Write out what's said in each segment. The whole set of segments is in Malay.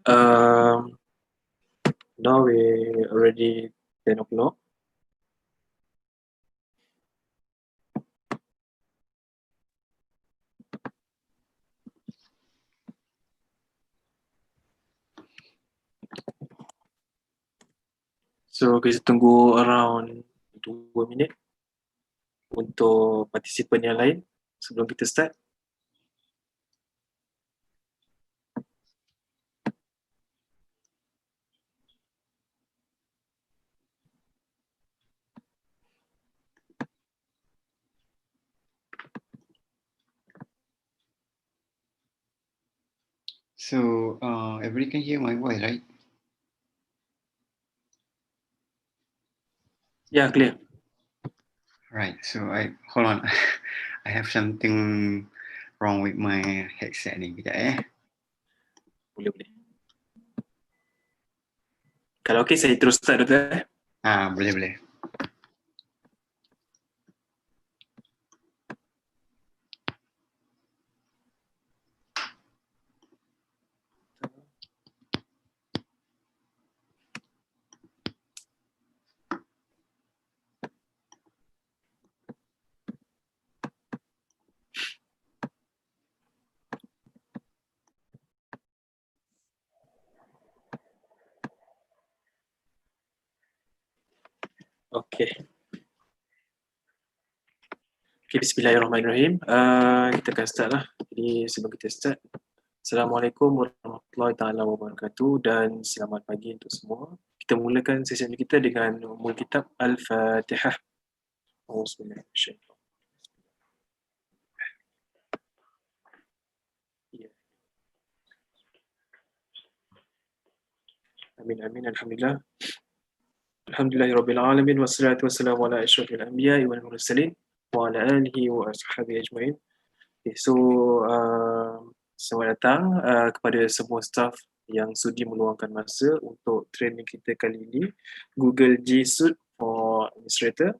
Um, Now we already 10 o'clock. So kita tunggu around 2 minit untuk partisipan yang lain sebelum kita start. So everybody can hear my voice, right? Yeah, clear. Right. So hold on. I have something wrong with my headset ni. Kejap Boleh. Kalau okey saya terus start dulu. Boleh. Okay. Okay, bismillahirrahmanirrahim. Kita akan start lah. Jadi sebelum kita start, Assalamualaikum warahmatullahi taala wabarakatuh dan selamat pagi untuk semua. Kita mulakan sesi kita dengan umul kitab Al-Fatihah. Amin amin alhamdulillah. Alhamdulillahirabbil alamin wassalatu wassalamu ala asyrafil anbiya'i wal mursalin wa ala alihi wa ashabihi ajmain. Okay, so selamat datang kepada semua staff yang sudi meluangkan masa untuk training kita kali ini, Google G Suite for Administrator.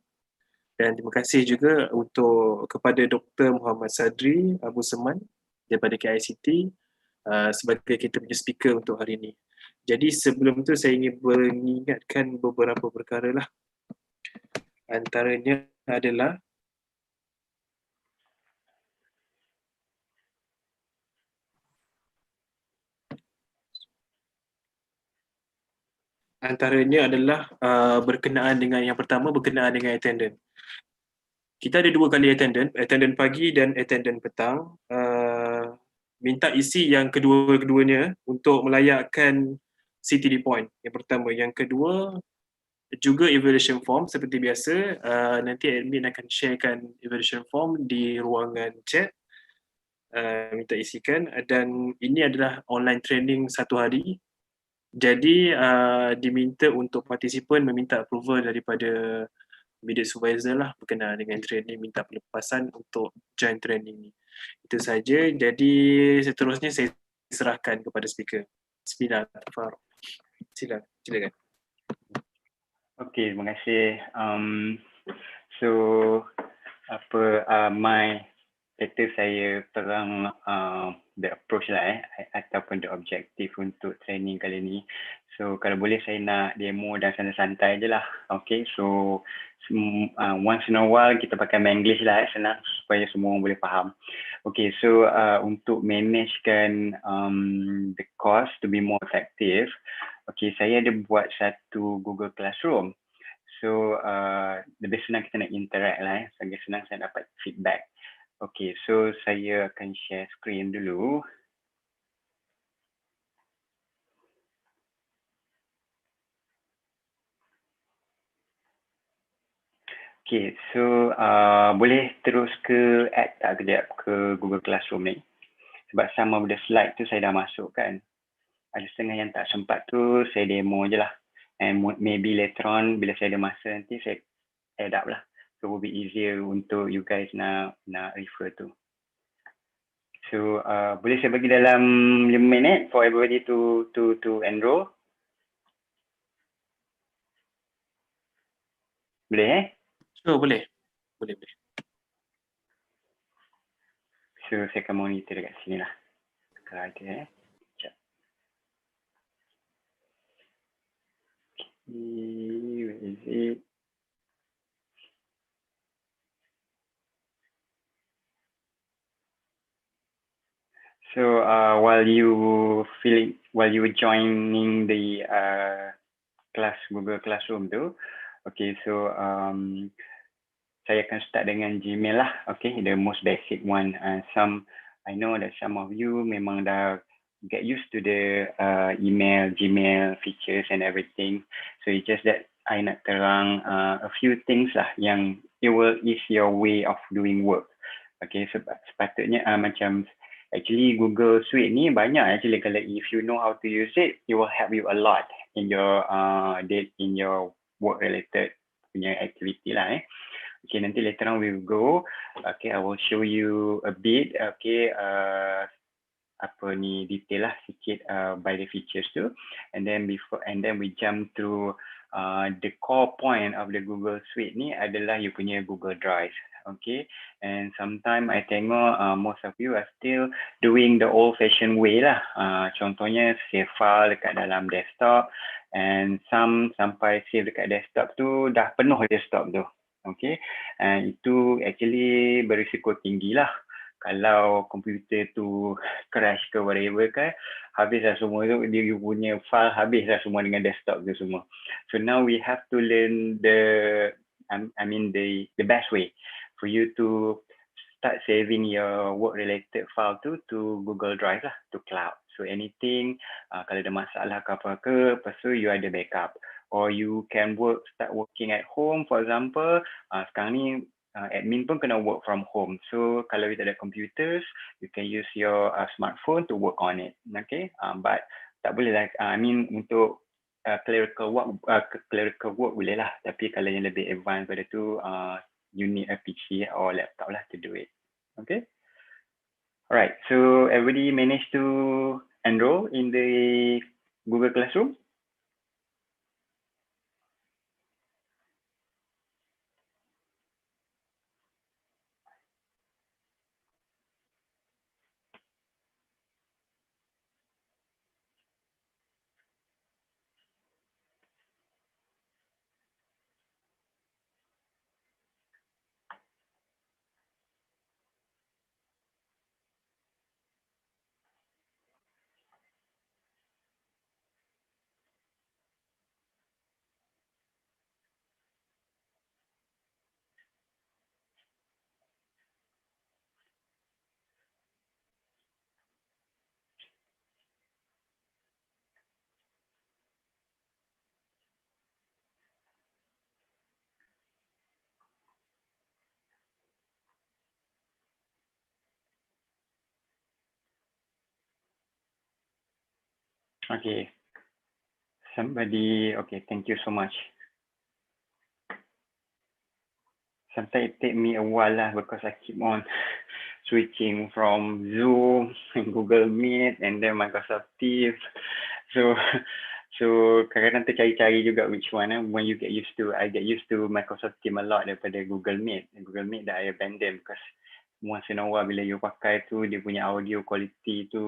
Dan terima kasih juga untuk kepada Dr. Muhammad Sadri Abu Seman daripada KICT sebagai kita punya speaker untuk hari ini. Jadi sebelum tu saya ingin mengingatkan beberapa perkara lah. Antaranya adalah berkenaan dengan yang pertama, berkenaan dengan attendance. Kita ada 2 kali attendance pagi dan attendance petang. Minta isi yang kedua-keduanya untuk melayakkan CTD point yang pertama. Yang kedua juga evaluation form seperti biasa. Nanti admin akan sharekan evaluation form di ruangan chat. Minta isikan, dan ini adalah online training 1 hari. Jadi diminta untuk partisipan meminta approval daripada immediate supervisor lah berkenaan dengan training, minta pelepasan untuk join training ni. Itu saja. Jadi seterusnya saya serahkan kepada speaker. Bismillahirrahmanirrahim. Silakan. Okay, terima kasih. So my kata saya terang the approach lah ataupun the objective untuk training kali ni. So kalau boleh saya nak demo dan santai-santai je lah. Okay, so once in a while kita pakai English lah senang supaya semua orang boleh faham. Okay, so untuk managekan the course to be more effective, okay, saya ada buat satu Google Classroom. So lebih senang kita nak interact lah Lebih senang saya dapat feedback. Okay, so saya akan share screen dulu. Okay, so boleh terus ke add tak kejap ke Google Classroom ni. Sebab sama benda slide tu saya dah masuk kan. Ada setengah yang tak sempat tu saya demo je lah. And maybe later on bila saya ada masa nanti saya add up lah. So it will be easier untuk you guys nak refer tu. So boleh saya bagi dalam 5 minit for everybody to enroll. Boleh Sure, boleh. So saya akan monitor dekat sini lah. Kalau ada Where is it? So while you were joining the Google Classroom tu, okay, so saya akan start dengan Gmail lah, okay, the most basic one. I know that some of you memang dah get used to the Gmail features and everything. So it's just that I nak terang a few things lah yang it will ease your way of doing work. Okay, sepatutnya macam actually Google Suite ni banyak actually, kalau if you know how to use it, it will help you a lot in your work related punya activity lah. Okay, nanti later on we will go. Okay, I will show you a bit. Okay, apa ni detail lah sikit by the features tu, and then we jump to the core point of the Google Suite ni adalah you punya Google Drive. Okay, and sometimes I tengok most of you are still doing the old fashioned way lah. Contohnya save file dekat dalam desktop, and sampai save dekat desktop tu dah penuh desktop tu. Okay, and itu actually berisiko tinggi lah. Kalau komputer tu crash ke whatever kan, habis dah semua tu, dia punya file habis dah semua dengan desktop tu semua. So now we have to learn the best way for you to start saving your work related file to Google Drive lah, to cloud. So anything, kalau ada masalah ke apa ke, lepas tu you ada backup. Or you can start working at home, for example, sekarang ni admin pun kena work from home. So kalau you tak ada computers, you can use your smartphone to work on it. Okay, but tak boleh lah. Untuk clerical work boleh lah. Tapi kalau yang lebih advanced pada tu, you need a PC or laptop lah to do it. Okay. Alright. So everybody managed to enroll in the Google Classroom? Okay. Okay, thank you so much. Sometimes it take me a while lah because I keep on switching from Zoom and Google Meet and then Microsoft Teams. So kadang-kadang tercari-cari juga which one. When you get used to, I get used to Microsoft Teams a lot daripada Google Meet. Google Meet dah I abandon because once in a while bila you pakai tu, dia punya audio quality tu,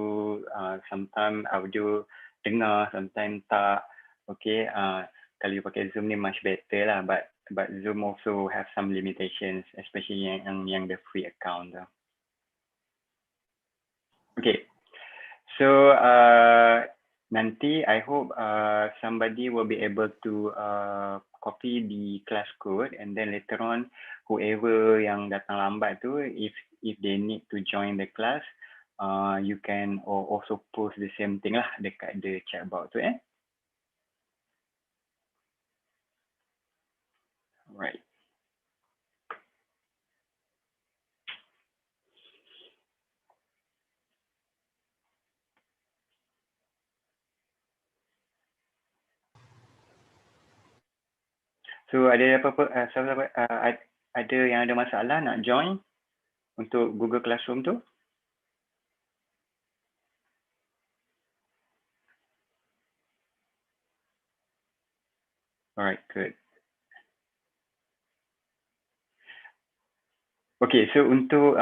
sometimes audio dengar, sometimes tak. Okay, kalau you pakai Zoom ni much better lah, but Zoom also have some limitations, especially yang the free account. Okay, so nanti I hope somebody will be able to copy the class code, and then later on whoever yang datang lambat tu, if they need to join the class, you can also post the same thing lah dekat the chat box tu. Right. So ada apa-apa, ada yang ada masalah nak join untuk Google Classroom tu? Alright, good. Okay, so untuk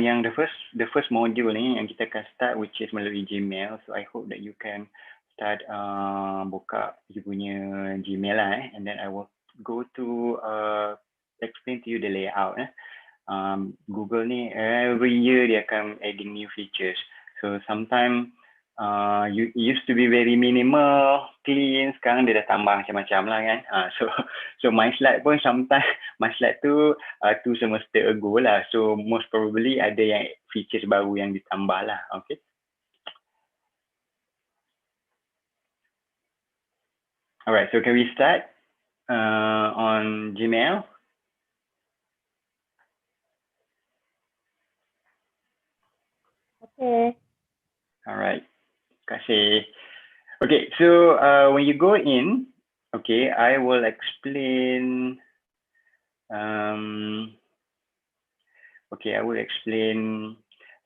yang the first module ni yang kita akan start, which is melalui Gmail. So I hope that you can start buka you punya Gmail lah and then I will go to explain to you the layout. Google ni every year dia akan adding new features. So sometimes you used to be very minimal, clean, sekarang dia dah tambah macam-macam lah kan. So my slide pun sometimes my slide tu semester ago lah. So most probably ada yang features baru yang ditambah lah. Okay. Alright, so can we start on Gmail? Okay. Alright, terima kasih. Okay, so when you go in, okay, I will explain. I will explain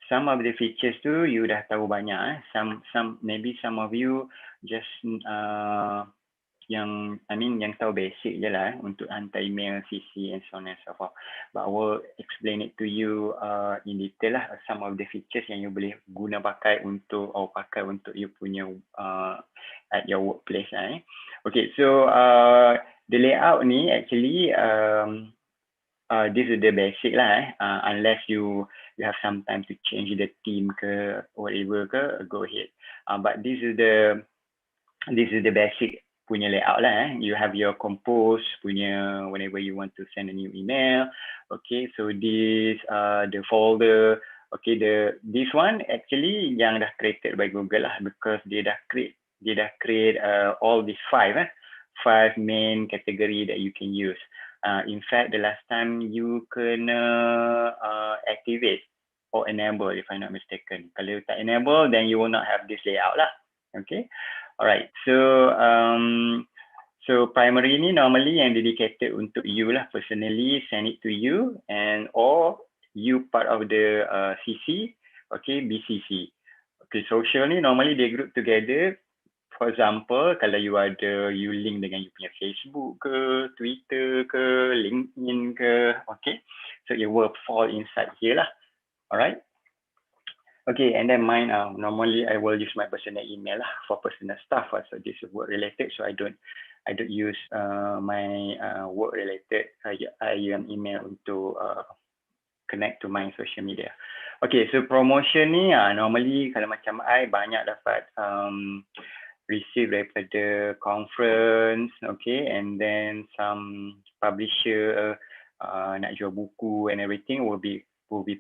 some of the features tu. You dah tahu banyak. Maybe some of you just yang tahu basic je lah untuk hantar email, CC and so on and so forth. But I will explain it to you in detail lah some of the features yang you boleh guna pakai untuk you punya at your workplace lah. Okay, so the layout ni actually this is the basic lah unless you have some time to change the theme ke whatever ke, go ahead. But this is the basic punya layout lah. You have your compose punya whenever you want to send a new email. Okay, so this the folder. Okay, this one actually yang dah created by Google lah because dia dah create all these five main category that you can use. In fact, the last time you kena activate or enable if I'm not mistaken. Kalau you tak enable, then you will not have this layout lah. Okay. Alright, so primary ni normally yang dedicated untuk you lah personally, send it to you and or you part of the CC, okay, BCC. Okay, social ni normally they group together. For example, kalau you link dengan you punya Facebook ke, Twitter ke, LinkedIn ke, okay, so it will fall inside here lah. Alright. Okay, and then mine, normally I will use my personal email lah for personal stuff. So this is work related, so I don't use my work related email untuk connect to my social media. Okay, so promotion ni normally kalau macam I banyak dapat receive daripada conference, okay, and then some publisher nak jual buku and everything will be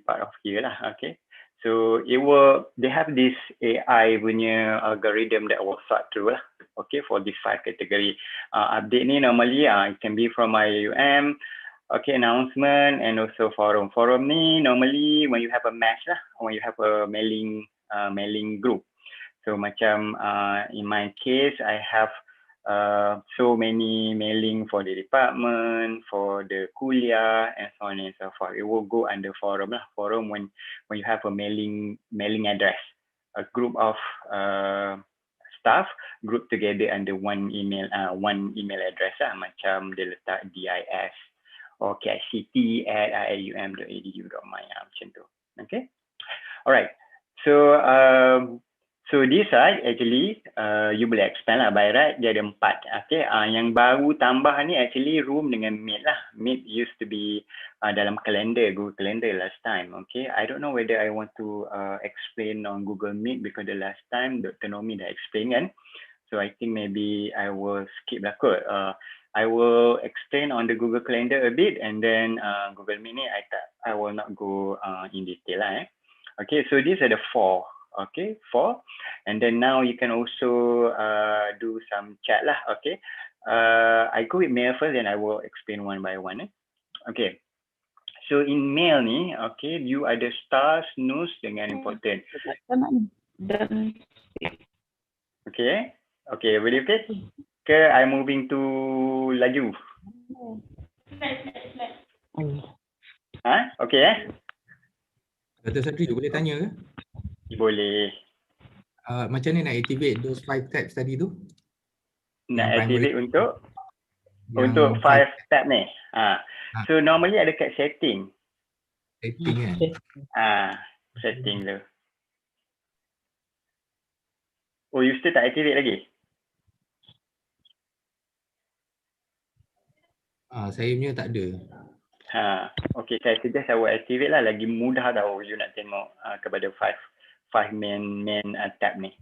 part of here lah, okay. So they have this AI punya algorithm that will sort through lah, okay, for this 5 category. Update ni normally it can be from IUM, okay, announcement and also forum. Forum ni normally when you have a match lah, when you have a mailing group. So macam in my case, I have so many mailing for the department, for the kuliah, and so on and so forth. It will go under forum lah. Forum when you have a mailing address, a group of staff group together under one email address lah. Macam dia letak DIS or KICT@ium.edu.my macam tu. Okay. Alright. So this side actually you boleh expand lah by right, dia ada 4. Okay, yang baru tambah ni actually Room dengan Meet lah. Meet used to be dalam kalender, Google Calendar last time. Okay, I don't know whether I want to explain on Google Meet because the last time Dr. Nomi dah explain kan. So I think maybe I will skip lah kot. I will explain on the Google Calendar a bit and then Google Meet ni I will not go in detail lah. Okay, so these are the 4. Okay, 4, and then now you can also do some chat lah. Okay, I go with mail first, then I will explain one by one. Okay, so in mail ni, okay, you ada star, snooze dengan important. Okay, boleh okay? Ke I moving to laju? Okay Dr. Satri boleh tanya ke? Boleh. Macam ni nak activate those 5 tabs tadi tu? Nak activate untuk 5 tab ni. So normally ada kat setting. Setting kan? Setting tu. Oh, you still tak activate lagi? Saya punya tak ada. Okay, saya suggest awak activate lah, lagi mudah tau you nak tengok kepada five main tab ni.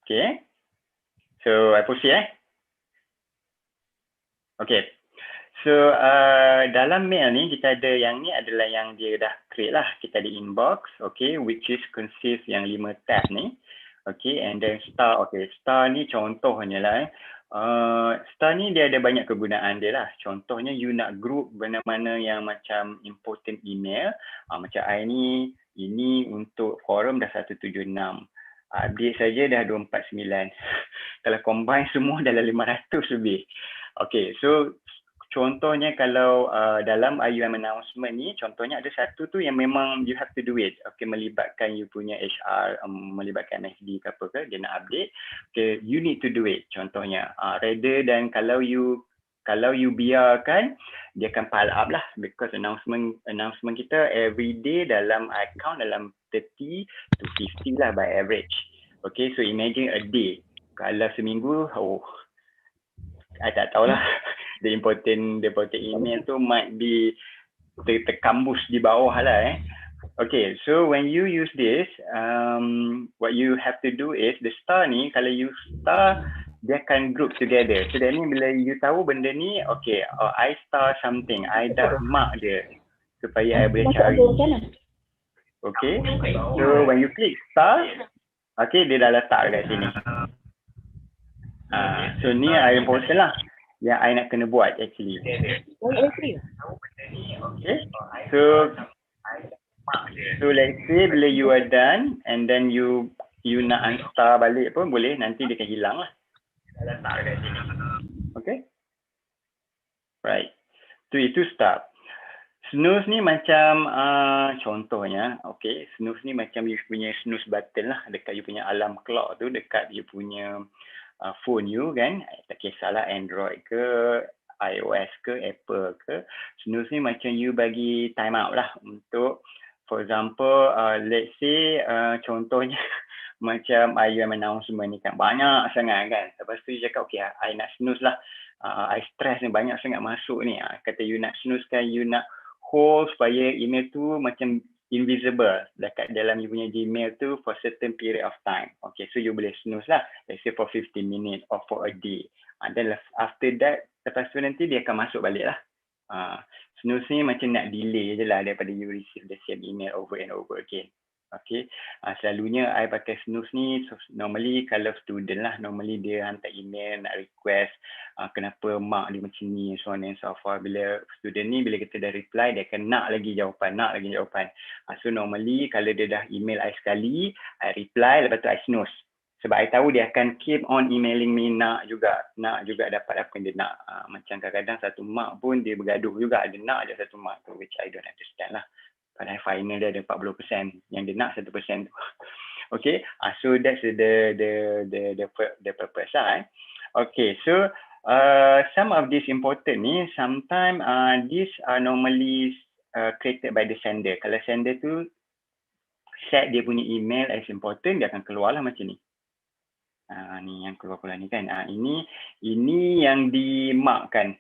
Okay, so I proceed Okay, so dalam mail ni kita ada yang ni adalah yang dia dah create lah. Kita ada inbox, okay, which is consist yang 5 tab ni. Okay, and then star, okay, star ni contohnya lah star ni dia ada banyak kegunaan dia lah. Contohnya you nak group mana-mana yang macam important email. Macam I ni, ini untuk forum dah 176. Update saja dah 249. Kalau combine semua dalam 500 lebih. Okay, so contohnya kalau dalam IUM announcement ni, contohnya ada satu tu yang memang you have to do it. Okay, melibatkan you punya HR, melibatkan MSD ke apa ke, dia nak update. Okay, you need to do it. Contohnya, rather than kalau you biarkan, dia akan pile up lah, because announcement kita every day dalam account dalam 30 to 50 lah by average. Okay, so imagine a day. Kalau seminggu, I tak tahulah. The important email tu might be terkambus di bawah lah Okay, so when you use this, what you have to do is, the star ni, kalau you star, dia akan group together. So that ni bila you tahu benda ni, okay, I star something, I dah mark dia supaya I boleh cari. Okay, so when you click star, okay, dia dah letak kat sini. So ni important lah yang I nak kena buat actually. Okay, so let's say bila you are done and then you nak unstar balik pun boleh, nanti dia akan hilang lah. Okay, right, itu start. Snooze ni macam contohnya, okay, snooze ni macam you punya snooze button lah dekat you punya alarm clock tu, dekat you punya phone you kan, tak kisahlah Android ke, iOS ke, Apple ke. Snooze ni macam you bagi time out lah untuk, for example, let's say contohnya macam IUM announcement ni kan banyak sangat kan, lepas tu you cakap okay, I nak snooze lah, I stress ni banyak sangat masuk ni, kata you nak snooze kan, you nak hold supaya email tu macam invisible dekat dalam you punya Gmail tu for certain period of time. Okay, so you boleh snooze lah, let's say for 15 minutes or for a day. Then after that, lepas tu nanti dia akan masuk balik lah. Snooze ni macam nak delay je lah daripada you receive the same email over and over again. Okay, selalunya I pakai snooze ni, so normally kalau student lah, normally dia hantar email nak request kenapa mark dia macam ni, so on and so forth. Bila student ni, bila kita dah reply, dia akan nak lagi jawapan. So normally kalau dia dah email I sekali, I reply, lepas tu I snooze. Sebab I tahu dia akan keep on emailing me, nak juga dapat apa yang dia nak. Macam kadang-kadang satu mark pun dia bergaduh juga, dia nak je satu mark tu, which I don't understand lah. Padahal final dia ada 40%, yang dia nak 1% tu. Okay, so that's the purpose lah. Okay, so some of this important ni, sometimes these are normally created by the sender. Kalau sender tu set dia punya email as important, dia akan keluar lah macam ni. Ni yang keluar ni kan. Ini yang dimarkkan,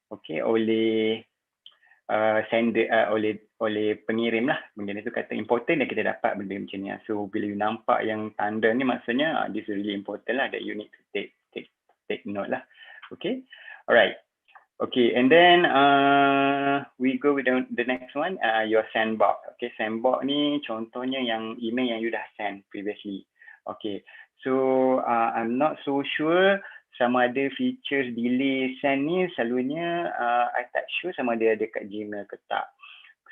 okay, oleh sender, oleh pengirim lah. Benda tu kata important dan kita dapat benda macam ni. So bila you nampak yang tanda ni, maksudnya this is really important lah, that you need to take note lah. Okay, alright. Okay, and then we go with the next one, your sandbox. Okay, sandbox ni contohnya yang email yang you dah send previously. Okay, so I'm not so sure sama ada features delay send ni, selalunya I tak sure sama ada kat Gmail ke tak.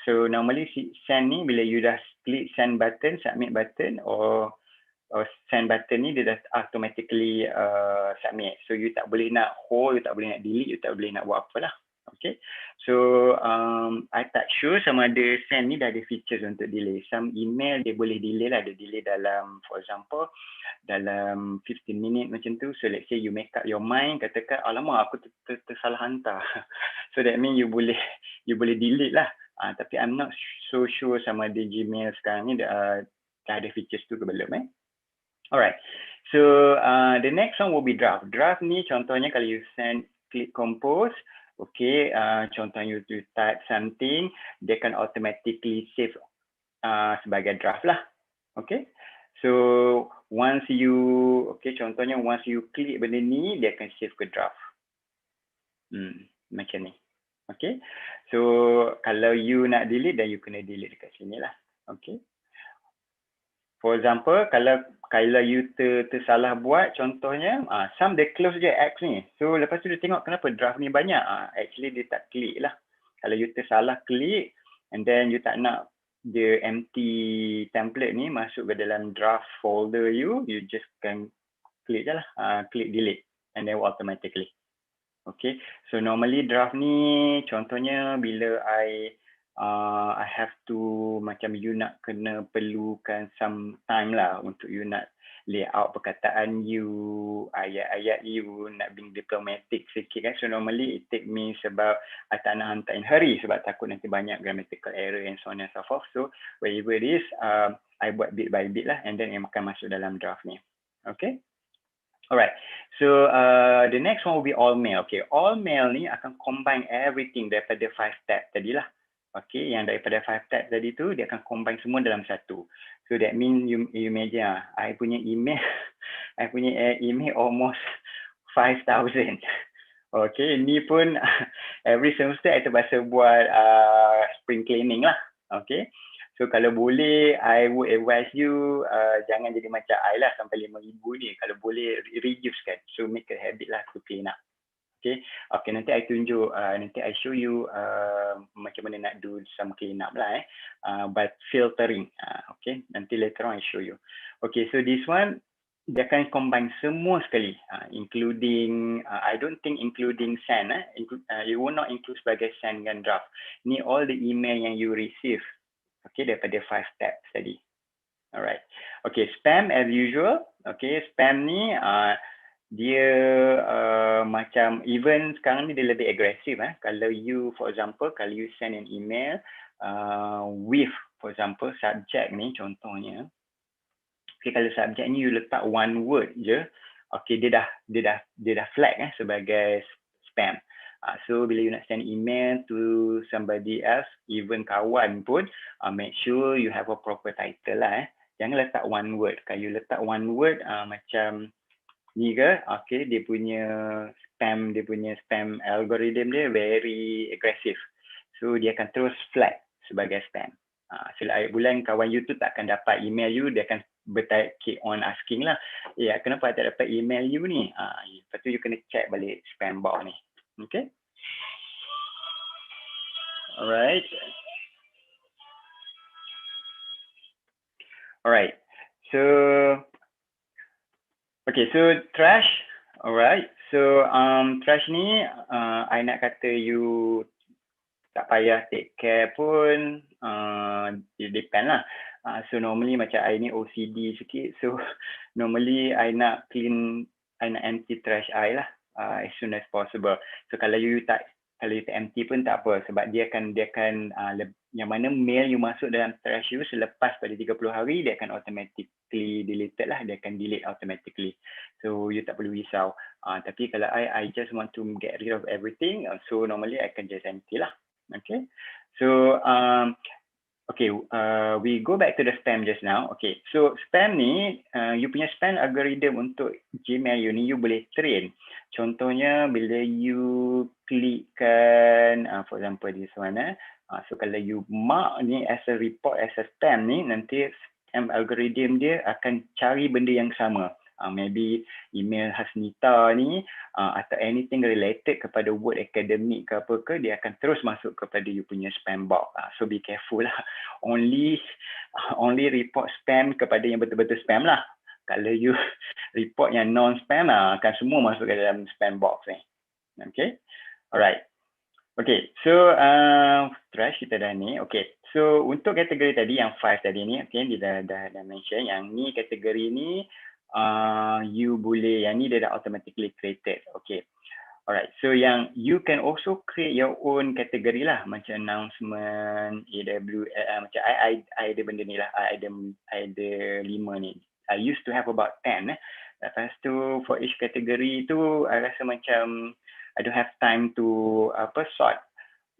So normally send ni bila you dah klik send button, submit button, or send button ni dia dah automatically submit. So you tak boleh nak hold, you tak boleh nak delete, you tak boleh nak buat apa lah. Okay, so I tak sure sama ada send ni dah ada features untuk delay. Some email dia boleh delay lah, dia delay dalam, for example, dalam 15 minit macam tu. So let's say you make up your mind, katakan alamak aku tersalah hantar. So that means you boleh delete lah. Tapi I'm not so sure sama ada Gmail sekarang ni dah ada features tu ke belum Alright, so the next one will be draft. Draft ni contohnya kalau you click compose, okay, contohnya you type something, dia akan automatically save sebagai draft lah, okay. So once you, okay, contohnya once you click benda ni, dia akan save ke draft. Macam ni, okay. So kalau you nak delete, dan you kena delete dekat sini lah, okay. For example, kalau you tersalah buat, contohnya, some dia close je X ni. So lepas tu dia tengok kenapa draft ni banyak. Actually dia tak klik lah. Kalau you tersalah klik, and then you tak nak the empty template ni masuk ke dalam draft folder you just can klik je lah, klik delete, and then automatically. Okay, so normally draft ni, contohnya bila I have to, macam you nak kena perlukan some time lah untuk you nak layout perkataan you, ayat-ayat you, nak being diplomatic sikit kan. So normally it take me sebab I tak nak hantar in hurry sebab takut nanti banyak grammatical error and so on and so forth. So wherever it is, I buat bit by bit lah, and then yang akan masuk dalam draft ni. Okay. Alright, so the next one will be all mail. Okay, all mail ni akan combine everything daripada 5 tab tadi lah. Okay, yang daripada 5 tab tadi tu, dia akan combine semua dalam satu. So that means you imagine, I punya email, I punya email almost 5,000. Okay, ni pun every semester I terpaksa buat spring cleaning lah. Okay, so kalau boleh, I would advise you jangan jadi macam I lah sampai 5,000 ni. Kalau boleh reduce kan, so make a habit lah to clean up. Okay, nanti I tunjuk, nanti I show you macam mana nak do some clean up lah but filtering, okay, nanti later on I show you. Okay, so this one, dia akan combine semua sekali, including, I don't think including send, you will not include sebagai send dan draft. Ni all the email yang you receive, okay, daripada 5 tabs tadi. Alright, okay, spam as usual, okay, spam ni, dia macam even sekarang ni dia lebih agresif. Kalau you, for example, kalau you send an email with, for example, subject ni contohnya, okay, kalau subject ni you letak one word je, okay, dia dah flag sebagai spam. So bila you nak send email to somebody else, even kawan pun, make sure you have a proper title lah. Jangan letak one word. Kalau you letak one word macam ni ke, okay, dia punya spam algorithm dia very aggressive. So dia akan terus flag sebagai spam. Setiap akhir bulan kawan you tu tak akan dapat email you, dia akan keep on asking lah, kenapa tak dapat email you ni? Lepas tu you kena check balik spam box ni. Okay. Alright. Alright. So okay, so trash. Alright, so trash ni I nak kata you tak payah take care pun, it depend lah. So normally macam I ni OCD sikit, so normally I nak empty trash I lah as soon as possible. So kalau you tak empty pun tak apa, sebab dia akan yang mana mail you masuk dalam trash you selepas pada 30 hari, dia akan automatically deleted lah, dia akan delete automatically. So you tak perlu risau. Tapi kalau I just want to get rid of everything, so normally I can just empty lah. Okay, so okay, we go back to the spam just now. Okay, so spam ni, you punya spam algorithm untuk Gmail you ni, you boleh train. Contohnya bila you klikkan, for example this one, so kalau you mark ni as a report as a spam ni, nanti spam algorithm dia akan cari benda yang sama. Maybe email Hasnita ni atau anything related kepada word academic ke apa ke, dia akan terus masuk kepada you punya spam box. So be careful lah. Only report spam kepada yang betul-betul spam lah. Kalau you report yang non-spam, akan semua masuk ke dalam spam box ni. Okay, alright. Okay, so trash kita dah ni. Okay, so untuk kategori tadi yang 5 tadi ni, okay, dia dah mention yang ni kategori ni you boleh, yang ni dia dah automatically created. Okay, Alright, so yang you can also create your own category lah, macam announcement, macam I ada benda ni lah, I ada 5 ni. I used to have about 10. Lepas tu for each category tu, I rasa macam I don't have time to sort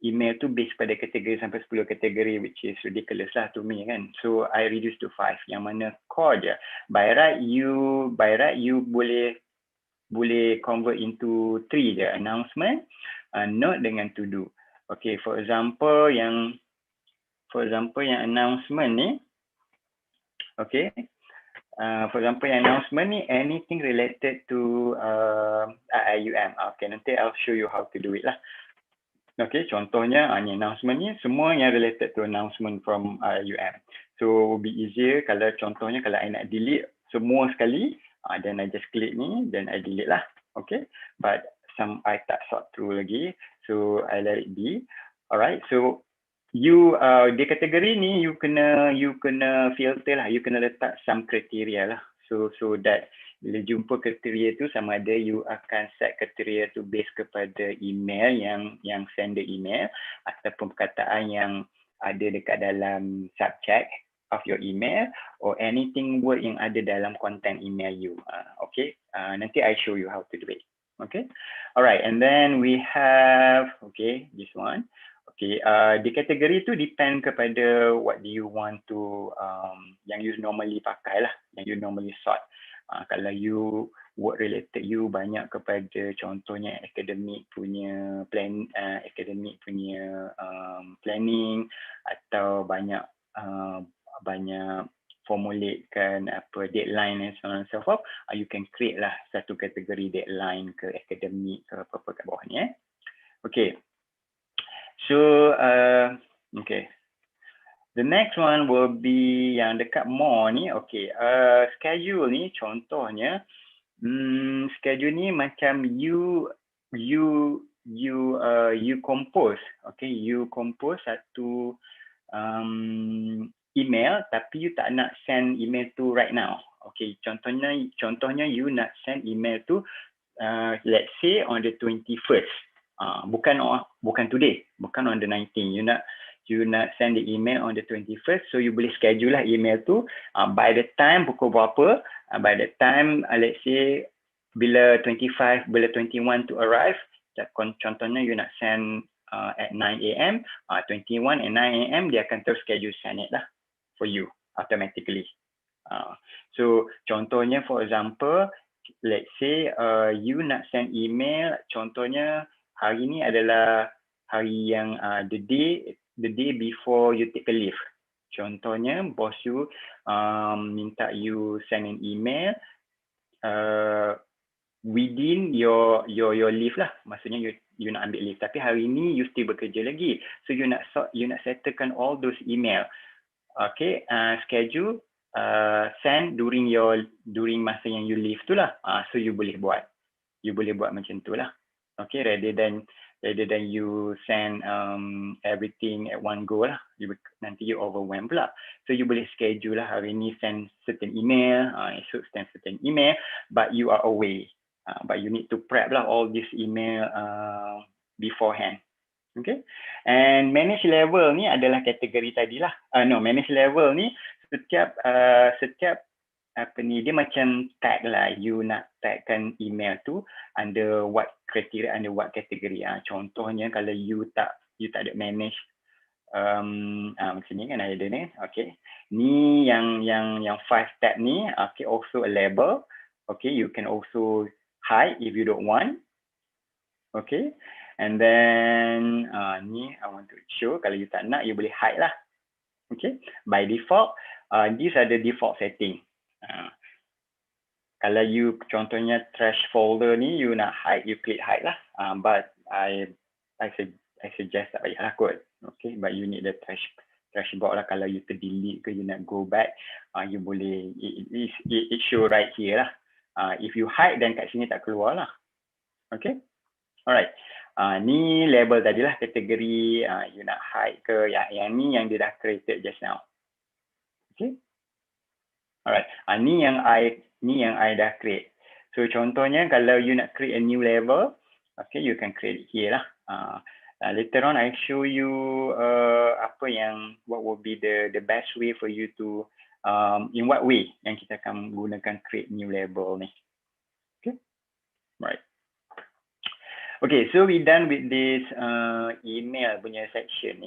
email tu based pada kategori sampai 10 kategori, which is ridiculous lah to me kan. So I reduce to 5, yang mana core je. By right you boleh convert into 3 je, announcement, note dengan to do. Okay, for example yang announcement ni, okay, for example yang announcement ni, anything related to IUM. Okay, nanti I'll show you how to do it lah. Okay, contohnya ni announcement ni semua yang related to announcement from IUM. So be easier kalau contohnya kalau I nak delete semua sekali, then I just click ni, then I delete lah. Okay, but some I tak sort through lagi, so I let it be. Alright, so you di kategori ni you kena filter lah, you kena letak some criteria lah, so that bila jumpa kriteria tu sama ada you akan set kriteria tu base kepada email yang sender email ataupun perkataan yang ada dekat dalam subject of your email or anything word yang ada dalam content email you. Okay, nanti I show you how to do it. Okay, alright, and then we have this one. Okay, di kategori tu depend kepada what do you want to yang you normally pakai lah, yang you normally sort. Kalau you work related you banyak kepada contohnya academic punya planning atau banyak formulatekan deadline and so on and so forth, you can create lah satu kategori deadline ke academic ke apa-apa kat bawah ni. Okay, so the next one will be yang dekat more ni. Okay, schedule ni contohnya, schedule ni macam you compose, okay, you compose satu email tapi you tak nak send email tu right now. Okay, contohnya you nak send email tu let's say on the 21st, bukan today, bukan on the 19th. You nak send the email on the 21st, so you boleh schedule lah email tu by the time pukul berapa, by the time let's say bila 21 to arrive, contohnya you nak send at 9 AM, 21 at 9 AM dia akan terus schedule send it lah for you automatically. So contohnya for example, let's say you nak send email, contohnya hari ni adalah hari yang the day before you take a leave. Contohnya bos you minta you send an email within your leave lah, maksudnya you nak ambil leave tapi hari ni you still bekerja lagi, so you nak settlekan all those email. Okay, schedule send during masa yang you leave tu lah. So you boleh buat macam tu lah. Okay, rather than you send everything at one go lah, nanti you overwhelm pula. So you boleh schedule lah, hari ni send certain email, esok send certain email, but you are away, but you need to prep lah all this email beforehand. Okay, and manage level ni adalah kategori tadi lah. Manage level ni setiap dia macam tag lah, you nak tagkan email tu under what criteria, under what category. Contohnya kalau you tak ada manage macam ni kan ada ni. Okay, ni yang 5 tab ni. Okay, also a label. Okay, you can also hide if you don't want. Okay, and then ni I want to show, kalau you tak nak you boleh hide lah. Okay, by default these are the default setting. Kalau you contohnya trash folder ni you nak hide, you click hide lah, but I suggest tak payah lah kot. Okay, but you need the trash box lah. Kalau you delete ke you nak go back, you boleh, it show right here lah. If you hide then kat sini tak keluar lah. Okay, alright, ni label tadilah kategori, you nak hide ke, yang ni yang dia dah created just now. Okay, alright, ni yang I dah create. So contohnya kalau you nak create a new level, Okay, you can create here lah. Later on, I show you what would be the best way for you to in what way yang kita akan gunakan create new label ni. Okay, right. Okay, so we done with this email punya section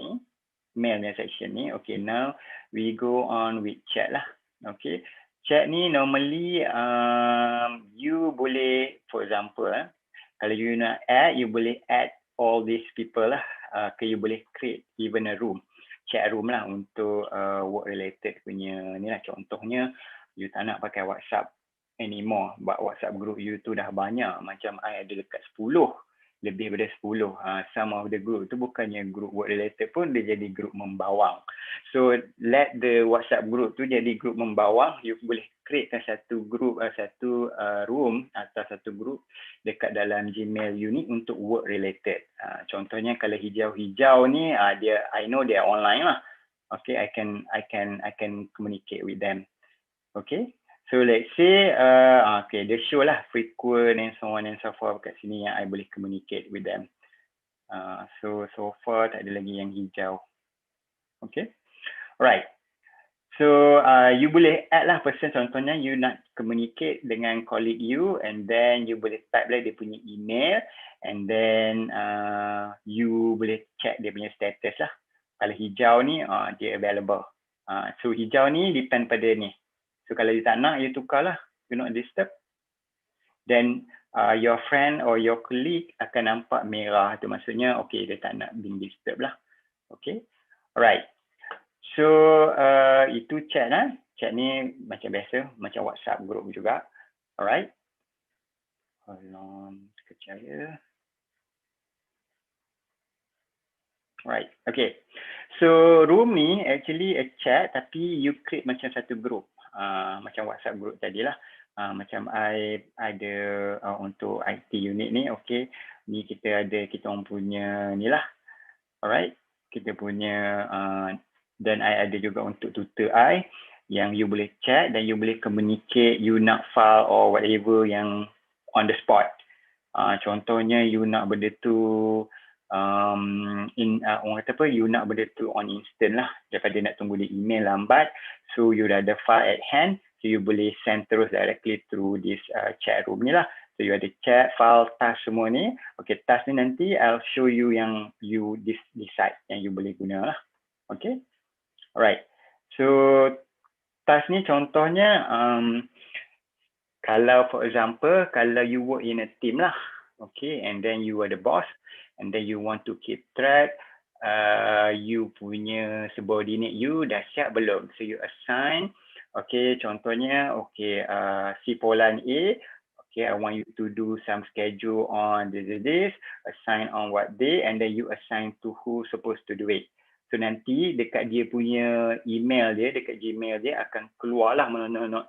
ni, Okay, now we go on with chat lah. Okay, chat ni normally you boleh, for example, kalau you nak add, you boleh add all these people lah. You boleh create even a room, chat room lah untuk work related punya ni lah. Contohnya, you tak nak pakai WhatsApp anymore, but WhatsApp group you tu dah banyak. Macam I ada dekat 10, lebih daripada 10. Some of the group tu bukannya group work related pun, dia jadi group membawang. So let the WhatsApp group tu jadi group membawang. You boleh createkan satu group, satu room atau satu group dekat dalam Gmail you ni untuk work related. Contohnya kalau hijau-hijau ni, I know they are online lah. Okay, I can communicate with them. Okay, so let's say okay, dia show lah frequent and so on and so forth kat sini yang I boleh communicate with them. So far tak ada lagi yang hijau. Okay, alright. So you boleh add lah person, contohnya you nak communicate dengan colleague you, and then you boleh type lah dia punya email, and then you boleh check dia punya status lah. Kalau hijau ni dia available. So hijau ni depend pada ni. So kalau you tak nak, you tukar lah, do not disturb. Then your friend or your colleague akan nampak merah tu, maksudnya okay, dia tak nak being disturbed lah. Okay, alright. So itu chat lah. Chat ni macam biasa, macam WhatsApp group juga. Alright. Hold on sekejap ya. Alright, okay. So room ni actually a chat, tapi you create macam satu group. Macam WhatsApp group tadi lah. Macam I ada untuk IT unit ni, okay. Ni kita ada kita orang punya ni lah. Alright. Kita punya dan I ada juga untuk tutor I yang you boleh chat dan you boleh communicate, you nak file or whatever yang on the spot. Contohnya you nak benda tu orang kata apa, you nak benda tu on instant lah, daripada nak tunggu di email lambat. So you dah ada file at hand, so you boleh send terus directly through this chat room ni lah. So you ada chat, file, task semua ni. Okay, task ni nanti I'll show you yang you decide yang you boleh guna lah. Okay, alright. So task ni contohnya kalau for example, kalau you work in a team lah, okay, and then you are the boss, and then you want to keep track you punya subordinate you dah siap belum, so you assign. Okay, contohnya okay, si Polan A, okay, I want you to do some schedule on this, assign on what day, and then you assign to who supposed to do it. So nanti dekat dia punya email dia, dekat Gmail dia akan keluarlah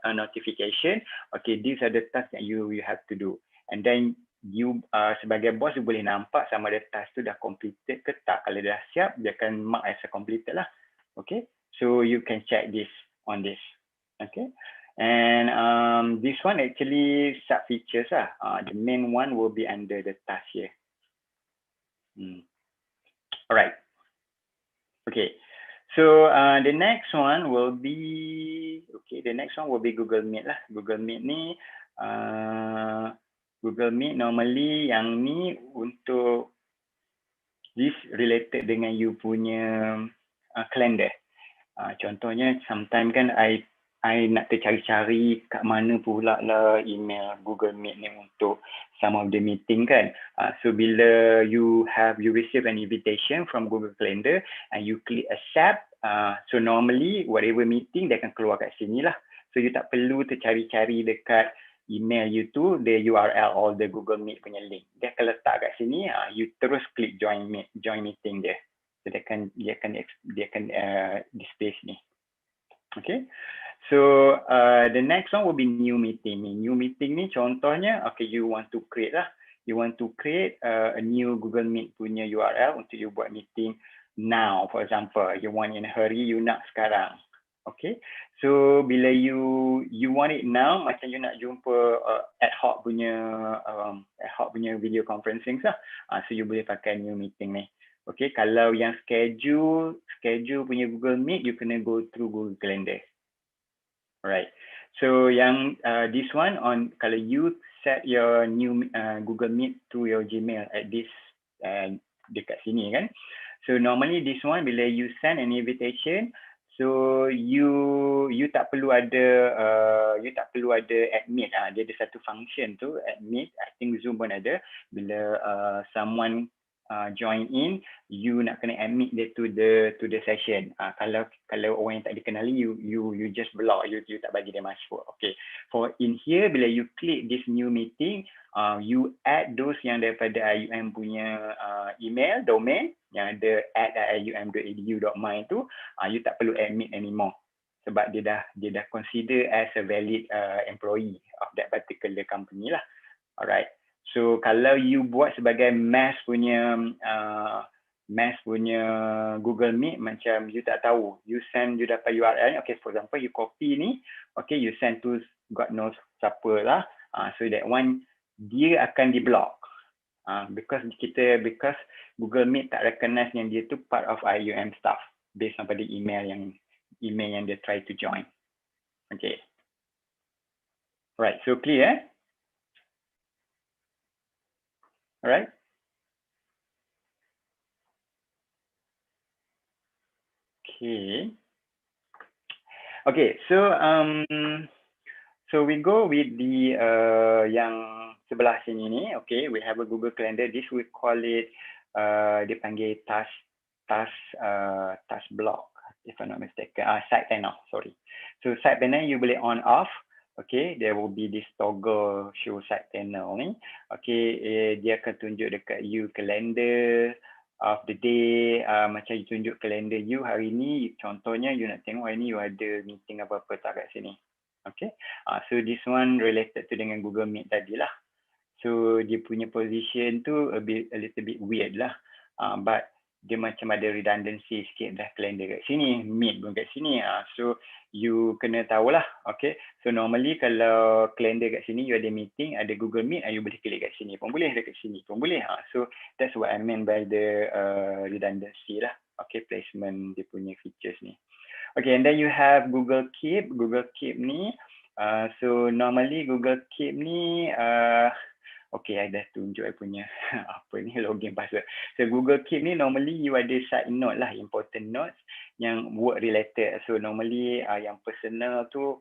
notification. Okay, these are the tasks that you have to do. And then you sebagai boss, you boleh nampak sama ada task tu dah completed ke tak. Kalau dah siap, dia akan mark as a completed lah. Okay, so you can check this on this. Okay, and this one actually sub features lah. The main one will be under the task here. Alright. Okay, so the next one will be Google Meet lah. Google Meet ni Google Meet normally yang ni untuk this related dengan you punya calendar. Contohnya sometimes kan I nak tercari-cari kat mana pula lah email Google Meet ni untuk some of the meeting kan. So bila you receive an invitation from Google Calendar and you click accept, so normally whatever meeting dia akan keluar kat sini lah. So you tak perlu tercari-cari dekat email you tu the URL or the Google Meet punya link. Dia akan letak kat sini, you terus klik join meeting dia. So dia akan display sini. Okay. So the next one will be new meeting. New meeting ni contohnya, okay, you want to create lah. You want to create a new Google Meet punya URL untuk you buat meeting now. For example, you want in a hurry, you nak sekarang. Okay, so bila you want it now, macam you nak jumpa ad hoc punya video conferencing lah. So you boleh pakai new meeting ni. Okay, kalau yang schedule punya Google Meet, you kena go through Google Calendar. Alright. So yang this one on, kalau you set your new Google Meet through your Gmail at this dekat sini kan. So normally this one bila you send an invitation, so you tak perlu ada admit. Dia ada satu function tu admit. I think Zoom pun ada. Bila someone join in, you nak kena admit dia to the session. Kalau orang yang tak dikenali, you just block, you tak bagi dia masuk. Okay. For in here, bila you click this new meeting, you add those yang daripada IUM punya email domain yang ada @ium.edu.my tu, you tak perlu admit anymore sebab dia dah consider as a valid employee of that particular company lah. Alright. So kalau you buat sebagai mass punya Google Meet, macam you tak tahu, you dapat URL, okay, for example you copy ni, okay, you send to God knows siapa lah, so that one dia akan di block. Because Google Meet tak recognize yang dia tu part of IUM staff based on pada email yang dia try to join. Okay. Right, so clear? Alright. Okay. Okay, so we go with the yang sebelah sini ni. Okay, we have a Google Calendar. This we call it dia panggil task block, if I'm not mistaken. Side panel, sorry. So side panel you boleh on off. Okay, there will be this toggle show side panel ni. Okay, dia akan tunjuk dekat you calendar of the day, macam you tunjuk kalender you hari ni, contohnya you nak tengok hari ni you ada meeting apa-apa tak kat sini. Okay, so this one related to dengan Google Meet tadi lah. So dia punya position tu a little bit weird lah, but dia macam ada redundancy sikit dah, kalender kat sini, Meet pun kat sini. So you kena tahulah. Okay, so normally kalau kalender kat sini you ada meeting, ada Google Meet, you boleh klik kat sini pun boleh, dekat sini pun boleh. So that's what I meant by the redundancy lah. Okay, placement dia punya features ni. Okay, and then you have Google Keep. Google Keep ni, so normally Google Keep ni, okay, I dah tunjuk I punya apa ni, login password. So Google Keep ni normally you ada side note lah, important notes yang work related. So normally yang personal tu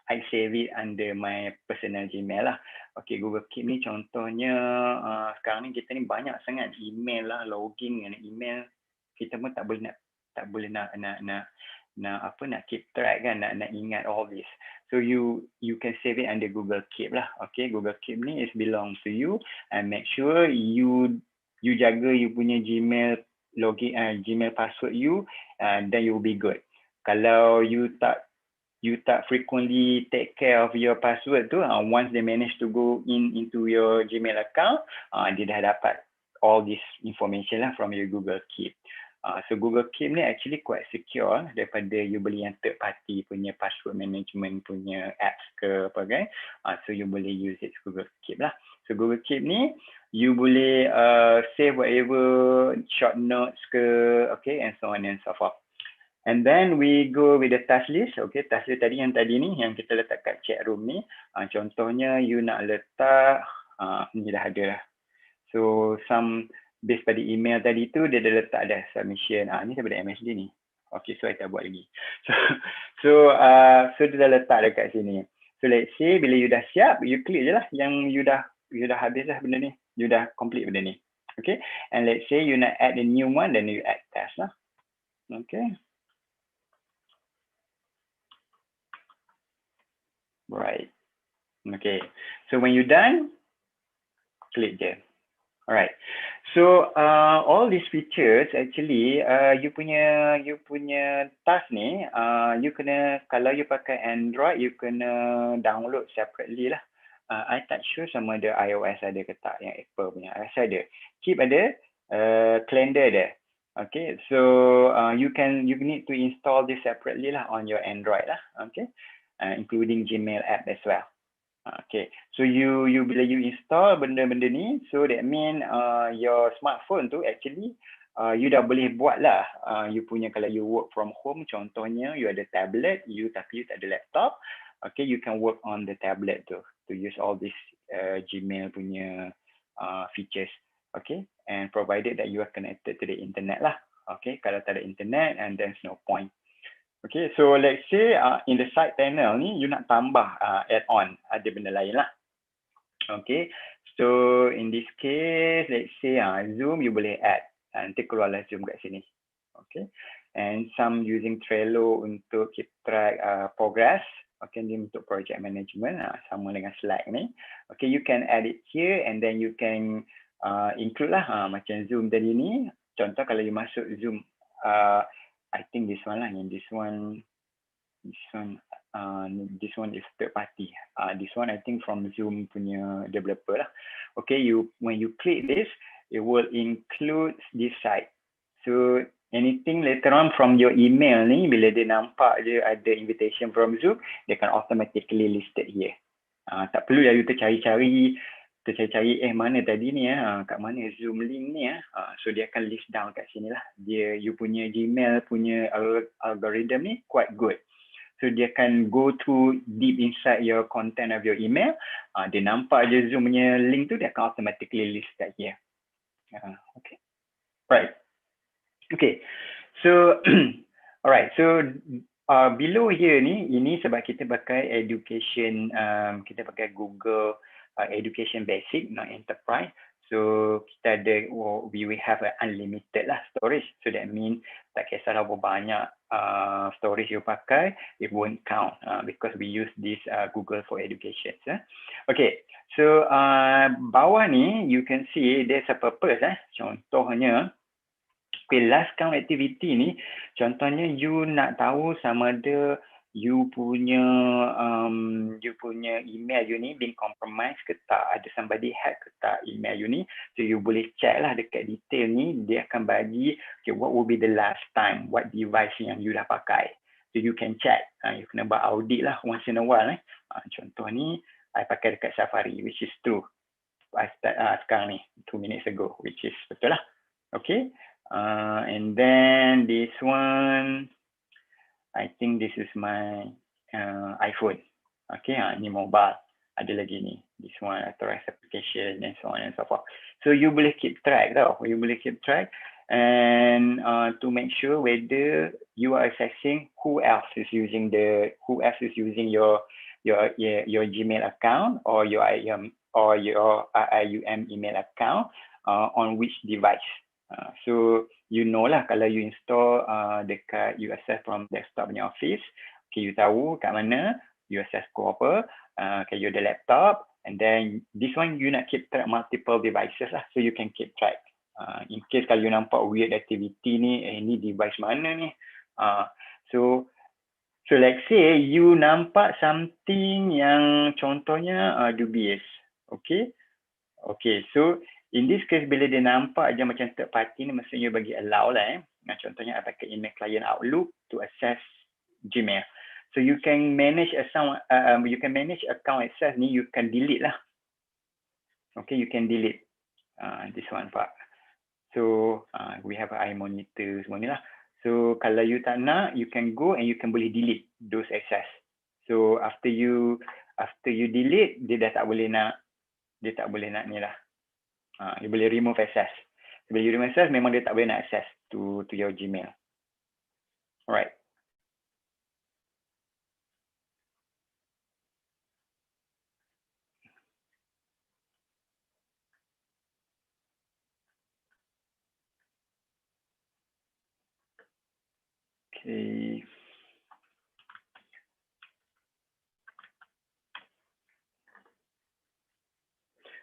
I save it under my personal Gmail lah. Okay, Google Keep ni contohnya sekarang ni kita ni banyak sangat email lah, login dengan email. Kita pun tak boleh nak keep track kan, nak ingat all this. So you can save it under Google Keep lah. Okay, Google Keep ni is belong to you, and make sure you jaga you punya Gmail login, Gmail password you, and then you will be good. Kalau you tak frequently take care of your password tu, once they manage to go into your Gmail account, dia dah dapat all this information lah from your Google Keep. So Google Keep ni actually quite secure daripada you beli yang third party punya password management punya apps ke apa kan. So you boleh use it Google Keep lah. So Google Keep ni you boleh save whatever short notes ke, okay, and so on and so forth. And then we go with the task list. Okay, task list tadi ni yang kita letak kat chat room ni. Contohnya you nak letak ni dah ada lah. So based pada email tadi tu dia dah letak dah submission. Ni daripada MSD ni. Okay, so I tak buat lagi. So dia dah letak dekat sini. So let's say bila you dah siap, you klik je lah yang you dah habis lah benda ni. You dah complete benda ni. Okay, and let's say you nak add a new one, then you add task lah. Okay. Right. Okay. So when you're done, click je. Alright. So all these features actually you punya task ni you kena, kalau you pakai Android you kena download separately lah. I tak sure sama ada iOS ada ke tak, yang Apple punya. I rasa ada. Keep ada, Calendar ada. Okay, so you need to install this separately lah on your Android lah. Okay, including Gmail app as well. Okay, so bila you install benda-benda ni, so that mean your smartphone tu actually you dah boleh buat lah. You punya, kalau you work from home, contohnya you ada tablet, tapi you tak ada laptop. Okay, you can work on the tablet tu to use all this Gmail punya features. Okay, and provided that you are connected to the internet lah. Okay, kalau tak ada internet, and there's no point. Okay, so let's say in the side panel ni, you nak tambah add-on, ada benda lain lah. Okay, so in this case, let's say Zoom you boleh add. Nanti keluarlah Zoom kat sini. Okay, and some using Trello untuk keep track progress. Okay, ni untuk project management, sama dengan Slack ni. Okay, you can add it here and then you can include lah macam Zoom tadi ni. Contoh kalau you masuk Zoom, I think this one lah, and this one is third party. This one I think from Zoom punya developer lah. Okay, when you click this, it will include this site. So anything later on from your email ni, bila dia nampak dia ada invitation from Zoom, dia akan automatically listed here. Tak perlu lah you tercari-cari mana tadi ni kat mana Zoom link ni so dia akan list down kat sini lah. You punya Gmail punya algorithm ni quite good. So dia akan go to deep inside your content of your email. Dia nampak je Zoom punya link tu, dia akan automatically list kat here. Okay, right. Okay, so alright, so below here ni, ini sebab kita pakai education, kita pakai Google Education Basic, not Enterprise. So kita ada, we have an unlimited lah storage. So that means tak kisahlah berapa banyak storage you pakai, it won't count because we use this Google for Education. Okay, so bawah ni you can see there's a purpose. Contohnya, okay, last count activity ni, contohnya you nak tahu sama ada you punya email you ni being compromised ke tak, ada somebody hack ke tak email you ni. So you boleh check lah dekat detail ni, dia akan bagi okay, what will be the last time, what device yang you dah pakai. So you can check, you kena buat audit lah once in a while. Contoh ni, I pakai dekat Safari, which is true. I start sekarang ni, 2 minutes ago, which is betul lah. Okay, and then this one, I think this is my iPhone. Okay, ni mobile. Ada lagi ni. This one, authorized application and so on and so forth. So you boleh keep track tau. You boleh keep track and to make sure whether you are accessing who else is using your Gmail account or your IUM email account on which device. So you know lah kalau you install dekat you access from desktop punya office, okay, you tahu kat mana you access ko apa, okay, you ada laptop, and then this one you nak keep track multiple devices lah, so you can keep track. In case kalau you nampak weird activity ni, ni device mana ni, so let's say you nampak something yang contohnya dubious, okay, so in this case, bila dia nampak je macam third party ni, maksudnya bagi allow lah. Contohnya, I pakai email client Outlook to access Gmail. So you can manage account access ni, you can delete lah. Okay, you can delete this one part. So we have eye monitor semua ni lah. So kalau you tak nak, you can go and you can boleh delete those access. So after you delete, dia dah tak boleh nak ni lah. You boleh remove access. Bila you remove access, memang dia tak boleh nak access to your Gmail. Alright. Okay.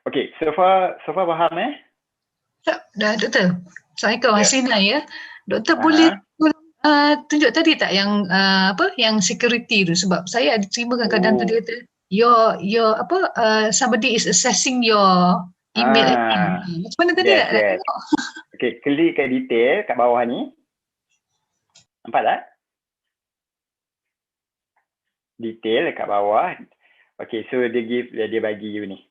Okay, so far faham Dah, Doktor. Assalamualaikum, Hasina ya. Doktor boleh tunjuk tadi tak yang yang security tu, sebab saya ada terima kadang-kadang tu dia kata your somebody is assessing your email admin. Macam mana tadi nak Yes. tengok? Okay, klik ke detail kat bawah ni. Nampak tak? Detail dekat bawah. Okay, so dia bagi you ni.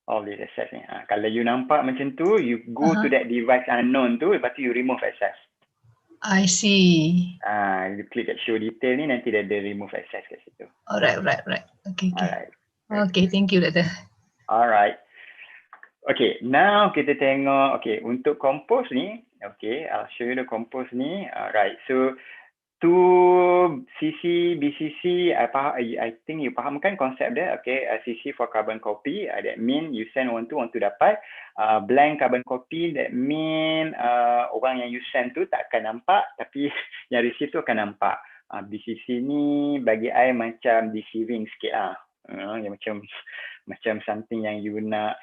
All these access ni. Kalau you nampak macam tu, you go to that device unknown tu, lepas tu you remove access. I see. You click kat show detail ni, nanti dia ada remove access kat situ. Alright. Okay. Alright. Okay, thank you, Doktor. Alright. Okay, now kita tengok, okay, untuk compose ni, okay, I'll show you the compose ni. Alright, so to CC, BCC, I think you fahamkan konsep dia, okay, CC for carbon copy, that mean you send orang tu dapat, blank carbon copy, that mean orang yang you send tu tak akan nampak, tapi yang receive tu akan nampak. BCC ni bagi I macam deceiving sikit lah, yang macam something yang you nak,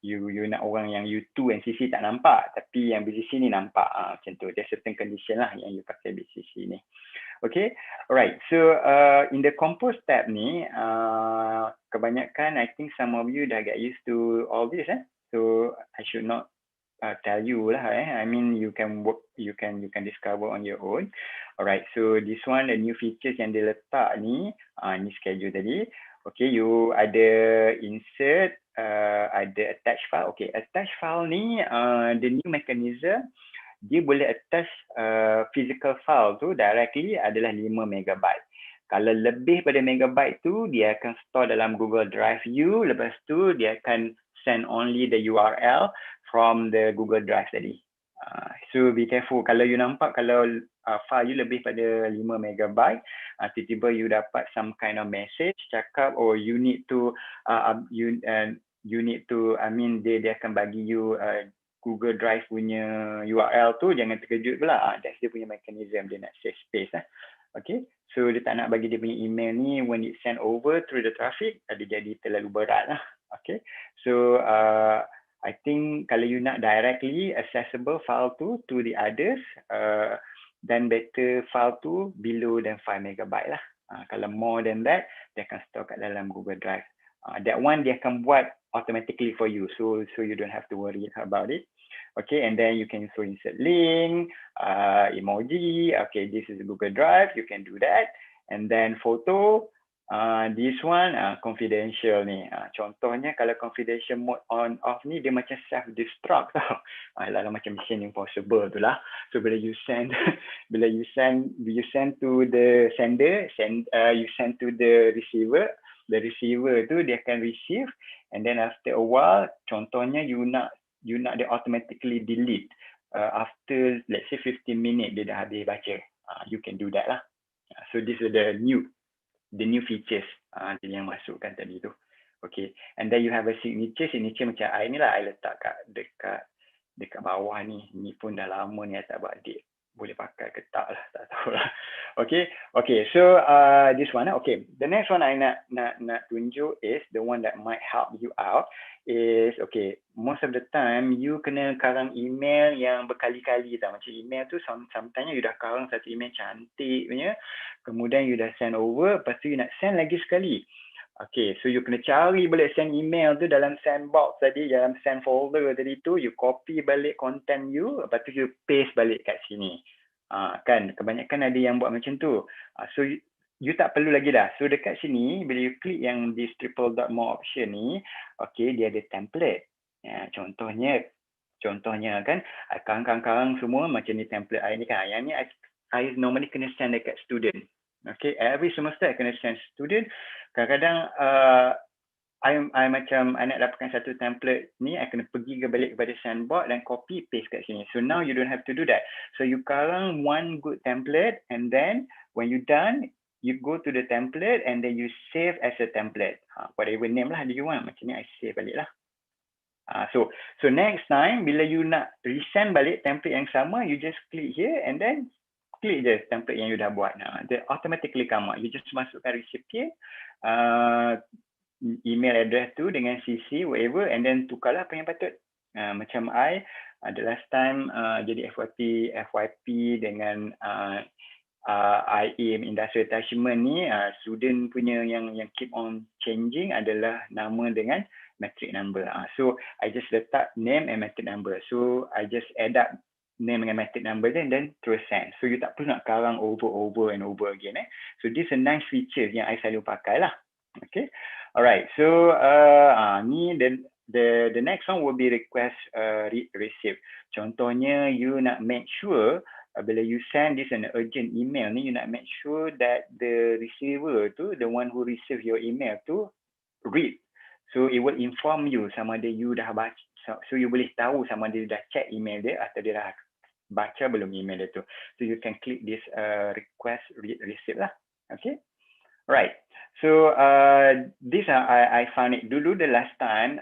you nak orang yang U2 and CC tak nampak, tapi yang BCC ni nampak, macam tu. There's certain condition lah yang you pakai BCC ni. Okay, alright. So in the compose tab ni, kebanyakan I think some of you dah get used to all this. So I should not tell you lah. I mean you can work, you can discover on your own. Alright. So this one, the new features yang dia letak ni, ni schedule tadi. Okay, you ada insert, ada attach file. Okay, attach file ni, the new mechanism, dia boleh attach physical file tu directly adalah 5 MB. Kalau lebih pada megabyte tu, dia akan store dalam Google Drive you, lepas tu dia akan send only the URL from the Google Drive tadi. So be careful, kalau you nampak kalau file you lebih pada 5 MB, tiba-tiba you dapat some kind of message cakap, oh you need to I mean dia akan bagi you Google Drive punya URL tu, jangan terkejut pula. That's dia punya mechanism, dia nak save space. Okay, so dia tak nak bagi dia punya email ni when it send over through the traffic, dia jadi terlalu berat lah. Okay, so I think kalau you nak directly accessible file tu to the others, then better file tu below than 5 MB lah. Kalau more than that, dia akan store kat dalam Google Drive. That one dia akan buat automatically for you, so you don't have to worry about it. Okay, and then you can also insert link, emoji. Okay, this is Google Drive, you can do that. And then photo, this one confidential ni. Contohnya kalau confidential mode on off ni, dia macam self destruct tau. Lalu macam Mission Impossible tu lah. So bila you send to the sender, you send to the receiver tu dia akan receive, and then after a while, contohnya you nak dia automatically delete after let's say 15 minutes dia dah habis baca. You can do that lah. So this is the new features yang masukkan tadi tu. Okay, and then you have a signature macam I ni lah, I letak dekat bawah ni. Ni pun dah lama ni I tak buat update. Boleh pakai ke tak lah, tak tahu lah. Okay, so this one, okay. The next one I nak tunjuk is the one that might help you out is, okay, most of the time you kena karang email yang berkali-kali tau. Macam email tu sometimes you dah karang satu email cantik punya, kemudian you dah send over, lepas tu you nak send lagi sekali. Okay, so you kena cari balik send email tu dalam sandbox tadi, dalam send folder tadi tu, you copy balik content you, lepas tu you paste balik kat sini. Kan, kebanyakan ada yang buat macam tu. So you tak perlu lagi dah. So dekat sini, bila you klik yang this triple dot more option ni, okay, dia ada template. Contohnya kan, karang-karang semua macam ni template I ni kan. Yang ni I normally kena send dekat student. Okay, every semester I kena send student. Kadang-kadang I macam I nak dapatkan satu template ni, I kena pergi balik kepada sandbox dan copy paste kat sini. So now you don't have to do that. So you karang one good template, and then when you done, you go to the template and then you save as a template. Whatever name lah do you want. Macam ni I save balik lah. So next time bila you nak resend balik template yang sama, you just click here and then klik je template yang you dah buat. Dia automatically come out. You just masukkan recipient, email address tu dengan CC, whatever, and then tukarlah apa yang patut. Macam I, the last time jadi FYP dengan IAM Industrial Attachment ni student punya yang keep on changing adalah nama dengan metric number. So I just letak name and metric number. So I just add up name dengan metric number then terus send. So you tak perlu nak karang over and over again. So this a nice feature yang I selalu pakai lah. Okay. Alright. So ni the next one will be request receive. Contohnya you nak make sure bila you send this an urgent email ni, you nak make sure that the receiver tu, the one who receive your email tu read. So it will inform you sama ada you dah baca. So you boleh tahu sama ada dia dah check email dia atau dia dah baca belum email dia tu. So you can click this request read receive lah. Okay. Right. So this I found it dulu the last time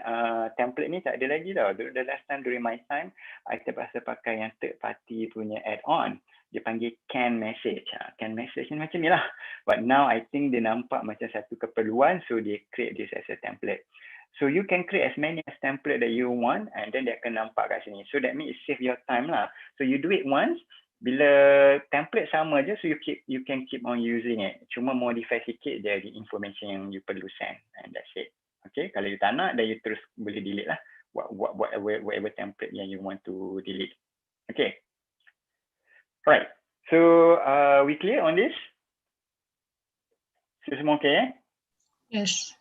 template ni tak ada lagi tau. Dulu the last time during my time I terpaksa pakai yang third party punya add-on. Dia panggil can message. Can message ni macam ni lah. But now I think dia nampak macam satu keperluan, so dia create this as a template. So you can create as many as template that you want and then dia akan nampak kat sini. So that means it save your time lah. So you do it once, bila template sama je, so you can keep on using it. Cuma modify sikit je the information yang you perlu send and that's it. Okay, kalau you tak nak, then you terus boleh delete lah. Whatever template yang you want to delete. Okay. Right. So we clear on this? So semua okay? Yes.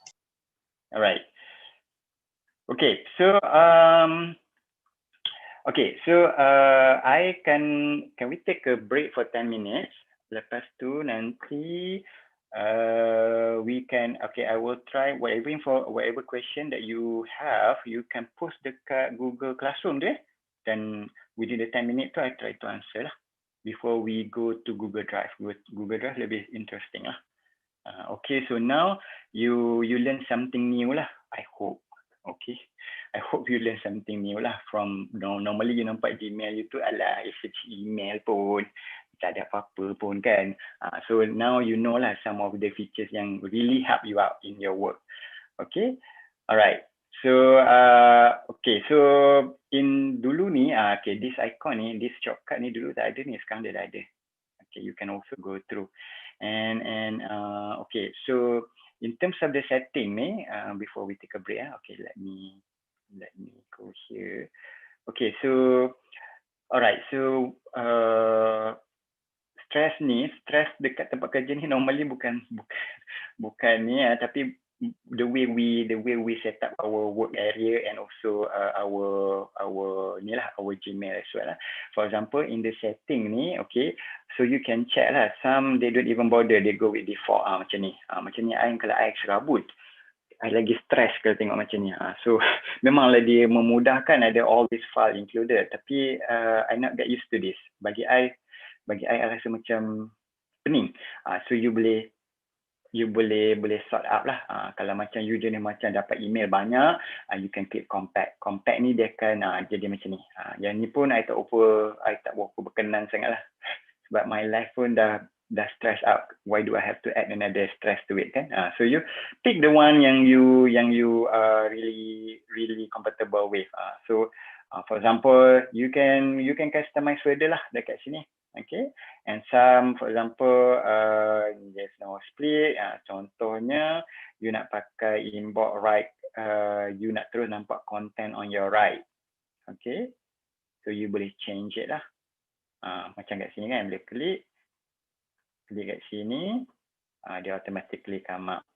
Alright. Okay, so I can we take a break for 10 minutes? Lepas tu nanti we can, okay, I will try whatever question that you have, you can post dekat Google Classroom deh. Then within the 10 minutes tu I try to answer lah. Before we go to Google Drive. Google Drive lebih interesting lah. Okay, so now you learn something new lah. I hope. Okay, I hope you learn something new lah from normally you nampak Gmail you tu alah search email pun tak ada apa-apa pun kan. So now you know lah some of the features yang really help you out in your work. Okay, alright. So okay, so in dulu ni okay, this icon ni, this shortcut ni dulu tak ada ni, sekarang dia dah ada. Okay, you can also go through and okay, so in terms of the setting ni, before we take a break, okay, let me go here. Okay, so alright, so stress dekat tempat kerja ni normally bukan ni tapi the way we set up our work area and also our Gmail as well lah. For example, in the setting ni, okay, so you can check lah. Some they don't even bother, they go with default macam ni. Macam ni, kalau I serabut, I lagi stress kalau tengok macam ni. So memanglah dia memudahkan, ada all this file included. Tapi I not get used to this. Bagi I rasa macam pening. So you boleh sort out lah. Kalau macam you jenis macam dapat email banyak, you can click compact. Compact ni dia akan jadi macam ni. Yang ni pun I tak berapa berkenan sangat lah. Sebab my life pun dah stress out. Why do I have to add another stress to it kan? So you pick the one yang you really comfortable with. So for example, you can customize further lah dekat sini. Okay, and some, for example, there's no split. Contohnya, you nak pakai inbox right, you nak terus nampak content on your right. Okay, so you boleh change it lah. Macam kat sini kan, boleh klik kat sini, dia automatically come up.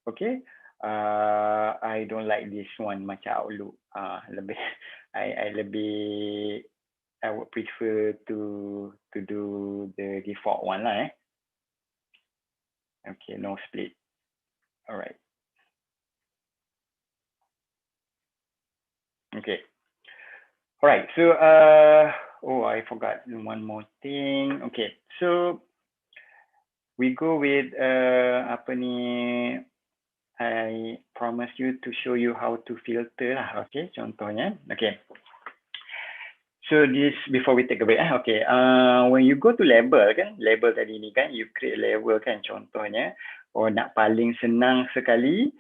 Okay, I don't like this one macam Outlook. I would prefer to do the default one lah. Okay, no split. Alright. Okay. Alright. So I forgot one more thing. Okay. So we go with apa ni? I promise you to show you how to filter lah. Okay, contohnya. Okay. So this before we take a break, okay. When you go to label kan, label tadi ni kan, you create label kan, contohnya, nak paling senang sekali,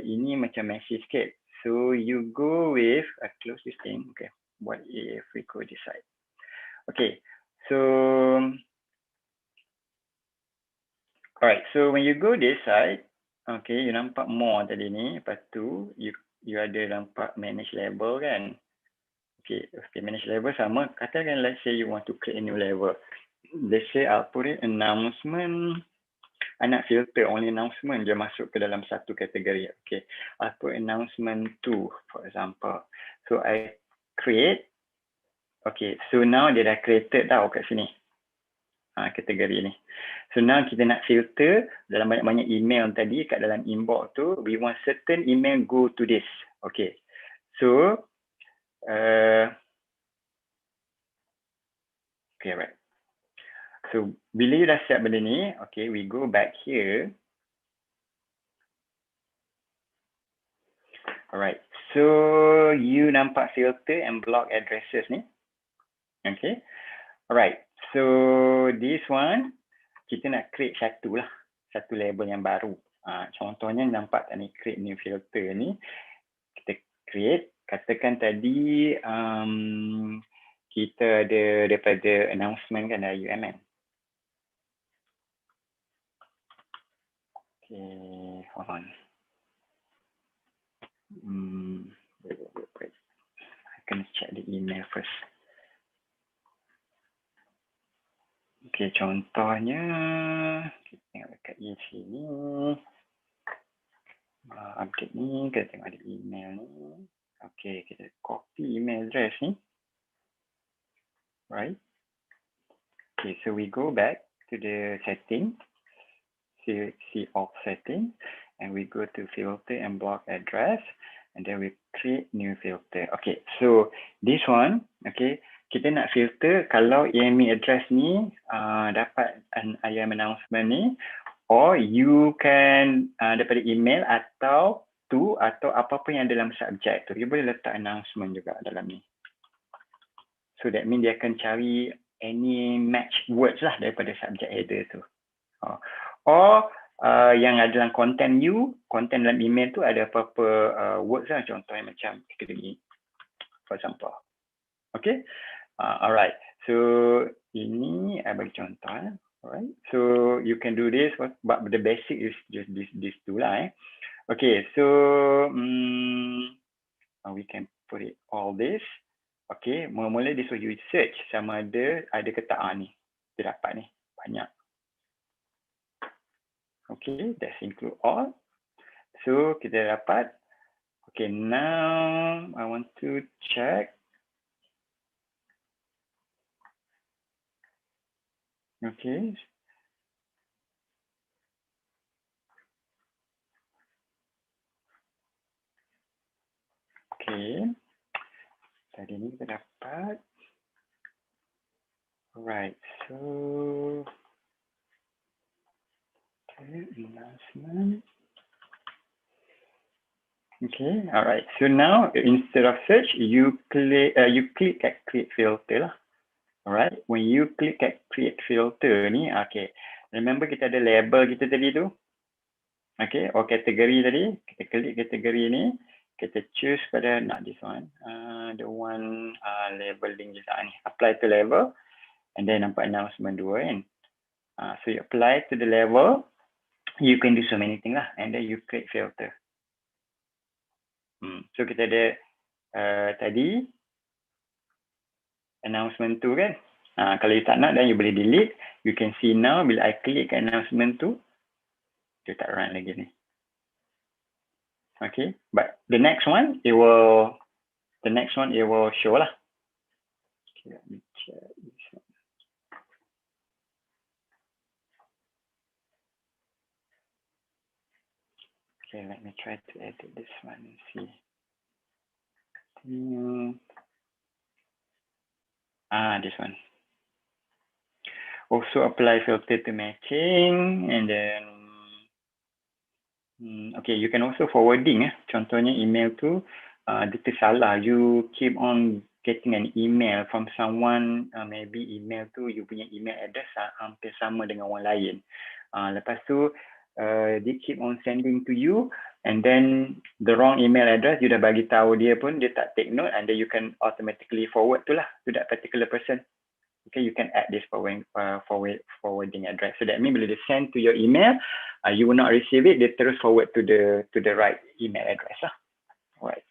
ini macam messy sikit. So you go with close this thing. Okay, what if we go this side? Okay, So, alright, so when you go this side, okay, you nampak more tadi ni, lepas tu you ada nampak manage level kan. Okay, manage level sama, katakan let's say you want to create a new level. Let's say I'll put it announcement. I nak filter only announcement je masuk ke dalam satu kategori. Okay, I'll put announcement 2 for example. So I create. Okay, so now dia dah created tau kat sini. Kategori ni. So now kita nak filter dalam banyak-banyak email tadi kat dalam inbox tu, we want certain email go to this. Okay, so okay, right. So bila you dah siap benda ni, okay, we go back here. Alright, so you nampak filter and block addresses ni. Okay, alright, so this one kita nak create satu label yang baru. Contohnya nampak tak ni, create new filter ni. Kita create, katakan tadi kita ada daripada announcement kan, ada UMN. Okay, hold on. Wait. I can check the email first. Okay, contohnya kita tengok dekat sini. Update ni, kita tengok ada email ni. Okay, kita copy email address ni. Right. Okay, so we go back to the setting. See all setting, and we go to filter and block address, and then we create new filter. Okay, so this one, okay, kita nak filter kalau email address ni dapat an IM announcement ni, or you can daripada email atau apa-apa yang dalam subject tu, you boleh letak announcement juga dalam ni. So that means dia akan cari any match words lah daripada subject header tu. Or yang ada dalam content dalam email tu ada apa-apa words lah, contohnya macam ini, for example. Okay, alright. So ini bagi contoh. Alright. So you can do this, but the basic is just this two lah. Okay, so we can put it all this. Okay, mula-mula this will you search sama ada ke tak ni. Dia dapat ni banyak. Okay, that's include all. So kita dapat. Okay, now I want to check. Okay. Okay. Tadi ni kita dapat. Alright, so okay, announcement. Okay, alright. So now instead of search, you click at create filter lah. Alright, when you click at create filter ni, okay. Remember kita ada label kita tadi tu. Okay, or kategori tadi. Kita klik kategori ni. Kita choose pada not this one. The one labeling design. Apply to level. And then nampak announcement 2 kan. So you apply to the level. You can do so many things lah. And then you create filter. So kita ada tadi announcement tu kan. Kalau you tak nak, then you boleh delete. You can see now bila I klik ke announcement tu, dia tak run lagi ni. Okay, but the next one it will show lah. Okay, let me check this one. Okay, let me try to edit this one and see. This one. Also apply filter to matching, and then okay, you can also forwarding. Contohnya email tu dia tersalah. You keep on getting an email from someone, maybe email tu you punya email address hampir sama dengan orang lain. Lepas tu they keep on sending to you, and then the wrong email address you dah bagi tahu dia pun dia tak take note, and then you can automatically forward tu lah to that particular person. You okay, you can add this forwarding address. So that means bila they send to your email, you will not receive it, they terus forward to the right email address lah. Alright.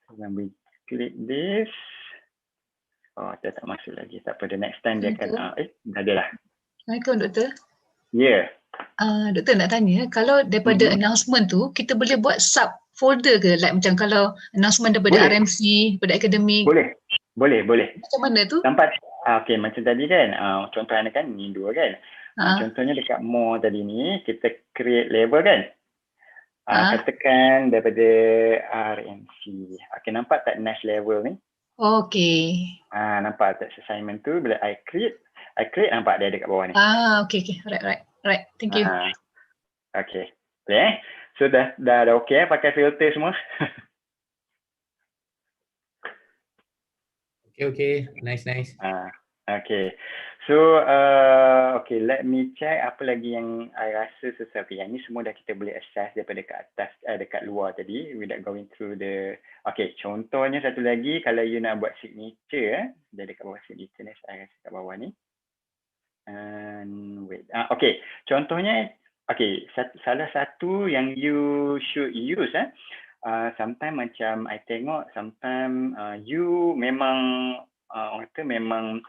So when we click this, dia tak masuk lagi. Tak apa, the next time dia akan dah ada lah. Assalamualaikum Doktor. Yeah. Doktor nak tanya, kalau daripada announcement tu kita boleh buat sub folder ke, like macam kalau announcement daripada RMC, daripada akademik? Boleh. Macam mana tu? Nampak? Okay, macam tadi kan, contoh anda kan ni dua kan. Contohnya dekat more tadi ni, kita create label kan. Katakan daripada RMC. Okay, nampak tak nice level ni? Okay. Nampak tak assignment tu, bila I create nampak dia ada kat bawah ni. Okay. Right. Thank you. Okay. So dah okay pakai filter semua? Okay. Nice. Okay. So, okay, let me check apa lagi yang I rasa sesuatu. Yang ni semua dah kita boleh access daripada kat atas, dekat luar tadi, without going through the, okay, contohnya satu lagi, kalau you nak buat signature, dia dekat bawah signature ni, saya rasa kat bawah ni. And wait, okay, contohnya, okay, salah satu yang you should use, sometimes macam I tengok, sometimes you memang, orang kata memang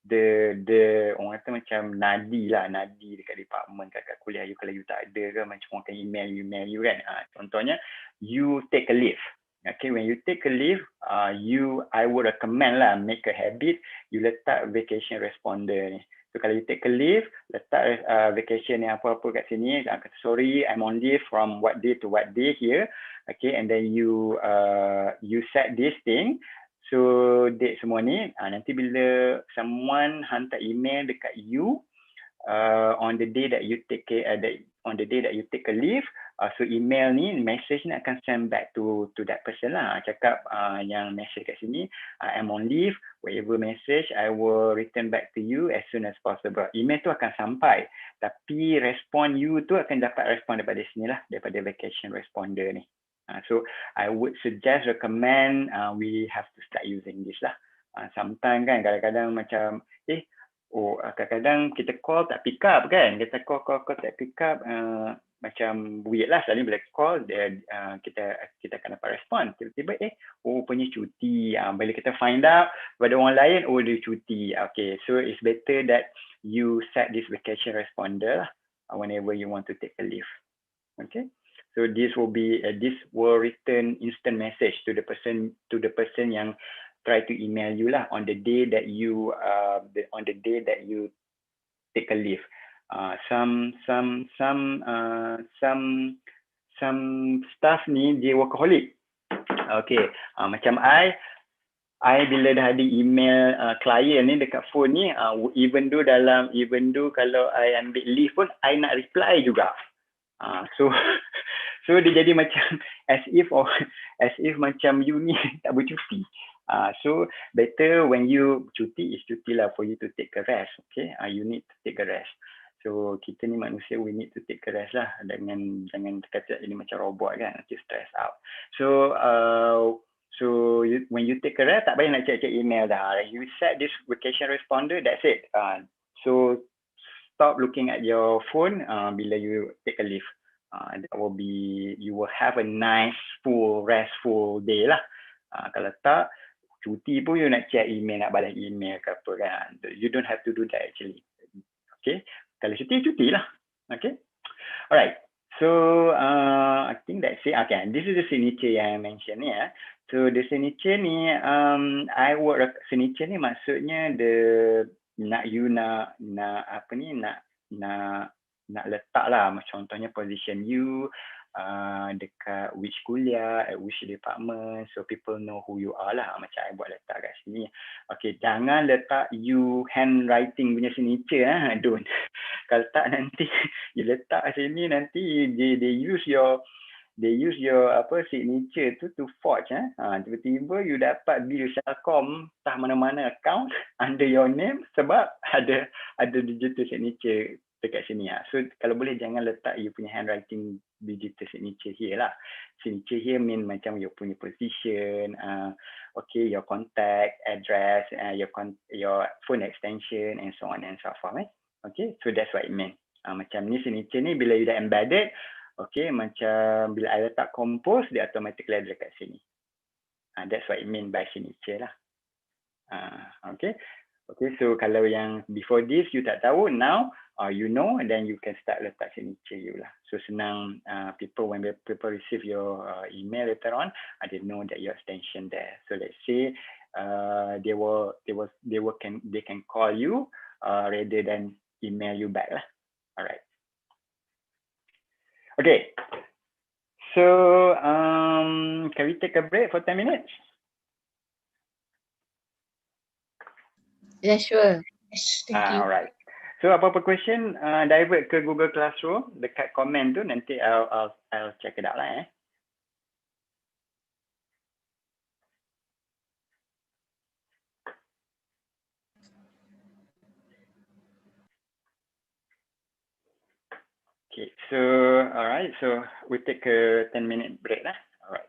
the orang kata macam nadi dekat department kat kuliah you, kalau you tak ada ke macam orang akan email you kan. Contohnya you take a leave. Okay, when you take a leave, I would recommend lah, make a habit, you letak vacation responder ni. So kalau you take a leave, letak vacation yang apa-apa kat sini, kata sorry, I'm on leave from what day to what day here. Okay, and then you set this thing. So date semua ni, nanti bila someone hantar email dekat you on the day that you take a leave, so email ni, message ni akan send back to that person lah. Cakap yang message kat sini, I'm on leave, whatever message I will return back to you as soon as possible. Email tu akan sampai, tapi respon you tu akan dapat respon daripada sini lah, daripada vacation responder ni. So I would recommend we have to start using this lah. Sometimes kan kadang-kadang macam kadang-kadang kita call tak pick up kan, kita call tak pick up, macam weird lah. Selalu bila call kita akan dapat respon, tiba-tiba punya cuti. Bila kita find out pada orang lain, dia cuti. Okay, so it's better that you set this vacation responder lah, whenever you want to take a leave. Okay. So this will return instant message to the person yang try to email you lah on the day that you take a leave. Some staff ni dia workaholic. Okay, macam I bila dah ada email klien ni dekat phone ni, even though kalau I ambil leave pun I nak reply juga. So dia jadi macam as if macam you ni tak bercuti. So better when you cuti lah, for you to take a rest. Okay, you need to take a rest. So kita ni manusia, we need to take a rest lah, jangan kata ini macam robot kan, nanti stress out. So when you take a rest, tak payah nak check email dah. You set this vacation responder, that's it. So stop looking at your phone bila you take a leave. That will be, you will have a nice, full, restful day lah. Kalau tak, cuti pun you nak check email, nak balas email ke apa kan. You don't have to do that actually. Okay, kalau cuti lah. Okay, alright. So I think that's it. Okay, this is the signature yang I mentioned ni. So the signature ni, signature ni maksudnya nak letak lah, contohnya position you dekat which kuliah, at which department, so people know who you are lah. Macam I buat letak kat sini. Okay, jangan letak you handwriting punya signature, don't. Kalau tak nanti you letak sini, nanti they use your signature tu to forge. Tiba-tiba you dapat bill Selcom entah mana-mana account under your name sebab ada digital signature dekat sini. So kalau boleh jangan letak you punya handwriting digital signature here lah. Signature here mean macam you punya position, okay, your contact address, your phone extension, and so on and so forth. Okay, so that's what it means. Macam ni signature ni bila you dah embedded, okay, macam bila I letak compose, dia automatically ada dekat sini. That's what it mean by signature lah. Okay. Okay, so kalau yang before this you tak tahu, now you know, and then you can start letak signature you lah. So senang, when people receive your email later on, they know that your extension there. So let's say they can call you rather than email you back lah. Alright. Okay. So can we take a break for 10 minutes? Yeah, sure. Yes, thank you. Alright. So apa-apa question, divert ke Google Classroom dekat komen tu, nanti I'll check it out lah. Okay, so alright, so we take a 10-minute break lah. Alright.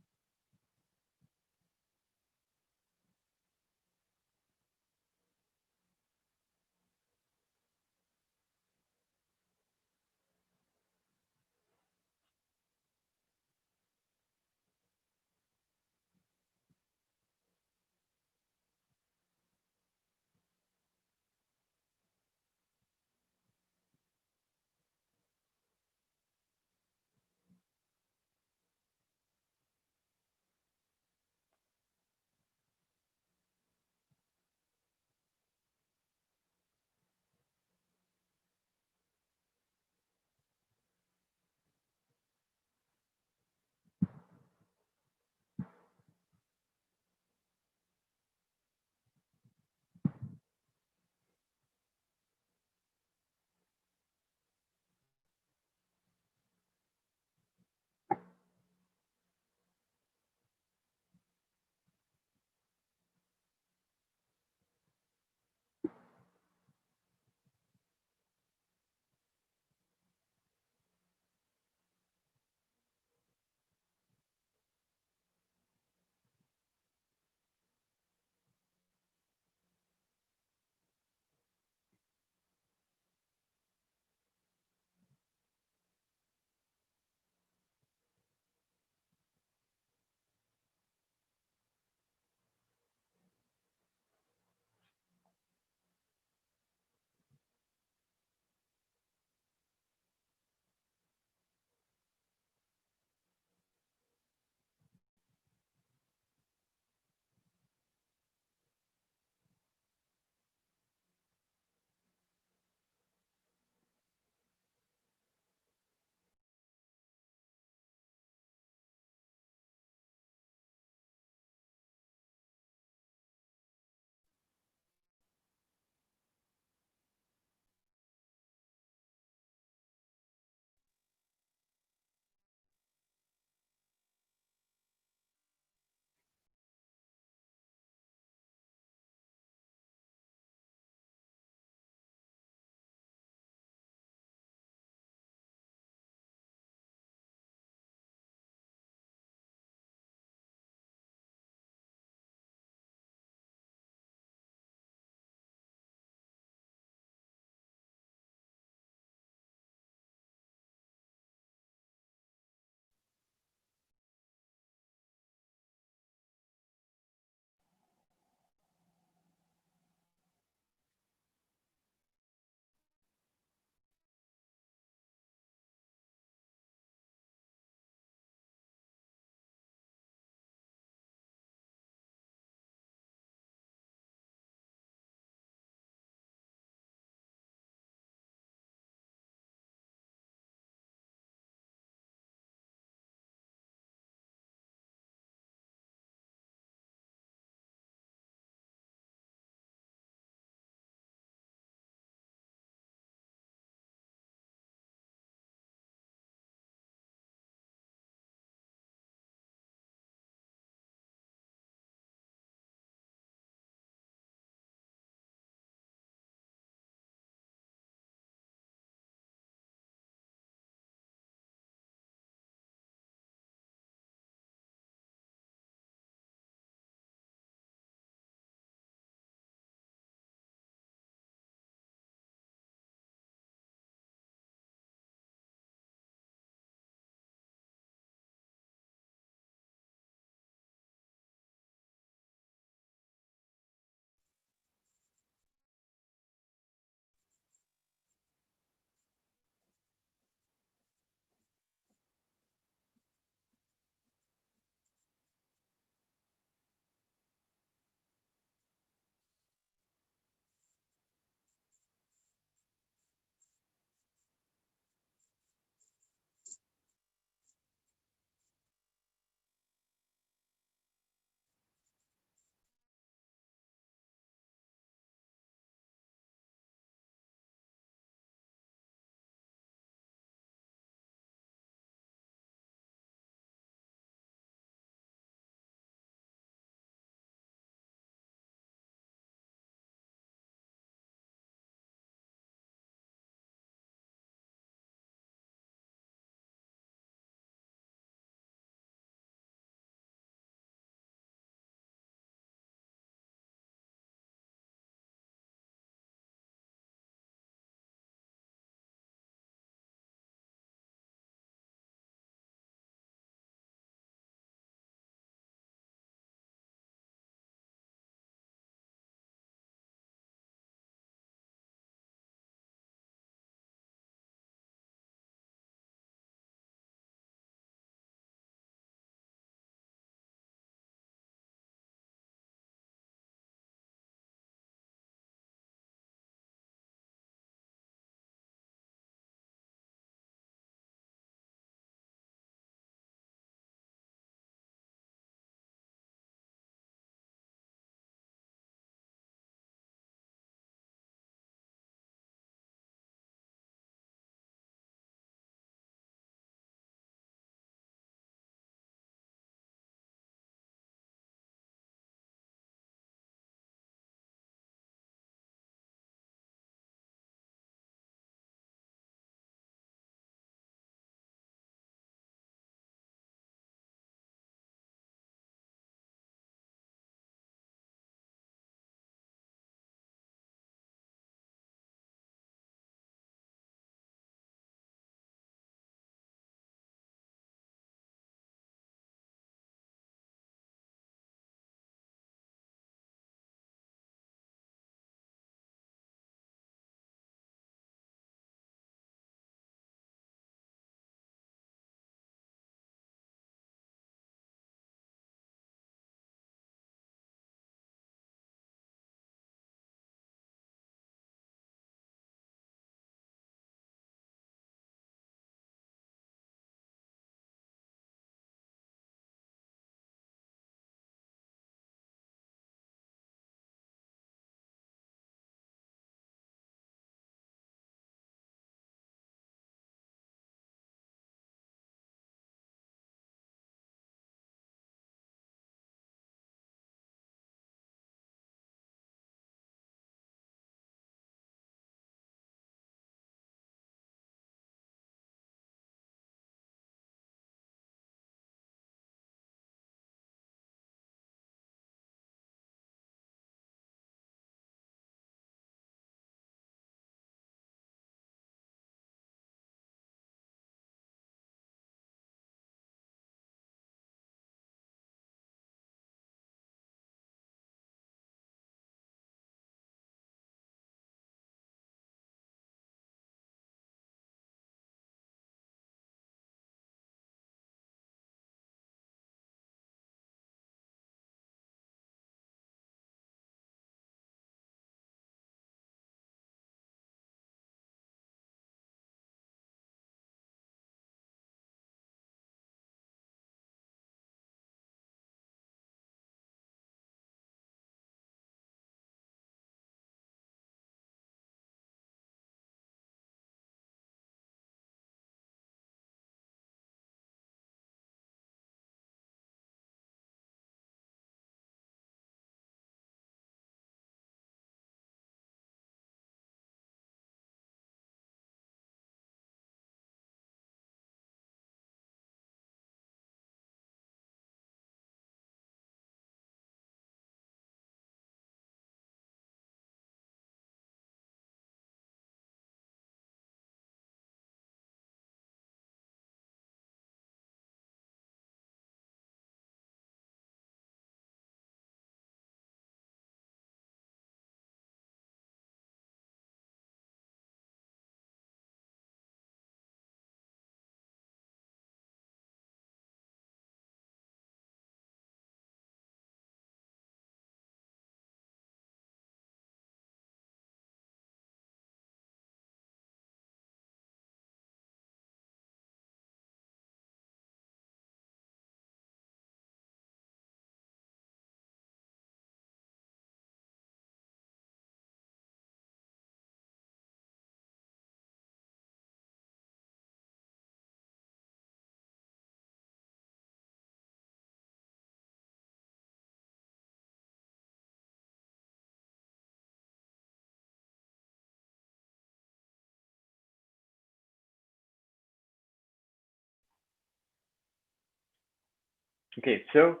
Okay, so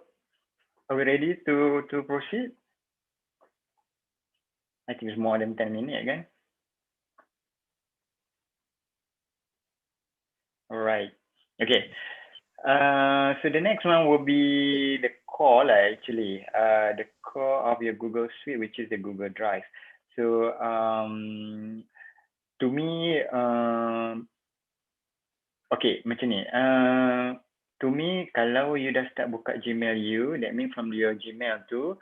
are we ready to proceed? I think it's more than 10 minutes kan? All right. Okay. So the next one will be the core actually, the core of your Google Suite, which is the Google Drive. So to me, okay, macam ni. To me, kalau you dah start buka Gmail you, that means from your Gmail tu,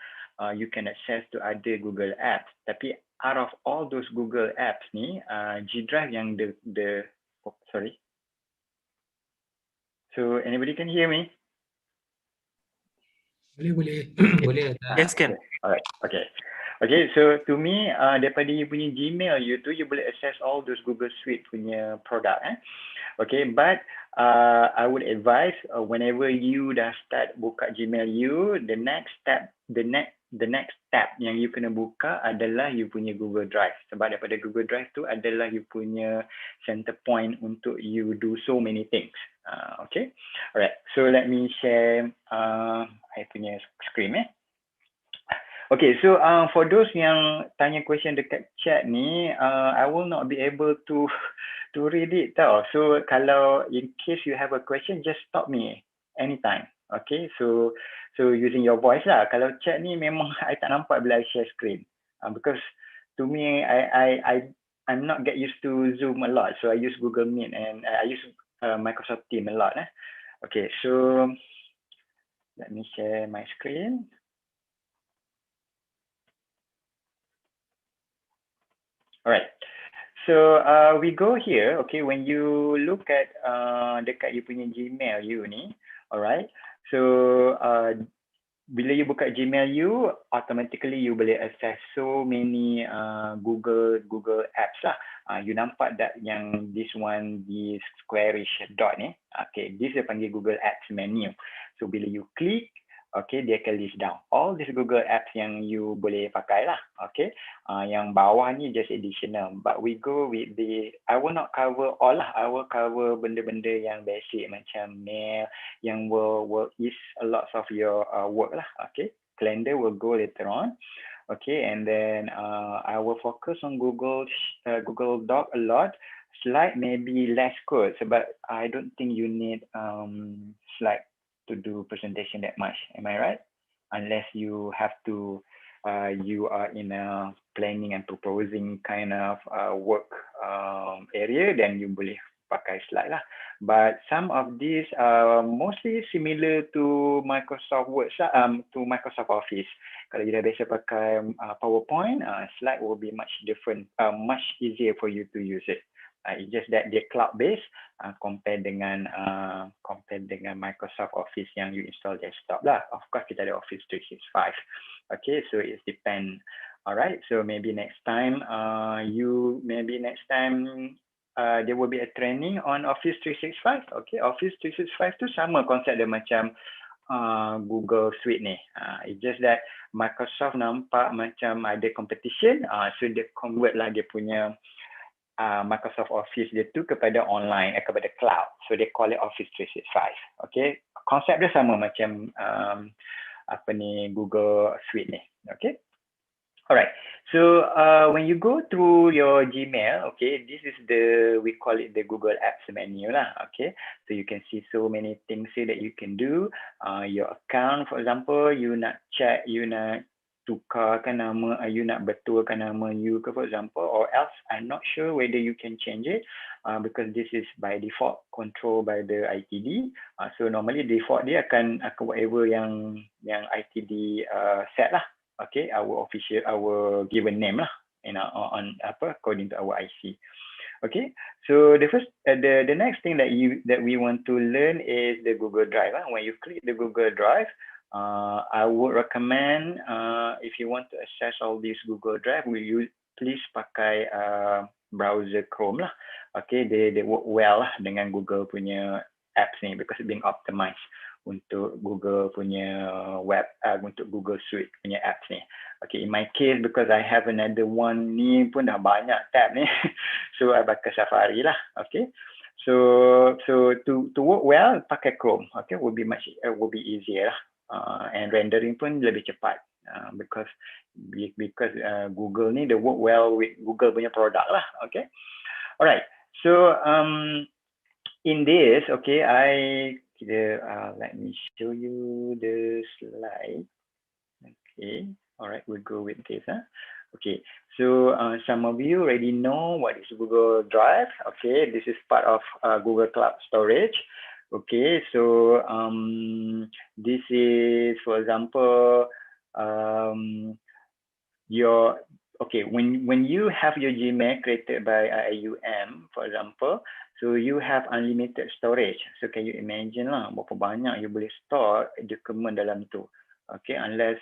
you can access to other Google apps. Tapi out of all those Google apps ni, G Drive yang sorry. So anybody can hear me? Boleh. Boleh. Yes, can. Alright, okay. Okay, so to me, daripada you punya Gmail you tu, you boleh access all those Google Suite punya produk. Okay, but I would advise whenever you dah start buka Gmail you, the next tab yang you kena buka adalah you punya Google Drive. Sebab daripada Google Drive tu adalah you punya center point untuk you do so many things. Okay, alright. So let me share I punya screen. Okay, so for those yang tanya question dekat chat ni, I will not be able to read it tau. So kalau in case you have a question, just stop me anytime. Okay, so using your voice lah. Kalau chat ni memang I tak nampak bila I share screen. Because to me, I'm not get used to Zoom a lot. So I use Google Meet and I use Microsoft Teams a lot. Okay, so let me share my screen. Alright, so we go here. Okay, when you look at dekat you punya Gmail you ni, alright. So bila you buka Gmail you, automatically you boleh access so many Google apps lah. You nampak tak yang this one, the squarish dot ni? Okay, this dia panggil Google Apps menu. So bila you click, okay, dia akan list down all these Google Apps yang you boleh pakai lah. Okay, yang bawah ni just additional. But we go with I will not cover all lah. I will cover benda-benda yang basic macam mail, yang will ease a lot of your work lah. Okay, calendar will go later on. Okay, and then I will focus on Google Doc a lot. Slide maybe less code, sebab I don't think you need slide to do presentation that much. Am I right? Unless you have to, you are in a planning and proposing kind of work area, then you boleh pakai slide lah. But some of these are mostly similar to Microsoft Word, to Microsoft Office. Kalau you dah biasa pakai PowerPoint, slide will be much different, much easier for you to use it. It's just that dia cloud based compare dengan Microsoft Office yang you install desktop lah. Of course kita ada Office 365. Okay, so it depends. Alright, so maybe next time there will be a training on Office 365. Okay, Office 365 tu sama konsep dia macam Google Suite ni. It's just that Microsoft nampak macam ada competition, so dia convert lah dia punya Microsoft Office dia tu kepada online, kepada cloud. So they call it Office 365. Okay, konsep dia sama macam Google Suite ni. Okay. Alright, so when you go through your Gmail, okay, this is we call it the Google Apps menu lah, okay. So you can see so many things here that you can do. Your account, for example, you nak check, you nak tukarkan nama, you nak betulkan nama you ke, for example, or else I'm not sure whether you can change it because this is by default controlled by the ITD. So normally default dia akan whatever yang ITD set lah. Okay, our given name lah, on according to our IC. Okay, so the next thing that we want to learn is the Google Drive. When you click the Google Drive, I would recommend if you want to access all these Google Drive, please pakai browser Chrome lah. Okay, they work well lah dengan Google punya apps ni because it's being optimized untuk Google punya web, untuk Google Suite punya apps ni. Okay, in my case, because I have another one ni pun dah banyak tab ni, so I pakai Safari lah. Okay, So to work well, pakai Chrome, okay, will be easier lah. And rendering pun lebih cepat because Google ni they work well with Google punya product lah, okay. Alright, so in this, okay, let me show you the slide. Okay, alright, we'll go with this. Okay, so some of you already know what is Google Drive. Okay, this is part of Google Cloud Storage. Okay, so this is, for example, when you have your Gmail created by IUM, for example, so you have unlimited storage. So can you imagine lah berapa banyak you boleh store document dalam tu. Okay, unless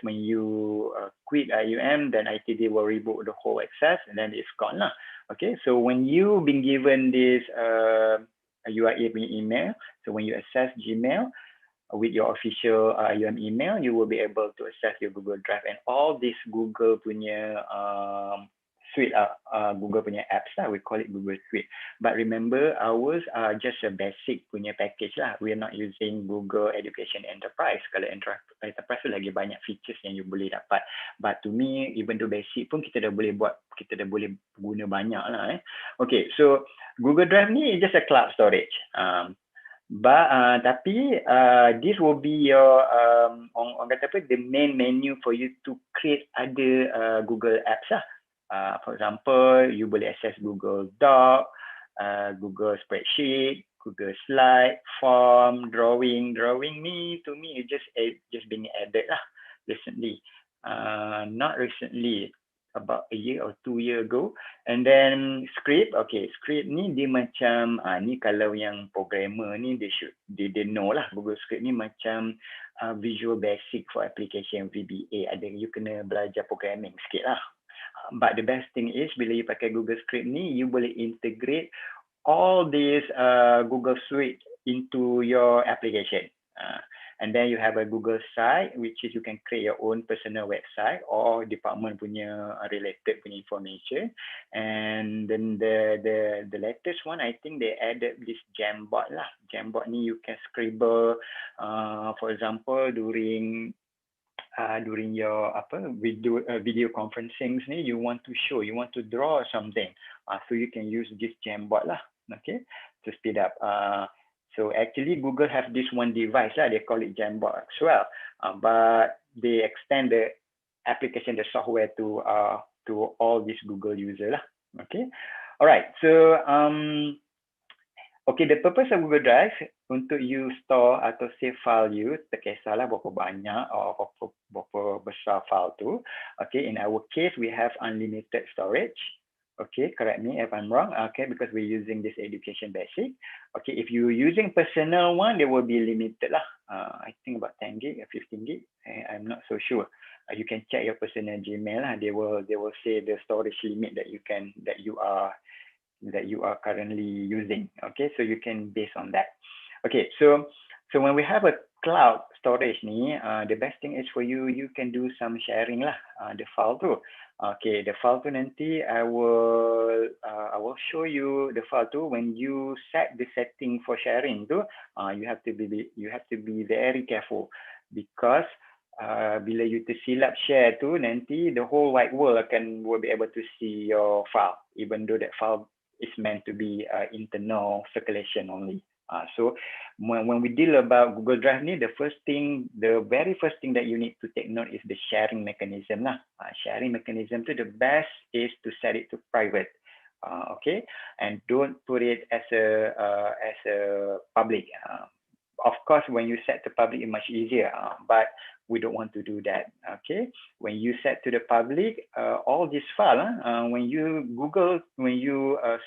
when you quit IUM, then ITD will reboot the whole access and then it's gone lah. Okay, so when you've been given this URL email, so when you access Gmail with your official IUM email, you will be able to access your Google Drive and all this Google punya suite, Google punya apps lah. We call it Google Suite. But remember, ours are just a basic punya package lah. We are not using Google Education Enterprise. Kalau Enterprise tu lagi banyak features yang you boleh dapat. But to me, even though basic pun kita dah boleh guna banyak lah. Okay, so Google Drive ni is just a cloud storage. Tapi this will be your orang kata apa, the main menu for you to create other Google apps lah. For example, you boleh access Google Doc, Google Spreadsheet, Google Slide, Form, Drawing. Drawing ni to me is just being added lah recently. Not recently, about a year or 2 years ago. And then script, okay, script ni dia macam ni kalau yang programmer ni they know lah. Google Script ni macam Visual Basic for application VBA. Ada you kena belajar programming sikit lah. But the best thing is bila you pakai Google Script ni, you boleh integrate all this Google Suite into your application. And then you have a Google site, which is you can create your own personal website or department punya related punya information. And then the latest one, I think they added this Jamboard lah. Jamboard ni you can scribble, for example, during your video conferencing ni, you want to draw something, so you can use this Jamboard lah, okay, to speed up. So actually Google have this one device lah, they call it Jamboard as well, but they extend the application, the software to all these Google user lah. Okay, alright, so okay, the purpose of Google Drive untuk you store atau save file you, tak kisahlah berapa banyak atau berapa besar file tu. Okay, in our case we have unlimited storage. Okay, correct me if I'm wrong. Okay, because we're using this education basic. Okay, if you're using personal one, they will be limited lah. I think about 10 gig or 15 gig. I'm not so sure. You can check your personal Gmail lah. They will say the storage limit that you are currently using. Okay, so you can base on that. Okay, so when we have a cloud storage ni, the best thing is for you can do some sharing lah, the file tu. Okay, the file tu nanti I will show you the file tu. When you set the setting for sharing tu, you have to be very careful, because bila you tersilap share tu, nanti the whole wide world will be able to see your file, even though that file is meant to be internal circulation only. So when we deal about Google Drive ni, the very first thing that you need to take note is the sharing mechanism lah. Sharing mechanism tu, the best is to set it to private. Okay, and don't put it as a public. Of course, when you set to public, it's much easier, but we don't want to do that. Okay, when you set to the public, all this file, when you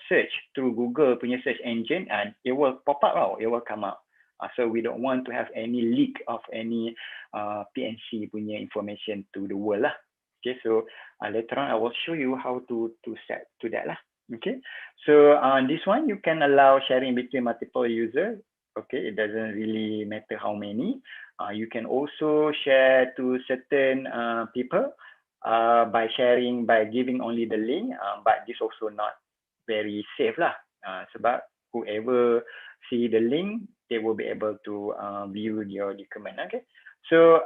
search through Google punya search engine, and it will pop up, it will come up. So we don't want to have any leak of any PNC punya information to the world lah. Okay, so later on I will show you how to set to that lah. Okay, so this one you can allow sharing between multiple users. Okay, it doesn't really matter how many. You can also share to certain people by giving only the link, but this also not very safe lah. Sebab whoever see the link, they will be able to view your document. Okay. So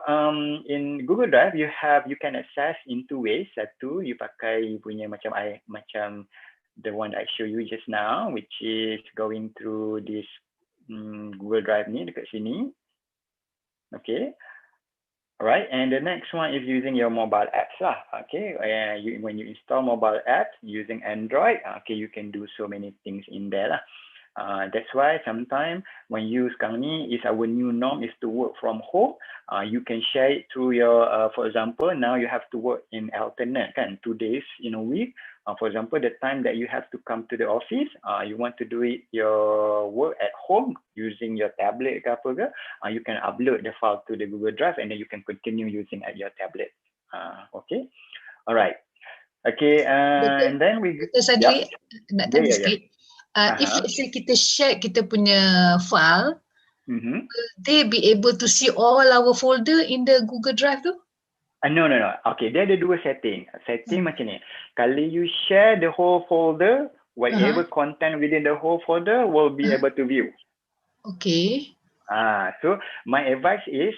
in Google Drive, you can access in two ways. Satu, you pakai punya macam the one that I show you just now, which is going through this Google Drive ni dekat sini. Okay. Alright, and the next one is using your mobile apps lah. Okay, when you install mobile apps using Android, okay, you can do so many things in there lah. That's why sometimes when you sekarang ni is our new norm is to work from home. You can share it through your, for example, now you have to work in alternate kan, 2 days in a week. For example, the time that you have to come to the office, you want to do it your work at home using your tablet ke apa ke, you can upload the file to the Google Drive and then you can continue using at your tablet. Okay, alright. Okay, and then we. Dr. Sadri, nak tanya sikit. If let's say kita share kita punya file, will they be able to see all our folder in the Google Drive tu? No. Okay, dia ada dua setting. Setting macam ni. Kalau you share the whole folder, whatever content within the whole folder will be able to view. Okay. So my advice is,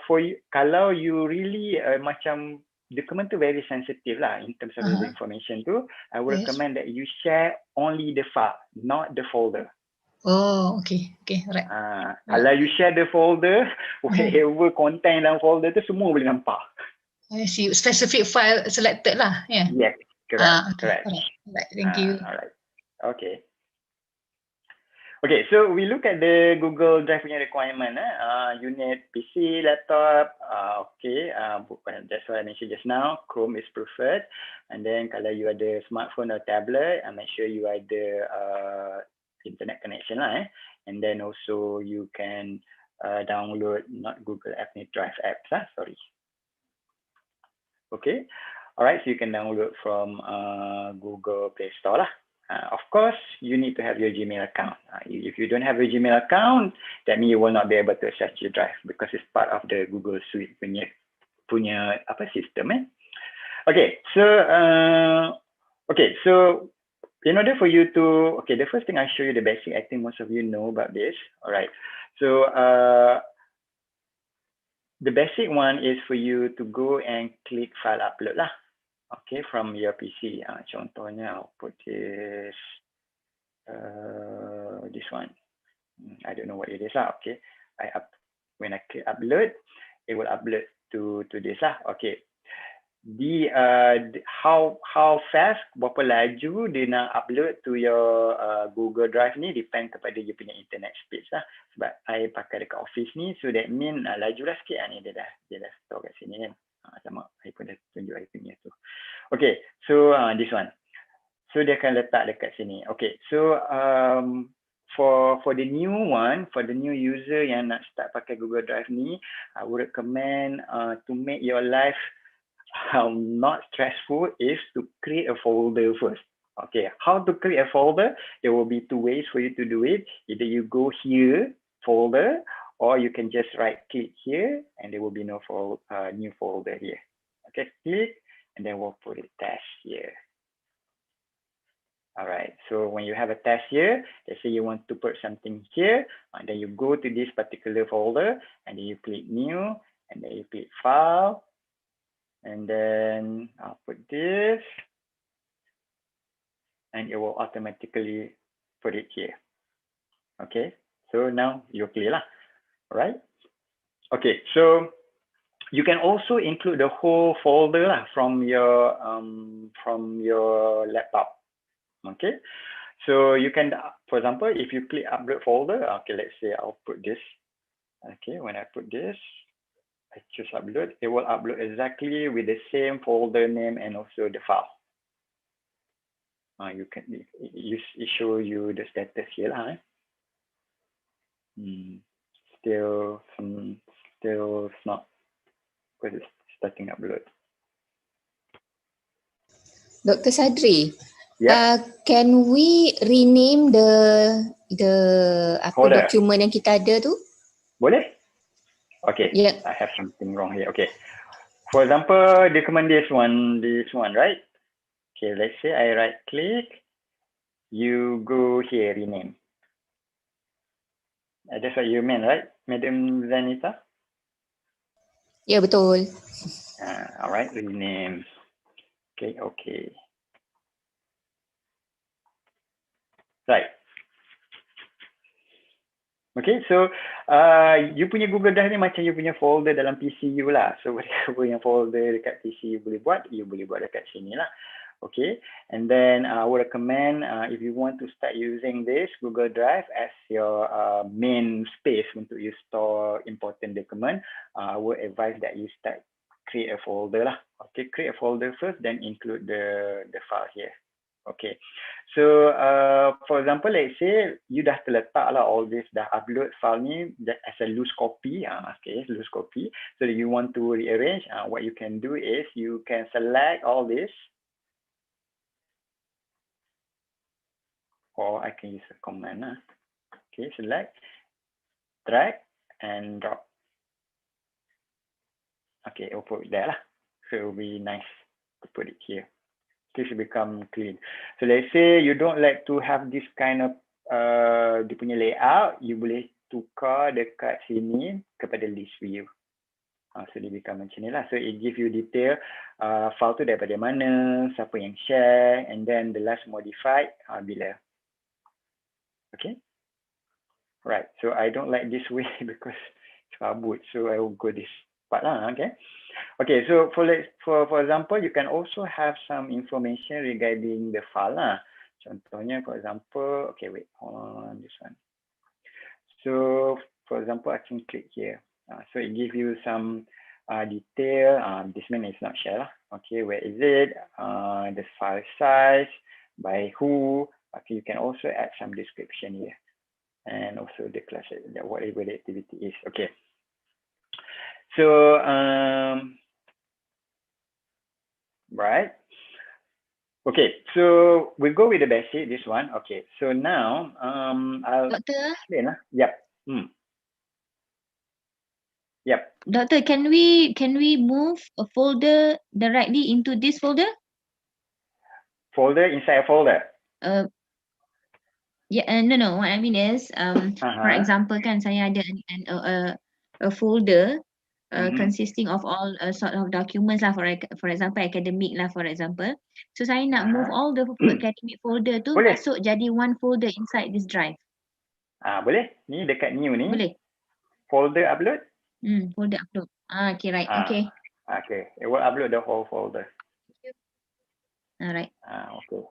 for you, kalau you really macam document tu very sensitive lah in terms of the information tu, I would recommend that you share only the file, not the folder. Oh, okay, right. Kalau you share the folder, whatever content dalam folder tu semua boleh nampak. I see, specific file selected lah, yeah. Yes, correct, correct. Alright, thank you. Alright, okay. Okay, so we look at the Google Drive punya requirement. You need PC, laptop, okay. That's what I mentioned just now. Chrome is preferred. And then kalau you ada smartphone or tablet, make sure you ada internet connection lah. And then also you can download not Google app, Drive apps lah. Sorry. Okay. Alright, so you can download from Google Play Store lah. Of course, you need to have your Gmail account. If you don't have a Gmail account, that means you will not be able to access your drive because it's part of the Google Suite punya apa system. Okay, so in order for you to, the first thing I show you the basic. I think most of you know about this. All right, so the basic one is for you to go and click file upload lah. Okay, from your PC. Contohnya, I'll put this one. I don't know what it is lah. Okay, when I click upload, it will upload to this lah. Okay, how fast, berapa laju dia nak upload to your Google Drive ni depend kepada dia punya internet speed lah. Sebab I pakai dekat office ni, so that mean laju lah sikit ni dia dah store kat sini kan. Sama, I pun dah tunjuk I punya tu. Okay, so this one. So dia akan letak dekat sini. Okay, so for the new one, for the new user yang nak start pakai Google Drive ni, I would recommend to make your life not stressful is to create a folder first. Okay, how to create a folder? There will be two ways for you to do it. Either you go here, folder, or you can just right click here and there will be no new folder here. Okay, click and then we'll put it test here. All right, so when you have a test here, let's say you want to put something here, and then you go to this particular folder and then you click new and then you click file and then I'll put this and it will automatically put it here. Okay, so now you're clear lah. Right? Okay, so you can also include the whole folder lah from your laptop. Okay, so you can, for example, if you click upload folder, okay, let's say I'll put this. Okay, when I put this, I choose upload, it will upload exactly with the same folder name and also the file. You can it show you the status here lah. Still not because it's starting upload. Dr. Sadri, can we rename the document yang kita ada tu? Boleh? Okay, I have something wrong here. Okay, for example, document this one, right? Okay, let's say I right click you go here, rename. That's what you mean, right, Madam Zanita? Ya, betul. Alright, rename. Okay. Right. Okay, so you punya Google Drive ni macam you punya folder dalam PC you lah. So whatever yang folder dekat PC you boleh buat dekat sini lah. Okay, and then I would recommend if you want to start using this Google Drive as your main space untuk you store important document, I would advise that you create a folder lah. Okay, create a folder first, then include the file here. Okay, so for example, let's say you dah terletak lah all this, dah upload file ni as a loose copy. Okay, loose copy. So you want to rearrange, what you can do is you can select all this, or I can use a command. Okay, select, drag, and drop. Okay, I'll put it there lah. So it will be nice to put it here. This will become clean. So let's say you don't like to have this kind of dia punya layout, you boleh tukar dekat sini kepada list view. So dia become macam ni lah. So it give you detail file tu daripada mana, siapa yang share, and then the last modified bila. Okay. Right. So I don't like this way because it's kabut. So I will go this part lah. Okay. Okay, so for example, you can also have some information regarding the file lah. Contohnya, for example, okay, wait, hold on this one. So, for example, I can click here. So it gives you some detail. This one is not share lah. Okay, where is it? The file size, by who. Okay, you can also add some description here, and also the class, whatever the activity is. Okay. So, right. Okay, so we go with the basic, this one. Okay, so now, I'll explain. Yep. Yep. Doctor, can we move a folder directly into this folder? Folder inside a folder? Yeah, no. What I mean is, for example, kan saya ada a folder consisting of all sort of documents lah, for example academic lah, for example. So saya nak move all the academic folder tu masuk jadi one folder inside this drive. Boleh. Ni dekat new ni. Boleh. Folder upload. Folder upload. Okay, right. Okay. Okay. It will upload the whole folder. Alright. Okay.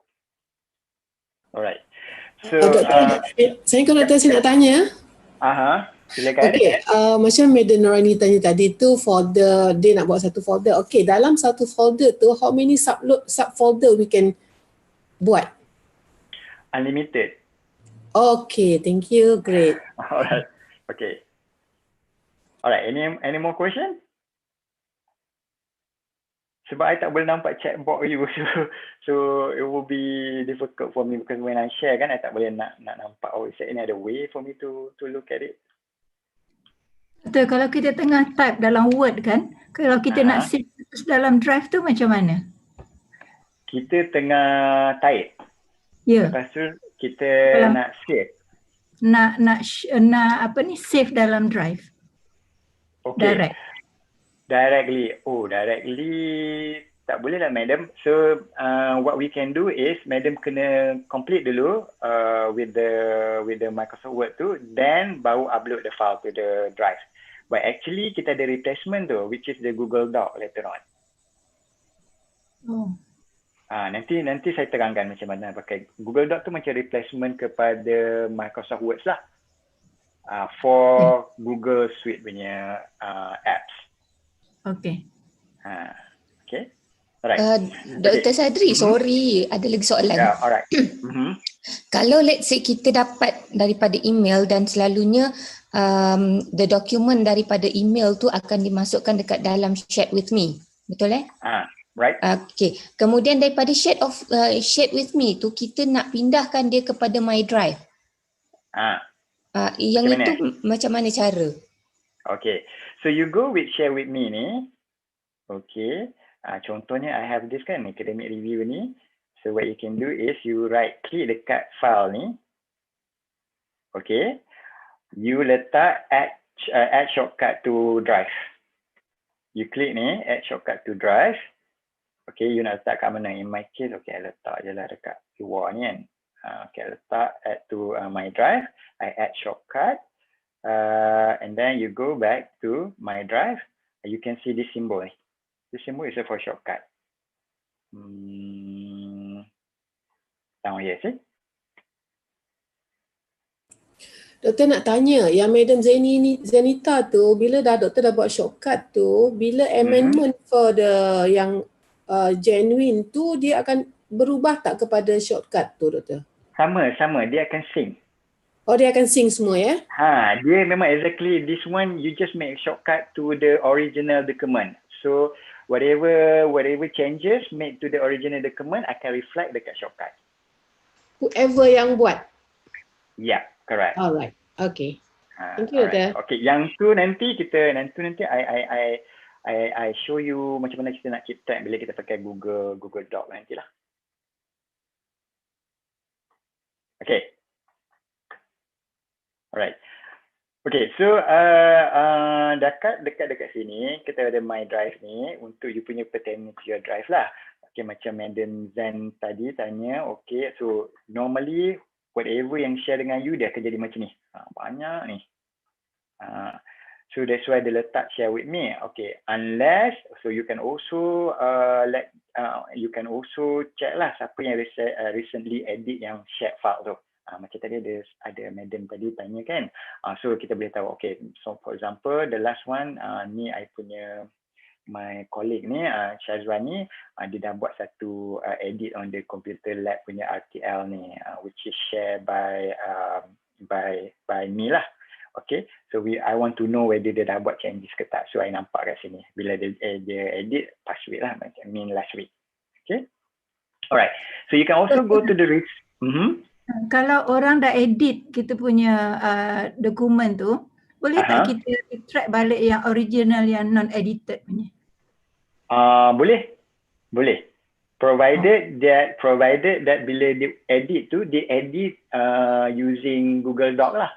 Alright. So, saya nak tanya. Silakan. Okay, macam Madam Norani tanya tadi tu folder, dia nak buat satu folder. Okay, dalam satu folder tu, how many subfolder we can buat? Unlimited. Okay, thank you. Great. Alright. Okay. Alright, any more question? Sebab I tak boleh nampak chat box you, so it will be difficult for me because when I share kan, I tak boleh nak nampak. Is there any other way for me to look at it? Betul, kalau kita tengah type dalam Word kan, kalau kita nak save dalam drive tu macam mana? Kita tengah type. Ya. Lepas tu kita nak save. Nak apa ni, save dalam drive. Okay. Directly. Directly tak boleh lah, madam. So what we can do is madam kena complete dulu with the Microsoft Word tu, then baru upload the file to the drive. But actually kita ada replacement tu, which is the Google Doc later on. Nanti saya terangkan macam mana pakai Google Doc tu, macam replacement kepada Microsoft Word lah, for Google Suite punya apps. Okay. Okay. Alright. Dr. Sadri, sorry, ada lagi soalan. Yeah, alright. Kalau let's say kita dapat daripada email dan selalunya the document daripada email tu akan dimasukkan dekat dalam Share with Me. Betul Right. Okay. Kemudian daripada Share with Me tu kita nak pindahkan dia kepada My Drive. Yang itu macam mana cara? Okay. So you go with Share with Me ni. Okay. Contohnya I have this kan academic review ni. So So what you can do is you right click dekat file ni. Okay. You letak add shortcut to drive. You click ni add shortcut to drive. Okay, you nak letak kat mana? In my case, okay, I letak je lah dekat luar ni kan. Okay, I letak add to my drive. I add shortcut. And then you go back to my drive. You can see this symbol. This symbol is for shortcut. Down here, see? Doktor nak tanya, yang Madam Zenita tu, bila doktor dah buat shortcut tu, bila amendment for the yang genuine tu, dia akan berubah tak kepada shortcut tu, doktor? Sama, dia akan sync. Oh, dia akan sync semua ya? Dia memang exactly this one, you just make shortcut to the original document. So whatever changes made to the original document akan reflect dekat shortcut. Whoever yang buat? Yeah, correct. Alright, okay. Thank you, doktor. Okay, yang tu nanti I show you macam mana kita nak keep track bila kita pakai Google Doc nantilah. Okay. Alright. Okay, so dekat sini kita ada my drive ni untuk you punya pertaining to your drive lah. Okay, macam Madam Zen tadi tanya, okay, so normally whatever yang share dengan you dia akan jadi macam ni. Banyak ni. So that's why dia letak share with me. Okay, unless so you can also you can also check lah siapa yang recently edit yang share file tu. Macam tadi ada madam tadi tanya kan. So kita boleh tahu, okay, so for example the last one ni I punya my colleague ni Syazwan ni dia dah buat satu edit on the computer lab punya RTL ni which is shared by me lah. Okay, so I want to know whether dia dah buat changes ke tak. So I nampak kat sini bila dia edit past week lah, macam last week. Okay, alright, so you can also go to the Kalau orang dah edit kita punya dokumen tu, boleh tak kita track balik yang original yang non-edited punya? Boleh. Provided that bila dia edit tu, dia edit using Google Doc lah.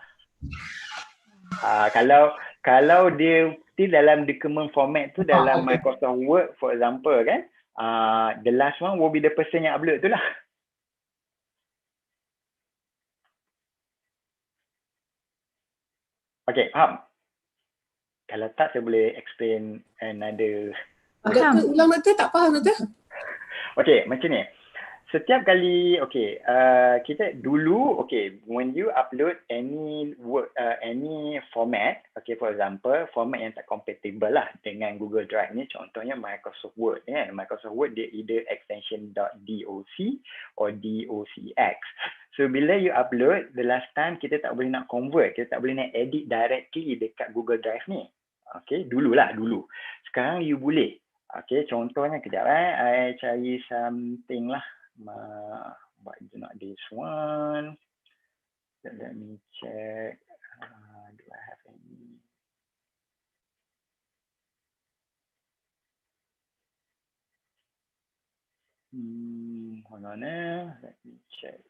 Kalau dia still dalam document format tu dalam Microsoft Word for example kan, the last one will be the person yang upload tu lah. Okay, faham? Kalau tak saya boleh explain another. Doktor ulang doktor, tak faham doktor? Okay, macam ni. Setiap kali, okay, kita dulu, okay, when you upload any word, any format, okay, for example, format yang tak compatible lah dengan Google Drive ni, contohnya Microsoft Word ni kan. Microsoft Word dia either extension .doc or docx. So bila you upload, the last time kita tak boleh nak convert, kita tak boleh nak edit directly dekat Google Drive ni. Okay, dulu. Sekarang you boleh. Okay, contohnya kejap I cari something lah. But not this one. Let me check. Do I have any? Hold on. Let me check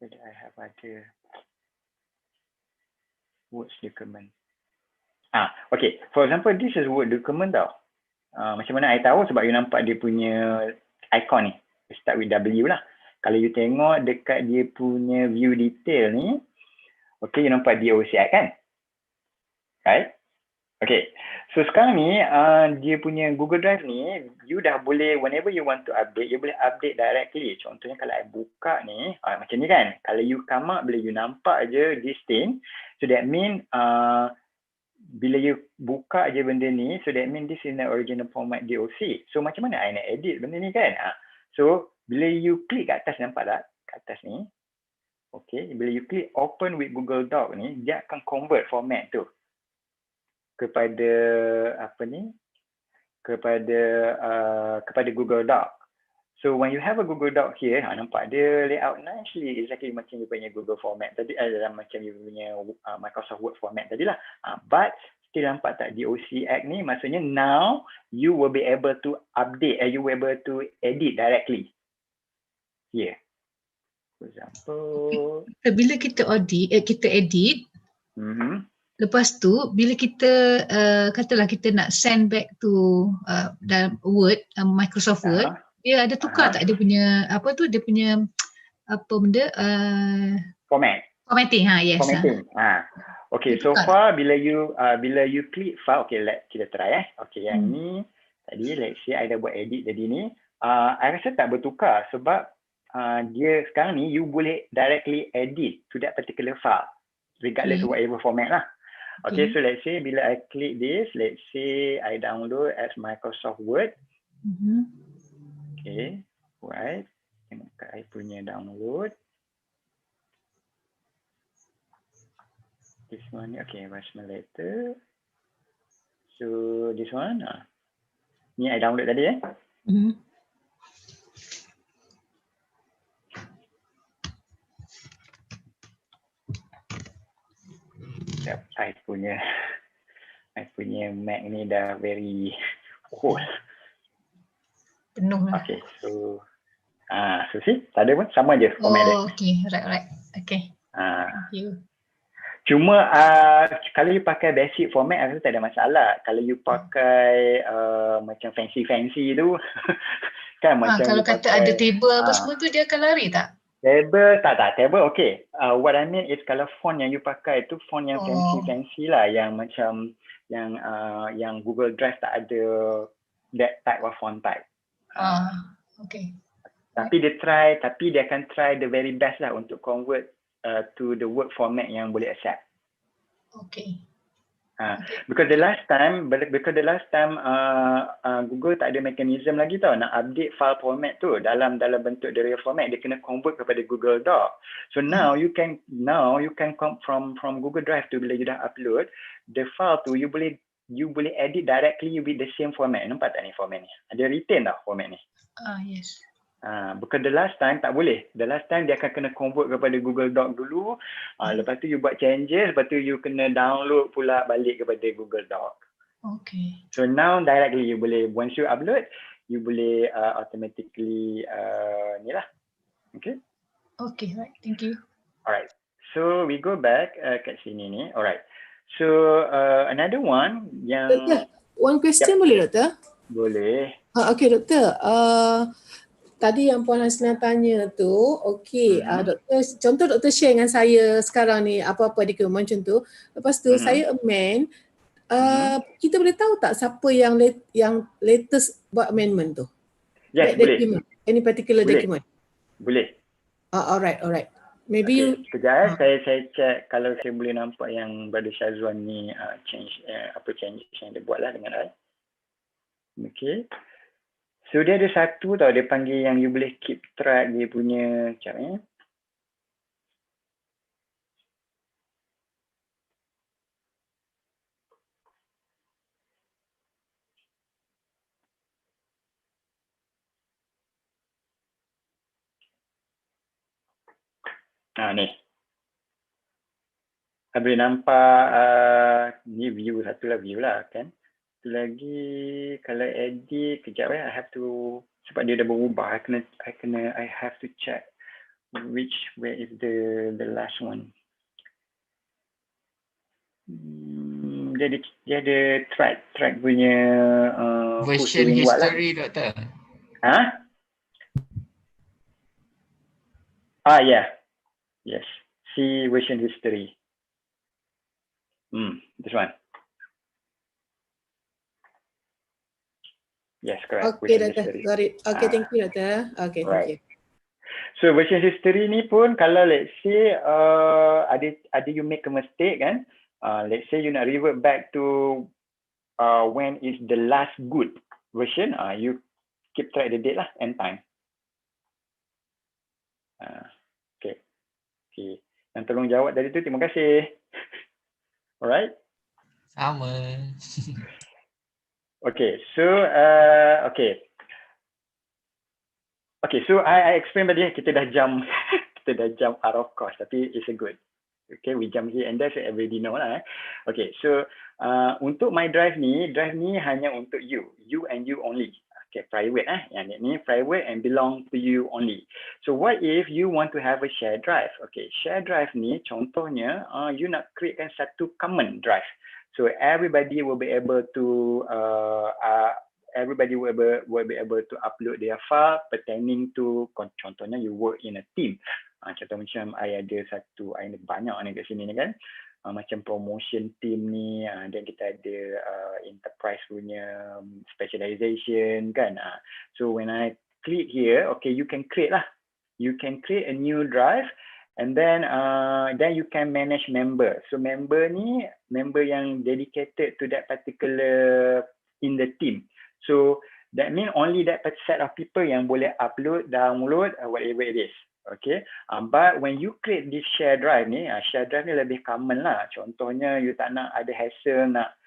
whether I have other Word document. Okay. For example, this is Word document tau. Macam mana I tahu sebab you nampak dia punya icon ni. Start with W lah. Kalau you tengok dekat dia punya view detail ni, okay, you nampak docx kan? Right? Okay. So sekarang ni, dia punya Google Drive ni, you dah boleh, whenever you want to update, you boleh update directly. Contohnya kalau I buka ni, macam ni kan? Kalau you come up, bila you nampak je this thing, so that mean, bila you buka je benda ni, so that mean this is the original format doc. So macam mana I nak edit benda ni kan? So, bila you klik kat atas, nampak tak? Kat atas ni. Okay, bila you klik open with Google Doc ni, dia akan convert format tu kepada apa ni? Kepada Google Doc. So, when you have a Google Doc here, nampak dia layout nicely, exactly macam you punya Google format tadi, macam you punya Microsoft Word format tadi lah. But, still nampak tak docx ni, maksudnya now you will be able to update, you will be able to edit directly Yeah. For example. Bila kita kita edit, lepas tu bila kita katalah kita nak send back to dalam Word, Microsoft Word, dia ada tukar tak dia punya dia punya apa benda formatting yes. Formatting. Okay, so far bila you click file, okay, kita try Okay, yang ni tadi let's say I dah buat edit tadi ni, I rasa tak bertukar sebab dia sekarang ni you boleh directly edit to that particular file regardless of whatever format lah. Okay, so let's say bila I click this, let's say I download as Microsoft Word. Okay, right. Tengok kat I punya download. This one, okay, attachment letter. So this one, ni I download tadi I punya Mac ni dah very cool. Penuh lah. Okay, so see, tak ada pun, sama je format dia. Okay, right. Okay. Thank you. Cuma kalau you pakai basic format, aku tak ada masalah. Kalau you pakai macam fancy tu, kan macam kalau kata ada table apa semua tu, dia akan lari tak? Table, table okay. What I mean is kalau font yang you pakai tu font yang fancy lah, yang macam yang Google Drive tak ada that type of font type. Okay. Tapi dia akan try the very best lah untuk convert to the Word format yang boleh accept. Okay. Because the last time Google tak ada mechanism lagi tau nak update file format tu dalam bentuk the real format, dia kena convert kepada Google Doc. So now you can come from Google Drive tu, bila you dah upload the file tu, you boleh edit directly with the same format. Nampak tak ni format ni? Ada retain tau format ni. Yes. Because the last time tak boleh. The last time dia akan kena convert kepada Google Doc dulu. Lepas tu you buat changes, lepas tu you kena download pula balik kepada Google Doc. Okay. So now directly you boleh, once you upload, you boleh automatically ni lah. Okay. Okay, right. Thank you. Alright. So we go back kat sini ni. Alright. So another one yang... Doktor, one question boleh Doktor? Boleh. Okay Doktor. Tadi yang Puan Hasna tanya tu, okey, doktor, contoh doktor share dengan saya sekarang ni apa-apa dokumen macam tu. Lepas tu saya amend, kita boleh tahu tak siapa yang latest buat amendment tu? Yes, boleh. Document, any particular document? Boleh. Alright. Maybe you sekejap saya check kalau saya boleh nampak yang Brother Syazwan ni change yang dia buat lah dengan I. Okay. So dia ada satu tau, dia panggil yang you boleh keep track dia punya macam ni. Saya boleh nampak ni view, satulah view lah kan. Satu lagi kalau edit kejap I have to, sebab dia dah berubah, I have to check where is the last one. Dia ada track punya version history lah. Doktor. Yeah. Yes. See version history. This one. Yes, correct. Okay, Doktor. Got it. Okay, thank you, Doktor. Okay, thank you. So version history ni pun kalau let's say ada you make a mistake kan, let's say you nak revert back to when is the last good version, you keep track the date lah and time. Okay. Yang tolong jawab dari tu, terima kasih. Alright. Sama. Okay, so so I explain tadi kita dah jump out of course, tapi it's a good. Okay, we jump here and there, so everybody know lah. Okay, so untuk my drive ni hanya untuk you and you only. Okay, private yang ni private and belong to you only. So what if you want to have a shared drive? Okay, shared drive ni contohnya you nak createkan satu common drive. So everybody will be able to upload their file pertaining to, contohnya you work in a team. Contoh macam I ada banyak ni kat sini ni kan. Macam promotion team ni, dan kita ada enterprise punya specialization kan. So when I click here, okay, you can create lah. You can create a new drive and then you can manage member. So member ni, member yang dedicated to that particular in the team. So that means only that set of people yang boleh upload, download, whatever it is. Okay, but when you create this share drive ni lebih common lah. Contohnya you tak nak ada hassle nak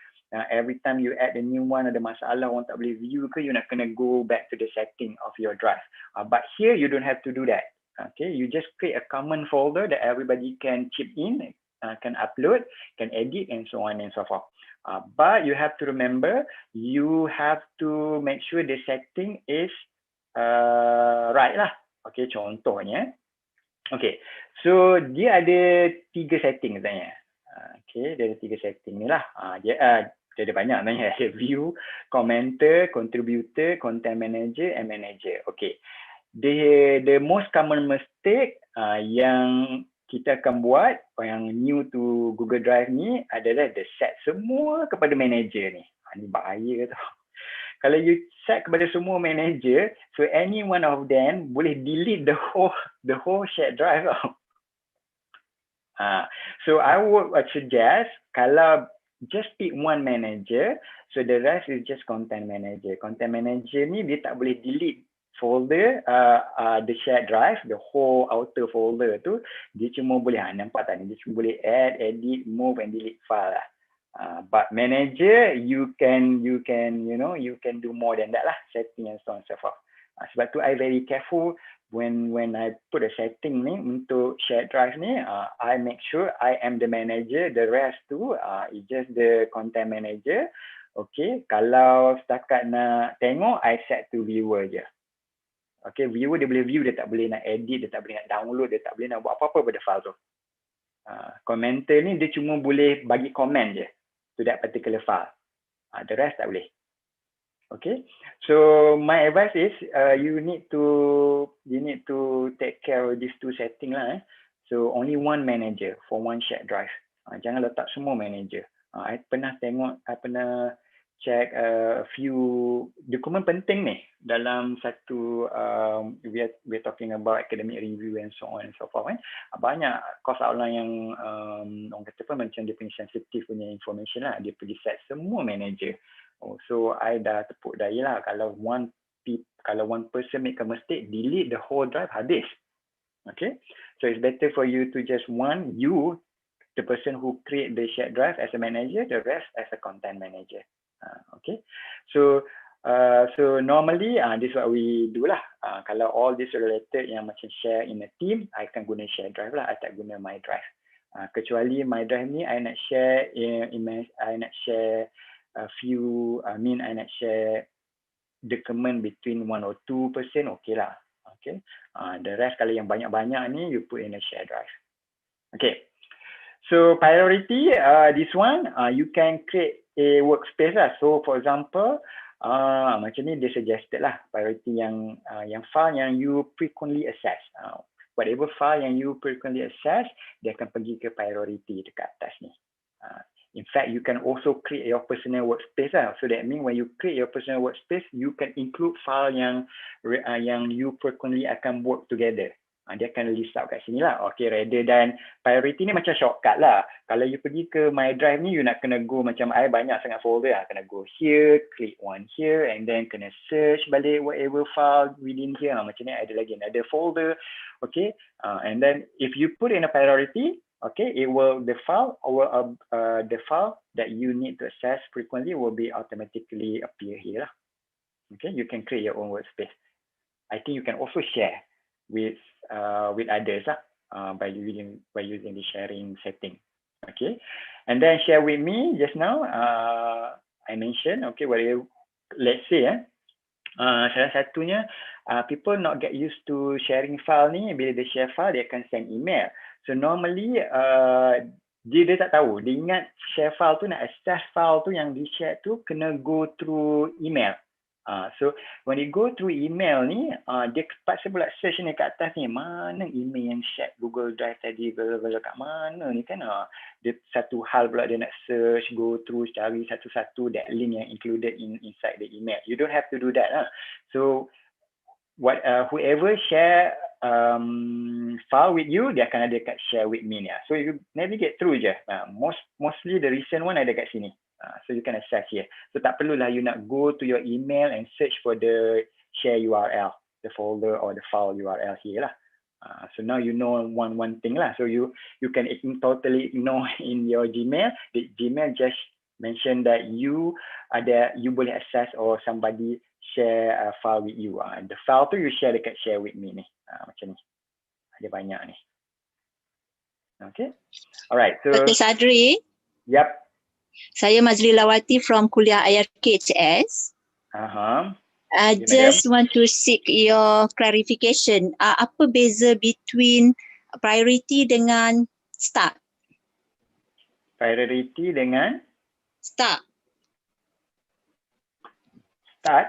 every time you add a new one ada masalah, orang tak boleh view ke, you nak kena go back to the setting of your drive. But here you don't have to do that. Okay, you just create a common folder that everybody can chip in, can upload, can edit and so on and so forth. But you have to remember, you have to make sure the setting is right lah. Okay, contohnya. Okay, so dia ada 3 setting sebenarnya. Okay, dia ada 3 setting ni lah. Dia ada banyak sebenarnya. Ada view, commenter, contributor, content manager and manager. Okay, the most common mistake yang kita akan buat, yang new to Google Drive ni adalah the set semua kepada manager ni. Ni bahaya tau. Kalau you set kepada semua manager, so any one of them boleh delete the whole shared drive tau. So I would suggest kalau just pick one manager, so the rest is just content manager. Content manager ni dia tak boleh delete folder, the shared drive, the whole outer folder tu, dia cuma boleh, nampak tak ni, dia cuma boleh add, edit, move and delete file lah. But manager, you can do more than that lah, setting and so on and so forth. Sebab tu I very careful when I put a setting ni untuk shared drive ni, I make sure I am the manager, the rest tu is just the content manager. Okay, kalau setakat nak tengok, I set to viewer je. Okay, viewer dia boleh view, dia tak boleh nak edit, dia tak boleh nak download, dia tak boleh nak buat apa-apa pada file tu. Commenter ni dia cuma boleh bagi komen je to that particular file. The rest tak boleh. Okay, so my advice is you need to take care of these 2 setting lah. So only one manager for one shared drive. Jangan letak semua manager. I pernah check a few dokumen penting ni dalam satu we're talking about academic review and so on and so forth. Banyak course outline yang orang kata pun macam dia punya sensitive punya information lah, dia pergi set semua manager. So I dah tepuk daya lah, kalau one person make a mistake, delete the whole drive, habis. Okay, so it's better for you to just the person who create the shared drive as a manager, the rest as a content manager. Okay, so normally this is what we do lah. Kalau all this related yang macam share in a team, I akan guna share drive lah, I tak guna my drive. Kecuali my drive ni I nak share I nak share document between 1 or 2 person, okay lah. Okay, the rest kalau yang banyak-banyak ni you put in a share drive. Okay, so priority, this one you can create a workspace lah. So for example, macam ni dia suggested lah, priority yang file yang you frequently access. Whatever file yang you frequently access, dia akan pergi ke priority dekat atas ni. In fact, you can also create your personal workspace lah. So that means when you create your personal workspace, you can include file yang you frequently akan work together. Dia akan list out kat sini lah. Okay, rather than priority ni macam shortcut lah. Kalau you pergi ke my drive ni, you nak kena go macam I banyak sangat folder lah. Kena go here, click one here and then kena search balik whatever file within here. Macam ni ada lagi another folder. Okay, and then if you put in a priority, okay, the file that you need to access frequently will be automatically appear here lah. Okay, you can create your own workspace. I think you can also share with others lah, by using the sharing setting. Okay, and then share with me just now. I mentioned, okay, let's say Salah satunya, people not get used to sharing file ni. Bila dia share file, dia akan send email. So normally, dia tak tahu. Dia ingat share file tu, nak access file tu yang di share tu kena go through email. So when you go through email ni, dia terpaksa pula search ni kat atas ni, mana email yang share Google Drive tadi, kat mana ni kan. Dia satu hal pula dia nak search, go through, cari satu-satu that link yang included inside the email. You don't have to do that. So whoever share file with you, dia akan ada kat share with me ni. So you navigate through je. Mostly the recent one ada kat sini. So you can access here. So tak perlulah you nak go to your email and search for the share URL, the folder or the file URL here lah. So now you know one thing lah. So you can totally ignore in your Gmail. The Gmail just mention that you boleh access or somebody share a file with you. The file tu you share dekat share with me ni. Macam ni. Ada banyak ni. Okay. Alright. So Dr. Sadri. Yep. Saya Mazli Lawati from Kuliah IRKHS. I just want to seek your clarification. Apa beza between priority dengan start? Priority dengan? Start. Start?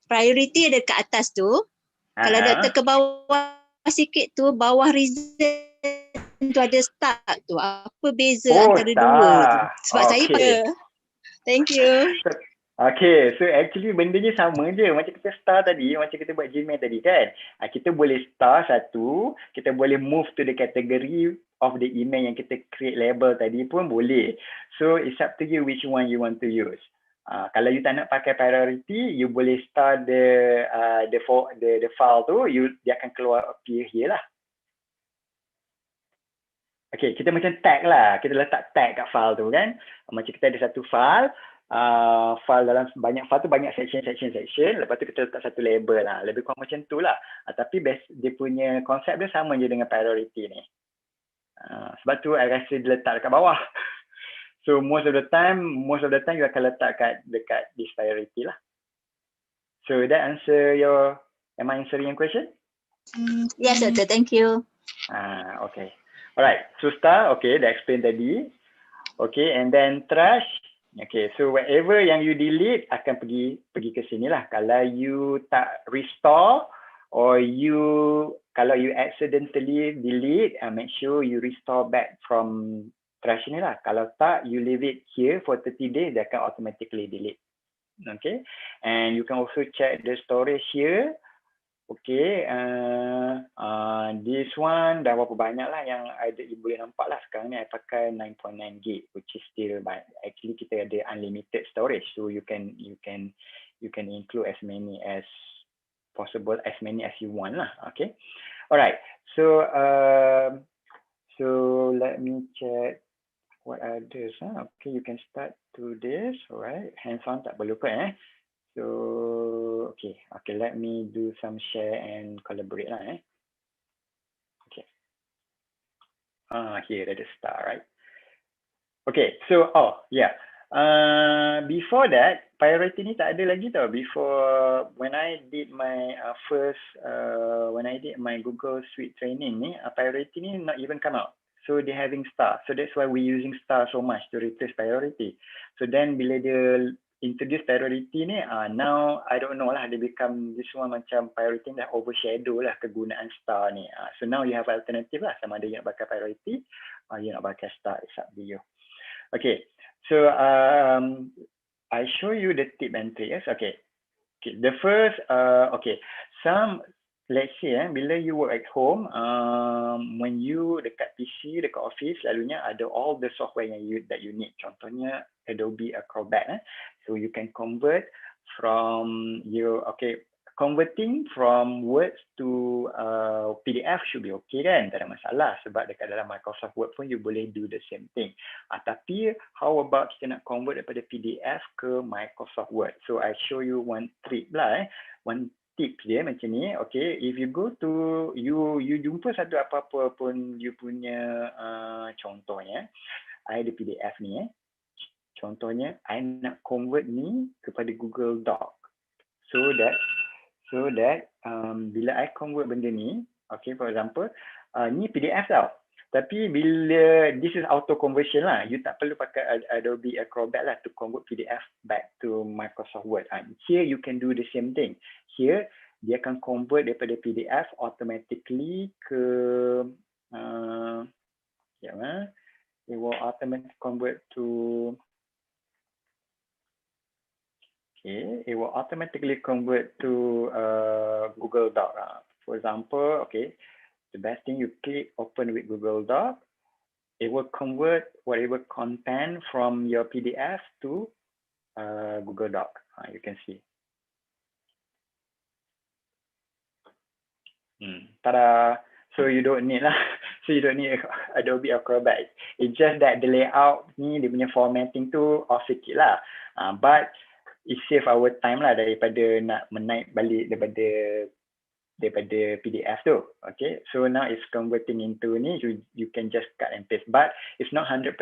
Priority ada kat atas tu. Kalau doktor ke bawah sikit tu, bawah result tu ada start tu. Apa beza antara dua tu? Sebab saya pada. Thank you. Okay, so actually bendanya sama je. Macam kita start tadi, macam kita buat Gmail tadi kan. Kita boleh start satu, kita boleh move to the category of the email yang kita create label tadi pun boleh. So it's up to you which one you want to use. Kalau you tak nak pakai priority, you boleh start the file tu, dia akan keluar appear here lah. Okay, kita macam tag lah. Kita letak tag kat file tu kan. Macam kita ada satu file, file dalam banyak file tu banyak section. Lepas tu kita letak satu label lah. Lebih kurang macam tu lah. Tapi dia punya konsep dia sama je dengan priority ni. Sebab tu I rasa dia letak dekat bawah. So most of the time you akan letak dekat this priority lah. So that answer am I answering your question? Yes, Doctor. Thank you. Okay. Alright, so start, okay, dah explain tadi. Okay, and then trash. Okay, so whatever yang you delete akan pergi ke sini lah. Kalau you tak restore or kalau you accidentally delete, make sure you restore back from trash ni lah. Kalau tak, you leave it here for 30 days, dia akan automatically delete. Okay, and you can also check the storage here. Okay, this one dah berapa banyak lah yang boleh nampak lah. Sekarang ni I pakai 9.9 gig, which is still actually kita ada unlimited storage, so you can include as many as possible, as many as you want lah. Okay, alright. So let me check what others. Okay, you can start to this. Alright, hands on tak perlu pun So okay, let me do some share and collaborate lah. Okay. Here ada start, right? Okay, so before that, priority ni tak ada lagi tau. Before when I did my when I did my Google Suite training ni, priority ni not even come out. So they having star. So that's why we using star so much to replace priority. So then bila dia introduce priority ni, now I don't know lah, dia become this one macam priority dah overshadow lah kegunaan star ni. So now you have alternative lah, sama ada you nak pakai priority or you nak pakai star, it's up to you. Okay, so I show you the tip and tricks. Okay, the first, let's say bila you work at home, when you dekat PC, dekat office, selalunya ada all the software that you need. Contohnya Adobe Acrobat. So you can convert from converting from words to PDF should be okay kan, tak ada masalah, sebab dekat dalam Microsoft Word pun you boleh do the same thing. Tapi how about kita nak convert daripada PDF ke Microsoft Word? So I show you one trick lah, one tips dia macam ni. Okay, if you go to you jumpa satu apa-apa pun you punya contohnya, I ada PDF ni contohnya I nak convert ni kepada Google Doc. so that bila I convert benda ni, okay, for example, ni PDF tau. Tapi bila this is auto conversion lah, you tak perlu pakai Adobe Acrobat lah to convert PDF back to Microsoft Word. Here you can do the same thing. Here dia akan convert daripada PDF automatically ke it will automatically convert to it will automatically convert to Google Doc. For example, okay, the best thing you click open with Google Doc, it will convert whatever content from your PDF to Google Doc. You can see. Tada! So you don't need lah. So you don't need Adobe Acrobat. It's just that the layout ni, dia punya formatting tu off sikit lah. But it save our time lah daripada nak menaik balik daripada PDF tu. Okay, so now it's converting into ni, you can just cut and paste, but it's not 100%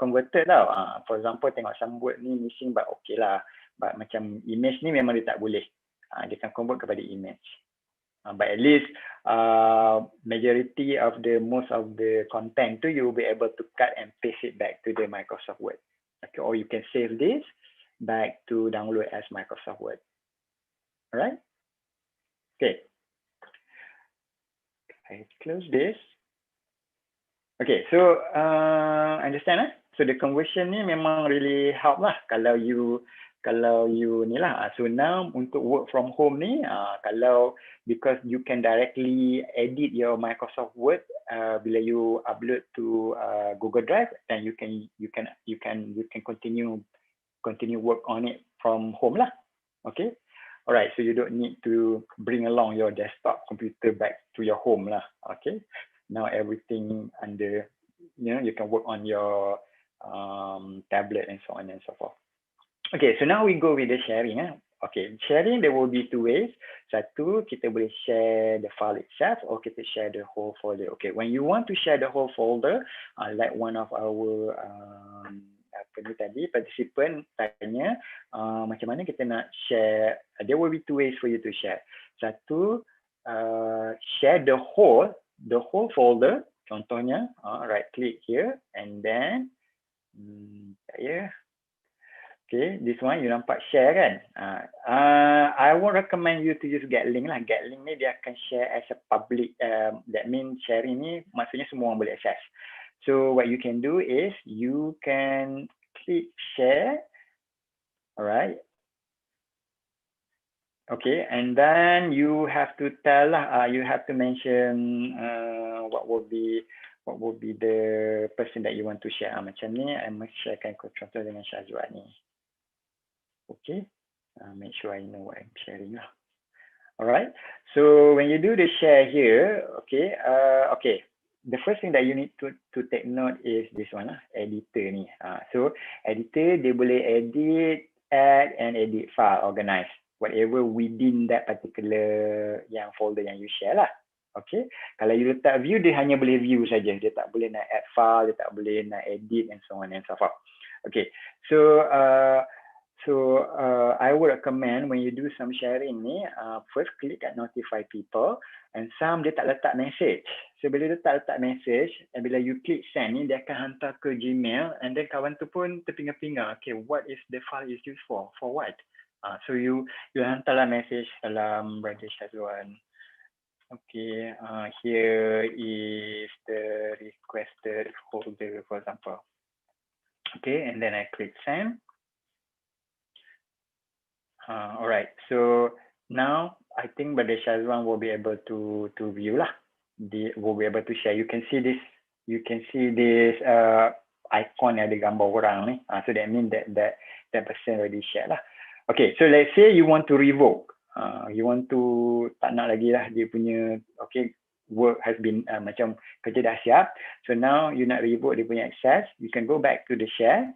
converted tau. For example, tengok some word ni missing, but okay lah, but macam image ni memang dia tak boleh, dia akan convert kepada image, but at least majority of most of the content tu you will be able to cut and paste it back to the Microsoft Word. Okay, or you can save this back to download as Microsoft Word. Alright. Okay, I close this. Okay, so understand so the conversion ni memang really help lah kalau you ni lah. So now untuk work from home ni, because you can directly edit your Microsoft Word bila you upload to Google Drive, then you can continue work on it from home lah. Okay. Alright, so you don't need to bring along your desktop computer back to your home lah. Okay, now everything under, you can work on your tablet and so on and so forth. Okay, so now we go with the sharing. Okay, sharing there will be two ways. Satu, kita boleh share the file itself, or kita share the whole folder. Okay, when you want to share the whole folder, like one of our participant tanya macam mana kita nak share, there will be two ways for you to share. Satu, share the whole folder, contohnya right click here and then okay, this one you nampak share kan. I won't recommend you to use get link lah. Get link ni dia akan share as a public, that means sharing ni maksudnya semua orang boleh access. So what you can do is you can click share, alright. Okay, and then you have to tell you have to mention what would be the person that you want to share. Macam ni, I must sharekan contoh dengan Syazwan ni. Okay, make sure I know what I'm sharing lah. Alright, so when you do the share here, okay, okay. The first thing that you need to take note is this one, editor ni. So editor dia boleh edit, add and edit file, organize whatever within that particular yang folder yang you share lah. Okay, kalau you letak view, dia hanya boleh view saja, dia tak boleh nak add file, dia tak boleh nak edit and so on and so forth. Okay, so I would recommend when you do some sharing ni, first click at notify people, and some dia tak letak message. So bila dia tak letak message, and bila you click send ni, dia akan hantar ke Gmail, and then kawan tu pun terpinga-pinga, okay, what is the file is used for what? So you hantarlah message dalam Brother Syazwan. Okay, here is the requested folder, for example. Okay, and then I click send. Alright, so now I think Brother Syazwan will be able to view lah. Will be able to share. You can see this icon yang ada gambar orang ni. So that means that person already share lah. Okay, so let's say you want to revoke. You want to tak nak lagi lah dia punya, okay, work has been macam kerja dah siap. So now you nak revoke dia punya access. You can go back to the share.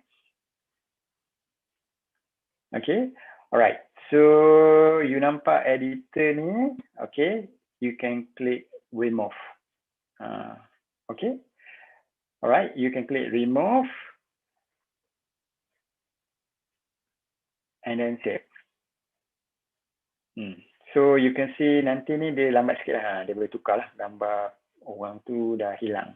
Okay. Alright, so you nampak editor ni, okay, you can click remove. Okay, alright, you can click remove and then save. So you can see nanti ni dia lambat sikit lah. Dia boleh tukar lah gambar orang tu dah hilang.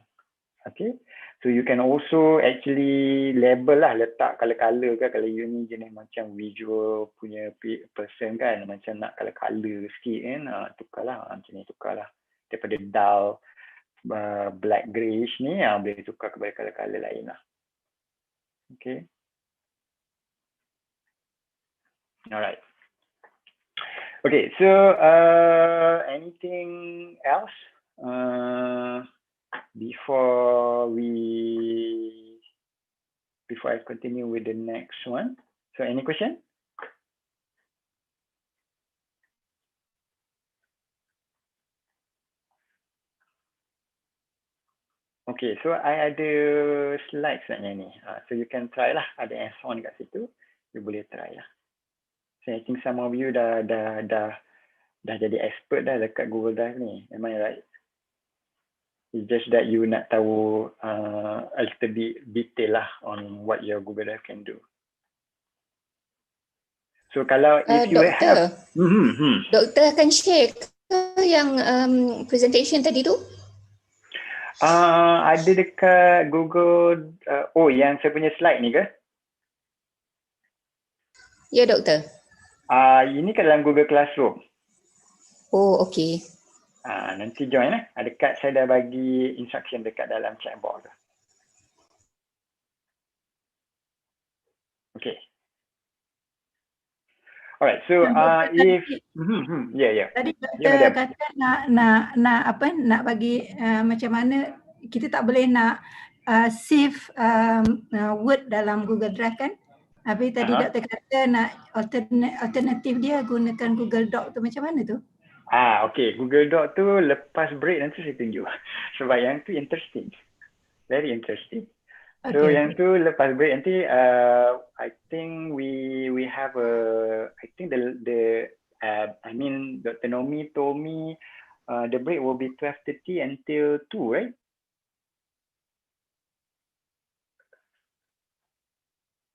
Okay. So you can also actually label lah, letak color-color kan. Kalau you ni jenis macam visual punya person kan, macam nak color-color sikit kan, tukar lah. Macam ni tukar lah. Daripada dull black greyish ni, boleh tukar kepada color-color lain lah. Okay. Alright. Okay, so anything else before I continue with the next one? So any question? Okay, so I ada slide sebenarnya ni. So you can try lah, ada hands-on kat situ, you boleh try lah. So I think some of you dah jadi expert dah dekat Google Drive ni. Am I right? It's just that you nak tahu a little bit detail lah on what your Google Drive can do. So kalau if you have... Doktor akan share ke yang presentation tadi tu? Ada dekat Google... yang saya punya slide ni ke? Ya, doktor. Ini kat dalam Google Classroom. Oh, okey. Nanti join lah. Dekat saya dah bagi instruction dekat dalam chatbot tu. Okay. Alright, so if... Tadi doktor kata nak bagi macam mana kita tak boleh nak save Word dalam Google Drive kan? Habis tadi doktor kata nak alternatif dia gunakan Google Doc tu, macam mana tu? Okay, Google Doc tu lepas break nanti saya tunjuk. Sebab yang tu interesting. Very interesting. Okay, so yang tu lepas break nanti I think we have I think I mean Dr. Nomi told me the break will be 12:30 until 2, right?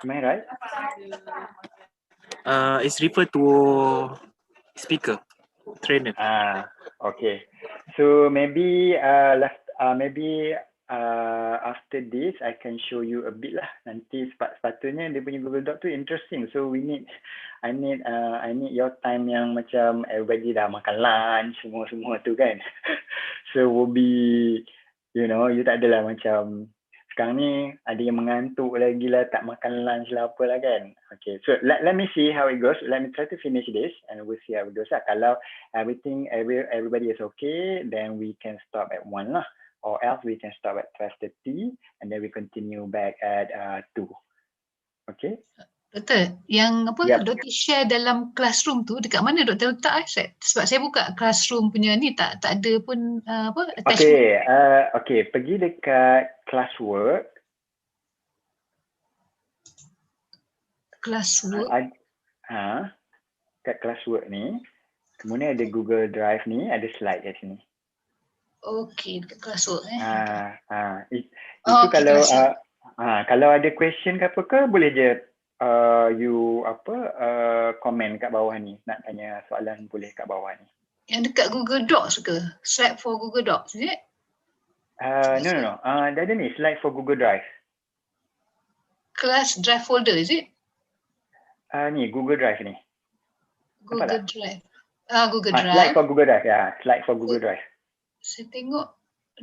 Am I right? It's referred to speaker, trainer. Okay. So maybe after this I can show you a bit lah. Nanti sepatutnya dia punya Google Doc tu interesting. So I need your time yang macam everybody dah makan lunch semua tu kan. So will be, you tak adalah macam sekarang ni ada yang mengantuk lagi lah, tak makan lunch lah apalah kan. Okay, so let me see how it goes. Let me try to finish this and we'll see how it goes lah. Kalau everybody is okay, then we can stop at 1 lah. Or else we can stop at 12:30 and then we continue back at 2. Okay? Doktor, yang doktor share dalam classroom tu dekat mana doktor letak sebab saya buka classroom punya ni tak ada pun attachment. Okay, pergi dekat classwork. Kat classwork ni, kemudian ada Google Drive ni, ada slide kat sini. Okay, dekat classwork Itu kalau ada question ke apa ke, boleh je komen kat bawah ni, nak tanya soalan boleh kat bawah ni. Yang dekat Google Docs ke? Slide for Google Docs, is it? No. Dah ada ni, slide for Google Drive. Class Drive folder, is it? Ni, Google Drive ni. Google Drive. Google Drive. Slide for Google Drive, slide for Google Drive. Saya tengok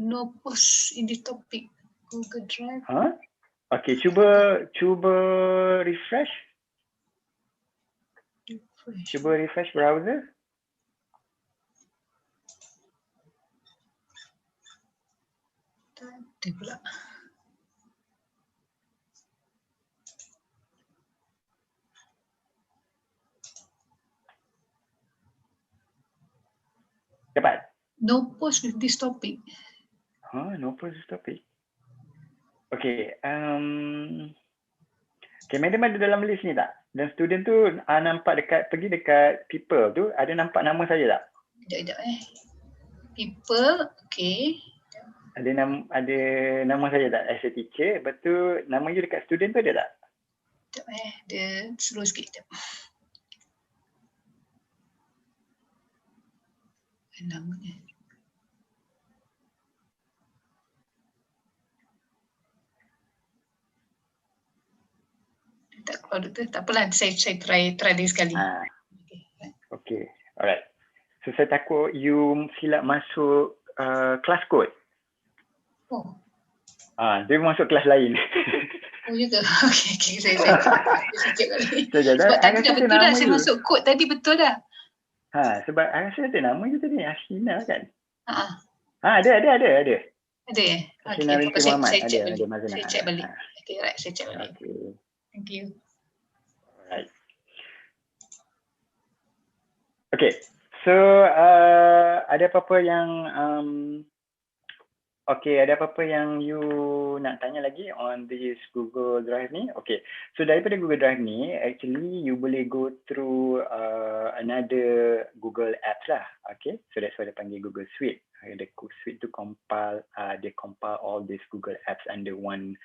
no post in this topic. Google Drive. Okay, cuba refresh. Cuba refresh browser. Tak ada pula. Cepat. No post with this topic. No post this topic. Okay, madam ada dalam list ni tak? Dan student tu nampak pergi dekat people tu, ada nampak nama saya tak? Sekejap. People, okay. Ada nama saya tak as a teacher? Lepas tu nama you dekat student tu ada tak? Sekejap dia slow sikit. Namanya. Tak keluar doktor, tak apalah, saya try lagi sekali. Okay, alright. So saya takut you silap masuk kelas kot. Oh. Dia masuk kelas lain. Oh juga. Okay, saya check balik. Sebab tadi dah betul dah, saya masuk kod tadi betul dah. Sebab I rasa ada nama you tadi, Ashina kan? Ada. Ada. Ada ya? Ashina binti Muhammad. Ada Mazina. Saya check balik. Okay, right, saya check balik. Okay. Thank you. Alright. Okay, so ada apa-apa yang ada apa-apa yang you nak tanya lagi on this Google Drive ni? Okay, so daripada Google Drive ni, actually you boleh go through another Google Apps lah. Okay, so that's why dia panggil Google Suite. The Suite tu they compile all these Google Apps under one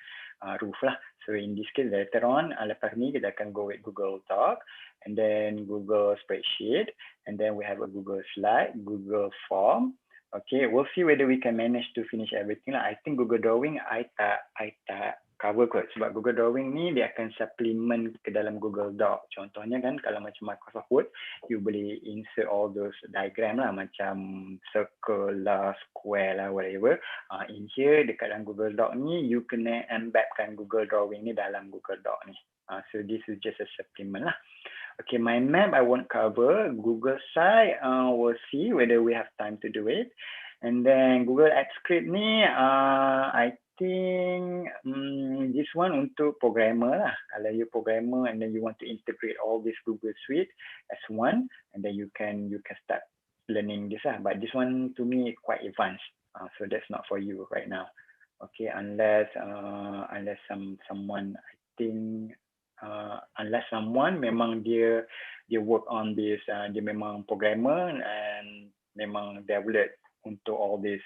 roof lah. So in this case, later on, lepas ni kita akan go with Google Doc, and then Google Spreadsheet, and then we have a Google Slide, Google Form. Okay, we'll see whether we can manage to finish everything lah. I think Google Drawing I tak cover kot, sebab Google Drawing ni dia akan supplement ke dalam Google Doc. Contohnya kan, kalau macam Microsoft Word, you boleh insert all those diagram lah, macam circle lah, square lah, whatever. In here, dekat dalam Google Doc ni, you kena embedkan Google Drawing ni dalam Google Doc ni. So this is just a supplement lah. Okay, my map I won't cover. Google site, we'll see whether we have time to do it. And then Google Ads Script ni, I think this one untuk programmer lah. Kalau you programmer and then you want to integrate all this Google Suite as one, and then you can start learning this lah. But this one to me quite advanced, so that's not for you right now. Okay, unless someone, I think. Unless someone memang dia work on this, dia memang programmer and memang develop untuk all these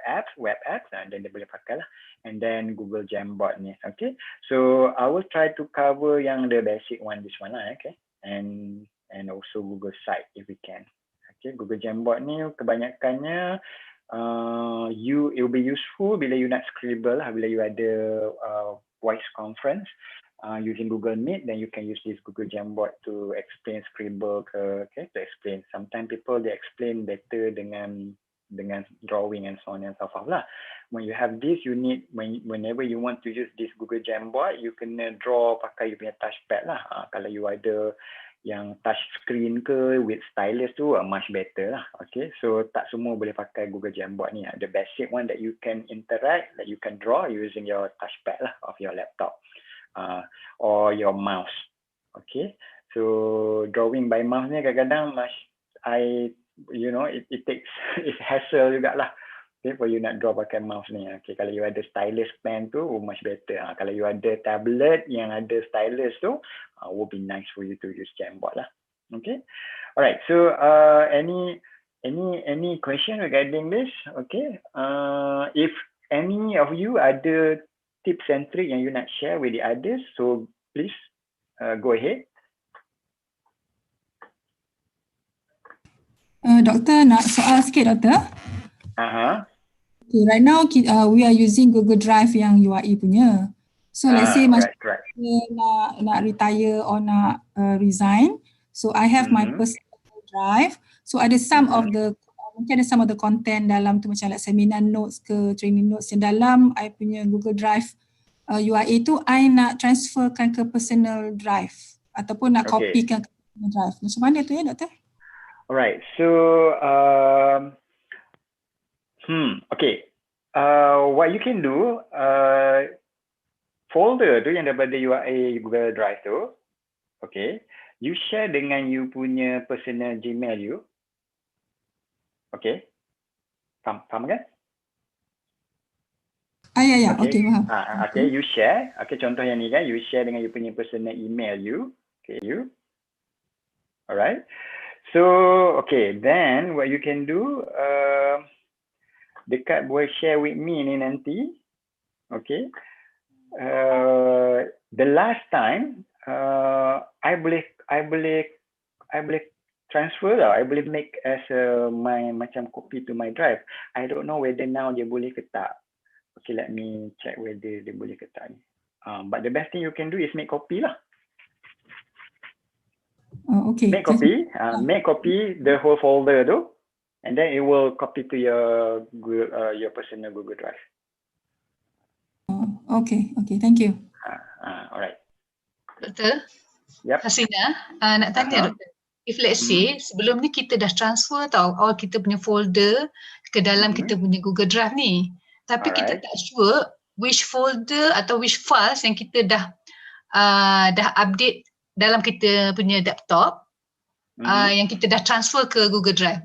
apps, web apps, and then dia boleh pakai lah. And then Google Jamboard ni, okay. So I will try to cover yang the basic one, this one lah, okay. And also Google Site if we can. Okay, Google Jamboard ni kebanyakannya it will be useful bila you nak scribble lah, bila you ada voice conference. Using Google Meet, then you can use this Google Jamboard to explain scribble to explain. Sometimes people they explain better dengan drawing and so on and so forth lah. When you have this, you need whenever you want to use this Google Jamboard, you kena draw pakai you punya touchpad lah. Kalau you ada yang touch screen ke with stylus tu, much better lah. Okay, so tak semua boleh pakai Google Jamboard ni. The basic one that you can interact, that you can draw using your touchpad lah of your laptop. Or your mouse. Okay, so drawing by mouse ni kadang-kadang it takes it's hassle jugalah. Okay, for you nak draw pakai mouse ni. Okay, kalau you ada stylus pen tu, much better. Kalau you ada tablet yang ada stylus tu, would be nice for you to use Jamboard lah. Okay, alright. So any question regarding this? Okay, if any of you ada tips and trick yang you nak share with the others, so please go ahead. Doktor, nak soal sikit, Doktor. Okay, right now we are using Google Drive yang UAE punya. So let's say macam nak retire or nak resign, so I have my personal drive. So ada mungkin ada some of the content dalam tu, macam like seminar notes ke training notes yang dalam I punya Google Drive UAE tu, I nak transferkan ke personal drive ataupun nak copykan ke personal drive. Macam mana tu ya, Doktor? Alright, so what you can do, folder tu yang daripada UAE Google Drive tu, okay, you share dengan you punya personal Gmail you. Okay, faham kan? Ya, okay, faham. Okay, you share. Okay, contoh yang ni kan, you share dengan you punya personal email you. Okay, you. Alright. So, okay, then what you can do, dekat buat share with me ni nanti, okay, the last time, I boleh transfer tau. I boleh make as my macam copy to my drive. I don't know whether now dia boleh ke tak. Okay, let me check whether dia boleh ke tak ni. But the best thing you can do is make copy lah. Okay. Make copy the whole folder tu, and then it will copy to your personal Google Drive. Okay, thank you. Alright. Doktor, Yep. Hasina, nak tanya doktor. If let's say sebelum ni kita dah transfer tau all kita punya folder ke dalam kita punya Google Drive ni. Tapi kita tak sure which folder atau which files yang kita dah update dalam kita punya laptop yang kita dah transfer ke Google Drive.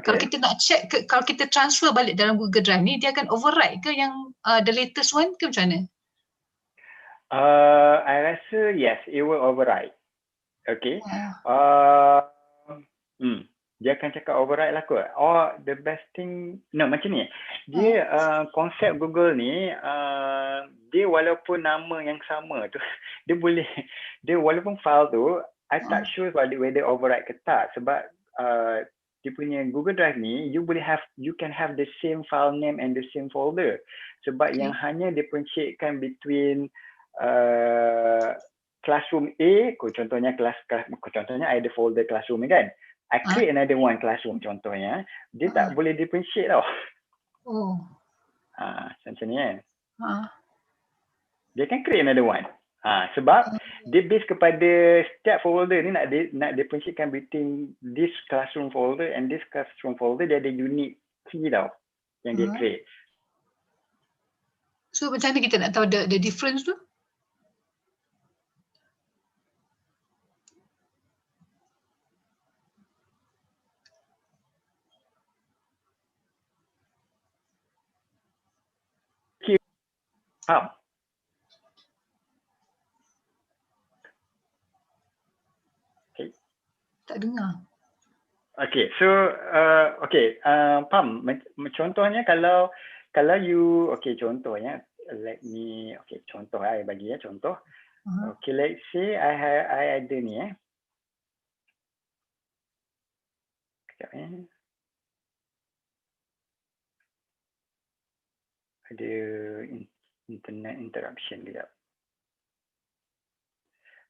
Kalau kita nak check, kalau kita transfer balik dalam Google Drive ni, dia akan override ke yang the latest one ke macam mana? I rasa yes, it will override. Okay. Dia akan cakap override lah kot. Or the best thing, no macam ni. Dia konsep Google ni, dia walaupun nama yang sama tu, dia walaupun file tu, I tak sure whether override ke tak. Sebab dia punya Google Drive ni, you can have the same file name and the same folder. Sebab yang hanya dipencetkan between classroom A, contohnya contohnya ada folder classroom ni kan. I create another one classroom contohnya, dia tak boleh differentiate tau. Macam ni kan. Dia kan create another one. Sebab dia base kepada setiap folder ni nak differentiatekan between this classroom folder and this classroom folder, dia ada unique key tau yang dia create. So macam mana kita nak tahu the difference tu? Faham? Okay. Tak dengar. Okay, so faham. Contohnya kalau you, okay contohnya, let me, okay contoh I bagi contoh. Okay, let's say I ada ni Sekejap ada internet interruption kejap.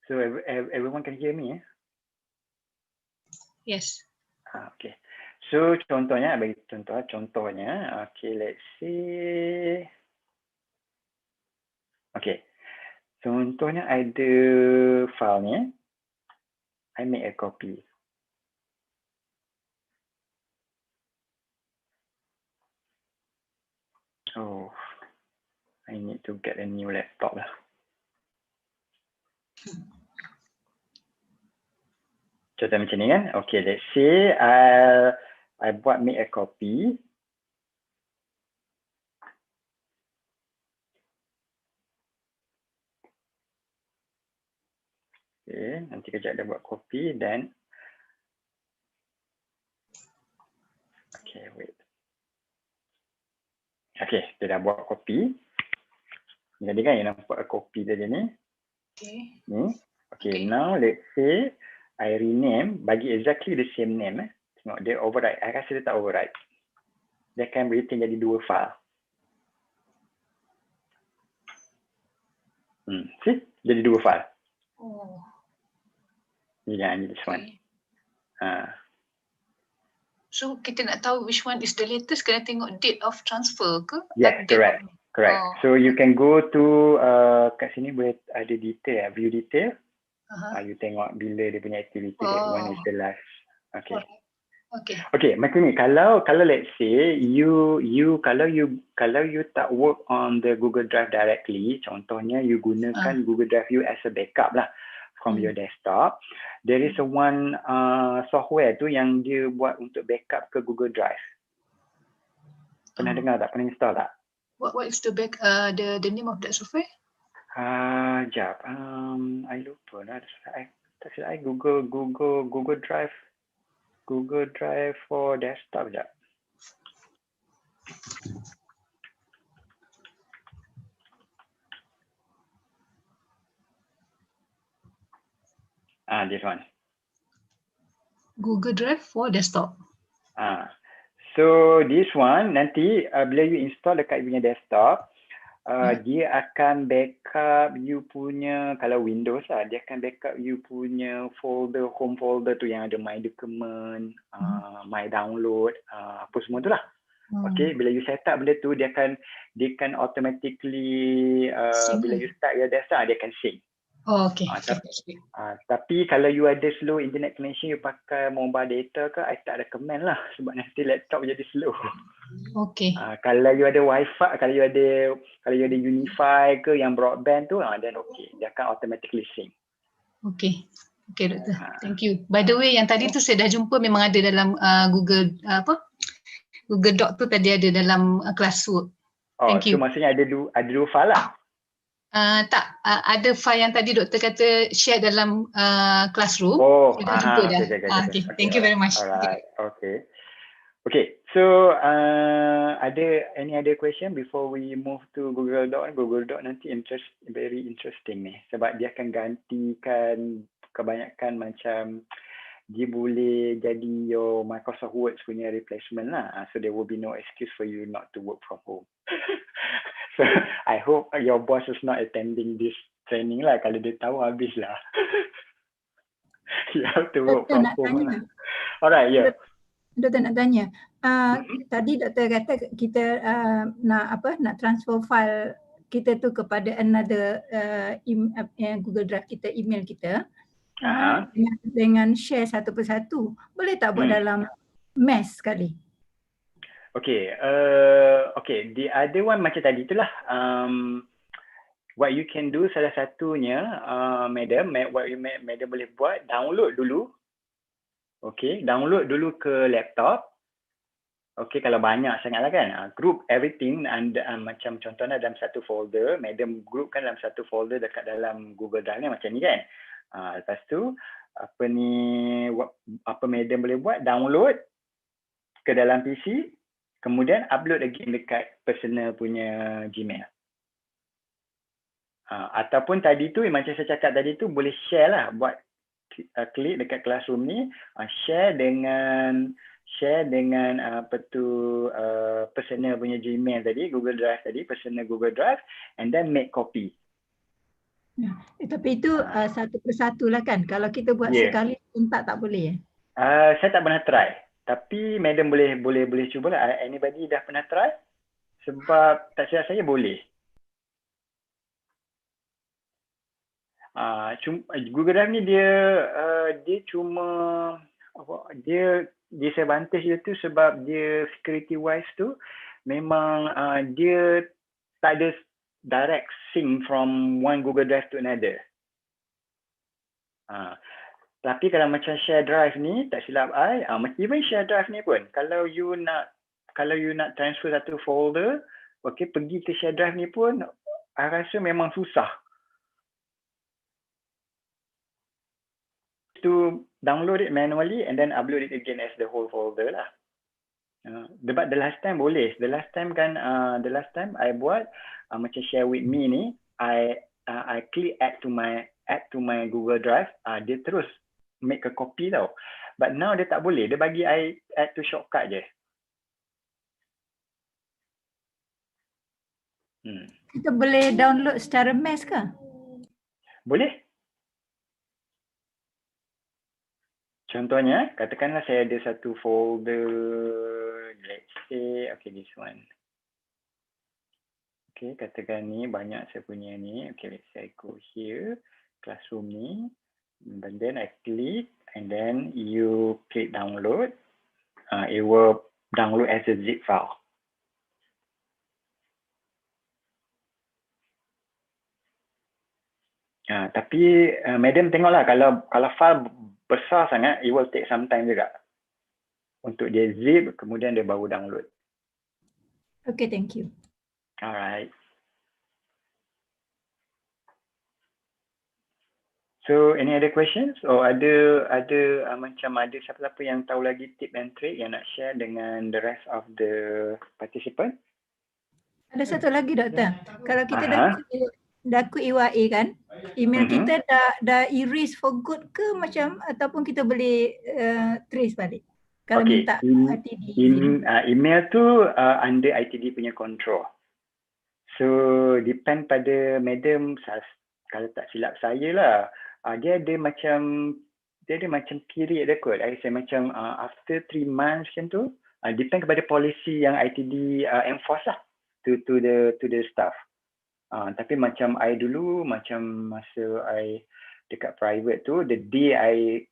So everyone can hear me Yes. Okay. So contohnya, bagi contohnya, okay, let's see. Okay. Contohnya ada file ni. I make a copy. Oh, I need to get a new laptop lah. Contoh macam ni kan. Okay, let's say I buat make a copy. Okay, nanti kejap dia buat copy dan okay, wait. Okay, dia dah buat copy. Jadi kan yang nampak copy tadi ni. Okay. Ni. Okay, now let's say I rename, bagi exactly the same name. Tengok dia override. I rasa dia tak override. Dia akan retain jadi dua file. See? Jadi dua file. Ni yang this one. So kita nak tahu which one is the latest, kena tengok date of transfer ke? Yeah, correct. So you can go to kat sini boleh ada detail, view detail. You tengok bila dia punya activity date, when is the last. Okay. Okay, macam ni, kalau let's say kalau you tak work on the Google Drive directly, contohnya you gunakan Google Drive you as a backup lah from your desktop. There is a one software tu yang dia buat untuk backup ke Google Drive. Pernah dengar tak? Pernah install tak? What is the the name of that software? Jap. I lupa lah. I Google Drive. Google Drive for desktop jap. This one. Google Drive for desktop. So this one nanti bila you install dekat you punya desktop, dia akan backup you punya, kalau Windows lah, dia akan backup you punya folder, home folder tu yang ada my document, my download, apa semua tu lah. Okay, bila you set up benda tu, dia akan automatically bila you start your desktop, dia akan sync. Oh, okay. Tapi kalau you ada slow internet connection, you pakai mobile data ke, I tak recommend lah sebab nanti laptop jadi slow. Okay. Kalau you ada wifi, kalau you ada Unify ke yang broadband tu, then okay, dia akan automatically sync. Okay. Okay, Doktor. Thank you. By the way, yang tadi tu saya dah jumpa memang ada dalam Google Google Doc tu tadi ada dalam Classwork. Thank you. So maksudnya ada dua file lah. Tak, ada file yang tadi doktor kata share dalam classroom. Saya dah jumpa dah. Okay. Thank you very much. Alright, okay. So any other question before we move to Google Doc? Google Doc nanti very interesting ni sebab dia akan gantikan kebanyakan macam dia boleh jadi your Microsoft Word punya replacement lah. So there will be no excuse for you not to work from home. So I hope your boss is not attending this training lah. Kalau dia tahu habis lah. You have to work from home lah. Alright, yeah. Doktor nak tanya. Tadi doktor kata kita nak transfer file kita tu kepada another Google Drive kita, email kita. Dengan share satu persatu. Boleh tak buat dalam mass sekali? Okay, the other one macam tadi itulah. What you can do salah satunya, madam boleh buat, download dulu. Okay, download dulu ke laptop. Okay, kalau banyak sangat lah kan. Group everything macam contohnya dalam satu folder. Madam group kan dalam satu folder dekat dalam Google Drive ni macam ni kan. Lepas tu, apa madam boleh buat, download ke dalam PC. Kemudian upload again dekat personal punya Gmail. Ataupun tadi tu, macam saya cakap tadi tu, boleh share lah. Buat klik dekat Classroom ni, share dengan personal punya Gmail tadi, Google Drive tadi, personal Google Drive, and then make copy. Tapi itu satu persatu lah kan? Kalau kita buat sekali pun tak boleh ya? Saya tak pernah try. Tapi madam boleh cuba lah. Anybody dah pernah try? Sebab tak silap saya boleh. Google Drive ni dia cuma dia disadvantage dia tu sebab dia security wise tu memang dia tak ada direct sync from one Google Drive to another. Tapi kalau macam share drive ni, tak silap I, even share drive ni pun, kalau you nak transfer satu folder, okay, pergi ke share drive ni pun, I rasa memang susah. To download it manually and then upload it again as the whole folder lah. But the last time boleh. The last time I buat macam share with me ni, I click add to my Google Drive, dia terus make a copy tau. But now dia tak boleh. Dia bagi I add to shortcut je. Kita boleh download secara mass ke? Boleh. Contohnya, katakanlah saya ada satu folder, let's say, okay, this one. Okay, katakan ni banyak saya punya ni. Okay, let's say I go here, Classroom ni, and then I click, and then you click download. It will download as a zip file. Tapi madam tengoklah kalau file besar sangat, it will take some time juga untuk dia zip, kemudian dia baru download. Okay, thank you. Alright. So any other questions? Or ada macam ada siapa-siapa yang tahu lagi tip and trick yang nak share dengan the rest of the participant? Ada satu lagi doktor. Kalau kita dah quit EYA kan, email kita dah erase for good ke macam, ataupun kita boleh trace balik kalau minta ITD izin? Email tu under ITD punya control. So depend pada madam, kalau tak silap saya lah, dia ada macam period dia kot. Saya macam after 3 months macam tu, depend kepada policy yang ITD enforce lah to the staff. Tapi macam I dulu, macam masa I dekat private tu, the day I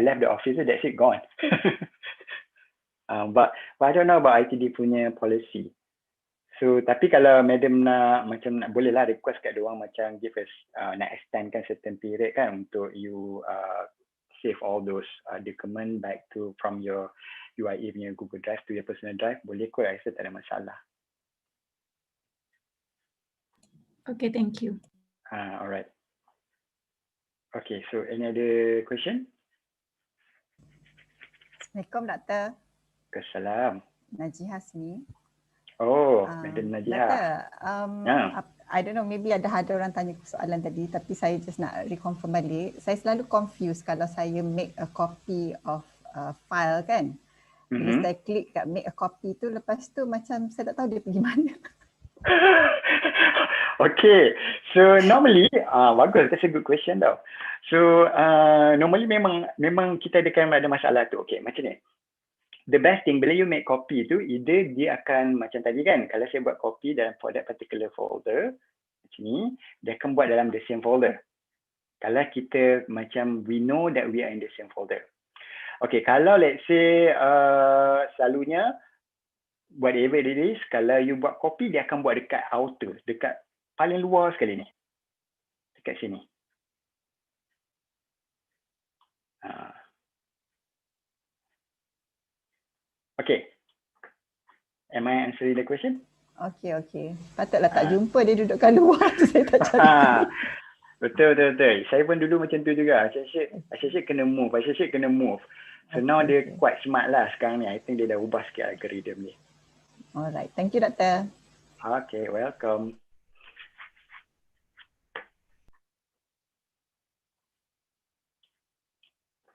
left the office, that's it, gone. But I don't know about ITD punya policy. So tapi kalau madam nak macam boleh lah request kat diorang macam give us nak extendkan certain period kan untuk you save all those document back from your UIA punya Google Drive to your personal drive, boleh kot, I rasa tak ada masalah. Okay, thank you. Alright. Okay, so any other question? Assalamualaikum Doktor. Kesalam. Najih Hasmi. Oh, Madam Najih. I don't know, maybe ada orang tanya soalan tadi, tapi saya just nak reconfirm balik. Saya selalu confuse kalau saya make a copy of file kan. Bila saya klik kat make a copy tu, lepas tu macam saya tak tahu dia pergi mana. Okay, so normally, bagus, that's a good question tau. So normally memang kita ada masalah tu. Okay, macam ni. The best thing, bila you make copy tu, either dia akan macam tadi kan, kalau saya buat copy dalam for that particular folder, macam ni, dia akan buat dalam the same folder. Kalau kita macam, we know that we are in the same folder. Okay, kalau let's say, selalunya, whatever it is, kalau you buat copy, dia akan buat dekat outer, dekat paling luar sekali ni. Dekat sini. Okay. Am I answering the question? Okay. Patutlah tak jumpa dia duduk kat luar tu, saya tak cari. Betul. Saya pun dulu macam tu juga. Asyik kena move. So now dia quite smart lah sekarang ni. I think dia dah ubah sikit algorithm ni. Alright. Thank you, Doktor. Okay, welcome.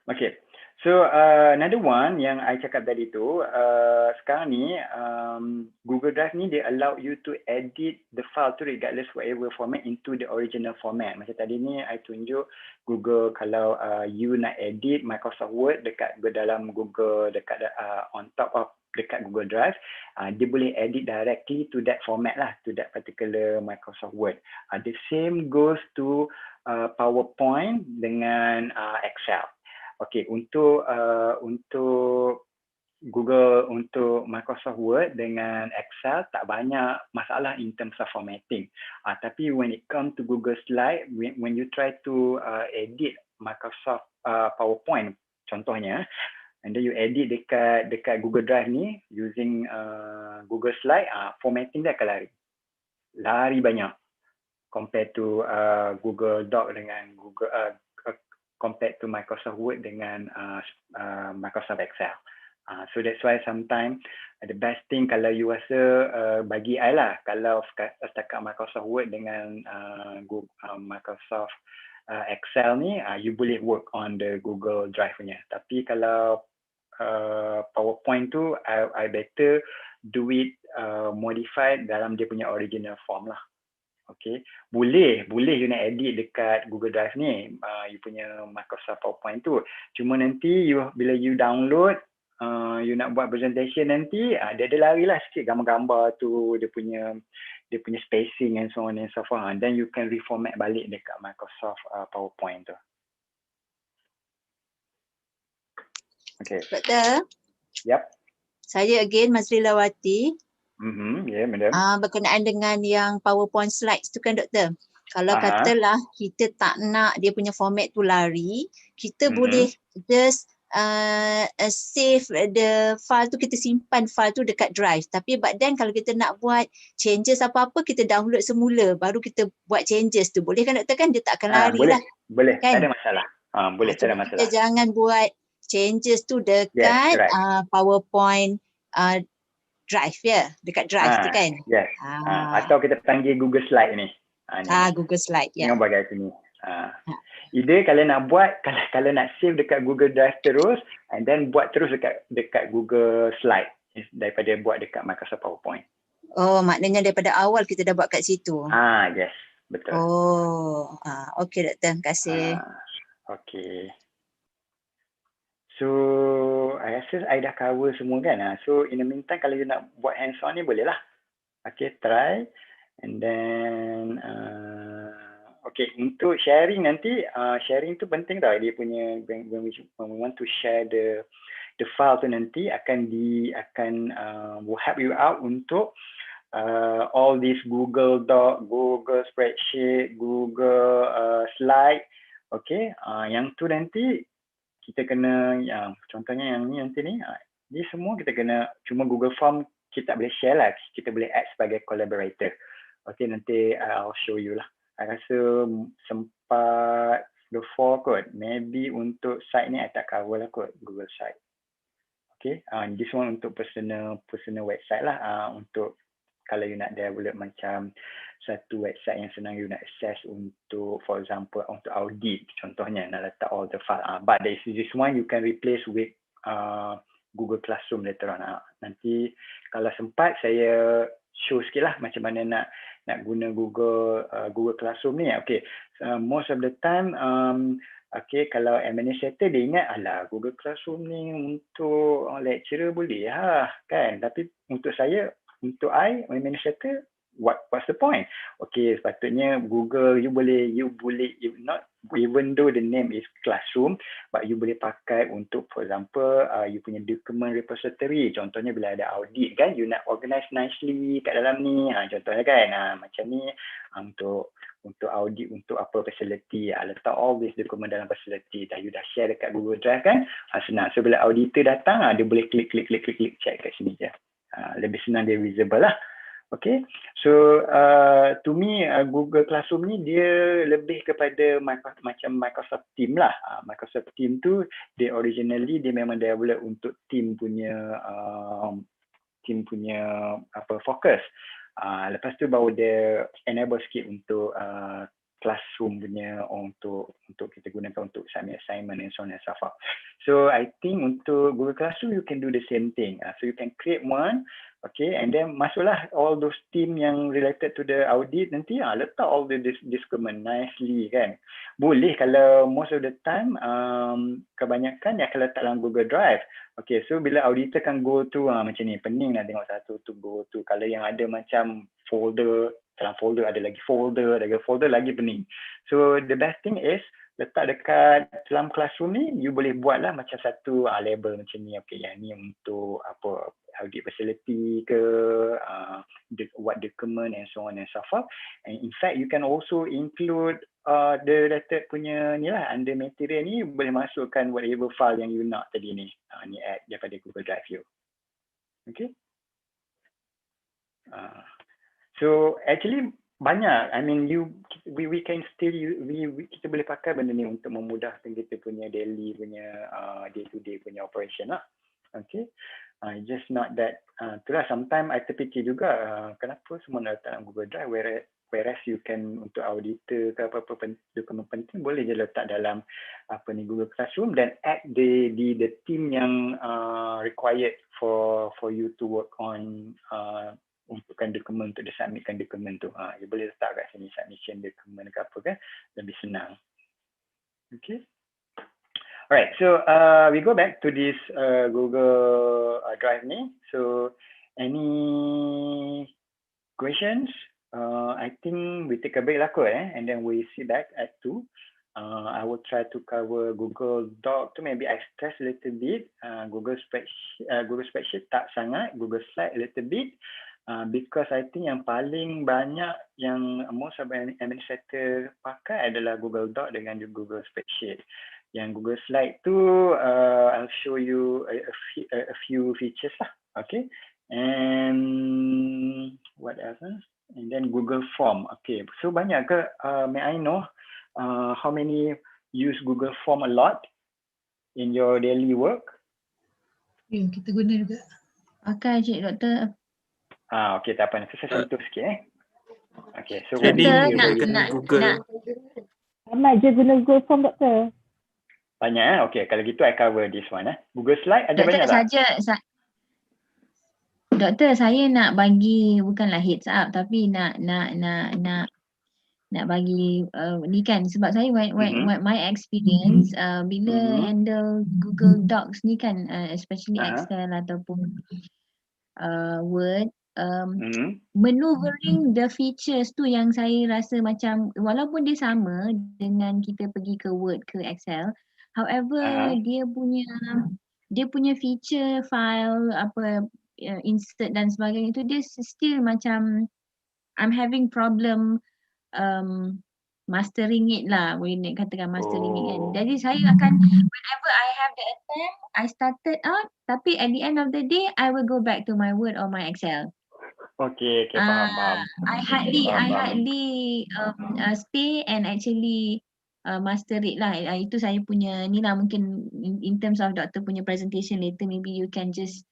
Okay. So another one yang I cakap tadi tu, sekarang ni Google Drive ni dia allow you to edit the file tu regardless whatever format into the original format. Macam tadi ni I tunjuk Google, kalau you nak edit Microsoft Word dekat dalam Google, dekat on top of dekat Google Drive, dia boleh edit directly to that format lah, to that particular Microsoft Word. The same goes to PowerPoint dengan Excel. Okay, untuk Google, untuk Microsoft Word dengan Excel tak banyak masalah in terms of formatting. Tapi when it comes to Google Slide, when you try to edit Microsoft PowerPoint contohnya, and then you edit dekat Google Drive ni using Google Slide, formatting dia akan lari banyak compared to Google Doc dengan compared to Microsoft Word dengan Microsoft Excel. So that's why sometimes the best thing kalau you rasa bagi I lah, kalau setakat Microsoft Word dengan Microsoft Excel ni, you boleh work on the Google Drive punya. Tapi kalau PowerPoint tu, I better do it modified dalam dia punya original form lah. Okay, boleh you nak edit dekat Google Drive ni, you punya Microsoft PowerPoint tu. Cuma nanti bila you download, you nak buat presentation nanti, dia ada larilah sikit gambar-gambar tu, dia punya spacing and so on and so forth. Then you can reformat balik dekat Microsoft PowerPoint tu. Okay. Doktor. Yep. Saya again Mazli Lawati. Ya, madam. Berkenaan dengan yang PowerPoint slides tu kan, Doktor. Kalau katalah kita tak nak dia punya format tu lari, kita boleh just save the file tu, kita simpan file tu dekat drive. Tapi but then kalau kita nak buat changes apa-apa, kita download semula, baru kita buat changes tu. Boleh kan, Doktor? Kan dia tak akan lari boleh. lah. Boleh, kan? tak ada masalah. Boleh, tak ada masalah. Kita jangan buat changes tu dekat PowerPoint drive dekat drive tu kan. Yes. Atau kita panggil Google Slide ni. Google Slide, ya. Tengok bagai sini. Either kalau nak buat, kalau nak save dekat Google Drive terus, and then buat terus dekat Google Slide daripada buat dekat Microsoft PowerPoint. Oh, maknanya daripada awal kita dah buat kat situ. Yes, betul. Oh, okey Doktor, terima kasih. Okay. So, I rasa I dah cover semua kan. So, in the meantime, kalau you nak buat hands-on ni boleh lah. Okay, try. And then, okay, untuk sharing nanti, sharing tu penting tau. Dia punya, when we want to share the file tu nanti will help you out untuk all these Google Doc, Google Spreadsheet, Google Slide. Okay, yang tu nanti kita kena, contohnya yang ni nanti ni, ni semua kita kena, cuma Google Form kita tak boleh share lah, kita boleh add sebagai collaborator. Okay, nanti I'll show you lah. I rasa sempat before kot, maybe untuk site ni I tak cover lah kot, Google Site. Okay, this one untuk personal website lah, untuk kalau you nak develop macam satu website yang senang you nak access untuk, for example, untuk audit contohnya, nak letak all the file. But this one you can replace with Google Classroom later on. Nanti kalau sempat saya show sikit lah macam mana nak guna Google Classroom ni. Okay, most of the time, okay, kalau administrator dia ingat, alah Google Classroom ni untuk lecturer boleh lah kan, tapi untuk saya, untuk administrator, what's the point? Okay, sepatutnya Google you boleh not, even though the name is classroom, but you boleh pakai untuk, for example, you punya document repository. Contohnya bila ada audit kan, you nak organize nicely kat dalam ni, contohnya kan, macam ni, untuk audit, untuk apa facility, letak all this document dalam facility, you dah share dekat Google Drive kan, senang. So bila auditor datang, dia boleh klik check kat sini je. Lebih senang, dia visible lah. Okay, so to me Google Classroom ni dia lebih kepada macam Microsoft Team lah. Microsoft Team tu dia originally dia memang develop untuk team punya apa fokus. Lepas tu baru dia enable sikit untuk classroom punya untuk kita gunakan untuk submit assignment and so on and so forth. So I think untuk Google Classroom you can do the same thing. So you can create one, okay, and then masuklah all those team yang related to the audit nanti, letak all the document nicely kan. Boleh kalau most of the time, kebanyakan ya kalau letak dalam Google Drive. Okay, so bila auditor kan go to macam ni, pening nak tengok satu tu go to. Kalau yang ada macam folder, dalam folder ada lagi folder lagi pening. So the best thing is letak dekat dalam classroom ni, you boleh buat lah macam satu label macam ni. Okay, yang ni untuk apa, audit facility ke, what document and so on and so forth. And in fact, you can also include the related punya ni lah, under material ni boleh masukkan whatever file yang you nak tadi ni. Ni add daripada Google Drive you. Okay. So actually banyak, I mean we can still kita boleh pakai benda ni untuk memudahkan kita punya daily punya day to day punya operation lah. Okay, just not that itulah sometimes I terfikir juga kenapa semua nak letak dalam Google Drive, whereas you can untuk auditor ke apa-apa dokumen penting boleh je letak dalam apa ni Google Classroom dan add the team yang required for you to work on untukkan dokumen, untuk disubmitkan dokumen tu. You boleh letak kat sini submission dokumen ke apa kan, lebih senang. Okay. Alright, so we go back to this Google Drive ni. So any questions? I think we take a break lah kot, and then we see back at 2. I will try to cover Google Doc tu, maybe I stress a little bit. Google Spreadsheet tak sangat, Google Slide a little bit. Because I think yang paling banyak yang most of administrator pakai adalah Google Doc dengan Google Spreadsheet. Yang Google Slide tu I'll show you a few features lah. Okay, and what else? And then Google Form. Okay, so banyak ke? May I know how many use Google Form a lot in your daily work? Ya, kita guna juga. Pakai Cik Doktor. Okay, tak apa. Nanti saya sentuh sikit. Okay, so Jadi Doktor, gunakan Google. Ramai je guna Google Form, doktor. Banyak okay, kalau gitu I cover this one Google Slide ada Doktor banyak tak? Doktor, saya nak bagi bukanlah heads up tapi nak bagi ni kan sebab saya my experience bila handle Google Docs ni kan especially Excel ataupun Word maneuvering the features tu yang saya rasa macam walaupun dia sama dengan kita pergi ke Word ke Excel, however dia punya feature file apa insert dan sebagainya tu dia still macam I'm having problem mastering it lah, boleh nak katakan mastering it kan. Jadi saya akan whenever I have the attempt, I started out tapi at the end of the day I will go back to my Word or my Excel. Okay, faham. I hardly stay and actually master it lah. Itu saya punya ni lah mungkin in terms of doktor punya presentation later maybe you can just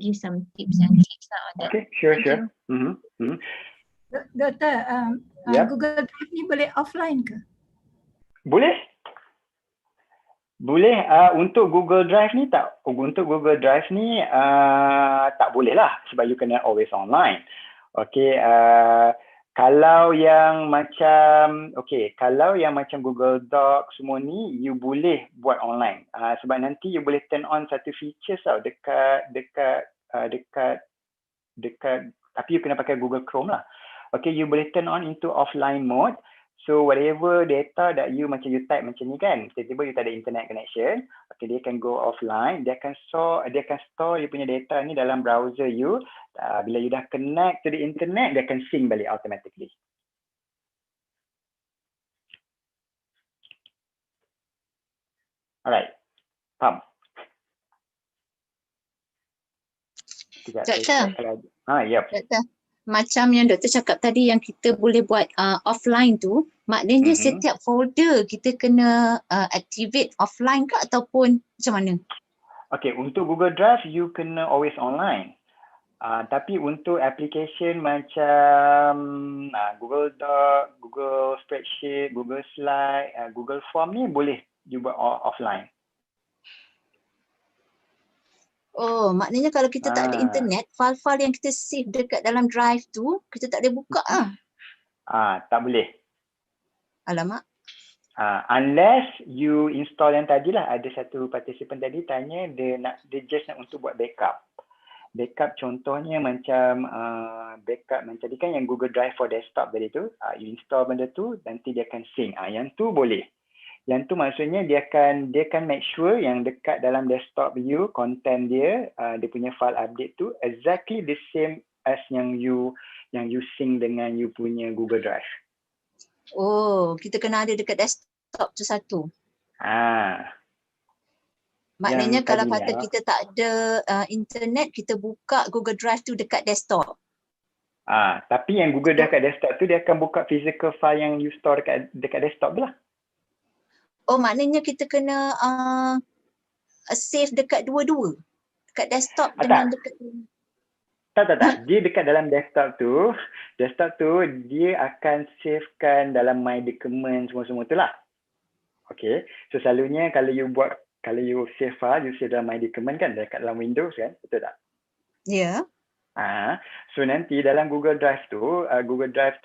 give some tips and tricks lah on that. Okay, sure. Doktor, Google Drive ni boleh offline ke? Boleh. Untuk Google Drive ni tak. Untuk Google Drive ni tak boleh lah sebab you kena always online. Okay, kalau yang macam Google Docs semua ni you boleh buat online. Sebab nanti you boleh turn on satu features tau dekat tapi you kena pakai Google Chrome lah. Okay, you boleh turn on into offline mode. So whatever data that you macam you type macam ni kan, tiba-tiba you tak ada internet connection, okay, dia akan go offline, dia akan store you punya data ni dalam browser you. Bila you dah connect to the internet, dia akan sync balik automatically. Alright, faham? Doktor. Yep. Doktor. Macam yang doktor cakap tadi yang kita boleh buat offline tu, maknanya setiap folder kita kena activate offline ke ataupun macam mana? Okay, untuk Google Drive you kena always online. Tapi untuk application macam Google Doc, Google Spreadsheet, Google Slide, Google Form ni boleh you buat offline. Oh, maknanya kalau kita tak ada internet, file-file yang kita save dekat dalam drive tu, kita tak boleh buka tak boleh. Alamak. Unless you install yang tadi lah, ada satu participant tadi tanya dia just nak untuk buat backup. Backup contohnya macam backup macam tadi kan yang Google Drive for desktop tadi tu, you install benda tu nanti dia akan sync. Yang tu boleh. Yang tu maksudnya dia akan make sure yang dekat dalam desktop you, content dia punya file update tu exactly the same as yang you sync dengan you punya Google Drive. Oh, kita kena ada dekat desktop tu satu. Maknanya kalau kata kita tak ada internet, kita buka Google Drive tu dekat desktop. Tapi yang Google Drive kat desktop tu dia akan buka physical file yang you store dekat desktop tu lah. Oh, maknanya kita kena save dekat dua-dua. Dekat desktop dengan dekat... Tak. Dia dekat dalam desktop tu dia akan savekan dalam my document semua-semua tu lah. Okay. So selalunya kalau you save file, you save dalam my document kan dekat dalam Windows kan, betul tak? Ya. So nanti dalam Google Drive tu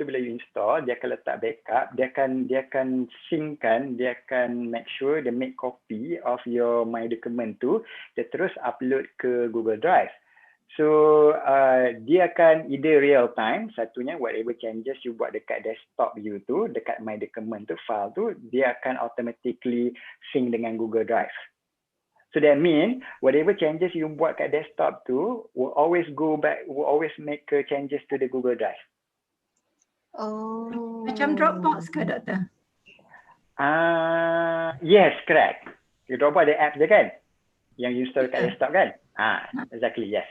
bila you install, dia akan letak backup, dia akan synckan, dia akan make sure dia make copy of your my document tu, dia terus upload ke Google Drive. So dia akan either real time, satunya whatever changes you buat dekat desktop you tu, dekat my document tu, file tu, dia akan automatically sync dengan Google Drive. So that means whatever changes you buat kat desktop tu will always make changes to the Google Drive. Oh. Macam Dropbox ke, doktor? Yes, correct. Dropbox ada apps je kan? Yang you store kat desktop kan? Exactly, yes.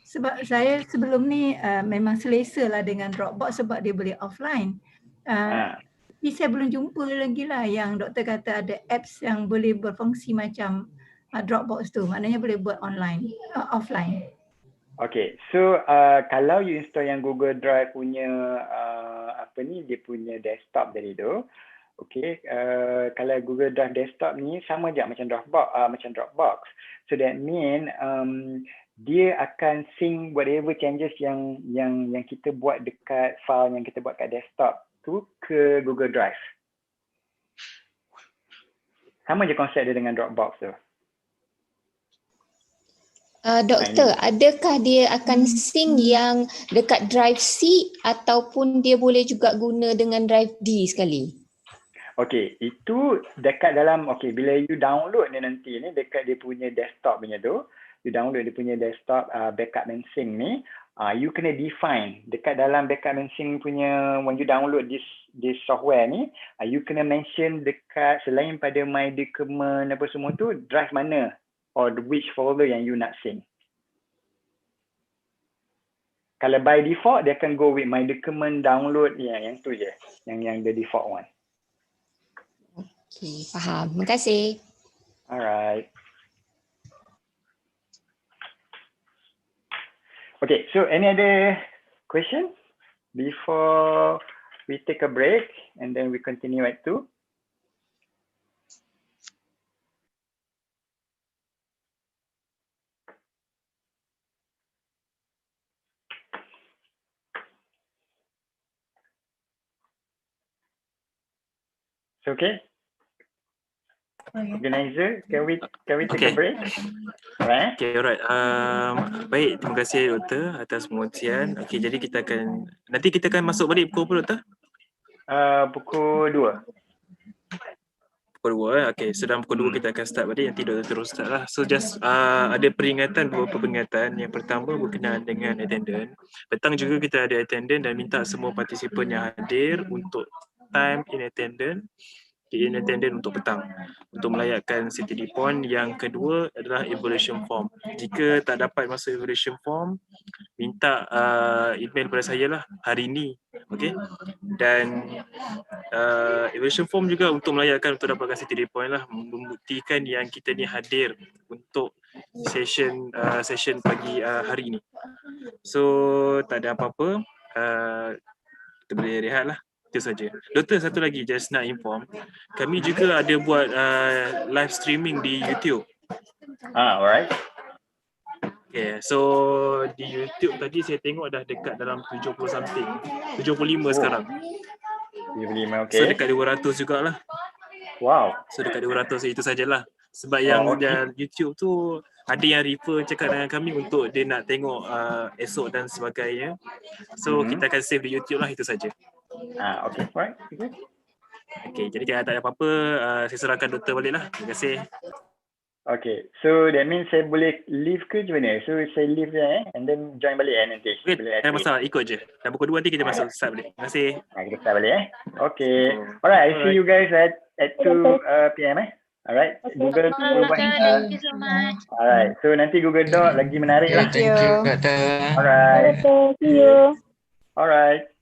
Sebab saya sebelum ni memang selesa lah dengan Dropbox sebab dia boleh offline. Tapi saya belum jumpa lagi lah yang doktor kata ada apps yang boleh berfungsi macam Dropbox tu, maknanya boleh buat online, offline. Okay, so kalau you install yang Google Drive punya dia punya desktop tadi tu, okay, kalau Google Drive desktop ni sama je macam Dropbox. So that mean dia akan sync whatever changes yang kita buat dekat file yang kita buat kat desktop tu ke Google Drive. Sama je konsep dia dengan Dropbox tu. Doktor, adakah dia akan sync yang dekat drive C ataupun dia boleh juga guna dengan drive D sekali? Okay, itu dekat dalam, okay, bila you download ni nanti ni dekat dia punya desktop punya tu, you download dia punya desktop backup and sync ni, you kena define dekat dalam backup and sync punya, when you download this software ni, you kena mention dekat selain pada my document apa semua tu, drive mana or which folder yang you nak sync. Kalau by default, dia akan go with my document download yang tu je, yang the default one. Okay, faham. Terima kasih. Alright. Okay, so any other question before we take a break and then we continue at 2? It's okay? Organizer, can we take a break? Alright. Okay, alright. Baik, terima kasih Doktor atas pengurusian. Okay, jadi nanti kita akan masuk balik pukul berapa Doktor? Pukul 2. Pukul 2. Okay, so dalam pukul 2 kita akan start balik, nanti Doktor terus start lah. So just ada beberapa peringatan. Yang pertama berkenaan dengan attendance. Petang juga kita ada attendance dan minta semua partisipan yang hadir untuk time in attendance untuk petang untuk melayakkan CTD point. Yang kedua adalah evaluation form. Jika tak dapat masuk evaluation form, minta email kepada saya lah hari ini, okay? Dan evaluation form juga untuk melayakkan untuk dapatkan CTD point lah, membuktikan yang kita ni hadir untuk session pagi hari ini. So tak ada apa-apa, kita boleh rehat lah. Itu saja. Doktor, satu lagi just nak inform, kami juga ada buat live streaming di YouTube. Alright. Okay, so di YouTube tadi saya tengok dah dekat dalam 70 something, 75 sekarang. 75, okay. So dekat 200 jugalah. Wow. So dekat 200 itu sajalah. Sebab yang YouTube tu ada yang refer cakap dengan kami untuk dia nak tengok esok dan sebagainya. So kita akan save di YouTube lah, itu saja. Okay, alright. Okay, jadi kalau tak ada apa-apa, saya serahkan doktor balik lah. Terima kasih. Okay, so that means saya boleh leave ke macam mana? So saya leave je and then join balik nanti. Okay, tak ada masalah, ikut je. Dan pukul 2 nanti kita masuk start balik. Terima kasih. Kita start balik Okay. Alright, I see you guys at 2 PM Alright, Google thank you so much. Alright, so nanti Google Doc lagi menarik lah. Thank you, Doktor. Okay, Alright. see you. Alright.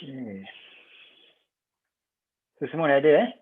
Okay. So semua dah ada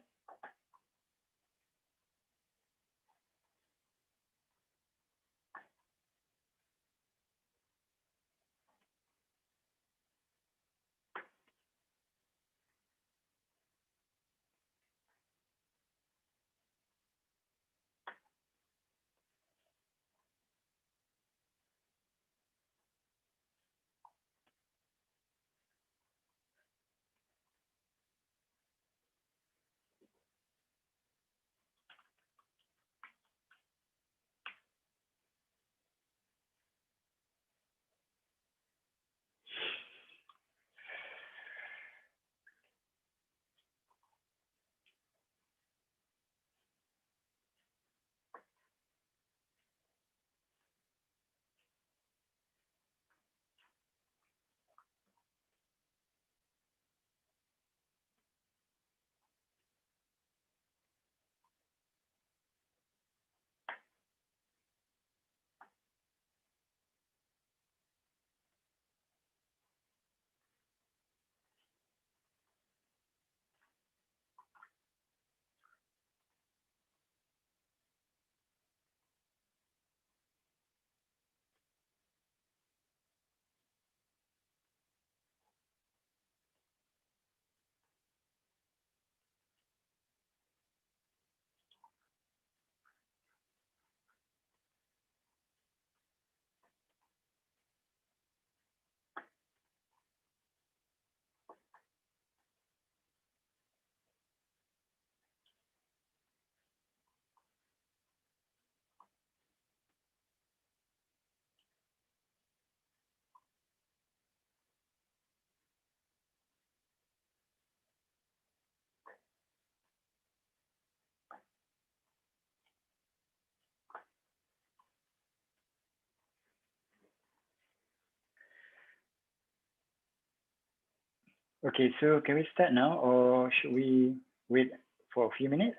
Okay, so can we start now or should we wait for a few minutes?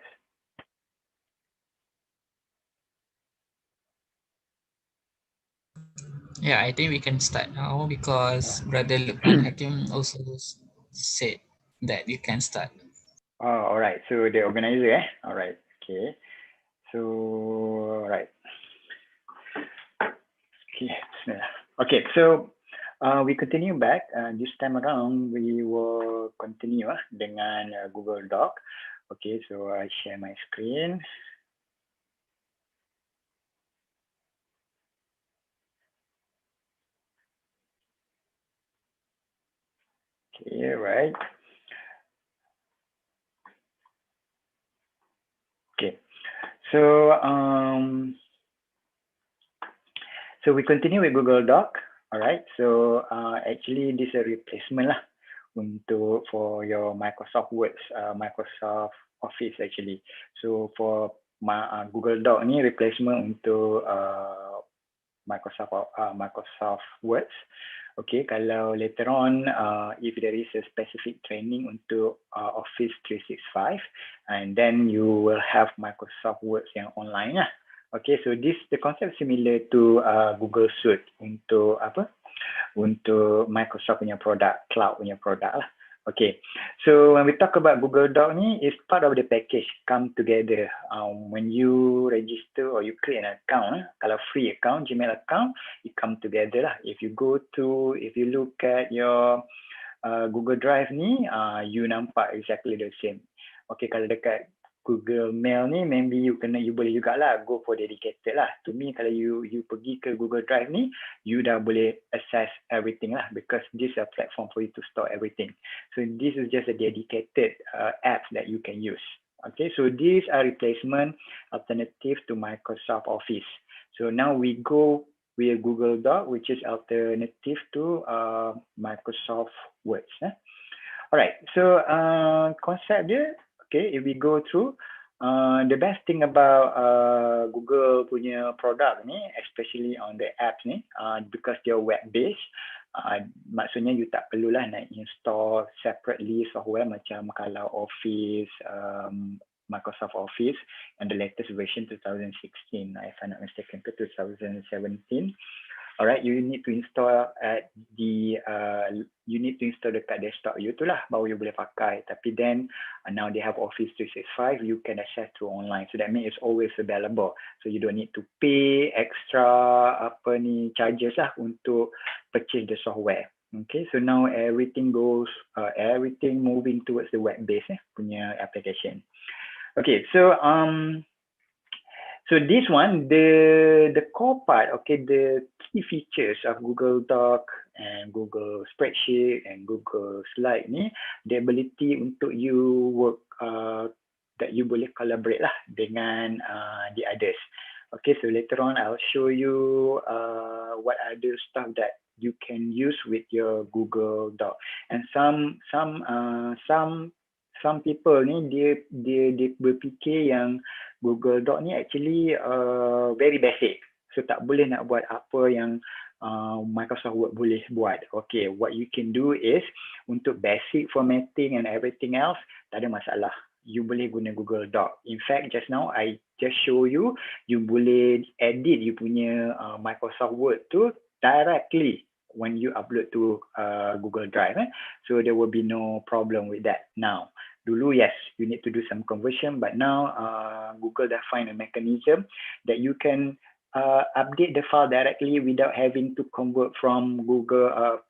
Yeah, I think we can start now because Brother Lukman Hakim also said that you can start. Oh, all right. So the organizer, all right. Okay. So, all right. Okay. Okay. So we continue back. This time around, we will continue dengan Google Doc. Okay. So I share my screen. Okay. Right. Okay. So so we continue with Google Doc. All right. So actually, this is a replacement lah for your Microsoft Word, Microsoft Office actually. So for Google Doc ni replacement untuk Microsoft Word. Okay, kalau later on if there is a specific training untuk Office 365, and then you will have Microsoft Word yang online lah. Okay, so the concept similar to Google Suite untuk untuk Microsoft punya produk, cloud punya produk lah. Okay, so when we talk about Google Doc ni, it's part of the package come together. When you register or you create an account, kalau free account, Gmail account, it come together lah. If you look at your Google Drive ni, you nampak exactly the same. Okay, kalau dekat Google Mail ni, maybe you boleh jugalah go for dedicated lah. To me, kalau you pergi ke Google Drive ni, you dah boleh access everything lah because this is a platform for you to store everything. So this is just a dedicated app that you can use. Okay, so these are replacement alternative to Microsoft Office. So now we go with Google Doc, which is alternative to Microsoft Word. Alright, so concept dia, okay, if we go through, the best thing about Google punya product ni, especially on the apps ni, because they're web-based, maksudnya you tak perlulah nak install separately software macam kalau Office, Microsoft Office, and the latest version 2016, if I'm not mistaken, ke 2017. Alright, you need to install at the you need to install dekat desktop you tu lah, baru you boleh pakai. Tapi then now they have Office 365, you can access through online. So that means it's always available. So you don't need to pay extra charges lah untuk purchase the software. Okay, so now everything everything moving towards the web-based punya application. Okay, so so this one, the core part, okay, the key features of Google Doc and Google Spreadsheet and Google Slide ni, the ability untuk you work that you boleh collaborate lah dengan the others. Okay, so later on I'll show you what other stuff that you can use with your Google Doc. And some people ni dia berfikir yang Google Doc ni actually very basic. So tak boleh nak buat apa yang Microsoft Word boleh buat. Okay, what you can do is untuk basic formatting and everything else, tak ada masalah. You boleh guna Google Doc. In fact, just now I just show you, you boleh edit you punya Microsoft Word tu directly when you upload to Google Drive. So there will be no problem with that now. Dulu, yes, you need to do some conversion, but now Google dah find a mechanism that you can update the file directly without having to convert from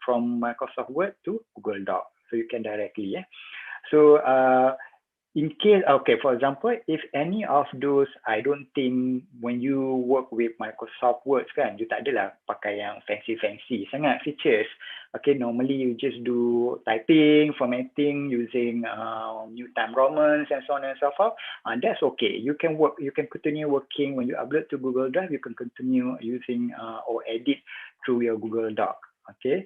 from Microsoft Word to Google Doc. So you can directly, So in case, okay, for example, if any of those, I don't think when you work with Microsoft Word kan, you tak adalah pakai yang fancy sangat features. Okay, normally you just do typing, formatting using New Time Romans and so on and so forth. That's okay. You can continue working when you upload to Google Drive. You can continue using or edit through your Google Doc. Okay,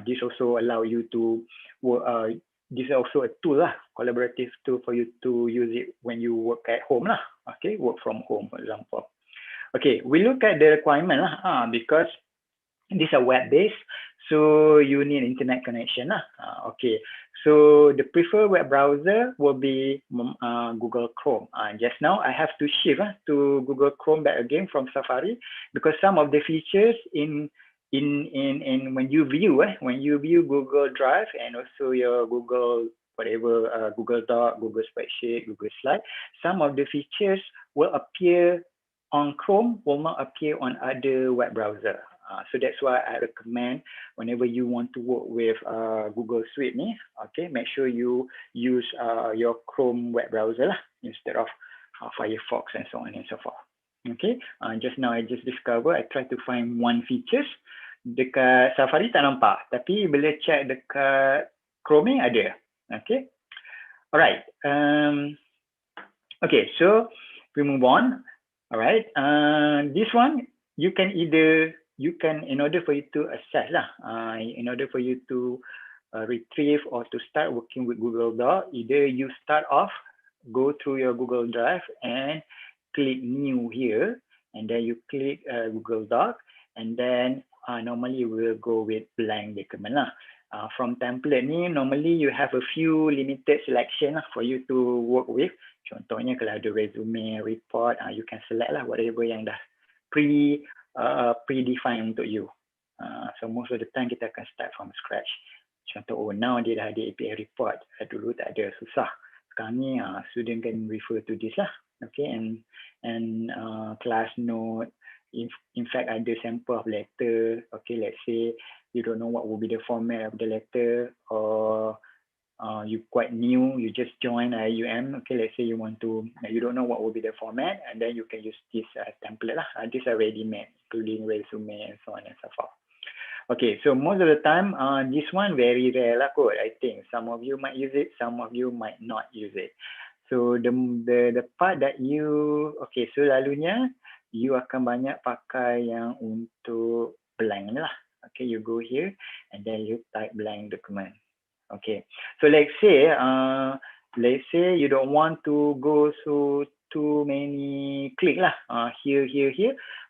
this also allow you to work. This is also a tool lah, collaborative tool for you to use it when you work at home lah. Okay, work from home, for example. Okay, we look at the requirement lah, because these are web-based, so you need internet connection lah. Okay, so the preferred web browser will be Google Chrome. Just now I have to shift to Google Chrome back again from Safari because some of the features in when you view Google Drive and also your Google Google Doc, Google Spreadsheet, Google Slide, some of the features will appear on Chrome, will not appear on other web browser. So that's why I recommend whenever you want to work with Google Suite ni, okay, make sure you use your Chrome web browser lah instead of Firefox and so on and so forth. Okay, just now I just discover I try to find one features dekat Safari tak nampak, tapi bila check dekat Chrome ni ada. Okay, alright. Okay, so we move on. Alright, this one you can in order for you to access lah, in order for you to retrieve or to start working with Google Doc, either you start off, go through your Google Drive and click new here, and then you click Google Doc, and then normally we'll go with blank document lah. From template ni, normally you have a few limited selection lah for you to work with. Contohnya kalau ada resume, report, you can select lah whatever yang dah predefined untuk you. So most of the time kita akan start from scratch. Contoh, now dia dah ada API report. Dulu tak ada, susah. Sekarang ni student can refer to this lah. Okay, and class note. In fact, ada sample of letter. Okay, let's say you don't know what will be the format of the letter, or you quite new, you just join IUM. Okay, let's say you don't know what will be the format, and then you can use this template lah. These are ready-made, including resume and so on and so forth. Okay, so most of the time, this one very rare lah kot. I think some of you might use it, some of you might not use it. So the part that okay, so lalunya you akan banyak pakai yang untuk blank lah. Okay, you go here and then you type blank document. Okay, so let's say you don't want to go through too many click lah, here,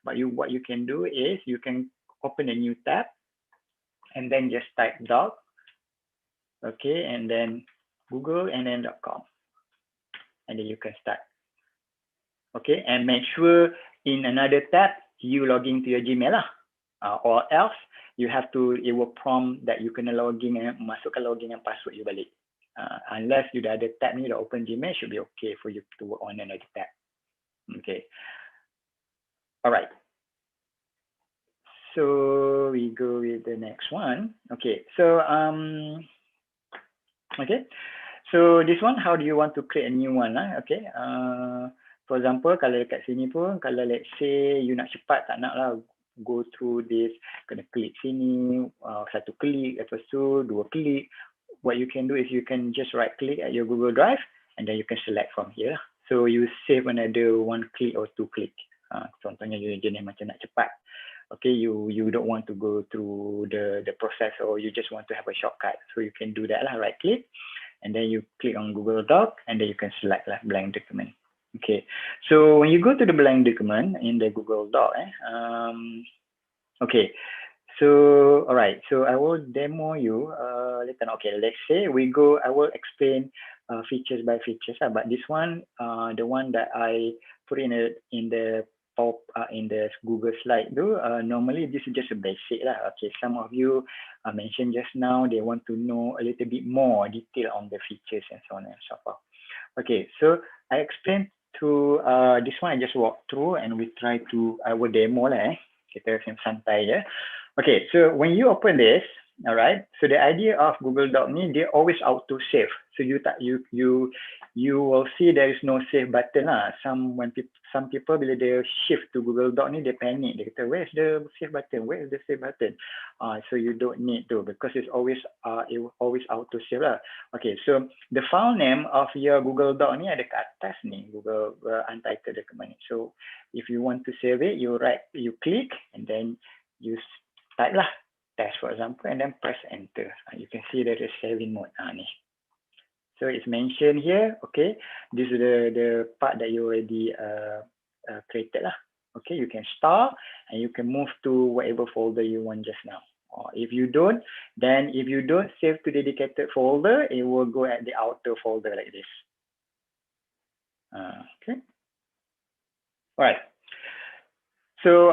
but what you can do is you can open a new tab and then just type doc, okay, and then Google and then .com, and then you can start. Okay, and make sure in another tab you log into your Gmail lah. Or else you have to, it will prompt that you kena login and masukkan login and password you balik. Unless you dah ada tab ni, dah open Gmail, should be okay for you to work on another tab. Okay. Alright. So we go with the next one. Okay. So okay. So this one, how do you want to create a new one? Okay. For example, kalau dekat sini pun, kalau let's say you nak cepat, tak nak lah go through this, kena klik sini, satu klik, lepas tu dua klik. What you can do is you can just right click at your Google Drive and then you can select from here. So you save another one click or two click. Contohnya you jenis macam nak cepat. Okay, you don't want to go through the process, or you just want to have a shortcut. So you can do that lah, right click and then you click on Google Doc and then you can select lah blank document. Okay, so when you go to the blank document in the Google Doc, okay. So, all right, so I will demo you later on. Okay, let's say we go, I will explain features by features, but this one, the one that I put in the Google slide though, normally this is just a basic lah. Okay, some of you mentioned just now, they want to know a little bit more detail on the features and so on and so forth. Okay, so I explained to this one, I just walk through and we try to, I will demo lah kita santai je. Okay, so when you open this, all right, so the idea of Google Doc ni, they always auto save. So you will see there is no save button lah. Some people bila they shift to Google Doc ni, they panic. They kata, where's the save button? Where's the save button? So you don't need to, because it's always it will always auto save lah. Okay, so the file name of your Google Doc ni ada kat atas ni, Google Untitled Document. So if you want to save it, you click and then you type lah test, for example, and then press enter. You can see that it's saving mode ni. So it's mentioned here. Okay, this is the part that you already created lah. Okay, you can start and you can move to whatever folder you want just now. Or if you don't, then if you don't save to dedicated folder, it will go at the outer folder like this. Okay. All right. So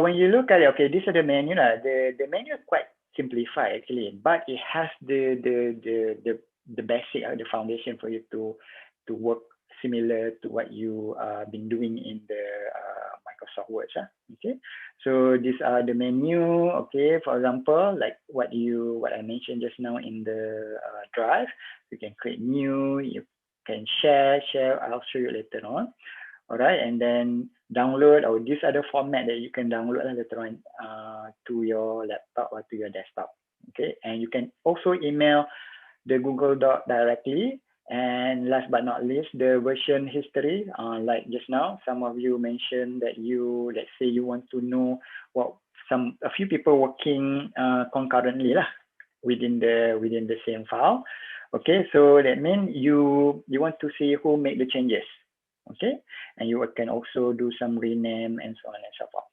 when you look at it, okay, this is the menu. The menu is quite simplified actually, but it has the basic, the foundation for you to work similar to what you been doing in the Microsoft Word. Okay, so these are the menu. Okay, for example, like what I mentioned just now in the Drive, you can create new, you can share. I'll show you later on. All right, and then download, or these are the format that you can download later on to your laptop or to your desktop. Okay, and you can also email the Google Doc directly. And last but not least, the version history. Like just now, some of you mentioned that let's say you want to know what a few people working concurrently lah within the same file. Okay, so that means you want to see who made the changes. Okay, and you can also do some rename and so on and so forth.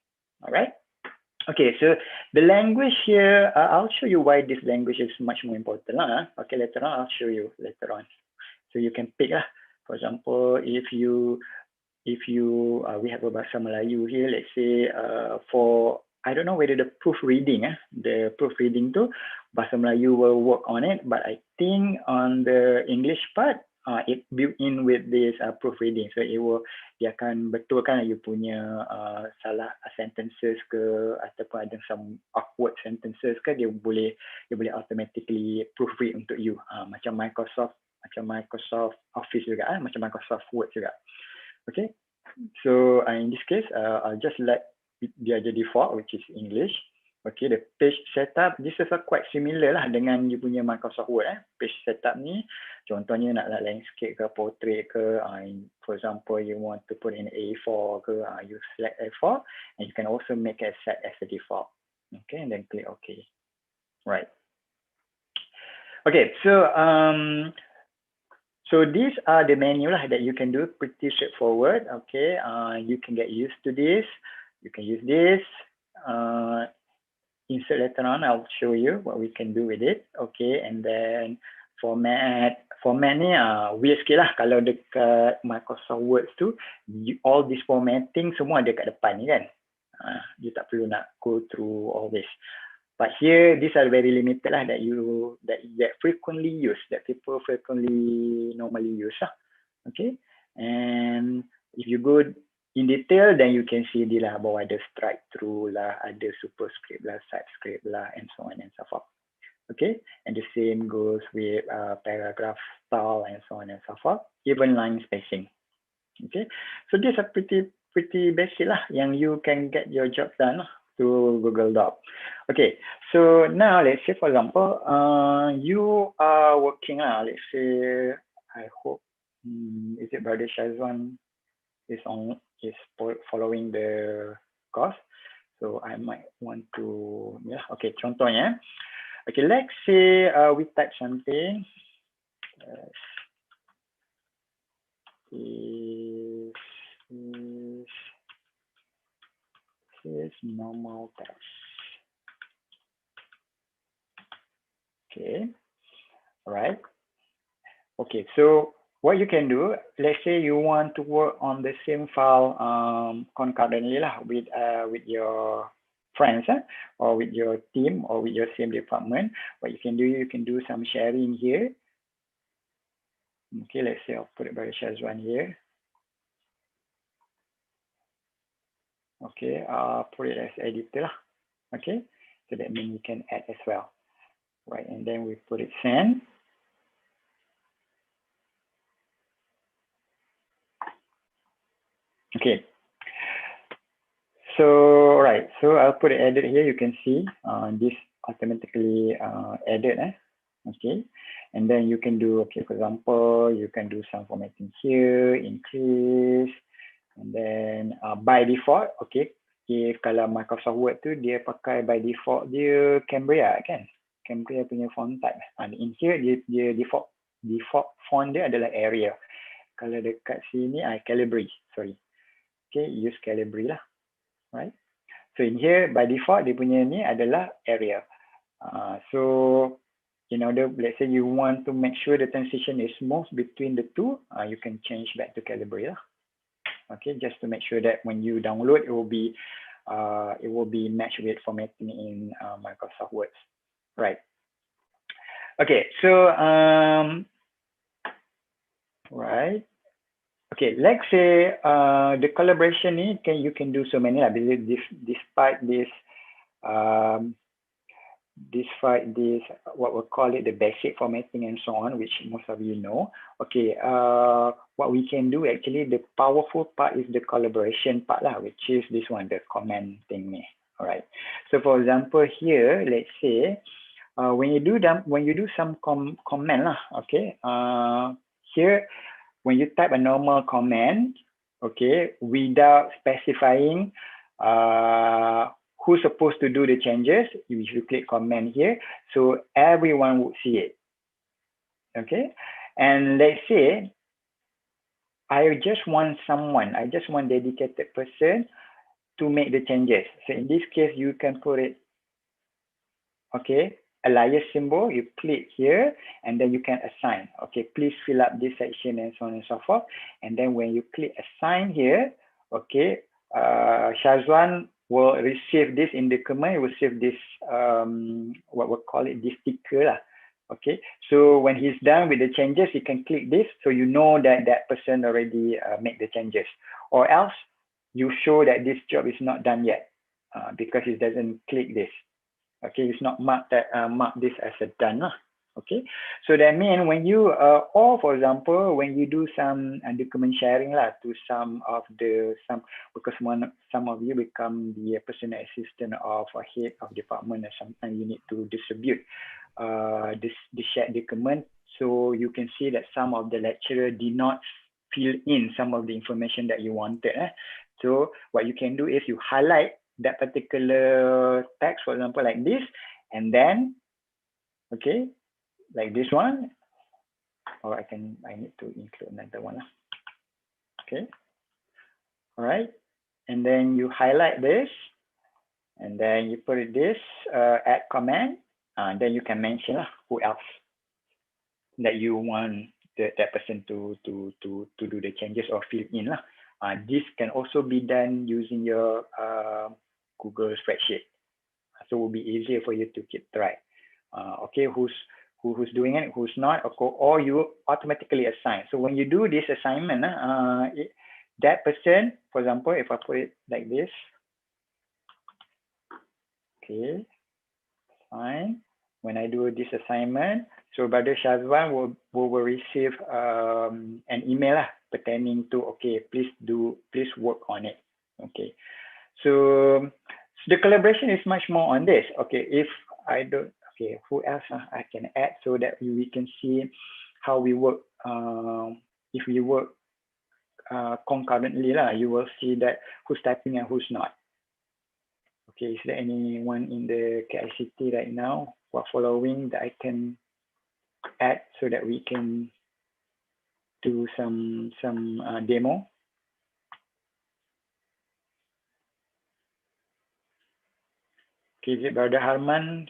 All right. Okay, so the language here, I'll show you why this language is much more important lah. Okay, later on I'll show you later on. So you can pick lah. For example, if we have a bahasa Melayu here, let's say for, I don't know whether the proofreading tu bahasa Melayu will work on it, but I think on the English part, it built in with this proofreading, so dia akan betulkan you punya salah sentences ke, ataupun ada some awkward sentences ke, dia boleh automatically proofread untuk you, macam Microsoft Office juga, macam Microsoft Word juga. Okay, so in this case I'll just let dia jadi default, which is English. Okay, the page setup, this is quite similar lah dengan you punya Microsoft Word. Page setup ni, contohnya nak landscape ke, portrait ke, for example, you want to put in A4 ke, you select A4, and you can also make it set as a default. Okay, and then click OK. Right. Okay, so these are the menu lah that you can do, pretty straightforward. Okay, you can get used to this. You can use this. Insert later on, I'll show you what we can do with it. Okay, and then format ni weird sikit lah kalau dekat Microsoft Word tu, all this formatting semua ada kat depan ni kan. You tak perlu nak go through all this. But here, these are very limited lah that frequently used, that people frequently normally use lah. Okay, and if you go in detail, then you can see di lah bawah ada strike through lah, ada superscript lah, subscript lah, and so on and so forth. Okay, and the same goes with paragraph style and so on and so forth, even line spacing. Okay, so these are pretty basic lah yang you can get your job done lah through Google Doc. Okay, so now let's say for example, you are working lah. Let's say, I hope, is it Brother Shazwan is following the course? So I might want to, yeah. Okay, contohnya, okay, let's say we type something. Is normal text. Okay, all right. Okay, so what you can do, let's say you want to work on the same file concurrently lah with your friends or with your team or with your same department. What you can do some sharing here. Okay, let's say I'll put it by Shazwan here. Okay, I'll put it as editor lah. Okay, so that means you can add as well, right? And then we put it send. Okay, so right, so I'll put it edit here. You can see this automatically added. Okay, and then you can do, okay, for example, you can do some formatting here, increase, and then by default, okay, if kalau Microsoft Word tu dia pakai by default dia Cambria kan, Cambria punya font type. And in here dia default font dia adalah Arial. Kalau dekat sini Calibri, sorry. Okay, use Calibri lah, right? So in here by default dia punya ni adalah Arial. So in order, let's say you want to make sure the transition is smooth between the two, you can change back to Calibri lah. Okay, just to make sure that when you download, it will be matched with formatting in Microsoft Word, right? Okay, so right. Okay, let's say the collaboration ni you can do so many lah. Despite this what we call it the basic formatting and so on, which most of you know. Okay, what we can do actually, the powerful part is the collaboration part lah, which is this one, the comment thing ni. All right. So for example here, let's say when you do some comment lah, okay. Here when you type a normal comment, okay, without specifying who's supposed to do the changes, you click comment here, so everyone would see it. Okay, and let's say I just want dedicated person to make the changes. So in this case, you can put it, okay, alias symbol, you click here, and then you can assign. Okay, please fill up this section and so on and so forth. And then when you click assign here, okay, Shazwan will receive this in the command, will receive this, what we'll call it, this sticker lah. Okay, so when he's done with the changes, he can click this, so you know that that person already made the changes. Or else, you show that this job is not done yet, because he doesn't click this. Okay, it's not marked this as a done lah. Okay, so that means when you or for example when you do some document sharing lah to because some of you become the personal assistant of a head of department, and sometimes you need to distribute the shared document, so you can see that some of the lecturer did not fill in some of the information that you wanted. So what you can do is you highlight that particular text, for example, like this, and then, okay, like this one, or I need to include another one. Okay, all right, and then you highlight this, and then you put it this, add comment, and then you can mention who else that you want that person to do the changes or fill in. This can also be done using your Google Spreadsheet. So it will be easier for you to keep track. Okay, who's doing it, who's not, or you automatically assign. So when you do this assignment, that person, for example, if I put it like this, okay, fine. When I do this assignment, so Brother Shazwan will receive an email pertaining to, okay, please work on it. Okay, so the collaboration is much more on this. Okay, if I don't, okay, who else I can add so that we can see how we work. If we work concurrently, you will see that who's typing and who's not. Okay, is there anyone in the KICT right now who are following that I can add so that we can do some demo? Okay, is it Brother Harman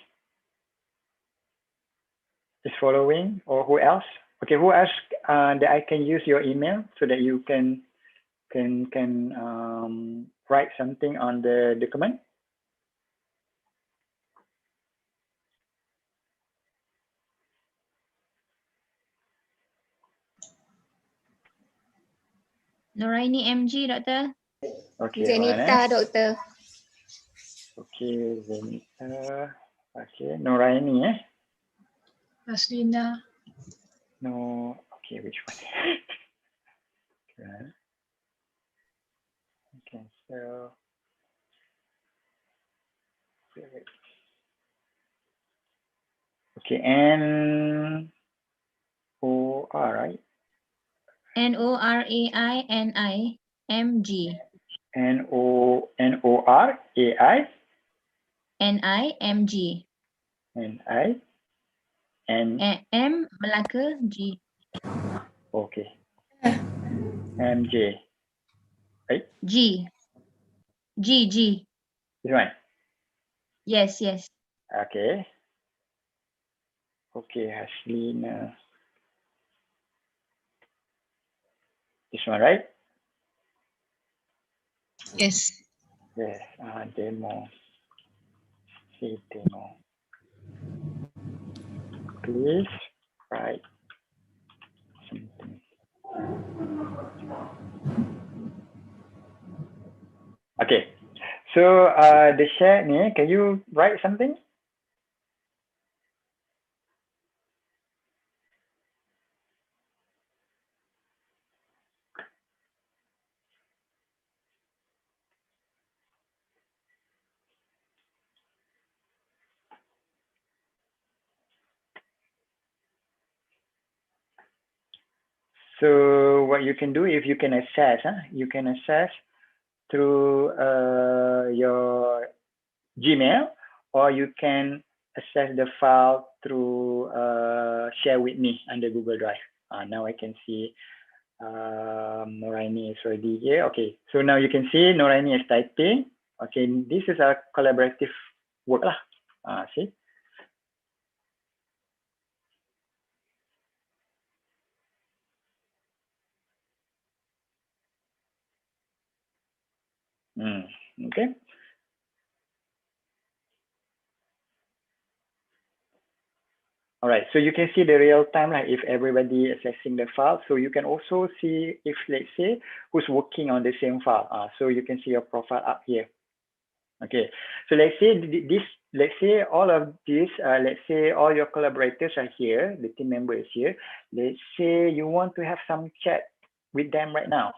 is following, or who else? Okay, who else that I can use your email so that you can write something on the document? Noraini MG, Doktor. Okay, Zenita, Doktor. Okay, Zenita. Okay, Noraini, Aslina. No, okay, which one? Okay, so okay, N-O-R, right? Noraini-MG. N-O-R-A-I? N-I-M-G. N-I-N. M Melaka G. Okay. M-J. Right? G. G. This one? Yes. Okay. Okay, Haslina. This one, right? Yes. Yes, demo. See demo. Please write something. Okay, so the share ni, can you write something? So what you can do, if you can access, you can access through your Gmail, or you can access the file through share with me under Google Drive. Now I can see Noraini is already here. Okay, so now you can see Noraini is typing. Okay, this is a collaborative work lah. See. Okay. All right, so you can see the real time, like if everybody accessing the file. So you can also see if, let's say, who's working on the same file. So you can see your profile up here. Okay, so let's say this, let's say all of this, let's say all your collaborators are here, the team member is here. Let's say you want to have some chat with them right now.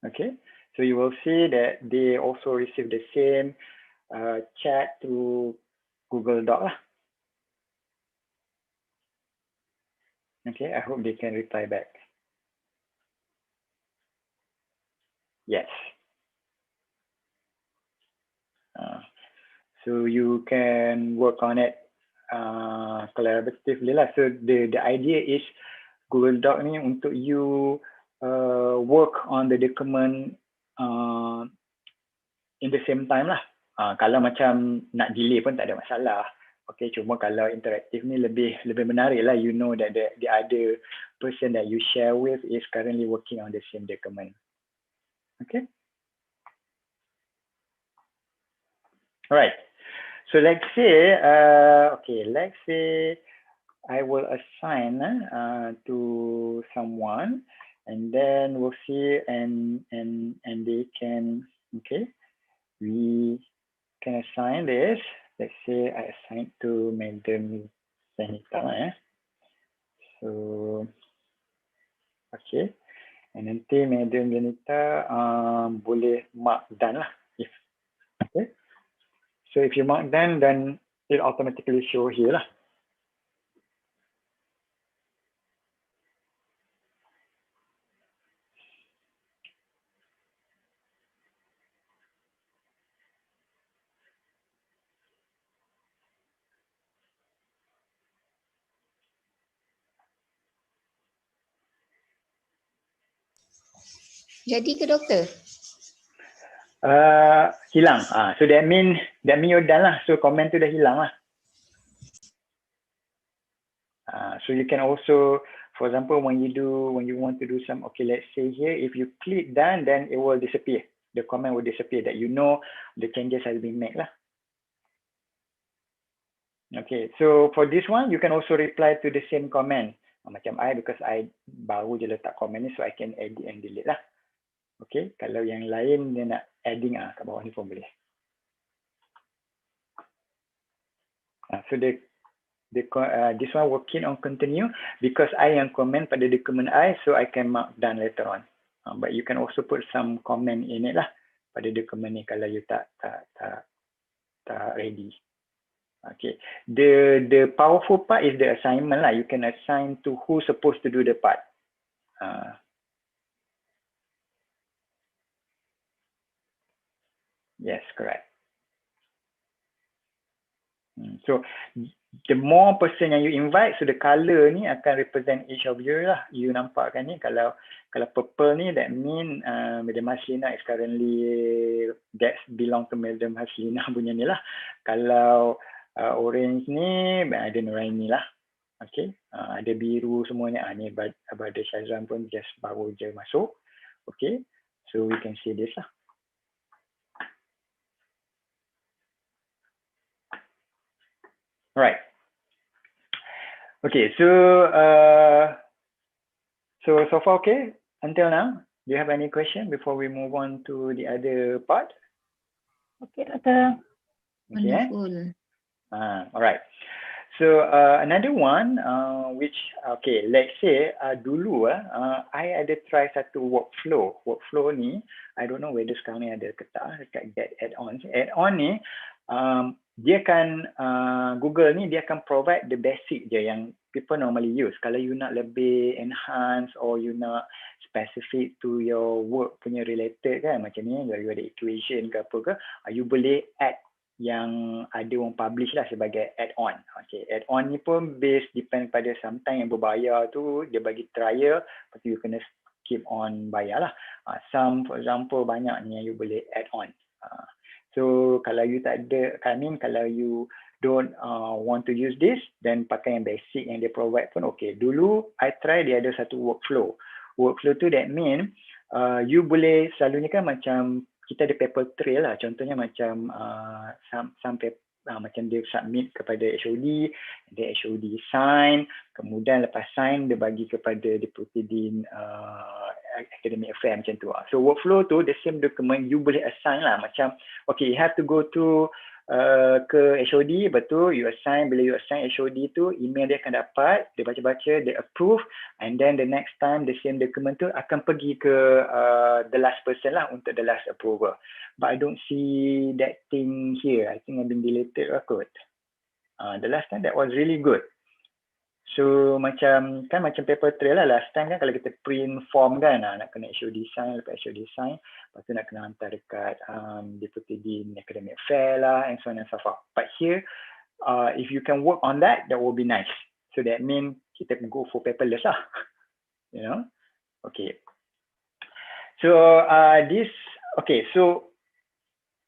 Okay, so you will see that they also receive the same chat through Google Doc lah. Okay, I hope they can reply back. Yes. So you can work on it collaboratively lah. So the idea is Google Doc ni untuk you work on the document in the same time lah. Kalau macam nak delay pun tak ada masalah. Okay, cuma kalau interaktif ni lebih menarik lah. You know that the other person that you share with is currently working on the same document. Okay. Alright. So let's say, let's say I will assign to someone, and then we'll see, and they can, okay, we can assign this. Let's say I assign to Madam Sanita. So, okay, and nanti Madam Sanita boleh mark done lah. Okay. So if you mark done, then it automatically show here lah. Jadi ke doktor? Hilang. So that mean you're done lah. So comment tu dah hilang lah. So you can also, for example, when you want to do some, okay, let's say here, if you click done, then it will disappear. The comment will disappear, that you know the changes has been made lah. Okay, so for this one, you can also reply to the same comment. Macam I, because I baru je letak comment ni, so I can edit and delete lah. Okay, kalau yang lain dia nak adding kat bawah ni pun boleh. So this one working on continue because I yang comment pada dokumen I, so I can mark done later on. But you can also put some comment in it lah pada dokumen ni kalau you tak ready. Okay, the powerful part is the assignment lah. You can assign to who's supposed to do the part. Yes, correct. So the more person yang you invite, so the color ni akan represent each of you lah. You nampak kan ni, kalau purple ni, that mean Madam Haslina is currently, that belong to Madam Haslina punya ni lah. Kalau orange ni ada Nuraini lah. Okay, ada biru semuanya. Ni Abada Syazran pun just baru je masuk. Okay, so we can see this lah. Right. Okay, so far okay until now. Do you have any question before we move on to the other part? Okay, Doctor. Okay. Wonderful. All right. So another one, which okay, let's say dulu I ada try satu workflow. Workflow ni, I don't know whether sekarang ni ada ke tak dekat get add-ons. Add-on ni, dia akan Google ni dia akan provide the basic je yang people normally use. Kalau you nak lebih enhance or you nak specific to your work punya related kan, macam ni, you ada equation ke apa ke, you boleh add yang ada orang publish lah sebagai add-on. Okay, add-on ni pun based depend pada sometimes yang berbayar tu dia bagi trial, lepas tu you kena keep on bayar lah. Some for example banyak ni yang you boleh add-on. So kalau you tak ada, kalau you don't want to use this, then pakai yang basic yang dia provide pun okay. Dulu I try dia ada satu workflow. Workflow tu that mean you boleh selalunya kan macam kita ada paper trail lah. Contohnya macam some paper, macam dia submit kepada HOD, dia HOD sign, kemudian lepas sign dia bagi kepada Deputy Dean Academic Affairs macam tu. So workflow tu the same document you boleh assign lah, macam okay you have to go to ke HOD, betul, you assign, bila you assign HOD tu email dia akan dapat, dia baca-baca, dia approve, and then the next time the same document tu akan pergi ke the last person lah untuk the last approval. But I don't see that thing here. I think I've been deleted record. The last time that was really good. So macam paper trail lah last time kan, kalau kita print form kan, nak kena HOD sign, lepas HOD sign, lepas tu nak kena hantar dekat Deputy Dean Academic Affairs lah, and so on and so forth. But here, if you can work on that, that will be nice. So that means kita go for paperless lah, you know. Okay. So so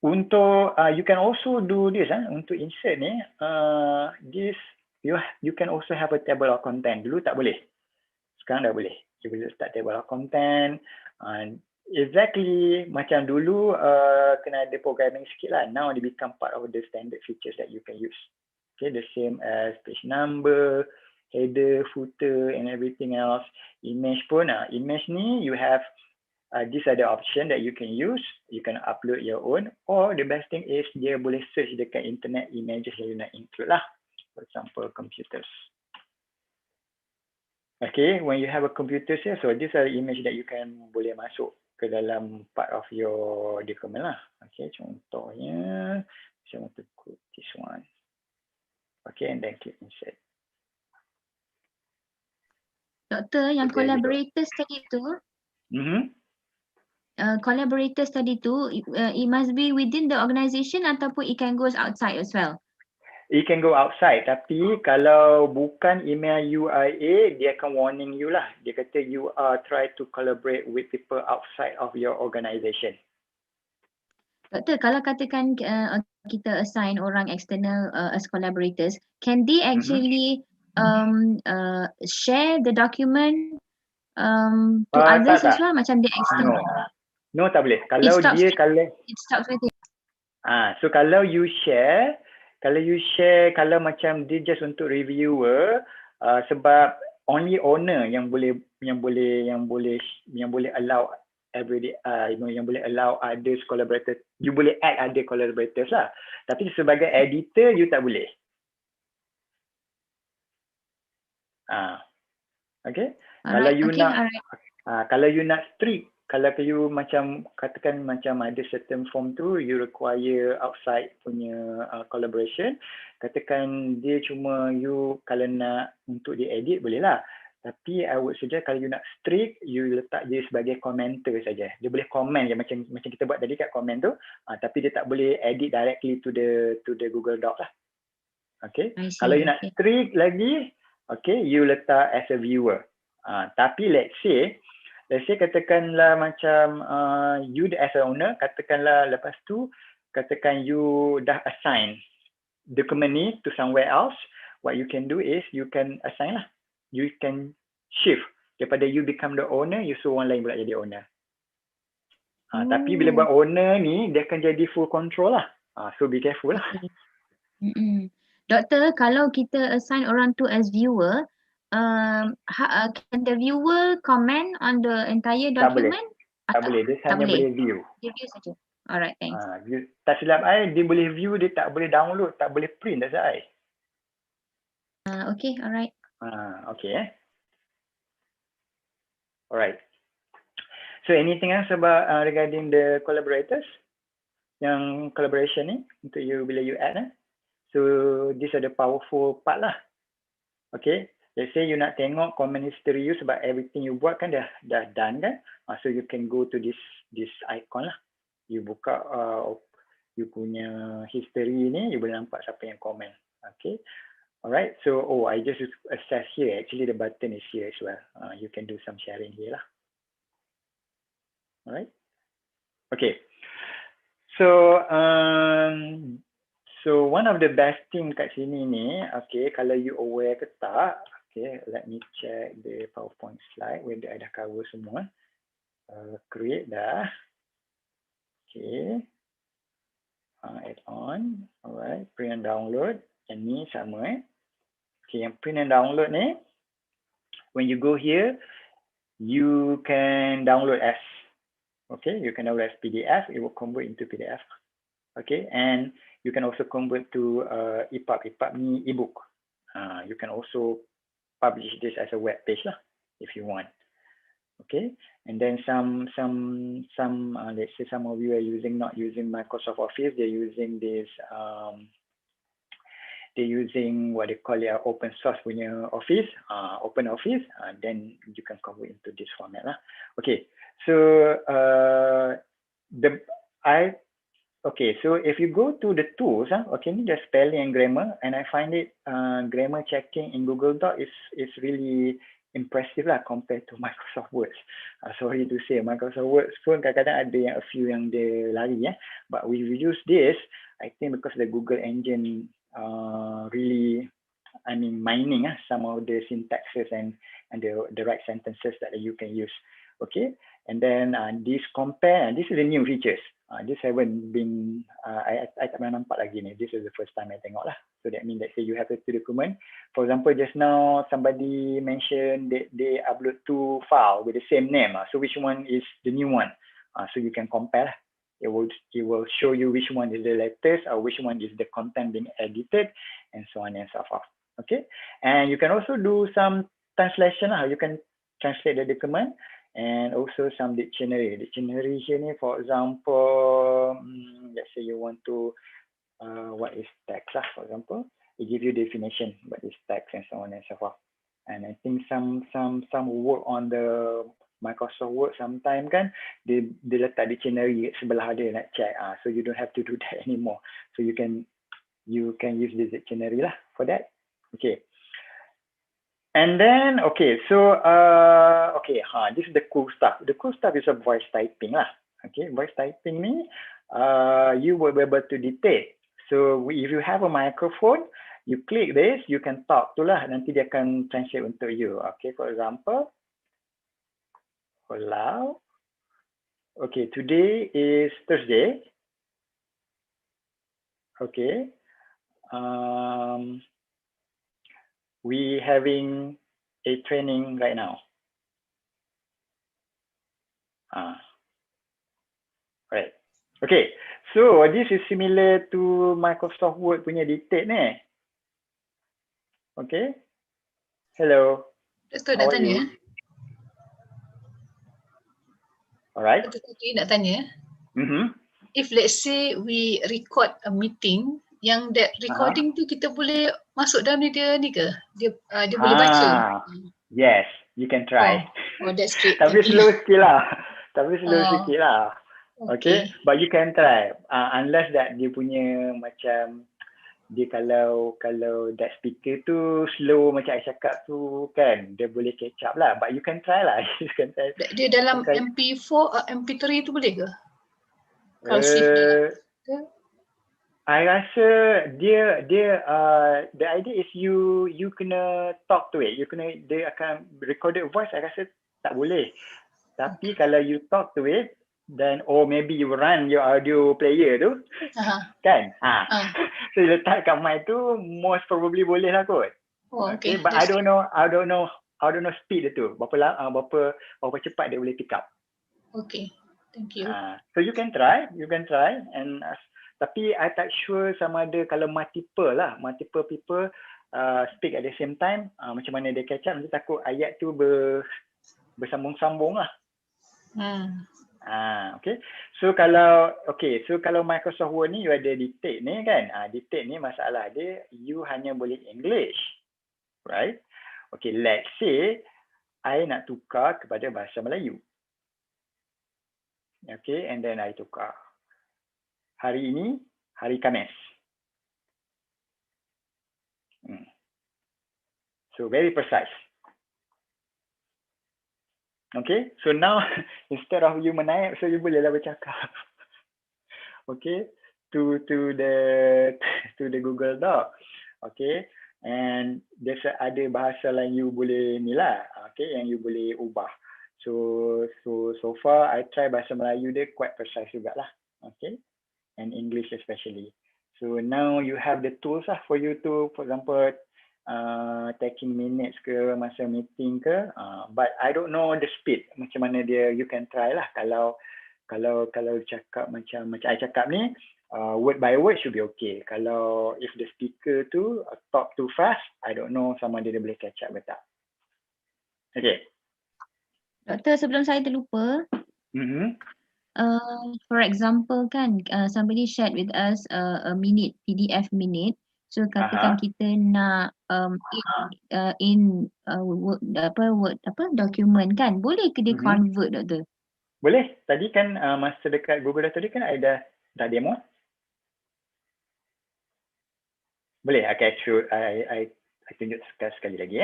Untuk you can also do this untuk insert ni this you can also have a table of content. Dulu tak boleh, sekarang dah boleh. You boleh start table of content. Exactly macam dulu kena ada programming sikit lah. Now they become part of the standard features that you can use. Okay, the same as page number, header, footer and everything else. Image pun, image ni you have these are the option that you can use. You can upload your own, or the best thing is dia boleh search dekat internet images yang you nak include lah. For example, computers. Okay, when you have a computer here, so these are the image that you can boleh masuk ke dalam part of your document lah. Okay, contohnya saya want to put this one. Okay, and then click insert. Doktor, yang collaborators tadi tu, collaborators tadi tu, it must be within the organisation ataupun it can go outside as well? It can go outside, tapi kalau bukan email UIA, dia akan warning you lah. Dia kata you are try to collaborate with people outside of your organisation. Doktor, kalau katakan kita assign orang external as collaborators, can they actually share the document to others as well? Macam dia external? No, tak boleh. Kalau dia it stops with it. So kalau you share, kalau macam dia just untuk reviewer, sebab only owner yang boleh allow everyday, yang boleh allow others collaborators. You boleh add other collaborators lah. Tapi sebagai editor you tak boleh. Okay. Kalau you nak strict, kalau you macam katakan macam ada certain form tu you require outside punya collaboration, katakan dia cuma you kalau nak untuk dia edit boleh lah, tapi I would suggest kalau you nak strict, you letak dia sebagai commenter saja. Dia boleh comment je macam kita buat tadi kat comment tu, tapi dia tak boleh edit directly to the Google Doc lah. Okay, kalau you nak strict lagi, okay, you letak as a viewer. Tapi let's say katakanlah macam you as a owner, katakanlah lepas tu katakan you dah assign document ni to somewhere else, what you can do is you can assign lah, you can shift daripada you become the owner, you suruh orang lain pula jadi owner. Tapi bila buat owner ni dia akan jadi full control lah, so be careful lah. Doktor, kalau kita assign orang tu as viewer, can the viewer comment on the entire document? Tak boleh. Dia hanya boleh view. Dia view saja. Alright, thanks. Tak silap dia boleh view, dia tak boleh download, tak boleh print, tak silap Okay, alright. Okay. Alright. So anything else about regarding the collaborators? Yang collaboration ni untuk you bila you add So these are the powerful part lah. Okay. Let's say you nak tengok comment history you sebab everything you buat kan dah done kan. So you can go to this icon lah. You buka you punya history ni, you boleh nampak siapa yang comment. Okay. Alright. So I just access here. Actually the button is here as well. You can do some sharing here lah. Alright. Okay. So one of the best thing kat sini ni, okay, kalau you aware ke tak, okay, let me check the PowerPoint slide whether I dah cover semua. Create dah. Okay. Add on. Alright, print and download. Yang ni sama Okay, yang print and download ni, when you go here, you can download as, okay, you can download as PDF, it will convert into PDF. Okay, and you can also convert to EPUB. EPUB ni ebook. You can also publish this as a web page lah, if you want. Okay, and then some let's say some of you are not using Microsoft Office, they're using this they're using what they call it open source punya Office, Open Office, then you can convert into this format lah. Okay, so okay, so if you go to the tools, okay, ni just spelling and grammar, and I find it grammar checking in Google Doc is really impressive lah compared to Microsoft Word. Sorry to say, Microsoft Word pun kadang-kadang ada yang a few yang dia lari but we use this, I think because the Google engine really, I mean, mining some of the syntaxes and the right sentences that you can use. Okay, and then this compare, and this is the new features. This haven't been, I tak pernah nampak lagi ni. This is the first time I tengok lah. So that means that say you have a two document. For example, just now somebody mentioned that they upload 2 files with the same name. So which one is the new one? So you can compare. It will show you which one is the latest or which one is the content being edited, and so on and so forth. Okay, and you can also do some translation. You can translate the document. And also some dictionary. Dictionary here, for example, let's say you want to, what is text lah, for example, it gives you definition what is text and so on and so forth. And I think some work on the Microsoft Word sometime kan, dia letak dictionary sebelah dia nak check. So you don't have to do that anymore. So you can use the dictionary lah for that. Okay. And then, okay, so, this is the cool stuff. The cool stuff is a voice typing lah. Okay, voice typing ni, you will be able to dictate. So, if you have a microphone, you click this, you can talk to lah. Nanti dia akan translate untuk you. Okay, for example, hello. Okay, today is Thursday. Okay. We having a training right now. Right. Okay. So this is similar to Microsoft Word punya dictate ni. Okay. Hello. Betul nak tanya. Alright. Betul nak tanya. If let's say we record a meeting, yang that recording tu kita boleh masuk dalam dia ni ke? Dia boleh baca. Yes, you can try. Oh, that's great. Tapi slow sikit lah. Okay, but you can try. Unless that dia punya macam, dia kalau that speaker tu slow macam I cakap tu kan, dia boleh catch up lah. But you can try lah. You can try. Dia dalam MP4, MP3 tu boleh ke? Kalau save dalam I rasa dia the idea is you kena talk to it. Dia akan recorded voice. I rasa tak boleh. Tapi kalau you talk to it, then maybe you run your audio player tu, kan? So you letak kat mic tu, most probably boleh lah kot. Okay, but I don't know speed dia tu. Berapa cepat dia boleh pick up. Okay, thank you. So you can try, and tapi I tak sure sama ada kalau multiple people speak at the same time, macam mana dia catch up. Nanti takut ayat tu bersambung-sambung lah. Okay. So kalau Microsoft Word ni you ada dictate ni kan. Dictate ni masalah dia, you hanya boleh English. Right? Okay, let's say I nak tukar kepada bahasa Melayu. Okay, and then I tukar. Hari ini, hari Khamis. So very precise. Okay, so now instead of you menaip, so you bolehlah bercakap. Okay, to the Google Doc. Okay, and there's ada bahasa lain you boleh ni lah. Okay, yang you boleh ubah. So far I try bahasa Melayu dia quite precise jugalah. Okay. And English especially. So now you have the tools lah for you to, for example, taking minutes ke masa meeting ke. But I don't know the speed. Macam mana dia, you can try lah. Kalau cakap macam I cakap ni, word by word should be okay. Kalau if the speaker tu talk too fast, I don't know sama dia boleh catch up ke tak. Okay. Doktor, sebelum saya terlupa. For example kan, somebody shared with us a minute, PDF minute. So katakan kita nak document kan, boleh ke dia convert, doktor? Boleh. Tadi kan masa dekat Google Doc tadi kan ada dah demo. Boleh. Okay, I tunjuk sekali lagi.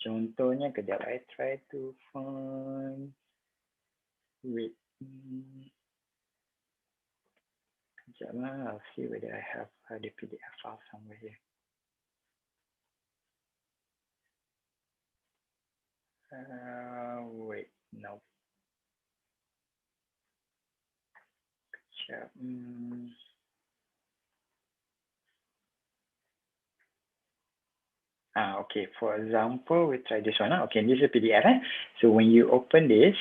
Contohnya, kejap, I try to find, wait, kejap lah, I'll see whether I have the PDF file somewhere here. Wait, no. Kejap. Okay, for example, we try this one. Okay, this is a PDF. So when you open this,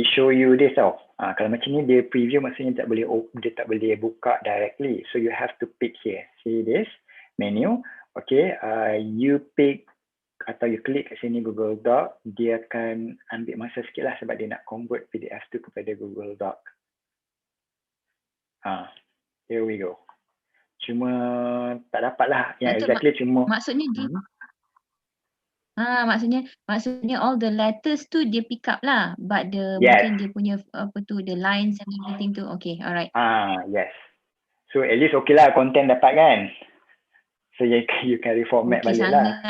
it show you this tau. Kalau macam ni dia preview, maksudnya dia tak boleh buka directly. So you have to pick here. See this menu. Okay, you pick atau you klik kat sini Google Doc, dia akan ambil masa sikit lah sebab dia nak convert PDF tu kepada Google Doc. Here we go. Cuma tak dapat lah yang exactly cuma. Maksudnya dia maksudnya all the letters tu dia pick up lah, but mungkin dia punya apa tu, the lines and everything tu. Okay, alright. Yes. So at least okay lah, content dapat kan. So you can reformat balik lah.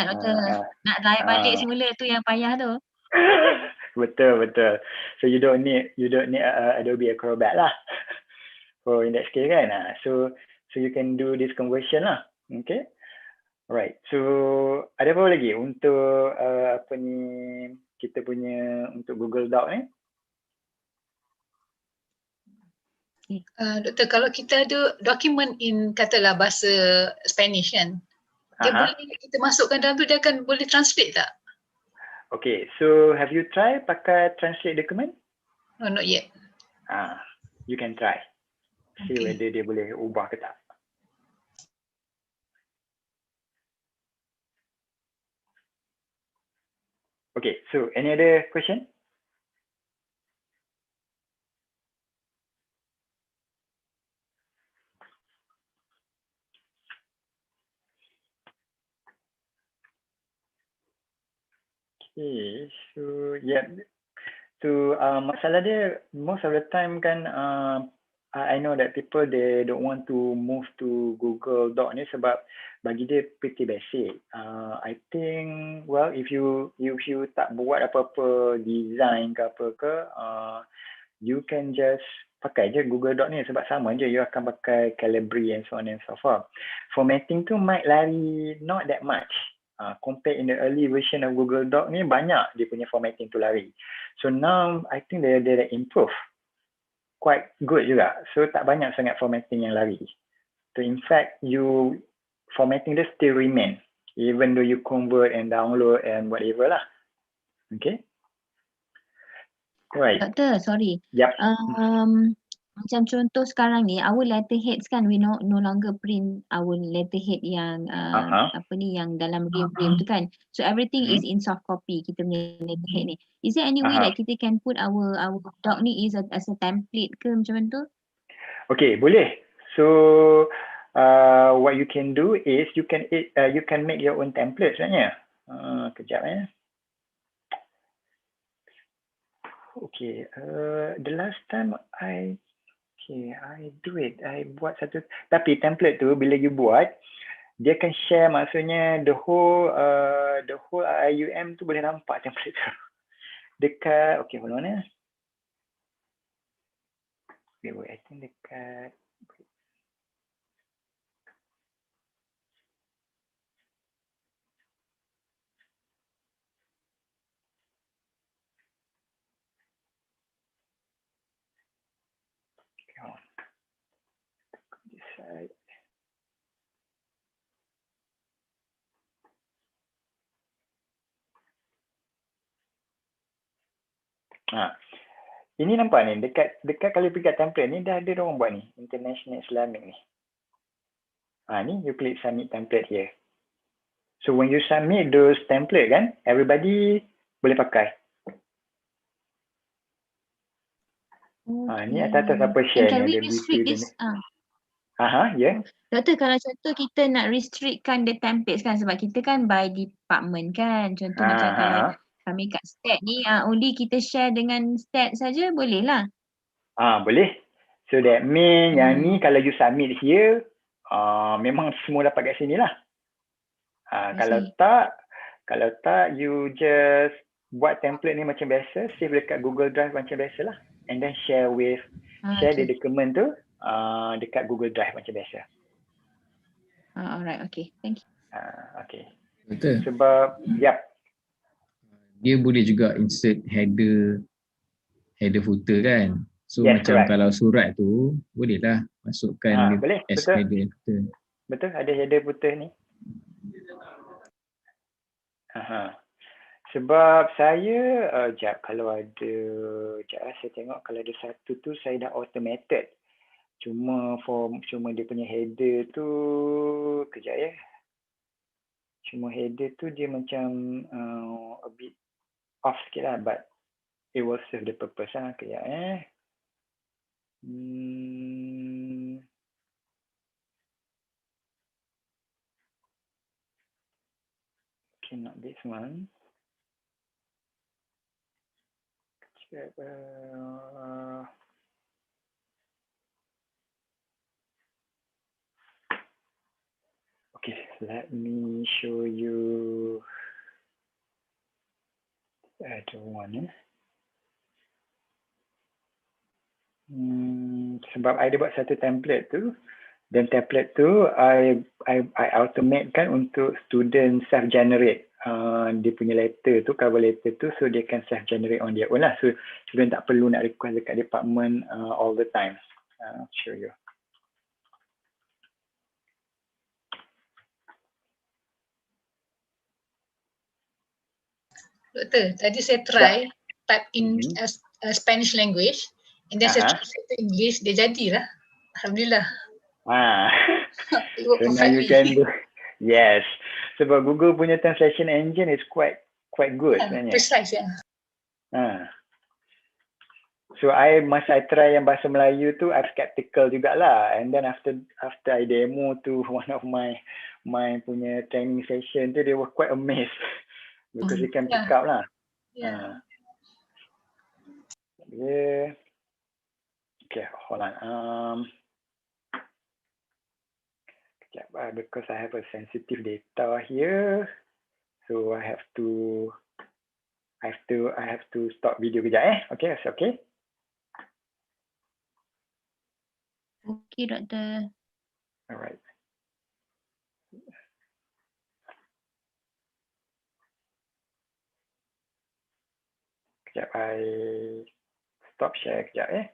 Nak try balik semula tu yang payah tu. Betul. So you don't need Adobe Acrobat lah. For in that case kan. So you can do this conversion lah. Okay. Alright. So ada apa lagi untuk apa ni kita punya untuk Google Doc ni? Doktor, kalau kita ada dokumen in katalah bahasa Spanish kan, dia boleh kita masukkan dalam tu, dia akan boleh translate tak? Okay, so have you try pakai translate document? No, not yet. You can try. See whether dia boleh ubah ke tak. Okay, so any other question? Okay, so yeah. So masalah dia most of the time kan, I know that people they don't want to move to Google Doc ni sebab bagi dia pretty basic. I think well if you tak buat apa-apa design ke apa ke, you can just pakai je Google Doc ni sebab sama je, you akan pakai Calibri and so on and so forth. Formatting tu might lari not that much. Compare in the early version of Google Doc ni banyak dia punya formatting tu lari. So now I think they improve quite good juga. So tak banyak sangat formatting yang lari. So in fact formatting dia still remain even though you convert and download and whatever lah. Okay. Right. Doktor, sorry. Yep. Macam contoh sekarang ni, our letterheads kan, we no longer print our letterhead yang apa ni, yang dalam frame tu kan. So everything is in soft copy, kita punya letterhead ni. Is there any way that kita can put our doc ni as a template ke macam tu? Okay, boleh. So what you can do is you can make your own template sebenarnya. Kejap Okay, the last time I do it. I buat satu, tapi template tu bila you buat, dia akan share, maksudnya the whole IUM tu boleh nampak template tu. Dekat, okay, hold on ya. Wait, I think dekat ini nampak ni, dekat kalau pergi kat template ni dah ada orang buat ni, International Islamic ni. Ni you click submit template here. So when you submit those template kan, everybody boleh pakai. Ni atas apa share Can ni, we restrict this? Yeah. Doktor, kalau contoh kita nak restrictkan the templates kan, sebab kita kan by department kan. Contoh macam kalau kami kat stat ni, only kita share dengan stat saja, boleh lah. Boleh. So that mean yang ni kalau you submit here, memang semua dapat kat sini lah. Kalau tak, Kalau tak, you just buat template ni macam biasa, save dekat Google Drive macam biasa lah. And then share the document tu dekat Google Drive macam biasa. Alright, okay. Thank you. Okay. Betul. Sebab, dia boleh juga insert header footer kan. So yes, macam correct. kalau surat tu, bolehlah masukkan Boleh, as betul. header footer. Betul, ada header footer ni. Sebab saya, kalau ada, saya tengok kalau ada satu tu saya dah automated. Cuma dia punya header tu, Cuma header tu dia macam a bit off sikit lah, but it will serve the purpose lah. Okay, not this one. Okay, let me show you the other one. Sebab I ada buat satu template tu, dan template tu I automate kan untuk student self-generate dia punya letter tu, cover letter tu, so dia can self-generate on their own lah. So student tak perlu nak request dekat department all the time. I'll show you. Doktor, tadi saya try type in Spanish language and then saya translate to English, dia jadilah. Alhamdulillah. So now you can do. Yes. Sebab Google punya translation engine is quite good sebenarnya. Precise ya. So masa I try yang bahasa Melayu tu, I'm skeptical jugalah. And then after I demo to one of my punya training session tu, they were quite amazed because they can pick up lah. Okay, hold on. Because I have a sensitive data here, so I have to stop video kejap. Okay, that's okay. Okay, Doktor. Alright. Kejap, I stop share kejap.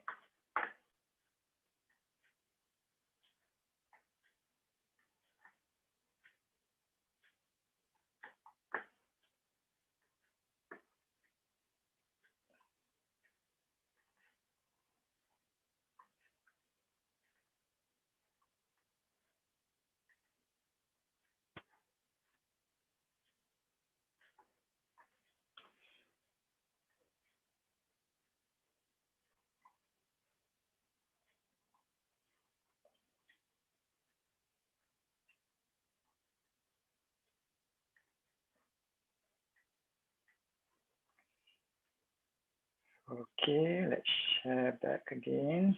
Okay, let's share back again.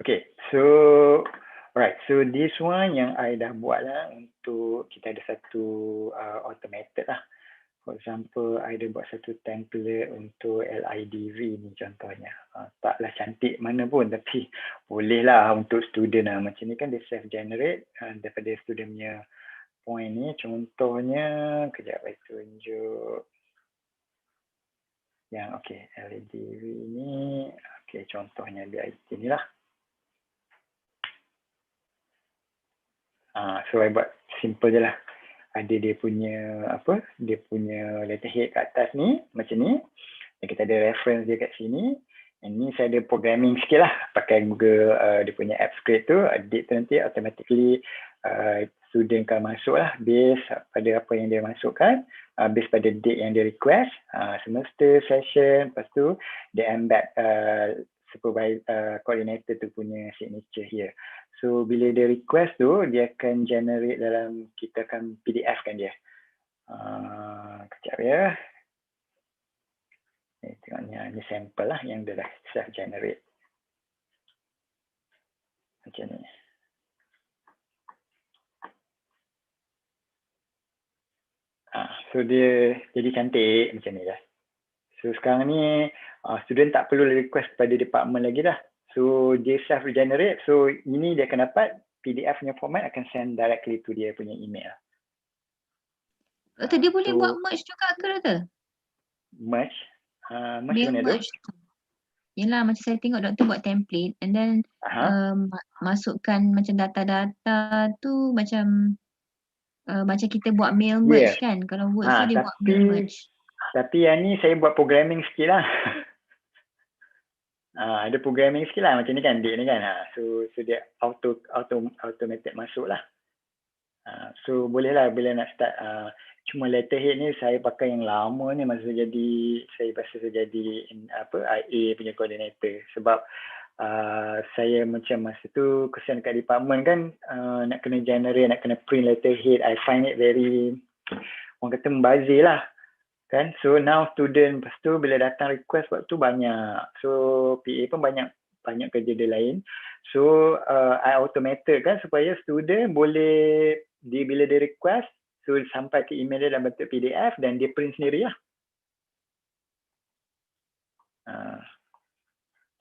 Okay, so alright, so this one yang I dah buat lah untuk kita ada satu automated lah. For example, I dah buat satu template untuk LIDV ni contohnya. Taklah cantik mana pun, tapi boleh lah untuk student lah. Macam ni kan dia self-generate daripada student punya point ni. Contohnya, kejap saya tunjuk. Yang okay, LIDV ni, okay, contohnya BIT ni lah. So I buat simple je lah. Ada dia punya dia punya letterhead kat atas ni macam ni. Dan kita ada reference dia kat sini. And ni saya ada programming sikit lah pakai Google dia punya app script tu. Date tu nanti automatically student akan masuk lah based pada apa yang dia masukkan, based pada date yang dia request, semester, session, lepas tu dia embed supervisor coordinator tu punya signature here. So bila dia request tu, dia akan generate dalam, kita akan PDF kan dia. Kejap ya. Tengok ni sampel lah yang dia dah self generate. Macam ni. So dia jadi cantik macam ni dah. So sekarang ni student tak perlu request pada department lagi dah. So dia self generate. So ini dia akan dapat PDF punya format akan send directly to dia punya email. Doktor, dia boleh buat merge juga ke doktor? Merge? Merge Dia mana tu? merge. Yelah, macam saya tengok doktor buat template and then masukkan macam data-data tu macam macam kita buat mail merge kan. Kalau Word tu dia buat mail merge. Tapi yang ni saya buat programming sikit lah. Ada programming sikit lah macam ni kan, date ni kan. So dia automated masuk lah. So boleh lah bila nak start. Cuma letterhead ni saya pakai yang lama ni masa saya jadi IA punya coordinator. Sebab saya macam masa tu kesian kat department kan, nak kena generate, nak kena print letterhead. I find it very, orang kata membazir lah. Kan? So now student, lepas tu bila datang request waktu banyak. So PA pun banyak kerja dia lain. So I automated kan supaya student boleh, bila dia request, so sampai ke email dia dalam bentuk PDF dan dia print sendiri lah.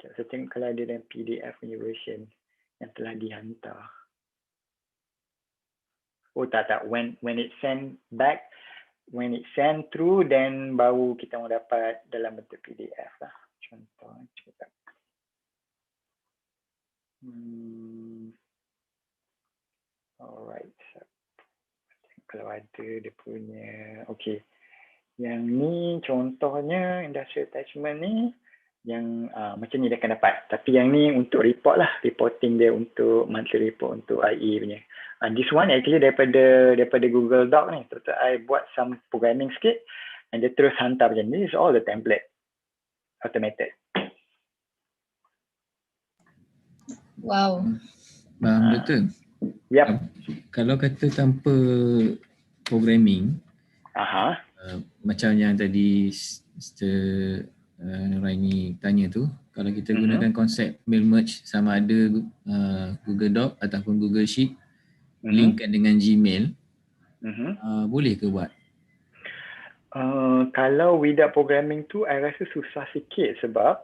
Saya tengok kalau ada dalam PDF punya version yang telah dihantar. Oh tak, when it send back, when it send through, then baru kita mau dapat dalam bentuk PDF lah. Contoh, cuba. Alright. Kalau ada dia punya, okay. Yang ni contohnya industrial attachment ni, yang macam ni dia akan dapat. Tapi yang ni untuk report lah, reporting dia untuk monthly report untuk IE punya. This one actually daripada Google Doc ni. Terus I buat some programming sikit and dia terus hantar macam ni. This is all the template automated. Wow. Betul. Yep. Kalau kata tanpa programming, macam yang tadi Mr. Raini tanya tu, kalau kita gunakan konsep mail merge sama ada Google Doc ataupun Google Sheet, linkkan dengan Gmail, boleh ke buat? Kalau without programming tu, I rasa susah sikit sebab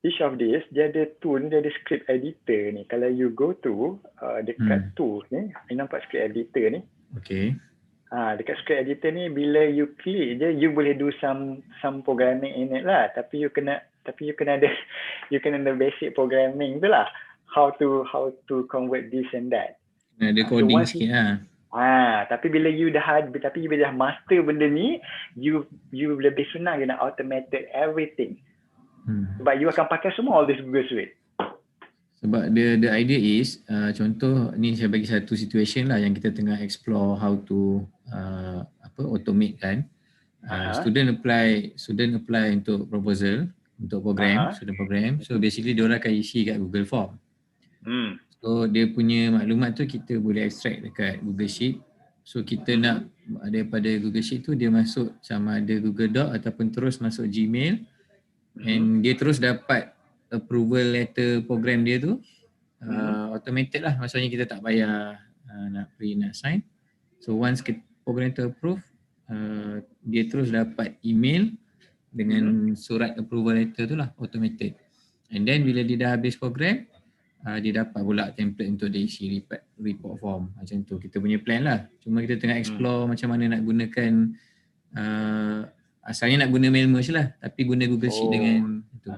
each of this, dia ada tool ni, dia ada script editor ni. Kalau you go to dekat tools ni, you nampak script editor ni. Okay. Dekat script editor ni, bila you klik je, you boleh do some programming in it lah. Tapi you kena ada basic programming tu lah. How to convert this and that. Ada coding sikit lah. Tapi bila you dah master benda ni, you lebih senang you nak automated everything. Sebab you akan pakai semua all this Google Suite. Sebab the idea is, contoh ni saya bagi satu situation lah yang kita tengah explore how to automate kan. Student apply untuk proposal, untuk program, student program. So basically diorang akan isi kat Google Form. So dia punya maklumat tu kita boleh extract dekat Google Sheet. So kita nak daripada Google Sheet tu dia masuk sama ada Google Doc ataupun terus masuk Gmail. And dia terus dapat approval letter program dia tu automated lah. Maksudnya kita tak payah nak print, nak sign. So once program tu approve, dia terus dapat email dengan surat approval letter tu lah, automated. And then bila dia dah habis program, dia dapat pula template untuk dia isi report form. Macam tu kita punya plan lah. Cuma kita tengah explore macam mana nak gunakan, asalnya nak guna mail merge lah, tapi guna Google Sheet dengan itu.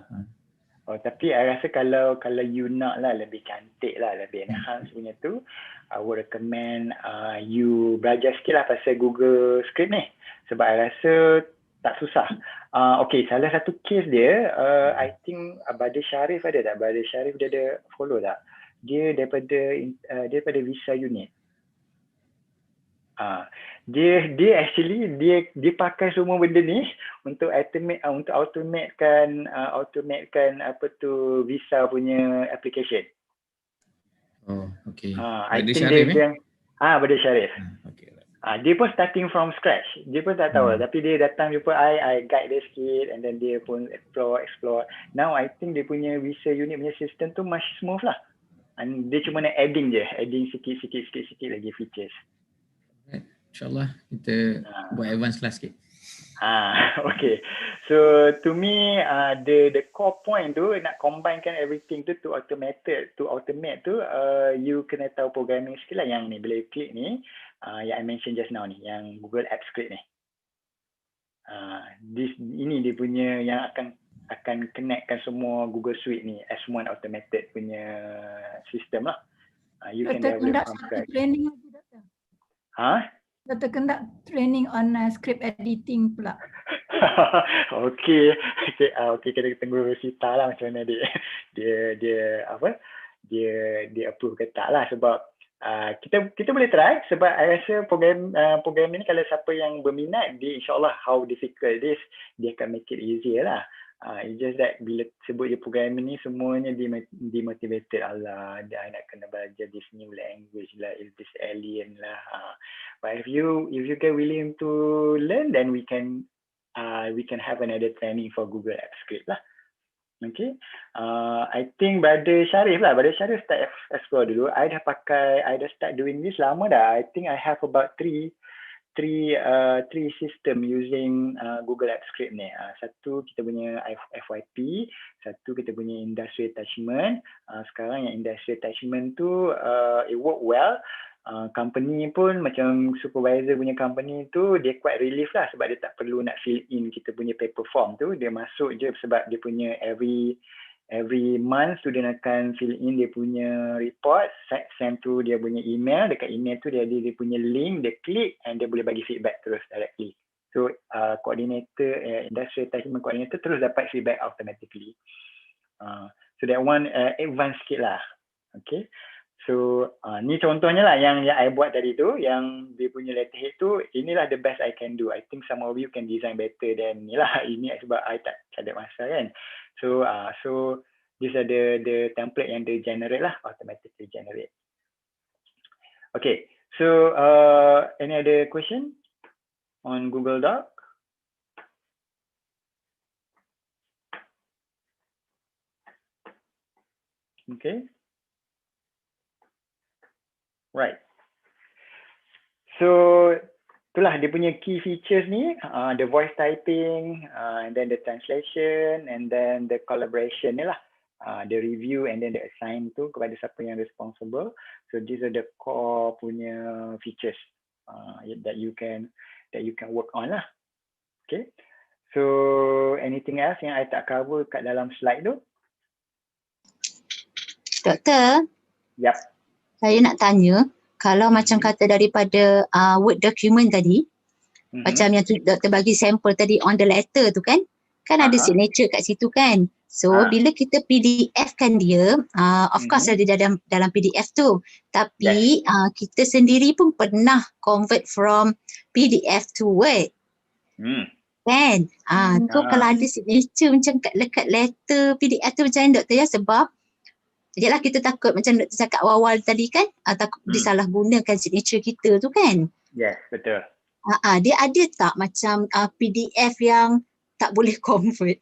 Tapi I rasa kalau you nak lah lebih cantik lah, lebih enhance punya tu, I would recommend you belajar sikit lah pasal Google Script ni. Sebab I rasa tak susah. Okay, salah satu case dia, I think Abadi Sharif ada tak? Abadi Sharif dia ada follow tak? Dia daripada Visa Unit. Dia actually dia pakai semua benda ni untuk automatekan apa tu Visa punya application. Oh, okay. I think dia Abadi Sharif. Okay. Dia pun starting from scratch. Dia pun tak tahu tapi dia datang jumpa I guide dia sikit and then dia pun explore. Now I think dia punya Visa Unit punya system tu masih smooth lah. Dia cuma nak adding sikit lagi features. InsyaAllah kita buat advance class sikit. Okay. So to me, the core point tu nak combinekan everything tu to automate tu, you kena tahu programming skill lah yang ni. Bila you klik ni, yang I mention just now ni, yang Google Apps Script ni. Ini dia punya yang akan connectkan semua Google Suite ni as one automated punya system lah. You can develop from scratch. Training lagi, Doktor. Doktor conduct training on script editing pula. Okay, kita tunggu Sita lah macam mana dia approve ke tak lah, sebab kita boleh try, sebab I rasa program ni kalau siapa yang berminat, dia insyaAllah how difficult it is, dia akan make it easier lah. It's just that bila sebut je programming ni semuanya demotivated, Allah I nak kena belajar this new language lah, this alien lah. But if you get willing to learn, then we can have another training for Google Apps Script lah. Okay, I think Brother Sharif start explore dulu. I dah start doing this lama dah. I think I have about three system using Google Apps Script ni. Satu kita punya FYP, satu kita punya industry attachment. Sekarang yang industry attachment tu it work well. Company pun macam supervisor punya company tu, dia quite relief lah sebab dia tak perlu nak fill in kita punya paper form tu. Dia masuk je sebab dia punya every month tu dia akan fill in dia punya report, send to dia punya email. Dekat email tu dia ada dia punya link, dia klik and dia boleh bagi feedback terus directly. So coordinator, industry attachment coordinator terus dapat feedback automatically. So that one advanced sikit lah. Okay. So ni contohnya lah yang I buat tadi tu, yang dia punya letterhead tu, inilah the best I can do. I think some of you can design better than ni lah. Ini sebab I tak ada masa kan. So these are the template yang dia generate lah, automatically generate. Okay, so any other question on Google Doc? Okay. Right. So itulah dia punya key features ni, the voice typing, and then the translation, and then the collaboration ni lah, the review and then the assign tu kepada siapa yang responsible. So these are the core punya features that you can work on lah. Okay. So anything else yang I tak cover kat dalam slide tu? Doktor? Yep. Saya nak tanya, kalau macam kata daripada Word document tadi, macam yang Doktor bagi sampel tadi on the letter tu kan ada signature kat situ kan. So bila kita PDF kan dia, of course ada dalam PDF tu. Tapi kita sendiri pun pernah convert from PDF to Word. Kan? Tu kalau ada signature macam kat letter PDF tu macam mana Doktor ya, sebab jelah kita takut macam Doktor cakap awal-awal tadi kan, takut disalahgunakan signature kita tu kan. Yes, betul. Dia ada tak macam PDF yang tak boleh convert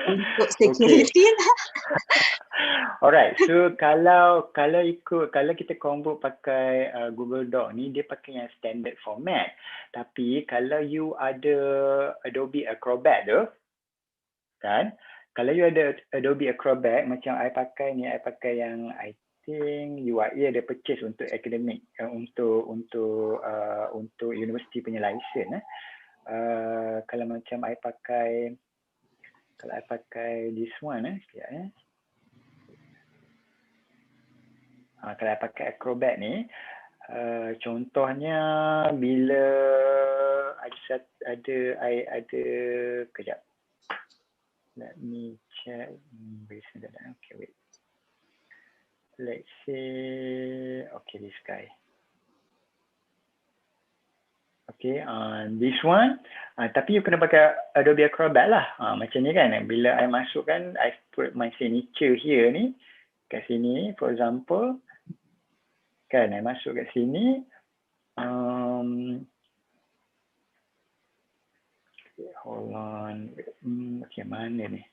untuk security lah? Alright, so kalau kita convert pakai Google Doc ni, dia pakai yang standard format. Tapi kalau you ada Adobe Acrobat tu, kan? Kalau you ada Adobe Acrobat, macam I pakai ni, I pakai yang I think UIA ada purchase untuk academic, untuk university punya license. Kalau macam I pakai, this one sekejap kalau I pakai Acrobat ni, contohnya bila ada kejap. Let me check. Okay, wait. Let's say, okay, this guy. Okay, this one. Tapi you kena pakai Adobe Acrobat lah. Macam ni kan. Bila I masukkan, I put my signature here ni. Kat sini, for example. Kan, I masuk kat sini. Hold on. Okay, mana ni?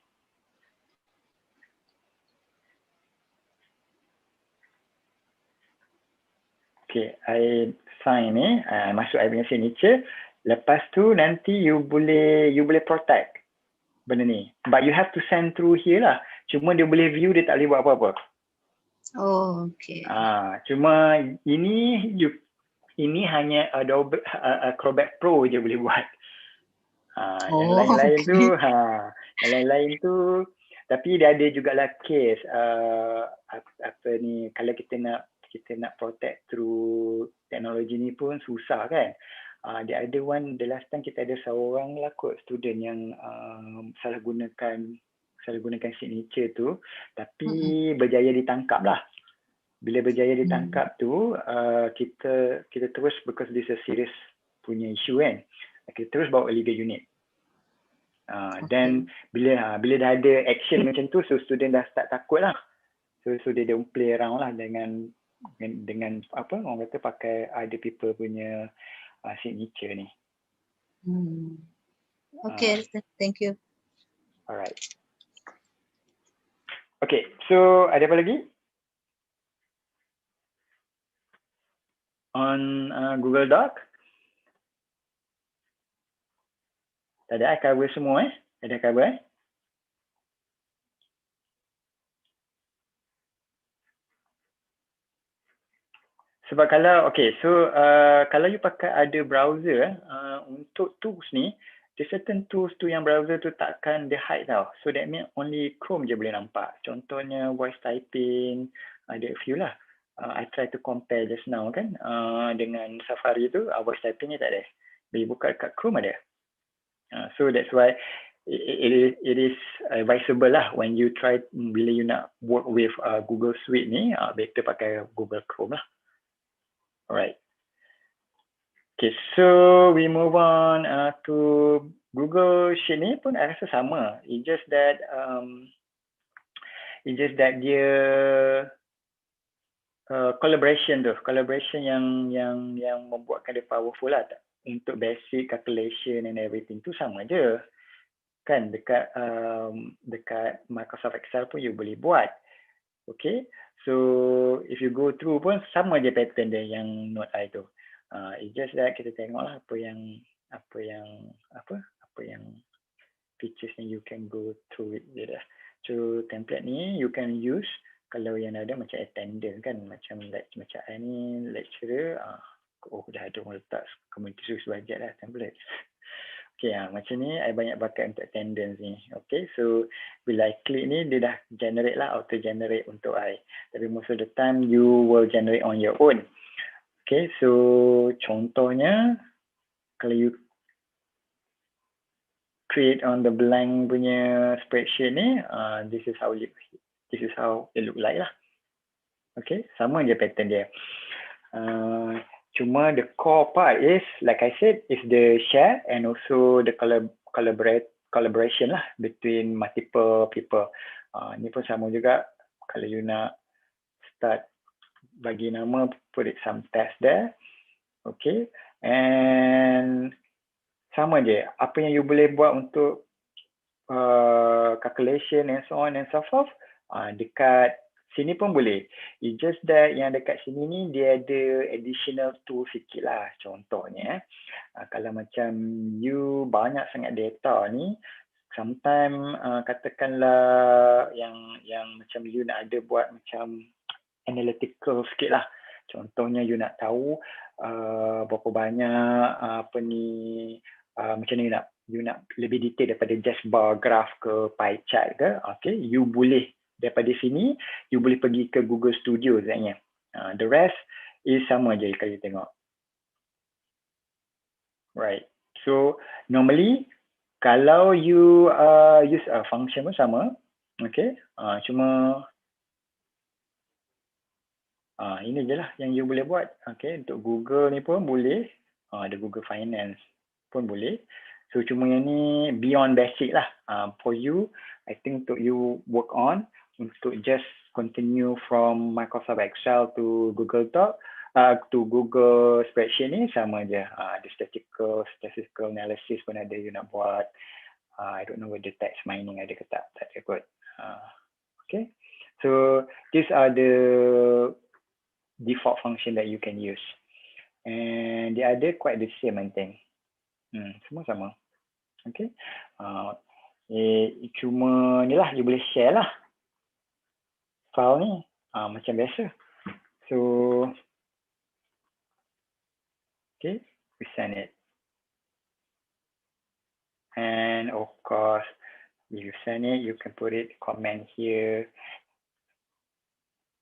Okay, I sign ni, masuk I punya signature. Lepas tu nanti you boleh protect benda ni. But you have to send through here lah. Cuma dia boleh view, dia tak boleh buat apa-apa. Oh, okay. Cuma ini hanya Adobe Acrobat Pro je boleh buat. Yang lain-lain okay. tu, yang lain-lain tu, tapi dia ada jugalah case apa ni, kalau kita nak protect through teknologi ni pun susah kan. Dia ada the last time kita ada seorang lah kot student yang salah gunakan signature tu, tapi berjaya ditangkap lah. Bila berjaya ditangkap tu, kita terus, because this is a serious punya issue kan, kita terus bawa legal unit. Then bila dah ada action macam tu, so student dah start takut lah. So they don't play around lah dengan apa orang kata pakai other people punya signature ni. Okay, thank you. Alright. Okay, so ada apa lagi? On Google Doc? Tak ada, cover semua Ada cover Sebab kalau, okay, so kalau you pakai ada browser, untuk tools ni, the certain tools tu yang browser tu takkan dia hide tau. So that means only Chrome je boleh nampak. Contohnya voice typing, ada a few lah. I try to compare just now kan, dengan Safari tu, voice typing ni tak ada. Bila buka kat Chrome ada. So that's why it is advisable lah when you try, bila you nak work with Google Suite ni, better pakai Google Chrome lah. Alright. Okay, so we move on to Google Sheet ni pun I rasa sama. It's just that dia collaboration yang membuatkan dia powerful lah. Untuk basic calculation and everything tu sama je. Kan dekat Microsoft Excel pun you boleh buat. Okay, so if you go through pun sama je pattern dia yang note I tu. It's just that kita tengoklah apa yang features yang you can go through it je dah. So template ni you can use kalau yang ada macam attendance kan, macam I ni lecturer, dah ada orang letak community resource budget lah template. Okay, macam ni I banyak pakai untuk attendance ni. Okay, so bila I klik ni dia dah generate lah, auto generate untuk I. Tapi most of the time you will generate on your own. Okay, so contohnya kalau you create on the blank punya spreadsheet ni, this is how it look like lah. Okay, sama je pattern dia. Cuma the core part is, like I said, is the share and also the collaboration lah between multiple people. Ni pun sama juga. Kalau you nak start bagi nama, put it some text there. Okay, and sama je. Apa yang you boleh buat untuk calculation and so on and so forth, dekat sini pun boleh. It's just that yang dekat sini ni dia ada additional tool sikit lah. Contohnya, kalau macam you banyak sangat data ni, sometimes katakanlah yang macam you nak ada buat macam analytical sikit lah. Contohnya you nak tahu berapa banyak macam ni you nak lebih detail daripada just bar graph ke pie chart ke, okay, you boleh daripada sini, you boleh pergi ke Google Studio sebenarnya. The rest is sama je kalau you tengok. Right. So, normally, kalau you use a function pun sama. Okay. Cuma, ini je lah yang you boleh buat. Okay. Untuk Google ni pun boleh. Ada Google Finance pun boleh. So, cuma yang ni beyond basic lah. For you, I think untuk you work on, untuk just continue from Microsoft Excel to Google Doc, to Google Spreadsheet ni sama je. The statistical analysis pun ada you nak buat. I don't know whether text mining ada ke tak ada kot. Okay, so these are the default function that you can use. And the other quite the same, I think. Semua sama. Okay. Cuma ni lah, you boleh share lah file ni macam biasa. So, okay, we send it. And of course, if you send it, you can put it comment here.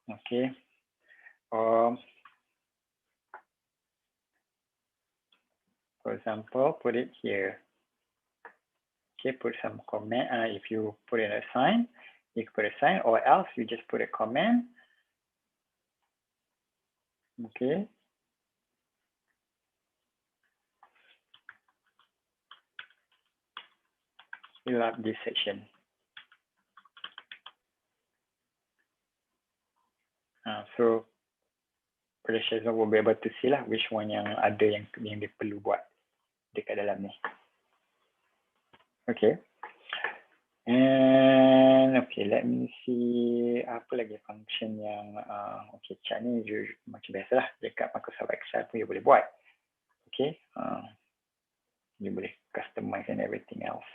Okay. For example, put it here. Okay, put some comment. If you put in a sign, you can put a sign, or else you just put a comment. Okay. Fill up this section. So pedestrians will be able to see lah which one yang ada yang dia perlu buat dekat dalam ni. Okay. And okay, let me see apa lagi function yang okay, chart ni macam biasa lah dekat Microsoft Excel pun you boleh buat. Okay, you boleh customize and everything else.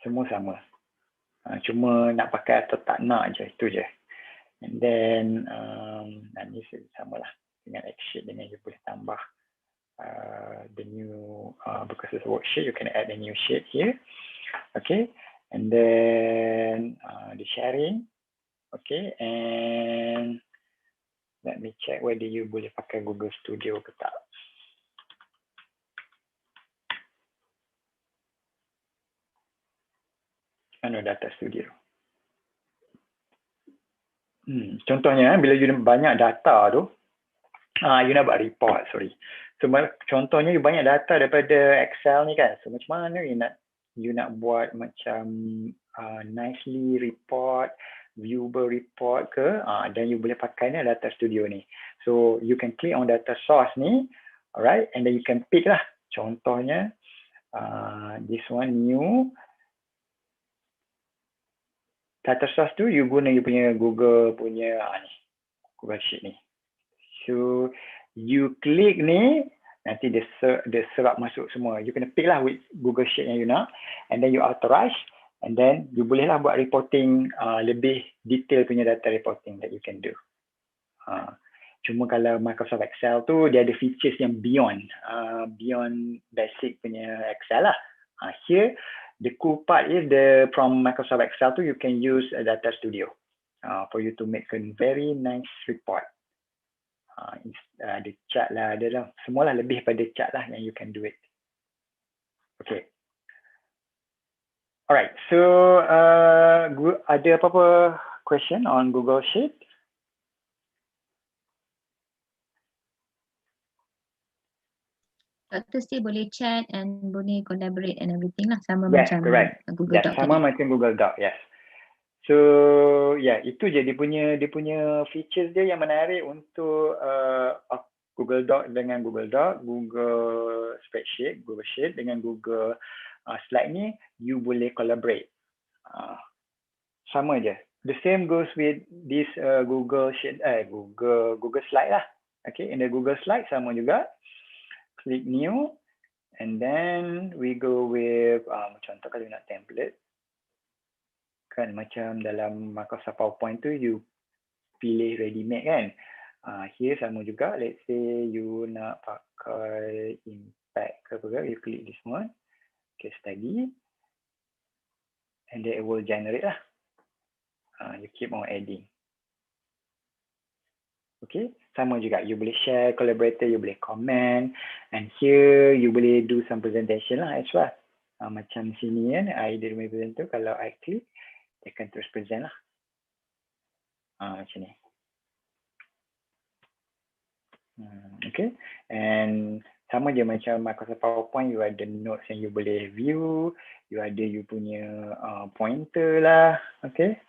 Semua sama. Cuma nak pakai atau tak nak je, itu je. And then ni sama lah dengan X-sheet, dengan you boleh tambah the new because it's a worksheet, you can add a new sheet here. Okay, and then the sharing. Okay, and let me check whether you boleh pakai Google Studio ke tak. Data Studio. Contohnya bila you banyak data tu, you nak buat report, sorry. So contohnya you banyak data daripada Excel ni kan. So macam mana you nak buat macam nicely report, viewable report ke, dan you boleh pakai ni Data Studio ni. So you can click on data source ni, alright, and then you can pick lah. Contohnya this one new data source tu you guna you punya Google punya ni, Google Sheet ni. So you click ni, nanti dia serap masuk semua. You kena pick lah with Google Sheet yang you nak, and then you authorize, and then you boleh lah buat reporting lebih detail punya data reporting that you can do. Cuma kalau Microsoft Excel tu dia ada features yang beyond basic punya Excel lah. Here the cool part is from Microsoft Excel tu you can use a Data Studio for you to make a very nice report. Ada chart lah, ada lah. Semualah lebih pada chart lah yang you can do it. Okay. Alright, so ada apa-apa question on Google Sheet? Dr. still boleh chat and boleh collaborate and everything lah, sama Yes, macam correct. Google Doc. Sama macam Google Doc, yes. So itu je dia punya features dia yang menarik untuk Google Doc dengan Google Doc, Google Spreadsheet, Google Sheet dengan Google Slide ni you boleh collaborate. Sama je. The same goes with this Google Sheet, Google Slide lah. Okay, in the Google Slide sama juga. Click new, and then we go with contoh kalau nak template. Kan macam dalam Microsoft PowerPoint tu you pilih ready made kan. Here sama juga, let's say you nak pakai impact ke apa, you click this one, case study, and then it will generate lah. You keep on adding. Okay, sama juga, you boleh share, collaborator, you boleh comment, and here you boleh do some presentation lah as well. Macam sini kan, I do my presenter, kalau I click, dia akan terus present lah. Macam ni. Okay, and sama je macam Microsoft PowerPoint, you ada notes yang you boleh view, you ada you punya pointer lah, okay.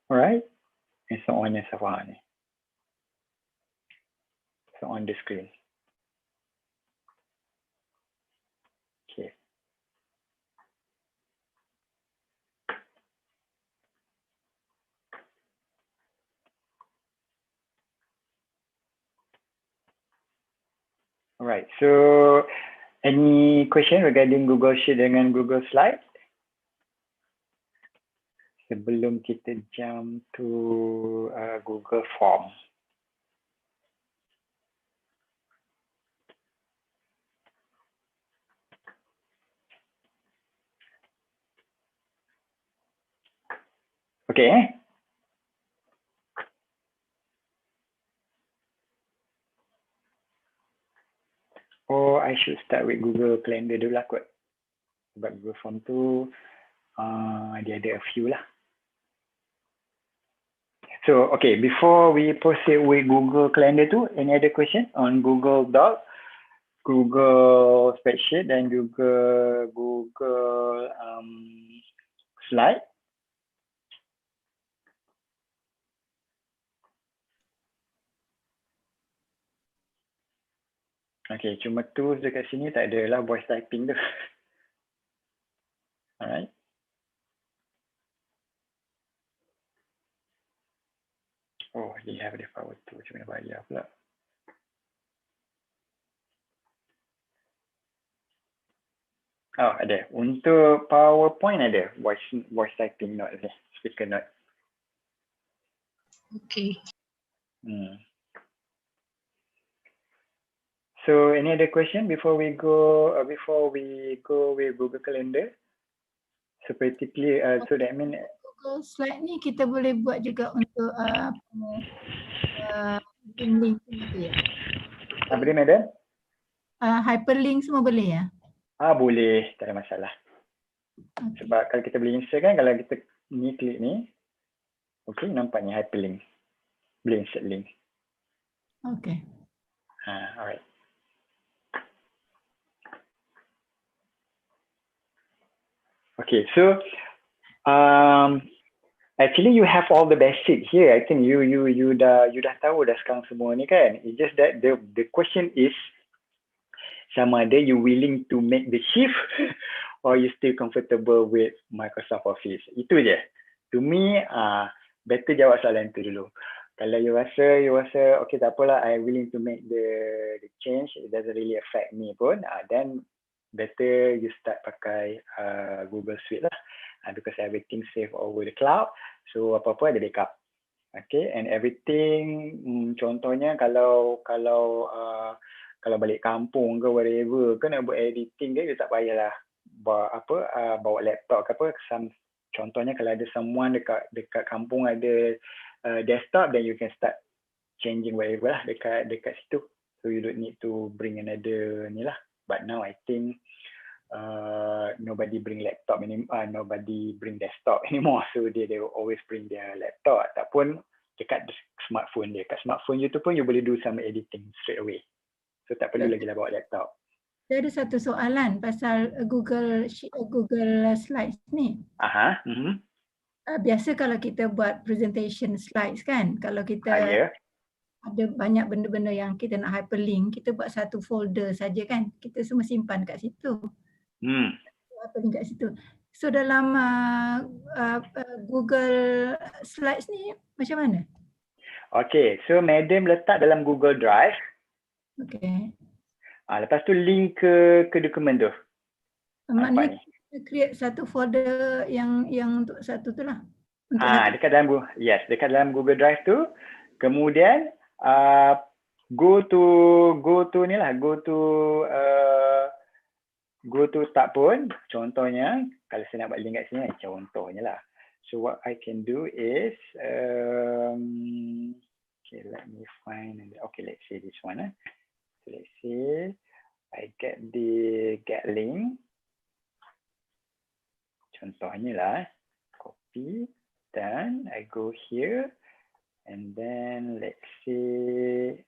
Alright, and so on and so on. So on the screen. Okay. Alright, so any question regarding Google Sheet dengan Google Slide? Sebelum kita jump to Google Form. Okay. Oh, I should start with Google Calendar dulu lah kot. Sebab Google Form tu dia ada a few lah. So, okay, before we proceed with Google Calendar tu, any other question on Google Doc, Google Spreadsheet dan juga Google Slide? Okay, cuma tools dekat sini tak ada lah voice typing tu. Alright. Oh, they have the power tool. Macam mana bayar pula. Oh, ada. Untuk PowerPoint ada voice typing note ni, speaker note. Okay. So, any other question before we go with Google Calendar? So, practically, so that mean Google Slide ni kita boleh buat juga untuk link tu ya. apa dia, madam? Hyperlink semua boleh ya? Boleh, tak ada masalah. Okay. Sebab kalau kita boleh insert kan, kalau kita ni klik ni, okay, nampak ni hyperlink. Boleh insert link. Okay. Alright. Okay, so actually you have all the basic here. I think you dah tahu dah sekarang semua ni kan. It's just that the question is sama ada you willing to make the shift or you still comfortable with Microsoft Office. Itu je. To me, better jawab soalan tu dulu. Kalau you rasa okay tak apalah, I willing to make the change, it doesn't really affect me pun, then better you start pakai Google Suite lah, because everything save over the cloud, so apa-apa ada backup. Okay, and everything, contohnya kalau balik kampung ke whatever, kan nak buat editing ke, you tak payahlah bawa laptop ke apa. Contohnya kalau ada someone dekat kampung ada desktop, then you can start changing whatever lah dekat situ. So you don't need to bring another ni lah. But now I think nobody bring laptop anymore, nobody bring desktop anymore. So they will always bring their laptop ataupun dekat smartphone dia. Kat smartphone you tu pun you boleh do some editing straight away. So tak perlu lagi lah bawa laptop. Saya ada satu soalan pasal Google Slides ni. Biasa kalau kita buat presentation slides kan, kalau kita ada banyak benda-benda yang kita nak hyperlink, kita buat satu folder saja kan, kita semua simpan kat situ. Hyperlink kat situ. So dalam Google Slides ni macam mana? Okay, so madam letak dalam Google Drive. Okay. Lepas tu link ke dokumen tu. Maknanya kita create satu folder yang untuk satu tu lah. Dekat dalam Google Drive tu. Kemudian go to ni lah, go to tab pun. Contohnya kalau saya nak buat link kat sini, contohnya lah. So what I can do is okay, let me find, okay, let's say this one. So let's say I get link. Contohnya lah, copy, then I go here, and then let's say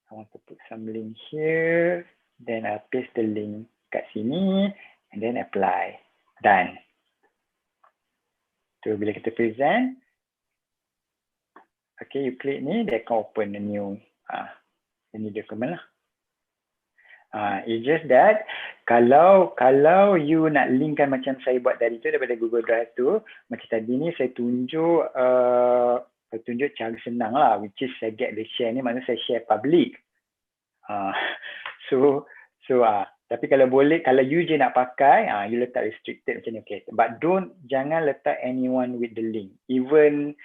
I want to put some link here, then I paste the link kat sini, and then apply, done. So bila kita present, okay, you click ni, dia akan open a new document lah. It's just that kalau you nak linkkan macam saya buat tadi tu daripada Google Drive tu, macam tadi ni saya tunjuk cara senang lah, which is saya get the share ni, maknanya saya share public. Tapi kalau boleh, kalau you je nak pakai, you letak restricted macam ni, okay. But jangan letak anyone with the link. Even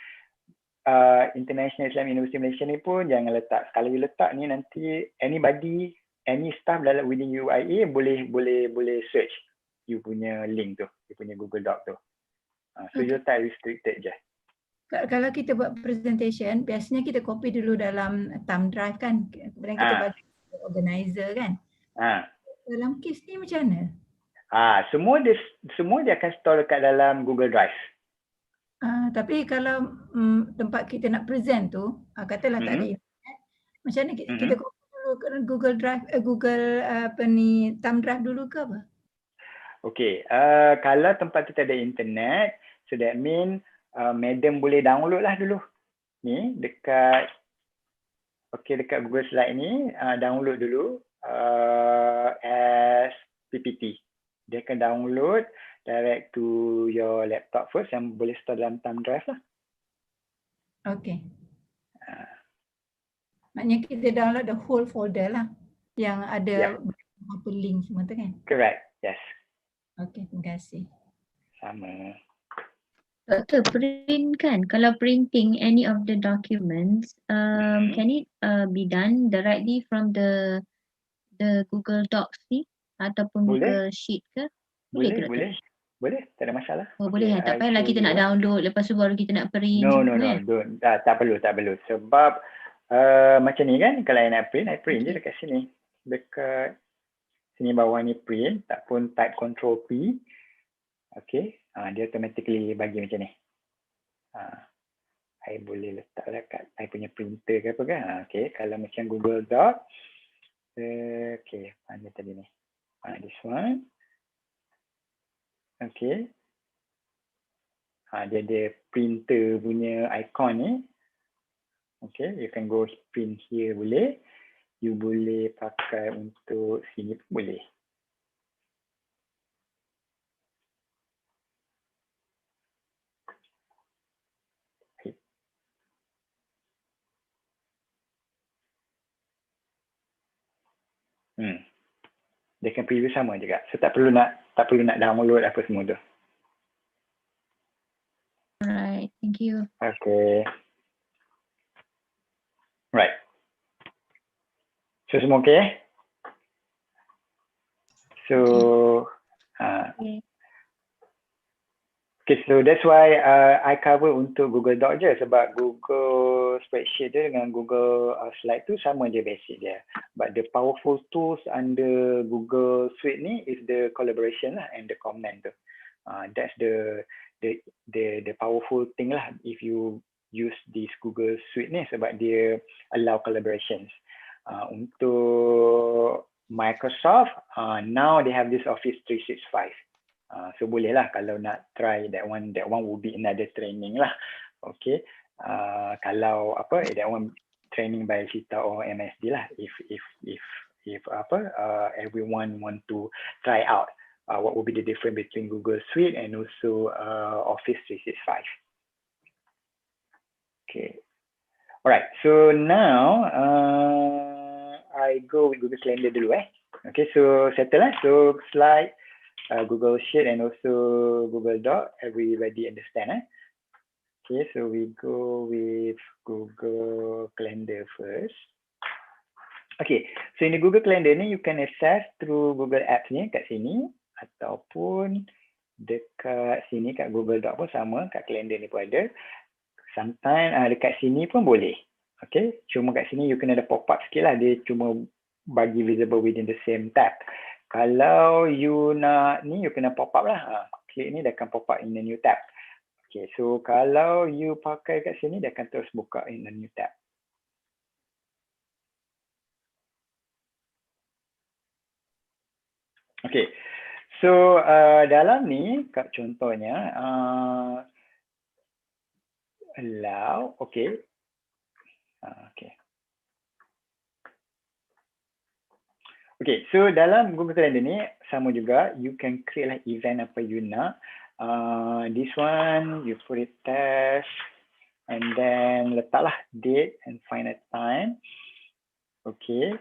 International Islam University Malaysia ni pun jangan letak. Kalau you letak ni nanti anybody, any staff dalam within UIA boleh search you punya link tu, you punya Google Doc tu. So you letak restricted je. Kalau kita buat presentation, biasanya kita copy dulu dalam thumb drive kan. Kemudian kita bagi organizer kan. Dalam kes ni macam mana? Semua dia akan store dekat dalam Google Drive. Tapi kalau tempat kita nak present tu, katalah tak ada internet, macam mana kita copy dulu ke Google Drive, Google thumb drive dulu ke apa? Okay, kalau tempat tu tak ada internet, so that mean madam boleh download lah dulu. Ni dekat Google Slide ni, download dulu as PPT. Dia akan download direct to your laptop first yang boleh store dalam thumb drive lah. Okay. Maknanya kita download the whole folder lah yang ada beberapa link semua tu kan? Correct, yes. Okay, terima kasih. Sama. Doktor, print kan, kalau printing any of the documents, can it be done directly from the Google Docs ni ataupun Google Sheet ke? Boleh, tak ada masalah. Boleh, tak payahlah kita nak download lepas tu baru kita nak print. No, tak perlu. Sebab macam ni kan, kalau I nak print je dekat sini. Dekat sini bawah ni print, tak pun type Ctrl P. Okay, dia automatically bagi macam ni. I boleh letak dekat I punya printer ke apa kan. Okay, kalau macam Google Doc. Okay, mana tadi ni? This one. Okay. Dia ada printer punya icon ni. Okay, you can go print here boleh. You boleh pakai untuk sini pun boleh. Dia akan preview sama juga. So tak perlu nak download apa semua tu. Alright, thank you. Okay. Right. So semua okay? So okay, so that's why I cover untuk Google Doc je, sebab Google Spreadsheet dia dengan Google Slide tu sama je basic dia. But the powerful tools under Google Suite ni is the collaboration lah and the comment tu. That's the powerful thing lah if you use this Google Suite ni, sebab dia allow collaborations. Untuk Microsoft, now they have this Office 365. So boleh lah kalau nak try that one will be another training lah. Okay. Kalau that one training by Sita or MSD lah. If everyone want to try out what will be the difference between Google Suite and also Office 365. Okay. Alright. So now I go with Google Calendar dulu Okay. So settle lah. So slide. Google Sheet and also Google Doc, everybody understand Okay, so we go with Google Calendar first. Okay, so in the Google Calendar ni you can access through Google Apps ni kat sini, ataupun dekat sini kat Google Doc pun sama, kat Calendar ni pun ada. Sometimes dekat sini pun boleh. Okay, cuma kat sini you kena ada pop-up sikit lah, dia cuma bagi visible within the same tab. Kalau you nak ni, you kena pop up lah. Klik ni, dia akan pop up in a new tab. Okay, so kalau you pakai kat sini, dia akan terus buka in a new tab. Okay, so dalam ni, contohnya, allow, okay. Okay. Okay, so dalam Google Calendar ni sama juga, you can create like event apa you nak. This one, you put it test and then letaklah date and final time. Okay,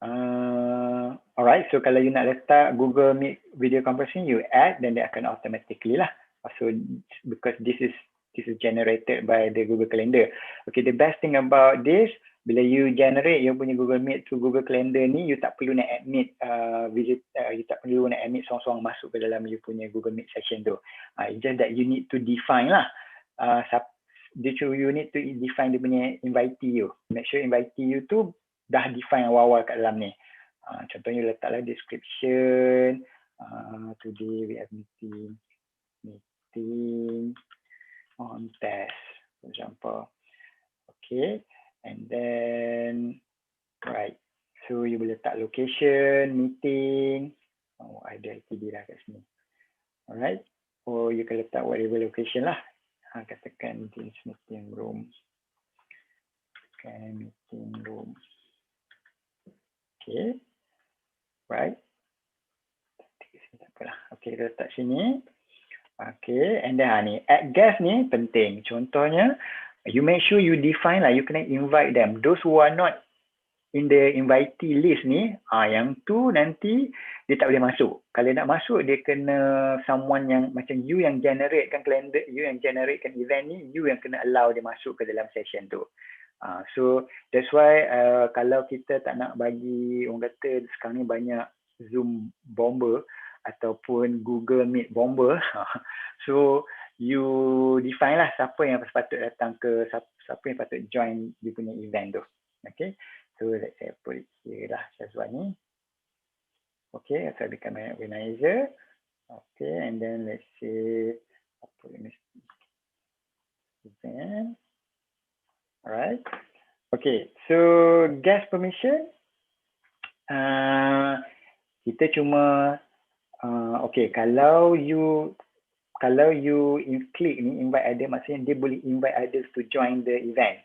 Alright, so kalau you nak letak Google Meet video conferencing, you add, then dia akan automatically lah. So because this is generated by the Google Calendar. Okay, the best thing about this, bila you generate you punya Google Meet to Google Calendar ni, you tak perlu nak admit you tak perlu nak admit seorang-seorang masuk ke dalam you punya Google Meet session tu. It's just that you need to define lah. You need to define dia punya invitee you. Make sure invitee you tu dah define awal-awal kat dalam ni. Contohnya letaklah description, today we have meeting on test, for example. Okay, and then right, so you boleh letak location, meeting, ada ITD dah kat sini. Alright, or you can letak whatever location lah. Katakan this meeting room. Okay, meeting room. Okay, right. Tak apalah. Okay, letak sini. Okay, and then ni add guest ni penting. Contohnya, you make sure you define lah, you kena invite them. Those who are not in the invitee list ni, yang tu nanti dia tak boleh masuk. Kalau nak masuk, dia kena someone yang macam you yang generatekan calendar, you yang generatekan event ni, you yang kena allow dia masuk ke dalam session tu. So that's why kalau kita tak nak bagi, orang kata sekarang ni banyak Zoom bomber ataupun Google Meet bomber, so you define lah siapa yang patut datang ke, siapa yang patut join dia punya event tu. Okay, so let's say put it here lah, Syazwan ni. Okay, so I become an organizer. Okay, and then let's say put in this event. Alright. Okay, so guest permission, kita cuma okay, kalau you klik ni invite other, maksudnya dia boleh invite others to join the event.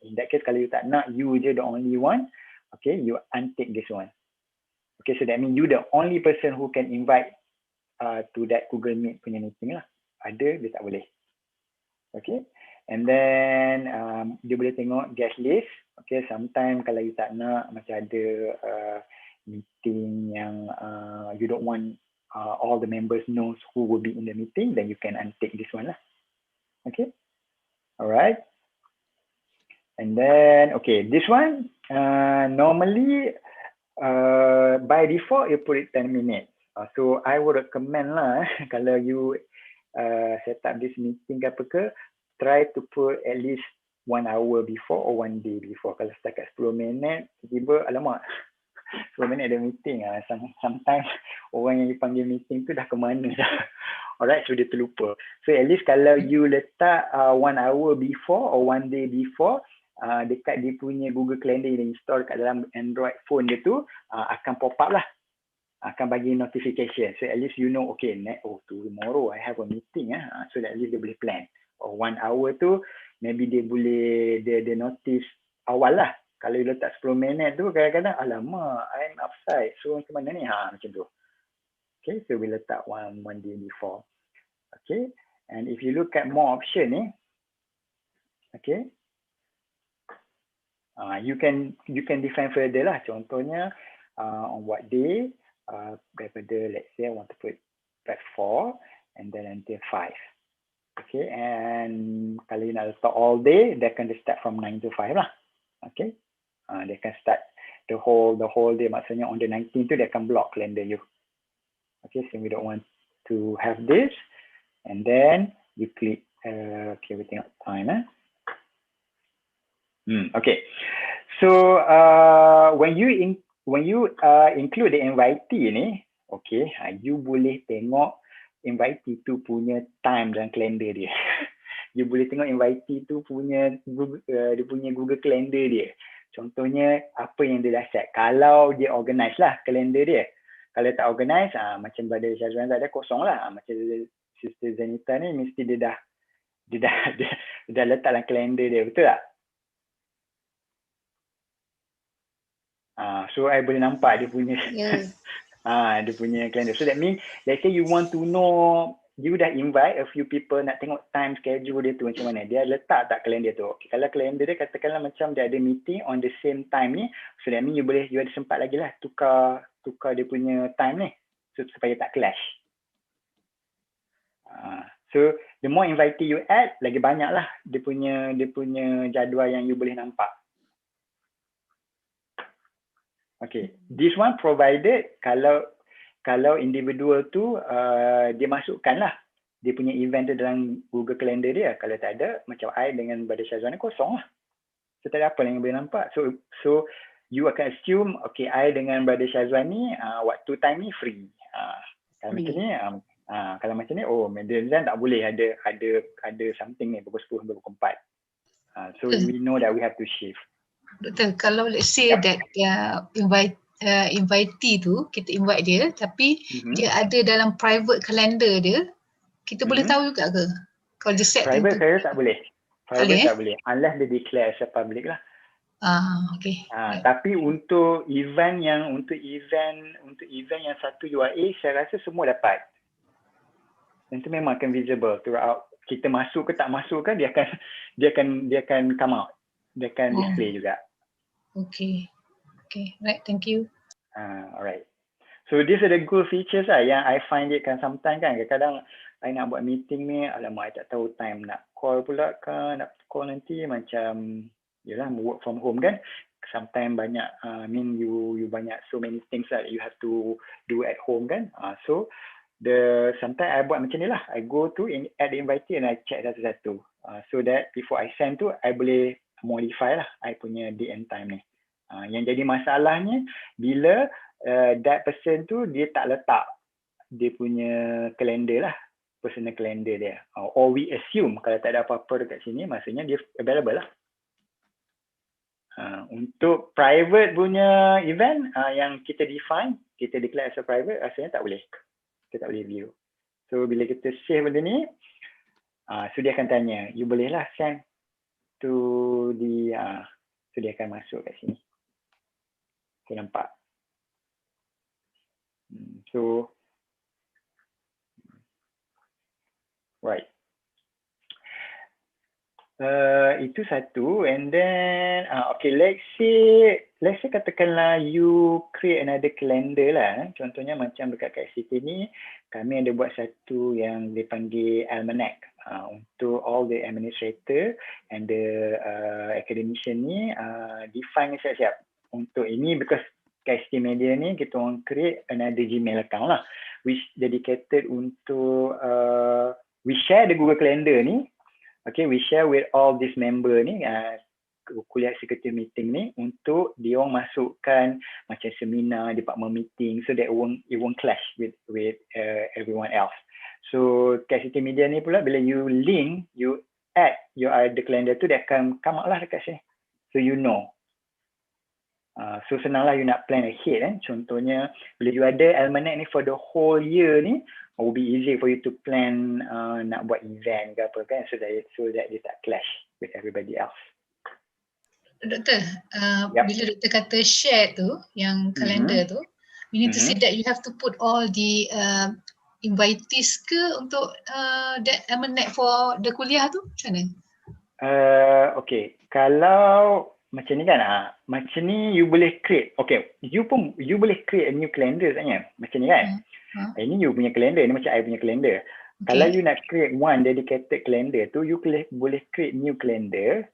In that case, kalau you tak nak, you je the only one, okay, you untick this one. Okay, so that means you the only person who can invite to that Google Meet punya meeting lah. Ada, dia tak boleh. Okay, and then dia boleh tengok guest list. Okay, sometimes kalau you tak nak, macam ada meeting yang you don't want all the members knows who will be in the meeting, then you can untick this one lah. Okay, alright. And then, okay, this one normally by default you put it 10 minutes. So I would recommend lah kalau you set up this meeting ke apa ke, try to put at least 1 hour before or 1 day before. Kalau setakat 10 minit, tiba-tiba alamak 10 minit ada meeting. Sometimes orang yang dipanggil meeting tu dah ke mana dah. Alright, so dia terlupa. So at least kalau you letak 1 hour before or 1 day before, dekat dia punya Google Calendar yang install kat dalam Android phone dia tu, akan pop up lah, akan bagi notification. So at least you know, okay, tomorrow I have a meeting, so that at least dia boleh plan. Or 1 hour tu maybe dia boleh dia notice awal lah. Kalau you letak 10 minit tu, kadang-kadang alamak I'm upside, so macam mana ni, macam tu. Okay, so we letak one day before. Okay, and if you look at more option ni, okay, you can define further lah. Contohnya on what day, daripada let's say I want to put at 4 and then until 5. Okay, and kalau you nak letak all day, they can start from 9 to 5 lah. Okay, they can start the whole day, maksudnya on the 19th tu they akan block calendar you. Okay, so we don't want to have this, and then you click okay, we tengok time. Okay, so when you include the invitee ni, okay, you boleh tengok invitee tu punya time dalam kalender dia. You boleh tengok invitee tu punya dia punya Google Calendar dia. Contohnya apa yang dia dah set. Kalau dia organize lah kalender dia. Kalau tak organize, macam pada Syazwan tak ada, kosong lah. Macam Sister Zenita ni mesti dia dah letak dalam kalender dia, betul tak? So I boleh nampak dia punya dia punya calendar. So that means let's say you want to know you dah invite a few people, nak tengok time schedule dia tu macam mana. Dia letak tak kalender tu. Okay, kalau kalender dia katakanlah macam dia ada meeting on the same time ni, so that means you ada sempat lagi lah tukar dia punya time ni, so supaya tak clash. So the more invitee you add, lagi banyak lah dia punya jadual yang you boleh nampak. Okay, this one provided kalau individual tu dia masukkan lah dia punya event tu dalam Google Calendar dia. Kalau tak ada, macam I dengan Brother Syazwan ni kosong lah. So tak ada apa yang boleh nampak. So you akan assume, okay, I dengan Brother Syazwan ni waktu time ni free. Kalau macam ni, kalau macam ni, oh Madeleine tak boleh ada something ni pukul 10 sampai pukul 4. So we know that we have to shift. Doktor, kalau let's say that invitee tu, kita invite dia tapi dia ada dalam private calendar dia, kita boleh tahu juga ke? Kalau dia set private saya tak boleh. Private tak boleh, boleh. Unless dia declare as a public lah. Okay. Tapi untuk event yang satu URA, saya rasa semua dapat. Dan itu memang akan visible throughout. Kita masuk ke tak masuk kan, dia akan come out. Dia akan display juga. Okay, right, thank you. Alright. So these are the good features lah yang I find it kan sometimes kan kadang-kadang I nak buat meeting ni, alamak I tak tahu time nak call pula kan, nak call nanti macam yelah work from home kan. Sometimes banyak you banyak so many things that you have to do at home kan. So sometimes I buat macam ni lah. I go to add the invitee and I check satu-satu. So that before I send tu I boleh modify lah I punya date and time ni. Yang jadi masalahnya bila that person tu dia tak letak dia punya kalender lah, personal calendar dia. Or we assume kalau tak ada apa-apa dekat sini, maksudnya dia available lah. Untuk private punya event yang kita define, kita declare as a private, rasanya tak boleh. Kita tak boleh view. So bila kita save benda ni, so dia akan tanya, you boleh lah send to the, so dia akan masuk kat sini. Kita nampak. So, right. Itu satu, and then okay, let's say katakanlah you create another calendar lah. Contohnya macam dekat KCT ni, kami ada buat satu yang dipanggil almanac untuk all the administrator and the academician ni define siap-siap untuk ini, because KCT Media ni kita orang create another Gmail account lah which dedicated untuk we share the Google Calendar ni. Okay, we share with all these member ni, kuliah executive meeting ni, untuk dia orang masukkan macam seminar, department meeting, so that it won't clash with everyone else. So KCT Media ni pula bila you link, you add your the calendar tu, dia akan come out lah dekat sini. So you know. So senanglah you nak plan ahead kan. Contohnya bila you ada almanac ni for the whole year ni, it will be easy for you to plan nak buat event ke apa kan, so that dia tak clash with everybody else. Doktor, bila doktor kata share tu, yang kalender tu, you need to see that you have to put all the invitees ke untuk that almanac for the kuliah tu, macam mana? Okay, kalau macam ni kan, macam ni you boleh create, okay, you boleh create a new calendar sebenarnya, macam ni kan. Ini you punya calendar, ni macam I punya calendar. Okay. Kalau you nak create one dedicated calendar tu, you boleh create new calendar.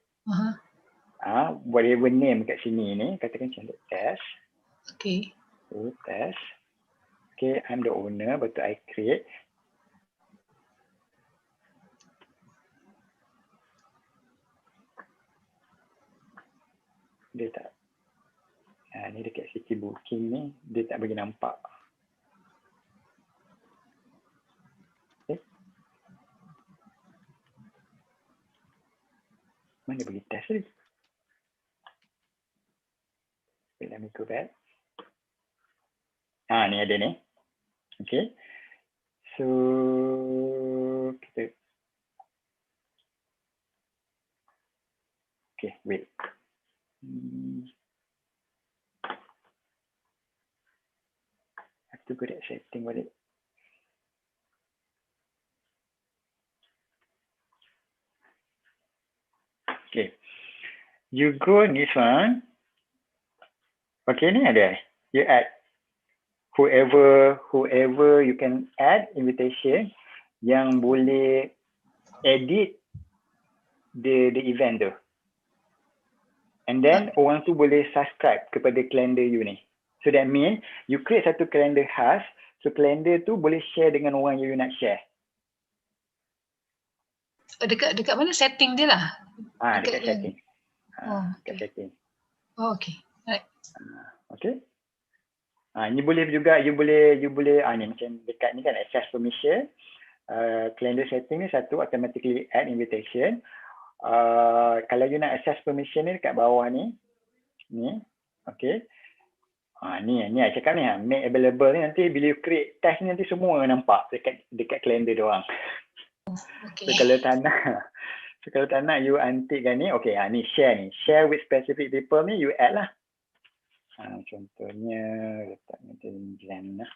Whatever name kat sini ni, katakan macam test. Okay. So, test. Okay, I'm the owner, betul I create. Dia tak, ni dekat city booking ni, dia tak bagi nampak. Okay. Mana bagi test ni? Okay, let me go back. Ni ada ni. Okay. So, kita. Okay, wait. Have to go that setting balik. You go this one. Okay, ni ada. You add whoever you can add invitation yang boleh edit the event tu. And then orang tu boleh subscribe kepada kalender you ni. So that means you create satu kalender khas, so kalender tu boleh share dengan orang yang you nak share. Dekat mana setting dia lah? Dekat setting. Dekat setting. Oh, okay. Right. Okay. Ini boleh juga you boleh ni macam dekat ni kan access permission. Calendar setting ni satu automatically add invitation. Kalau you nak access permission ni dekat bawah ni. Okay. Ni saya cakap ni make available ni nanti bila you create test ni nanti semua nampak dekat calendar dia orang. Okay. So kalau tak nak you antikkan ni, okay, ni share with specific people ni you add lah. Contohnya letak Medenzan lah.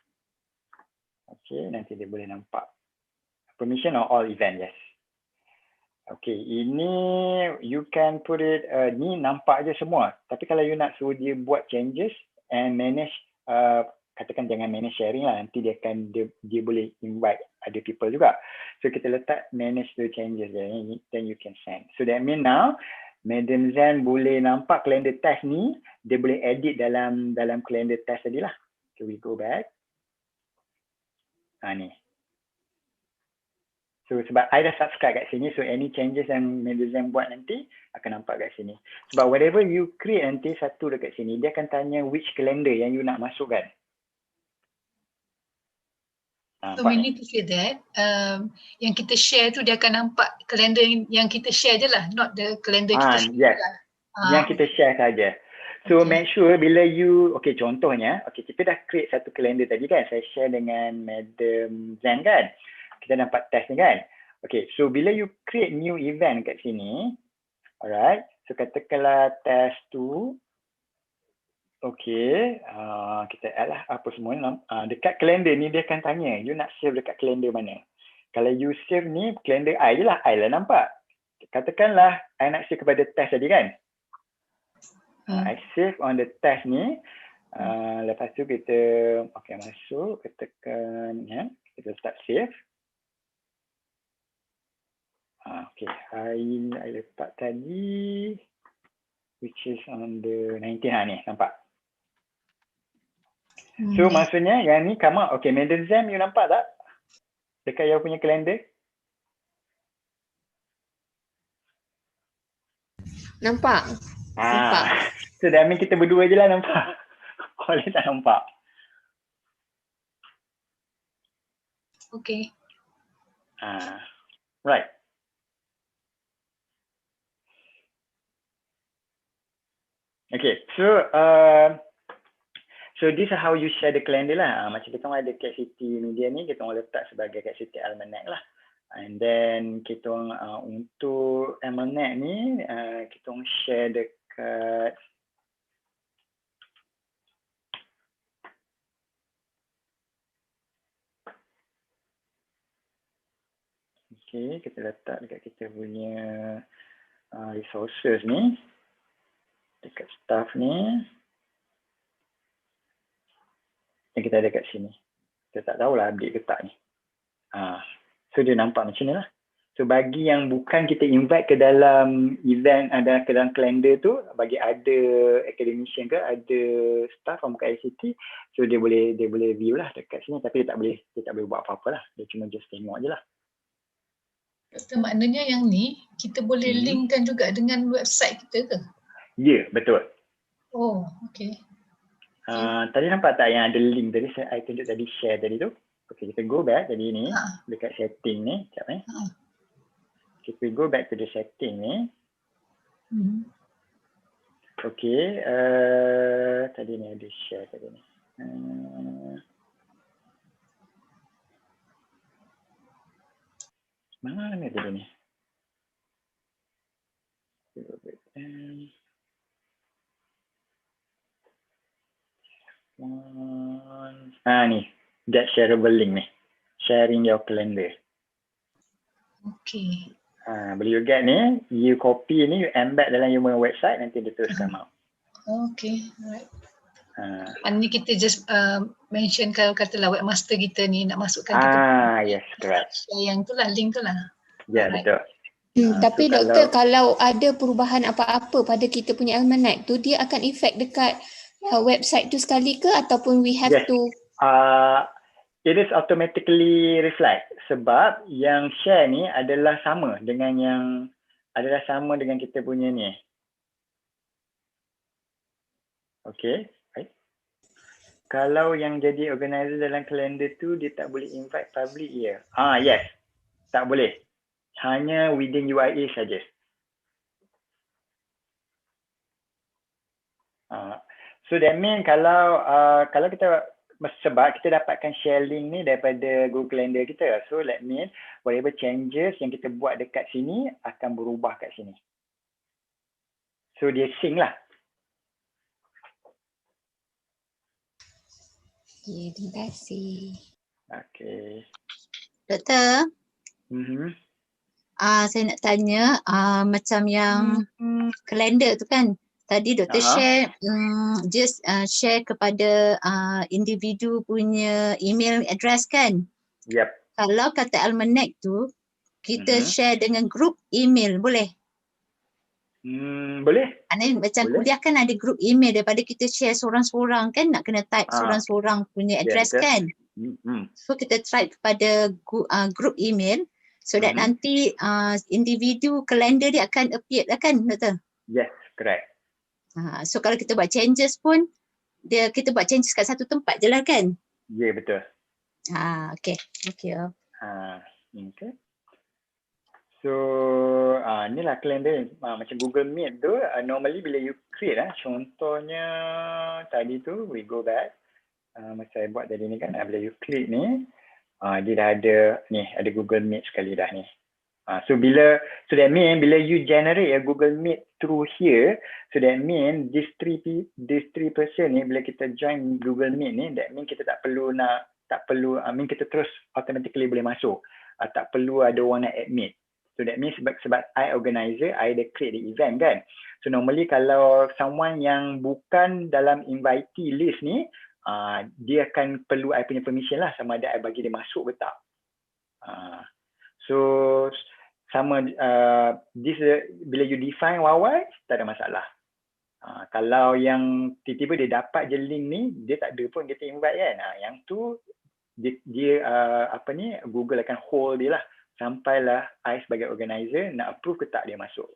Okay, nanti dia boleh nampak. Permission on all event, yes. Okay, ini you can put it, ni nampak je semua. Tapi kalau you nak suruh dia buat changes and manage, katakan jangan manage sharing lah, nanti dia boleh invite other people juga. So kita letak manage the changes then you can send. So that means now Madam Zan boleh nampak kalender test ni, dia boleh edit dalam kalender test tadi lah. So we go back. Ni. So sebab I dah subscribe kat sini, so any changes yang Madam Zan buat nanti akan nampak kat sini. Sebab whatever you create nanti satu dekat sini, dia akan tanya which calendar yang you nak masukkan. So we need to say that yang kita share tu dia akan nampak kalender yang kita share je lah, not the calendar kita share lah. Yang kita share saja. So make sure bila you, okay contohnya, okay kita dah create satu kalender tadi kan, saya share dengan Madam Zan kan, kita dapat test ni kan. Okay, so bila you create new event kat sini, alright, so katakanlah test tu, okay, kita add lah apa semua. Dekat kalender ni dia akan tanya, you nak save dekat kalender mana? Kalau you save ni, kalender I je lah, I lah nampak. Katakanlah, I nak save kepada test tadi kan? I save on the test ni. Lepas tu kita, okay masuk, kita tekan, kita letak save. Okay, I letak tadi, which is on the 19 ni, nampak? So maksudnya yang ni come out. Okay, Madam Zam you nampak tak? Dekat yang punya kalender? Nampak. Nampak. So that means kita berdua je lah nampak. Oleh tak nampak. Okay. Right. Okay, so this is how you share the calendar lah. Macam kita orang ada Cat City Media ni, kita orang letak sebagai Cat City Almanac lah. And then kita orang untuk Almanac ni, kita orang share dekat okay, kita letak dekat kita punya resources ni, dekat staff ni. Yang kita ada kat sini. Kita tak tahulah update ke tak ni. So dia nampak macam ni lah. So bagi yang bukan kita invite ke dalam event, ada ke dalam kalender tu, bagi ada academician ke, ada staff from ICT, so dia boleh view lah dekat sini, tapi dia tak boleh buat apa-apa lah. Dia cuma just tengok je lah. Doktor, maknanya yang ni kita boleh linkkan juga dengan website kita ke? Ya, betul. Oh, okay. Tadi nampak tak yang ada link tadi saya tunjuk tadi share tadi tu. Okay, kita go back tadi ni dekat setting ni, sekejap ni. Kita go back to the setting ni. Okay, tadi ni ada share tadi ni. Mana ni tadi ni? Ni, get shareable link ni. Sharing your calendar. Okay. Bila you get ni, you copy ni, you embed dalam you punya website, nanti dia terus come out. Okay, alright. Ni kita just mention kalau katalah webmaster kita ni nak masukkan kita. Yes, correct. Yang tu lah, link tu lah. Ya, betul. Tapi so doktor, kalau ada perubahan apa-apa pada kita punya almanac tu, dia akan efek dekat website tu sekali ke ataupun we have to? It is automatically reflect sebab yang share ni adalah sama dengan kita punya ni. Okay, right. Kalau yang jadi organizer dalam kalender tu dia tak boleh invite public ya. Yes. Tak boleh. Hanya within UIA saja. So that mean kalau kita, sebab kita dapatkan share link ni daripada Google Calendar kita. So that mean whatever changes yang kita buat dekat sini akan berubah kat sini. So dia sync lah. Okay, terima kasih. Okay. Doktor, saya nak tanya macam yang kalender tu kan. Tadi doktor share, just share kepada individu punya email address kan? Yep. Kalau kata almanac tu, kita share dengan group email, boleh? Boleh. Macam kuliah kan ada group email, daripada kita share seorang-seorang kan, nak kena type seorang-seorang punya address kan? So kita try kepada group email, so that nanti individu kalender dia akan appear lah kan, doktor? Yes, correct. So kalau kita buat changes pun, kita buat changes kat satu tempat je lah kan? Ya, betul. Okay. Okay. Okay. So, inilah kalender. Macam Google Meet tu, normally bila you create, contohnya tadi tu, we go back. Macam saya buat tadi ni kan, bila you klik ni, dia dah ada, ada Google Meet sekali dah ni. So that mean bila you generate a Google Meet through here, so that mean these three person ni bila kita join Google Meet ni, that mean kita tak perlu kita terus automatically boleh masuk. Tak perlu ada orang nak admit. So that means sebab I organizer, I dah create the event kan. So normally kalau someone yang bukan dalam invitee list ni, dia akan perlu I punya permission lah sama ada I bagi dia masuk ke tak. So sama bila you define wawai, tak ada masalah. Kalau yang tiba-tiba dia dapat je link ni, dia tak ada pun kita invite kan. Yang tu dia Google akan hold dia lah sampailah I sebagai organizer nak approve ke tak dia masuk.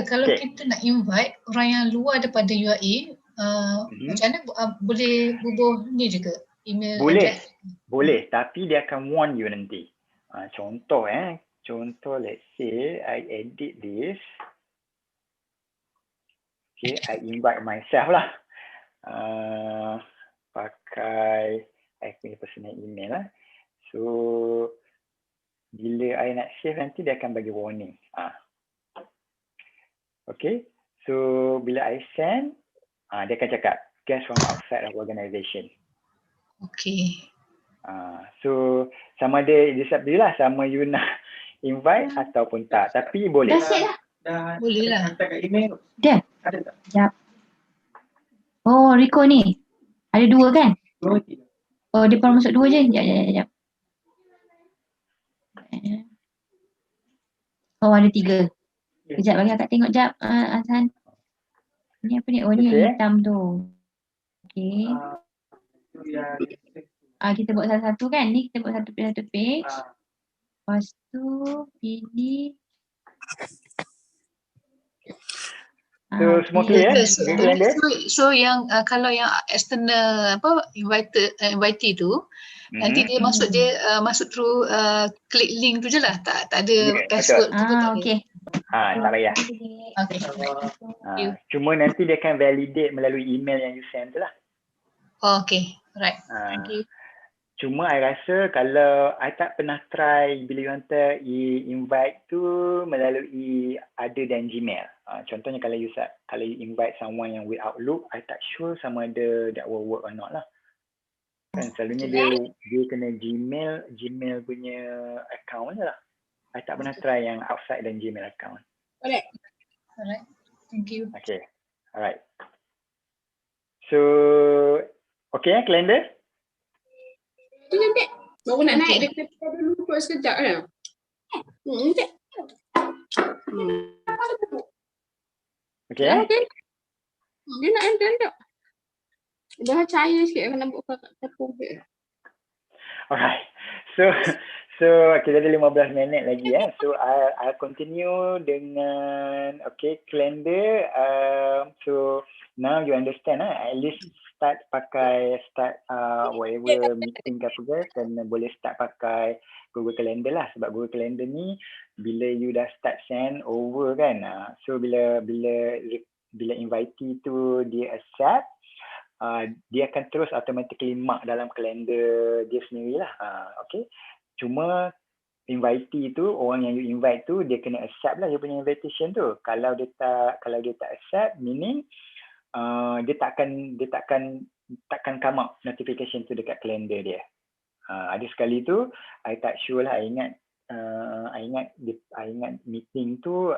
Kalau kita nak invite orang yang luar daripada UIA, macam mana boleh bubuh ni juga email address? Boleh, tapi dia akan warn you nanti. Contoh let's say I edit this. Okay, I invite myself lah. Pakai I punya personal email lah. So bila I nak save nanti dia akan bagi warning. Okay, so bila I send, dia akan cakap guest from outside of organization. Okay. So sama ada dia sama you nak invite ataupun tak, tapi boleh. Dah boleh lah. Hantar kat email. Dah. Ada tak? Sekejap. Oh, Rico ni. Ada dua kan? Oh, dia baru masuk dua je. Sekejap. Oh, ada tiga. Sekejap bagi akak tengok sekejap, Azhan. Ni apa ni? Oh, ni yang hitam tu. Okay. Kita buat satu-satu kan? Ni kita buat satu page. Lepas tu pilih. So semua clear So yang kalau yang external invitee tu nanti dia masuk through klik link tu je lah, tak ada password tu tak okay. Tak payah. Cuma nanti dia akan validate melalui email yang you send tu lah. Okay, right. Thank you. Cuma I rasa kalau I tak pernah try bila you hantar invite tu melalui other than Gmail. Contohnya kalau you invite someone yang with Outlook, I tak sure sama ada that will work or not lah. Kan selalunya dia kena Gmail punya account je lah. I tak pernah try yang outside dan Gmail account. Alright. Thank you. Okay. Alright. So, okay kalender? Tu nanti. Baru nak naik dia kena dulu pun sekejap kan. Nanti. Okay. Dia nak enter tak? Dah cair sikit kena buka kat tepung dia. Alright. So kita ada 15 minit lagi ya. So I'll continue dengan calendar. So now you understand at least start whatever meeting ke apa kan boleh start pakai Google Calendar lah, sebab Google Calendar ni bila you dah start send over kan. So bila invitee tu dia accept, dia akan terus automatically mark dalam kalender dia sendiri lah. Okay. Cuma invitee tu, orang yang you invite tu, dia kena accept lah dia punya invitation tu. Kalau dia tak accept, meaning dia takkan come out notification tu dekat kalender dia. Ada sekali tu, I tak sure lah, I ingat meeting tu,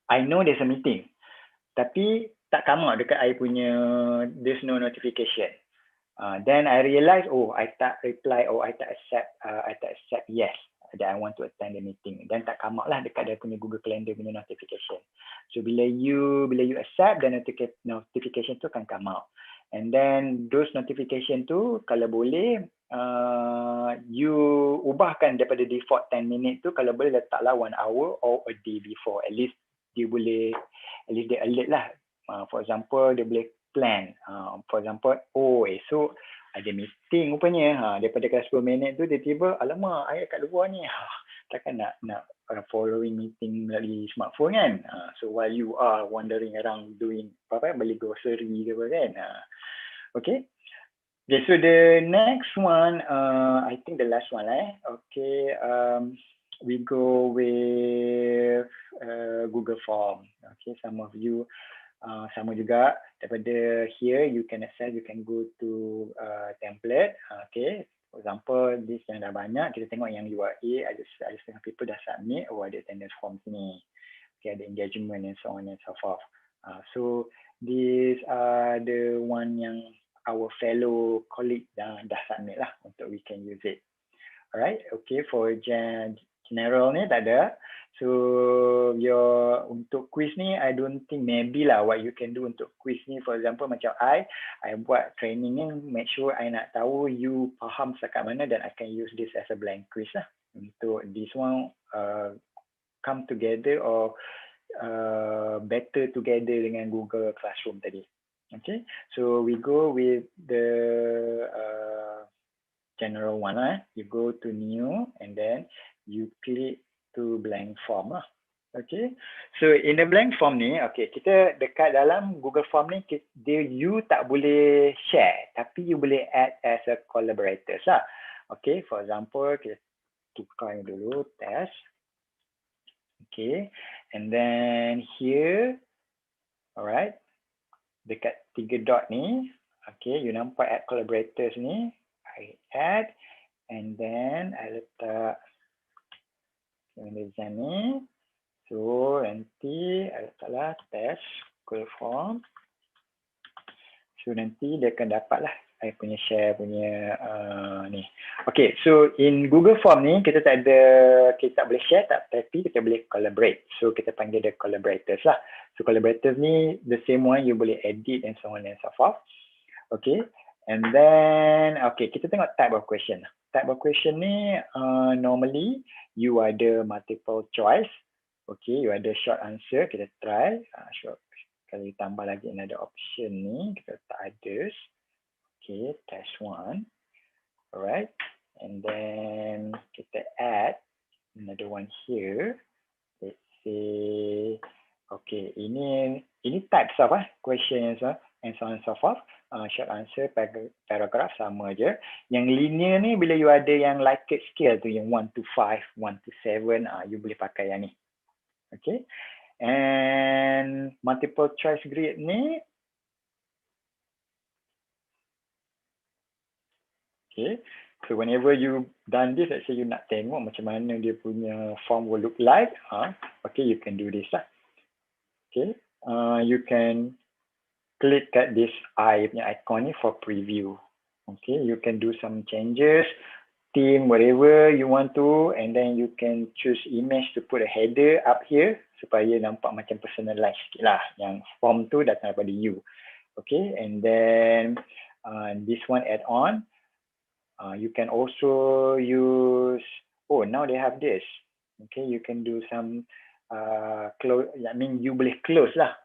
I know there's a meeting, tapi tak come out dekat I punya, there's no notification. Then I realize, I tak reply, I tak accept yes that I want to attend the meeting. Then tak come out lah dekat dia punya Google Calendar punya notification. So bila you accept, then notification tu akan come out. And then those notification tu kalau boleh you ubahkan daripada default 10 minit tu, kalau boleh letaklah 1 hour or a day before. At least dia alert lah. For example, dia boleh plan. For example, esok ada meeting rupanya. Daripada kelas 10 minit tu, dia tiba, alamak, saya kat luar ni. Takkan nak following meeting melalui smartphone kan. So while you are wandering around doing beli grocery ke apa kan. Okay. Okay, so the next one, I think the last one Okay, we go with Google Form. Okay, some of you sama juga, daripada here you can go to template. Okay, for example this yang dah banyak, kita tengok yang URA ada setengah people dah submit, ada attendance form ni. Okay, ada engagement and so on and so forth. So these are the one yang our fellow colleague dah submit lah, untuk we can use it. Alright, okay, for general ni tak ada. So untuk quiz ni, I don't think, maybe lah what you can do untuk quiz ni, for example macam I buat training ni, make sure I nak tahu you faham setakat mana, dan I can use this as a blank quiz lah. Untuk this one come together or better together dengan Google Classroom tadi. Okay, so we go with the general one You go to new and then you click to blank form lah. Okay, so in the blank form ni, okay, kita dekat dalam Google Form ni, you tak boleh share, tapi you boleh add as a collaborators lah. Okay, for example, kita tukar dulu test. Okay, and then here, alright, dekat 3 dot ni, okay, you nampak add collaborators ni, I add, and then I letak design ni. So nanti I letaklah test Google Form. So nanti dia akan dapat lah I punya share punya ni. Okay, so in Google Form ni kita tak boleh share tapi kita boleh collaborate. So kita panggil dia collaborators lah. So collaborators ni the same one, you boleh edit and so on and so forth. Okay, and then okay, kita tengok type of question. Type of question ni normally you ada multiple choice. Okay, you ada short answer, kita try short. Kalau tambah lagi another option ni, kita letak others. Okay, test 1. Alright, and then kita add another one here. Let's say, okay, ini types of questions and so on and so forth. Short answer, paragraph sama je. Yang linear ni bila you ada yang Likert scale tu, yang 1 to 5, 1 to 7, you boleh pakai yang ni. Okay, and multiple choice grid ni, Okay. So whenever you done this, let's say you nak tengok macam mana dia punya form will look like, okay, you can do this lah. Okay. You can click at this eye punya icon ni for preview. Okay, you can do some changes, theme, whatever you want to, and then you can choose image to put a header up here supaya nampak macam personalized sikit lah, yang form tu datang daripada you. Okay, and then this one add-on, you can also use, oh now they have this. Okay, you can do some close, I mean you boleh close lah.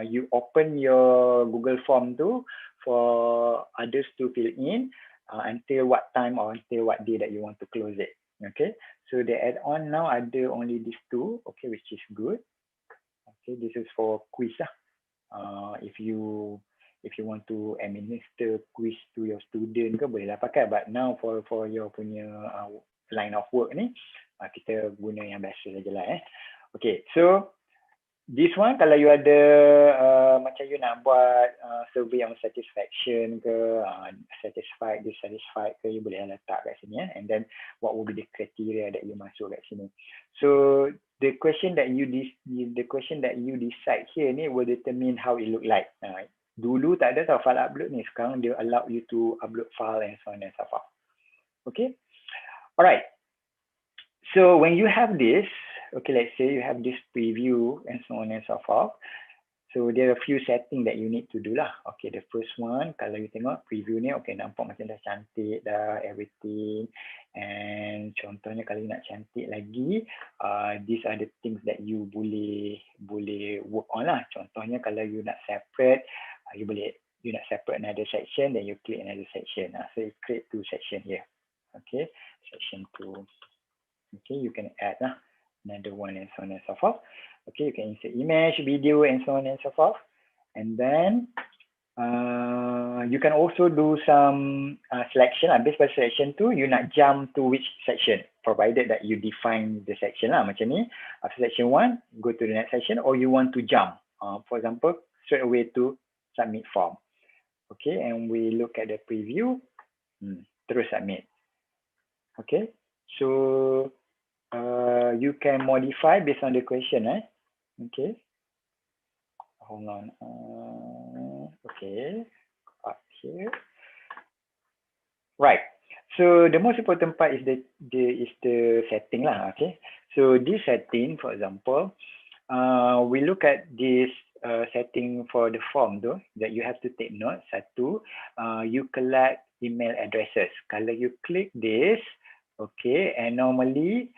You open your Google form tu for others to fill in until what time or until what day that you want to close it. Okay, so the add-on now ada only these two, okay, which is good. Okay, this is for quiz lah. If you want to administer quiz to your student ke boleh lah pakai, but now for your punya line of work ni kita guna yang biasa saja lah. Okay, so this one kalau you ada macam you nak buat survey on satisfaction ke, satisfied, dissatisfied ke, you boleh letak kat sini and then what will be the criteria that you masuk kat sini. So the question that you decide here ni will determine how it look like. Dulu tak ada tau file upload ni, sekarang dia allow you to upload file and so on and so forth. Okay, alright. So when you have this, okay, let's say you have this preview and so on and so forth. So there are a few settings that you need to do lah. Okay, the first one, kalau you tengok preview ni, okay, nampak macam dah cantik dah, everything. And contohnya kalau you nak cantik lagi, these are the things that you boleh work on lah. Contohnya kalau you nak separate, you nak separate another section, then you click another section. So you create two section here. Okay, section 2. Okay, you can add lah another one and so on and so forth. Okay, you can insert image, video and so on and so forth. And then you can also do some selection. Based on selection tu, you nak jump to which section, provided that you define the section lah. Macam ni, after section 1, go to the next section, or you want to jump. For example, straight away to submit form. Okay, and we look at the preview, terus submit. Okay, so you can modify based on the question. Okay, hold on. Okay, up here. Right. So the most important part is the setting lah. Okay. So this setting, for example, we look at this setting for the form though that you have to take note. Satu, you collect email addresses. Kalau you click this, okay, and normally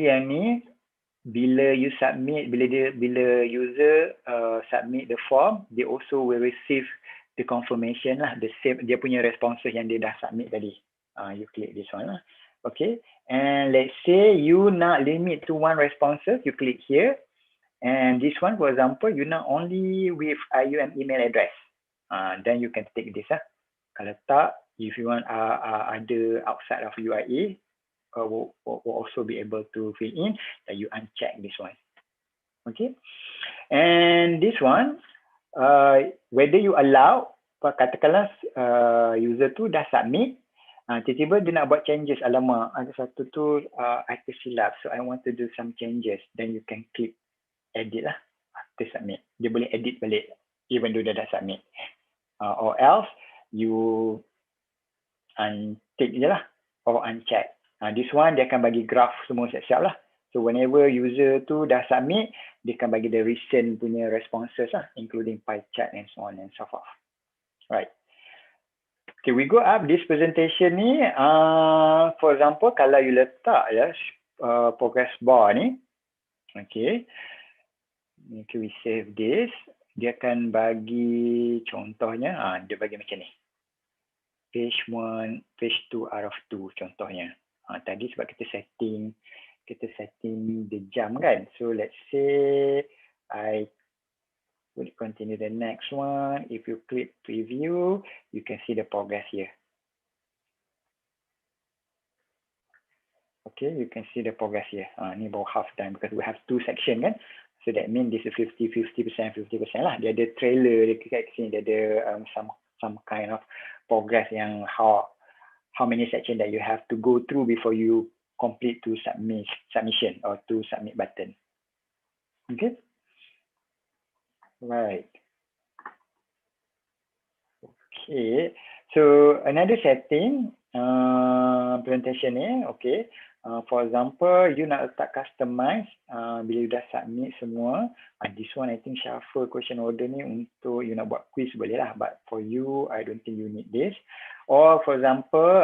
yang ni bila you submit, bila user submit the form, they also will receive the confirmation lah, the same dia punya responses yang dia dah submit tadi. You click this one lah. Okay, and let's say you nak limit to one responses, you click here, and this one for example you nak only with IUM email address, then you can take this lah. Kalau tak, if you want ada outside of UIA, will also be able to fill in, that you uncheck this one. Okay, and this one, whether you allow, katakanlah user tu dah submit, tiba-tiba dia nak buat changes, alamak ada satu tu I tersilap, so I want to do some changes, then you can click edit lah after submit. Dia boleh edit balik even though dia dah submit, or else you untick je lah or uncheck. This one dia akan bagi graph semua siap-siap lah. So whenever user tu dah submit, dia akan bagi the recent punya responses lah, including pie chart and so on and so forth. Right. Okay, we go up this presentation ni. For example, kalau you letak progress bar ni, okay, we save this. Dia akan bagi contohnya, dia bagi macam ni. Page 1, page 2 out of 2 contohnya. Tadi sebab kita setting the jam kan. So let's say I will continue the next one. If you click preview, you can see the progress here. Okay, you can see the progress here. Ni baru half done because we have 2 section kan. So that means this is 50% lah. Dia ada trailer, dia kat sini dia ada some some kind of progress yang how many section that you have to go through before you complete to submission or to submit button. Okay. Right. Okay. So another setting presentation ni, okay. For example, you nak letak customize bila you dah submit semua. This one I think shuffle question order ni untuk you nak buat quiz boleh lah. But for you, I don't think you need this. Or for example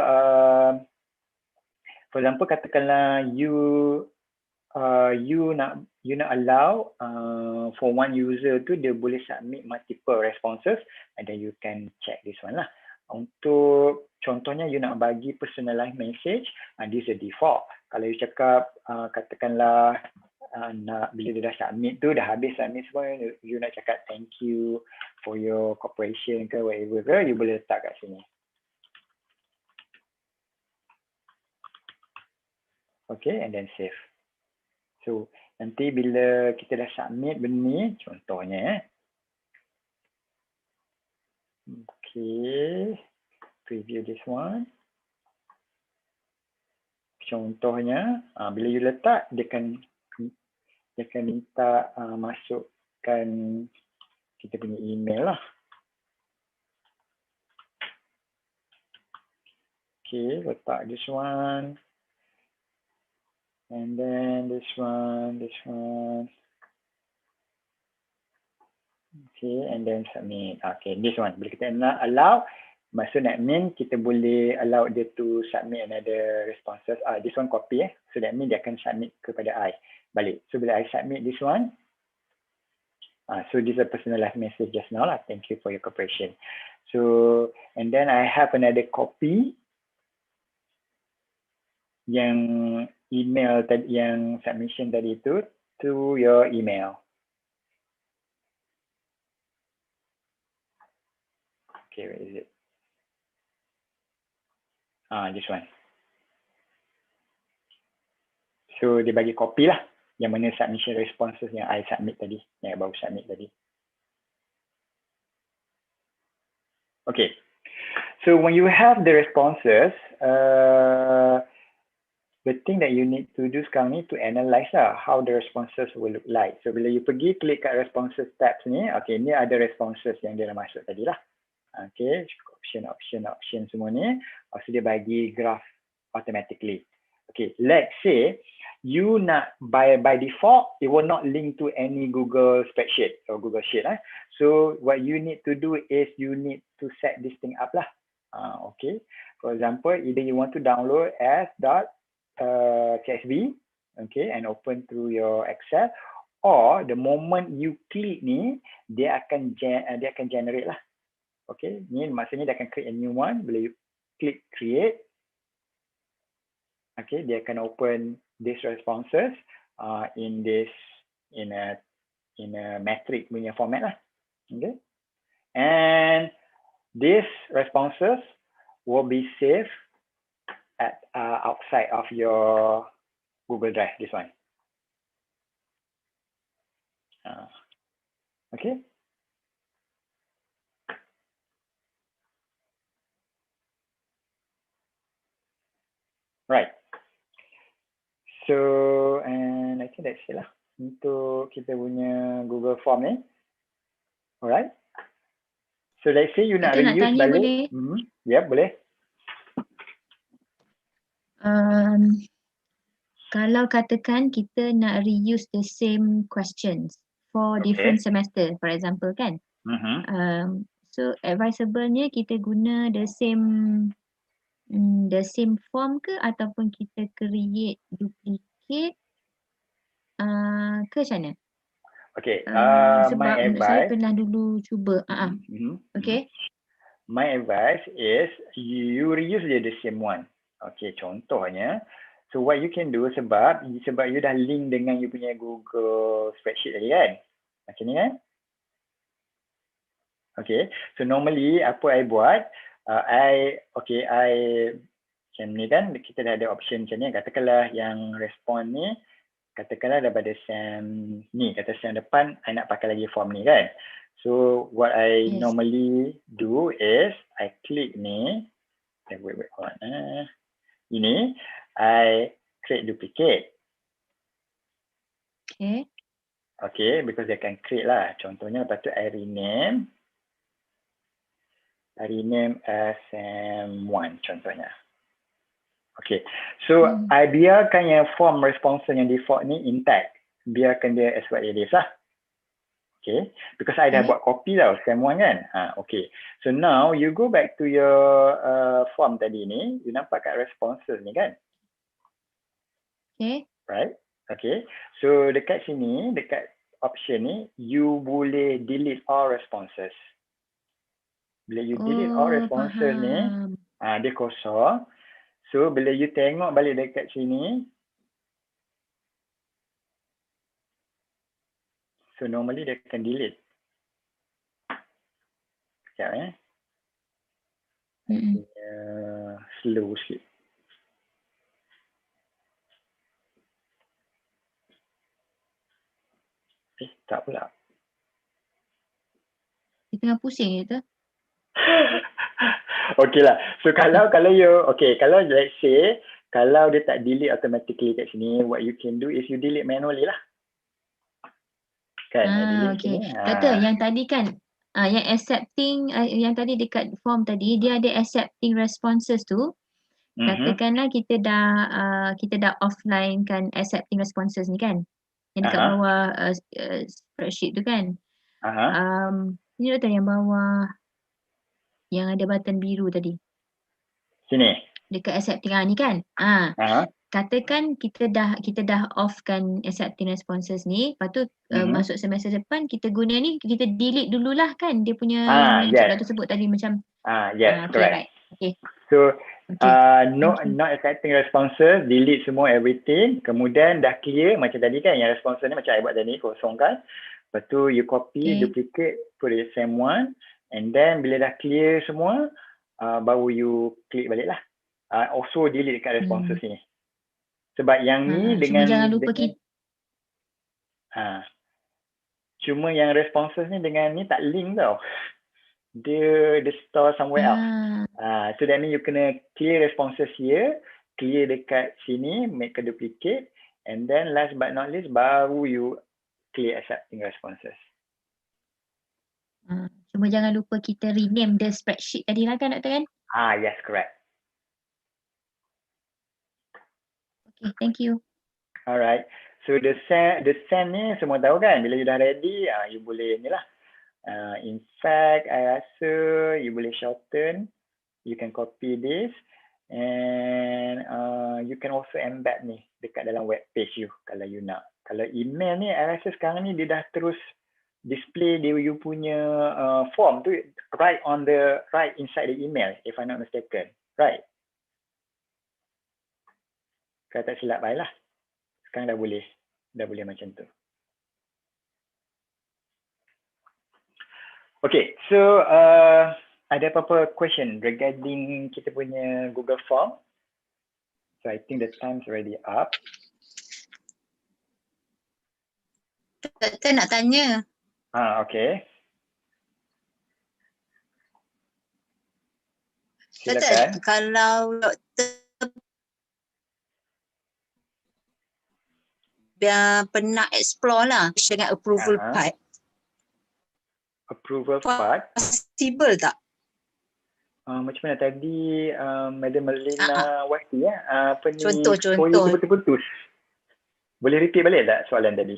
katakanlah you nak allow for one user tu dia boleh submit multiple responses and then you can check this one lah. Untuk contohnya you nak bagi personalized message, this is a default. Kalau you cakap katakanlah nak bila dia dah submit tu, dah habis submit semua, you nak cakap thank you for your cooperation ke whatever ke, you boleh letak kat sini. Okay, and then save. So nanti bila kita dah submit benda ni, contohnya okay, preview this one. Contohnya bila you letak, dia akan minta masukkan kita punya email lah. Okay, letak this one. And then this one. Okay, and then submit. Okay, this one. Bila kita nak allow, maksud that mean kita boleh allow dia to submit another responses. This one copy So that mean dia akan submit kepada I balik. So bila I submit this one, so this is a personalized message just now lah. Thank you for your cooperation. So, and then I have another copy yang email tadi, yang submission tadi itu to your email. Okay, where is it? This one. So dia bagi copy lah, yang mana submission responses yang I submit tadi, yang I baru submit tadi. Okay, so when you have the responses, the thing that you need to do sekarang ni to analyze lah how the responses will look like. So bila you pergi klik kat responses tabs ni, okay, ni ada responses yang dia dah masuk tadi lah. Okay, option semua ni. So dia bagi graph automatically. Okay, let's say you nak by default, it will not link to any Google spreadsheet or Google Sheet. So what you need to do is you need to set this thing up lah. Okay, for example, either you want to download as .csv, okay, and open through your Excel, or the moment you click ni, dia akan generate lah. Okay, ni maksudnya dia akan create a new one. Bila you click create, okay, dia akan open these responses in a metric punya format lah. Okay, and these responses will be saved at outside of your Google Drive. This one. Okay. Right. So, and I think that's it lah untuk kita punya Google Form ni. Alright. So let's say you nak reuse balik. Ya, boleh. Kalau katakan kita nak reuse the same questions for different semester, for example kan. So advisable-nya kita guna the same form ke ataupun kita create duplicate ke macam mana? Okay, sebab saya pernah dulu cuba. Okay. My advice is you reuse the same one. Okay, contohnya, so what you can do sebab you dah link dengan you punya Google Spreadsheet tadi kan? Macam ni kan? Okay, so normally apa I buat, macam ni kan, kita dah ada option macam ni. Katakanlah yang respon ni, katakanlah daripada SEM ni, kata SEM depan, I nak pakai lagi form ni kan. So what I normally do is I click ni, wait, hold on. Ini, I create duplicate. Okay, because they can create lah. Contohnya, lepas tu I rename as M1 contohnya. Okay, so I biarkan yang form response yang default ni intact. Biarkan dia as what it is lah. Okay, because I dah buat copy tau, M1 kan. Okay, so now you go back to your form tadi ni, you nampak kat responses ni kan. Right, okay. So dekat sini, dekat option ni, you boleh delete all responses. Bila you delete all responses ni, dia kosong. So bila you tengok balik dekat sini, so normally dia akan delete. Sekejap slow sikit. Tak pula. Dia tengah pusing je tu. Okay lah. So kalau let's say, kalau dia tak delete automatically kat sini, what you can do is you delete manually lah. Kan? Okay. Kata yang tadi kan, yang accepting, yang tadi dekat form tadi, dia ada accepting responses tu. Katakanlah kita dah offline kan accepting responses ni kan. Yang dekat bawah spreadsheet tu kan. Ni Doktor yang bawah yang ada button biru tadi. Sini. Dekat accepting ni kan. Katakan kita dah off kan accepting responses ni. Lepas tu masuk semester depan kita guna ni, kita delete dululah kan dia punya Doktor sebut tadi macam yes, correct. Right. Okay. So not accepting responses, delete semua everything, kemudian dah clear macam tadi kan, yang responses ni macam I buat tadi, kosongkan, lepas tu you copy, duplicate, put it same one, and then bila dah clear semua, baru you klik balik lah. Also delete dekat responses ni. Sebab yang ni dengan jangan lupa cuma yang responses ni dengan ni tak link tau. Dia store somewhere else. So that means you kena clear responses here, clear dekat sini, make a duplicate, and then last but not least, baru you clear accepting responses. Cuma jangan lupa kita rename the spreadsheet tadi lah kan Doktor kan? Yes, correct. Okay, thank you. Alright. So the send ni semua tahu kan, bila you dah ready, you boleh ni lah. In fact, I rasa you boleh shorten. You can copy this and you can also embed ni dekat dalam web page you kalau you nak. Kalau email ni, I rasa sekarang ni dia dah terus display dia you punya form tu right inside the email if I'm not mistaken. Right? Kalau tak silap baiklah. Sekarang dah boleh macam tu. Okay, so ada apa-apa question regarding kita punya Google Form? So I think the time's already up. Doktor nak tanya. Okay. Silakan. Kalau doktor pernah explore lah dengan approval part. Approval part? Possible tak? Macam mana tadi Madam Melina Wati apa ni? Contoh. Putus. Boleh repeat balik tak soalan tadi?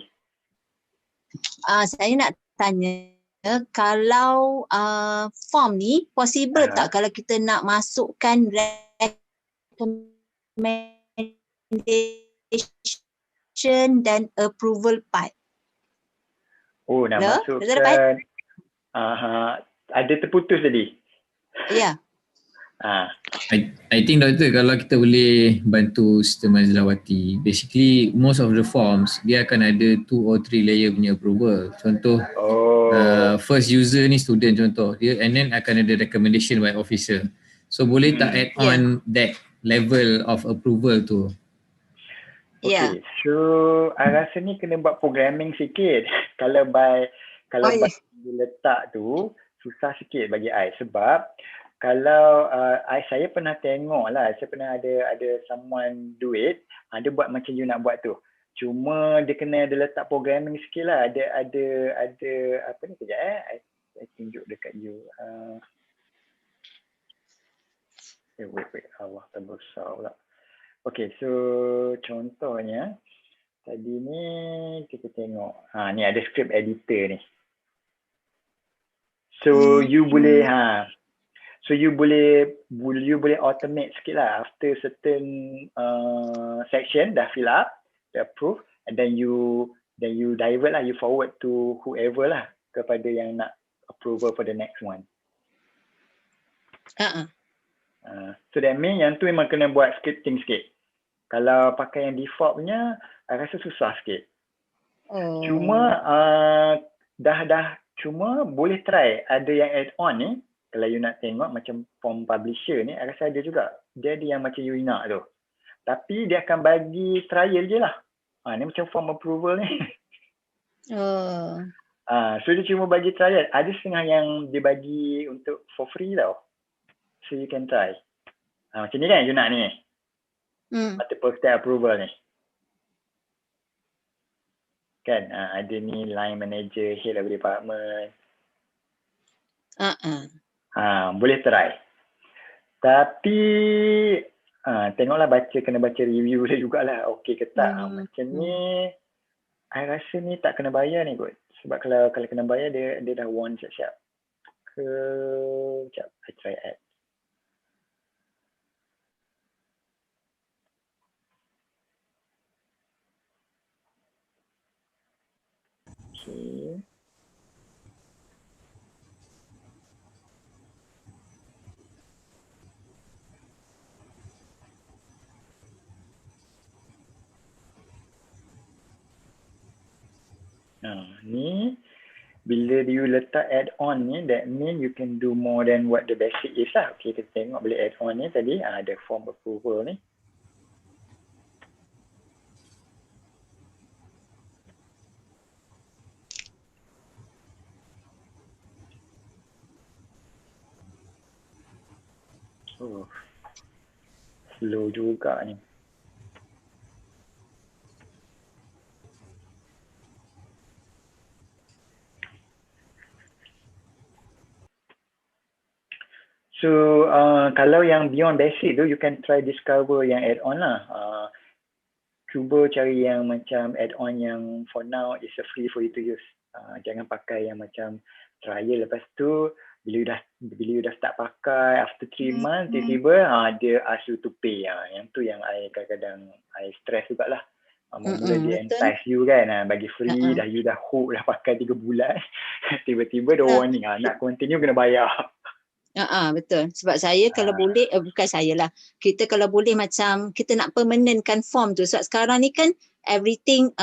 Saya nak tanya kalau form ni possible tak kalau kita nak masukkan recommendation dan approval part? Nak masukkan ada terputus tadi. Ya. I think Doktor kalau kita boleh bantu sistem Mazlawati, basically most of the forms dia akan ada 2 or 3 layer punya approval. Contoh first user ni student contoh dia, and then akan ada recommendation by officer. So boleh tak add on that level of approval tu? Okay, so I rasa ni kena buat programming sikit. Kalau by kalau bagi letak tu susah sikit bagi I sebab kalau saya pernah tengok lah, saya pernah ada someone do it, dia buat macam you nak buat tu. Cuma dia kena ada letak programming sikit lah, ada apa ni kejap saya tunjuk dekat you. Wait, Allah terbesar pula. Okay, so contohnya tadi ni kita tengok, ni ada script editor ni. So you boleh you boleh automate sikit lah after certain section dah fill up, dah approve, and then you divert lah, you forward to whoever lah kepada yang nak approval for the next one. So that means yang tu memang kena buat scripting sikit. Kalau pakai yang default punya, I rasa susah sikit. Cuma cuma boleh try ada yang add-on ni. Kalau you nak tengok macam form publisher ni, I rasa ada juga. Dia ada yang macam you nak tu. Tapi dia akan bagi trial je lah. Ni macam form approval ni. So dia cuma bagi trial. Ada setengah yang dia bagi untuk for free tau. So you can try. Macam ni kan you nak ni. Multiple step approval ni. Kan ada ni line manager, head of department. Boleh try. Tapi tengoklah kena baca review dia jugalah. Okey ke tak. Macam ni I rasa ni tak kena bayar ni kot. Sebab kalau kena bayar dia dah warn siap-siap. Sekejap, I try add. Okay. Ni bila you letak add-on ni, that mean you can do more than what the basic is lah. Okay, kita tengok bila add-on ni tadi, ada form approval ni. Slow juga ni. So kalau yang beyond basic tu, you can try discover yang add-on lah. Cuba cari yang macam add-on yang for now is free for you to use. Jangan pakai yang macam trial, lepas tu bila you dah start pakai after 3 months tiba-tiba dia ask you to pay. Yang tu yang I kadang-kadang I stress jugalah. Mula dia entice you kan, bagi free, you dah hook, dah pakai 3 bulan. Tiba-tiba dia warning, nak continue kena bayar. Betul. Sebab saya kalau boleh, bukan saya lah. Kita kalau boleh macam kita nak permanentkan form tu. Sebab sekarang ni kan everything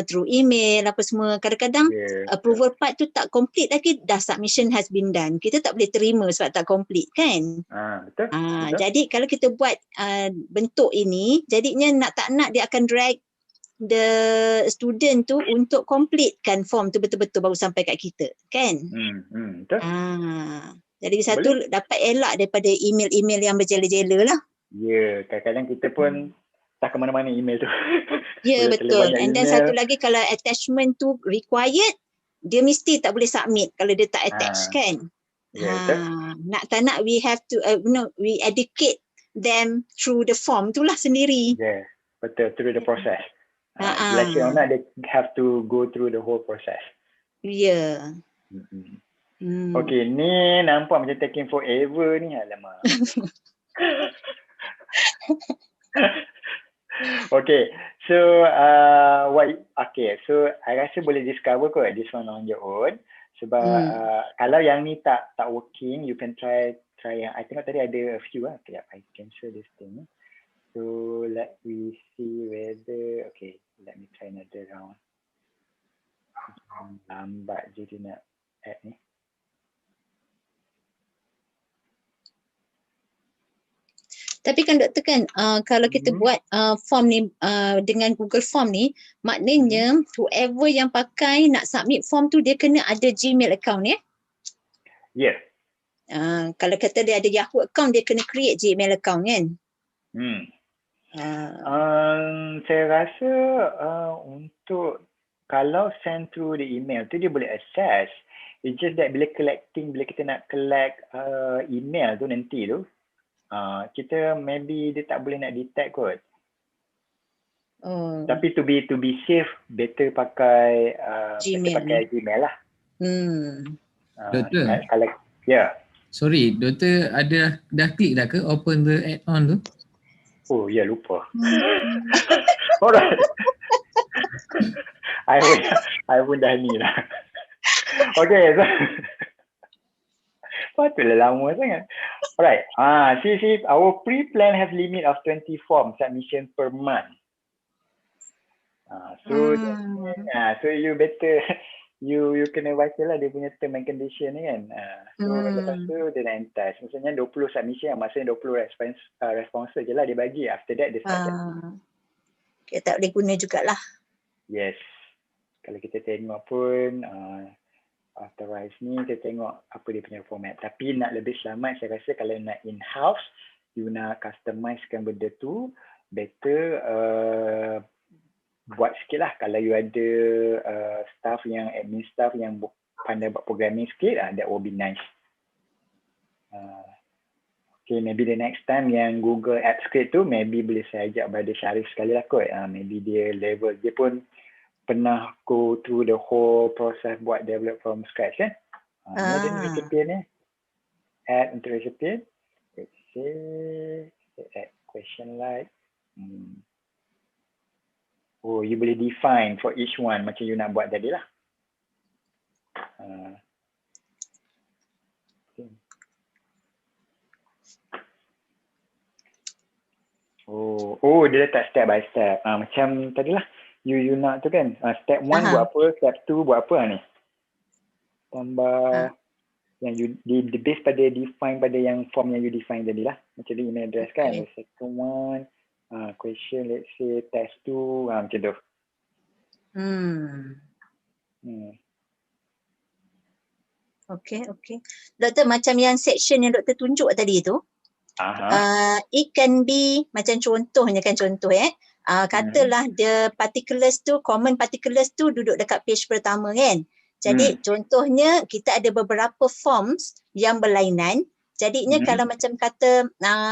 through email apa semua. Kadang-kadang approval part tu tak complete lagi, dah submission has been done. Kita tak boleh terima sebab tak complete kan. Betul. Jadi kalau kita buat bentuk ini, jadinya nak tak nak dia akan drag the student tu untuk completekan form tu betul-betul baru sampai kat kita kan. Betul. Jadi satu dapat elak daripada email-email yang berjela-jela lah. Ya, kadang-kadang kita pun tak ke mana-mana email tu. Ya, betul. And then satu lagi kalau attachment tu required, dia mesti tak boleh submit kalau dia tak attach kan. Nak tak nak we have to we educate them through the form tu lah sendiri. Yeah, betul, through the process. Later on they have to go through the whole process. Ya. Okay, ni nampak macam taking forever ni, alamak. Okay, so so I rasa boleh discover kot this one on your own. Sebab kalau yang ni tak working, you can try yang I tengok tadi ada a few lah. Okay, I cancel this thing. So let me see whether, okay, let me try another round. Lambat je dia nak add ni. Tapi kan doktor kan kalau kita buat form ni dengan Google Form ni, maknanya whoever yang pakai nak submit form tu dia kena ada Gmail account ya? Ya. Kalau kata dia ada Yahoo account, dia kena create Gmail account kan? Saya rasa untuk kalau send through the email tu dia boleh access. It's just that bila kita nak collect email tu nanti tu, kita maybe dia tak boleh nak detect kot. Tapi to be safe, better pakai Gmail lah. Doktor. Kalau Sorry, doktor dah klik dah ke open the add-on tu? Oh ya, lupa. Alright. I pun dah ni lah. Okay, so patutlah lama sangat. Alright. See, our pre-plan has limit of 20 form submission per month. So you better you kena baca lah dia punya term and condition ni kan. So lepas tu dia nak entice. Maksudnya 20 submission, maksudnya 20 response je lah dia bagi. After that dia start. Kita tak boleh guna jugalah. Yes. Kalau kita tengok pun authorize ni, kita tengok apa dia punya format. Tapi nak lebih selamat, saya rasa kalau nak in-house, you nak customizekan benda tu, better buat sikit lah. Kalau you ada admin staff yang pandai buat programming sikit, that will be nice. Okay, maybe the next time yang Google App Script tu, maybe boleh saya ajak Brother Syarif sekali lah kot. Maybe dia level, dia pun pernah go through the whole process buat develop from scratch kan. Ni ada recipient ni. Add untuk recipient. Let's say, add question like. Oh, you boleh define for each one macam you nak buat tadi lah. Oh, dia letak step by step. Macam tadilah. You nak tu kan. Step 1 buat apa, step 2 buat apa ni. Tambah yang you di base pada define pada yang form yang you define tadi lah. Macam di email address kan. The second one, question let's say test 2, macam tu. Okay. Doktor, macam yang section yang doktor tunjuk tadi tu, it can be macam contohnya kan katalah the particulars tu, common particulars tu duduk dekat page pertama kan. Jadi contohnya kita ada beberapa forms yang berlainan. Jadinya kalau macam kata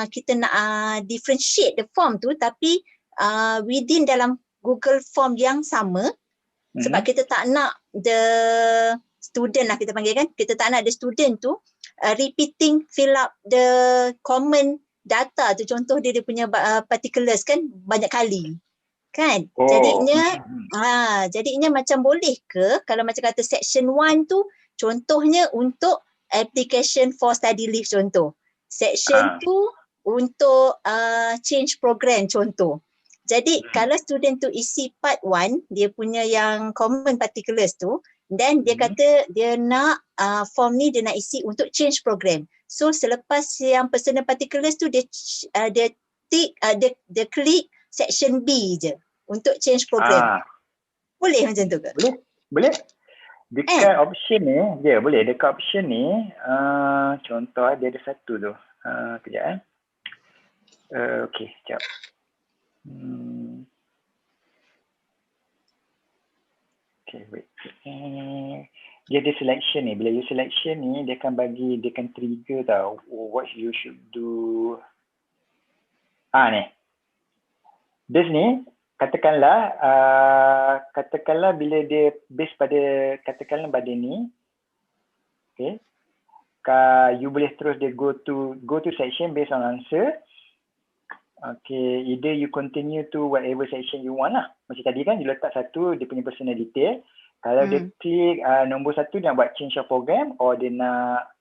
kita nak differentiate the form tu tapi within dalam Google Form yang sama, sebab kita tak nak the student lah kita panggil kan, kita tak nak the student tu repeating fill up the common data tu, contoh dia punya particulars kan banyak kali kan. Jadinya macam boleh ke kalau macam kata section 1 tu contohnya untuk application for study leave contoh, section 2 untuk change program contoh. Jadi kalau student tu isi part 1 dia punya yang common particulars tu, then dia kata dia nak form ni dia nak isi untuk change program. So selepas yang personal particulars tu dia klik section B je untuk change program. Boleh macam tu ke? Boleh. Dekat option ni, boleh. Dekat option ni, contoh dia ada satu tu. Kejap okay, sekejap. Okay, wait. Dia ada selection ni. Bila you selection ni, dia akan trigger tau. What you should do. Ni. This ni, katakanlah bila dia base pada, katakanlah pada ni. Okay. You boleh terus dia go to section based on answer. Okay, either you continue to whatever section you want lah. Macam tadi kan, you letak satu, dia punya personal detail. Kalau dia klik nombor 1, dia nak buat change of program, or dia nak,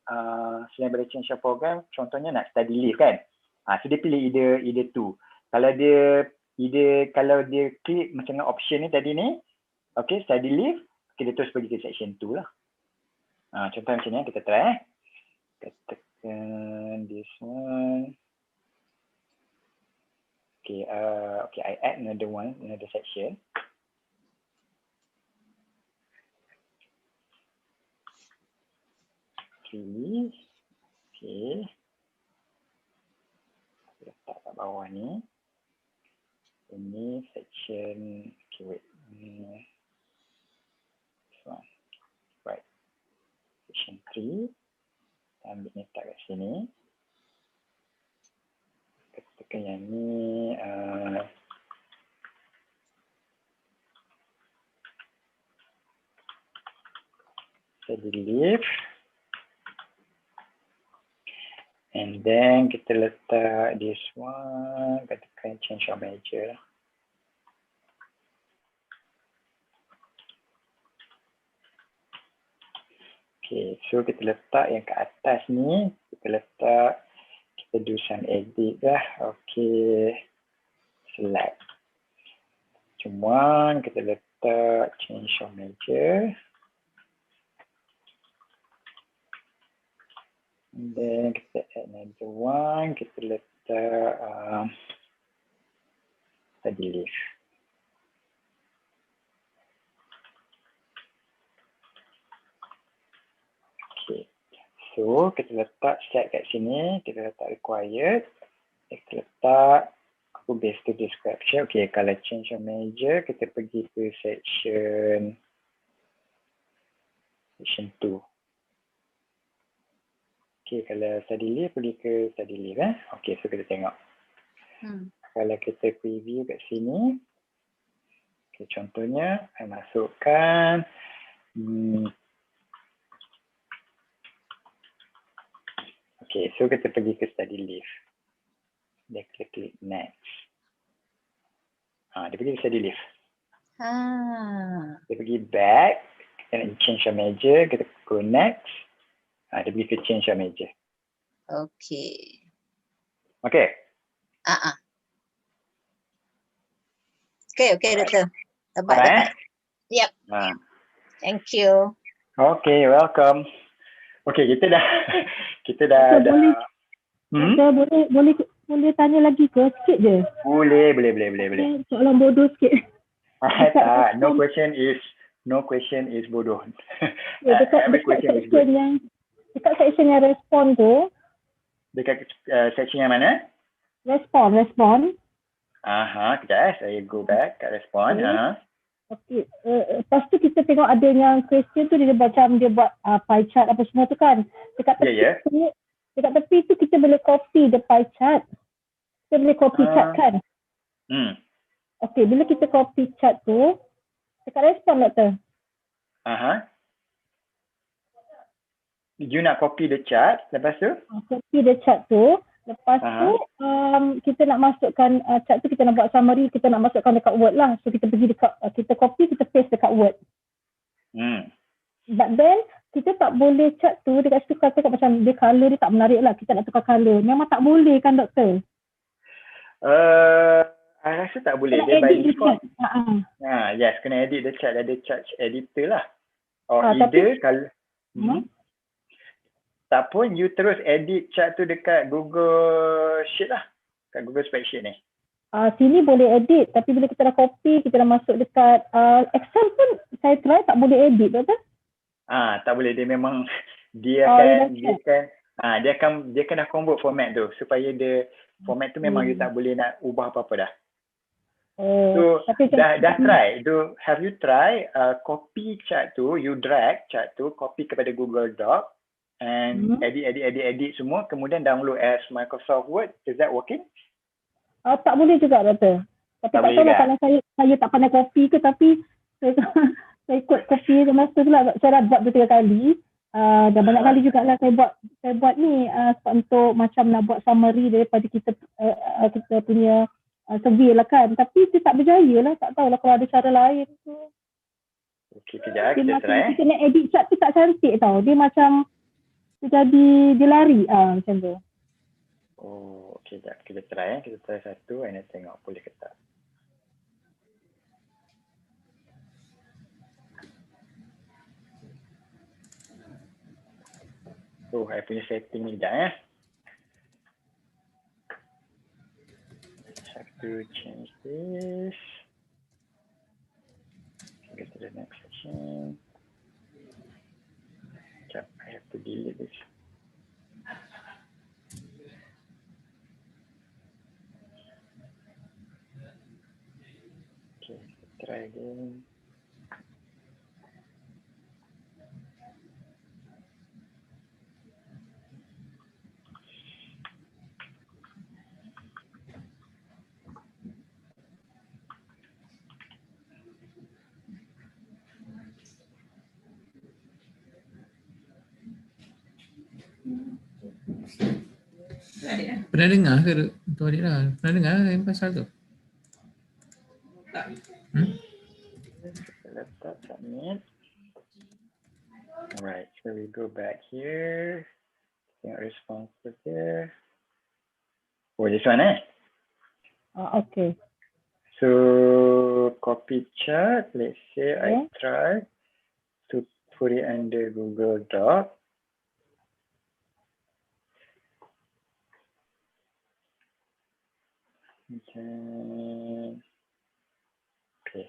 selain daripada change of program, contohnya nak study leave kan. So dia pilih either tu. Kalau dia klik macam option ni tadi ni, okay, study leave, okay, dia terus pergi ke section 2 lah. Contoh macam ni, kita try. Katakan this one. Okay, okay, I add another one, another section. Okay, okay. Letak kat bawah ni. Ini section, okay wait. This one, right. Section 3. Ambil ni letak kat sini. Tekan yang ni. Saya delete. And then kita letak this one, katakan change our measure. Okay, so kita letak yang kat atas ni, kita letak, kita do some edit lah. Okay, select. Cuma kita letak change our measure. And then kita add another one, kita letak study leave. Okay, so kita letak set kat sini, kita letak required, kita letak aku base to description. Okay, kalau change your measure, kita pergi ke section 2. Okay, kalau study leave, pergi ke study leave. Okay, so kita tengok. Kalau kita preview kat sini, okay, contohnya, saya masukkan okay, so kita pergi ke study leave. Dia klik next. Dia pergi ke study leave. Dia pergi back, and change your measure, kita go next. Dia pergi ke change your measure. Okay. Okay. Okay, doktor. Dapat. Yep. Thank you. Okay, welcome. Okay, kita dah Boleh tanya lagi ke? Sikit je. Boleh. Soalan bodoh sikit. No question is bodoh. Dekat section yang respon tu. Dekat section yang mana? Respon. Kejap saya go back kat respon. Okay. Lepas tu kita tengok ada yang question tu dia macam dia buat pie chart apa semua tu kan. Dekat tepi tu kita boleh copy the pie chart. Kita boleh copy chart kan? Okay, bila kita copy chart tu, dekat respon doktor. You nak copy the chart, lepas tu? Copy the chart tu, lepas tu kita nak masukkan chart tu, kita nak buat summary, kita nak masukkan dekat Word lah. So kita pergi dekat, kita copy, kita paste dekat Word. But then, kita tak boleh chart tu, dekat situ kata macam dia colour dia tak menarik lah, kita nak tukar colour. Memang tak boleh kan doktor? I rasa tak boleh. Kena dia by edit default. Yes, kena edit the chart, ada chart editor lah. Or tapi, either kalau tak pun you terus edit chart tu dekat Google Sheet lah. Kat Google Spreadsheet ni. Sini boleh edit, tapi bila kita dah copy, kita dah masuk dekat Excel pun saya try tak boleh edit betul? Tak boleh, dia memang dia akan dah convert format tu supaya dia format tu memang you tak boleh nak ubah apa-apa dah. So dah try. Have you try copy chart tu, you drag chart tu, copy kepada Google Doc and edit semua, kemudian download as Microsoft Word. Is that working? Tak boleh juga doktor. Tapi tak tahu lah kalau saya tak pandai copy ke, tapi saya ikut copy masa tu lah. Saya dah buat 2-3 kali. Dah banyak kali jugalah saya buat ni untuk macam nak buat summary daripada kita punya survey lah kan. Tapi dia tak berjaya lah. Tak tahulah kalau ada cara lain tu. Okay, kejap kita try. Kita nak edit chart tu tak cantik tau. Dia macam dia lari macam tu. Okay, sekejap kita try. Kita try satu and tengok boleh ke tak. I punya setting ni sekejap to change this. Go to the next section. I have to delete this. Okay, try again. Pernah dengar ke tu adik lah? Pernah dengar yang pasal tu? Laptop submit. Alright, so we go back here. Tengok responses there. Oh, this one Okay. So copy chart. Let's say I try to put it under Google Doc. Then paste.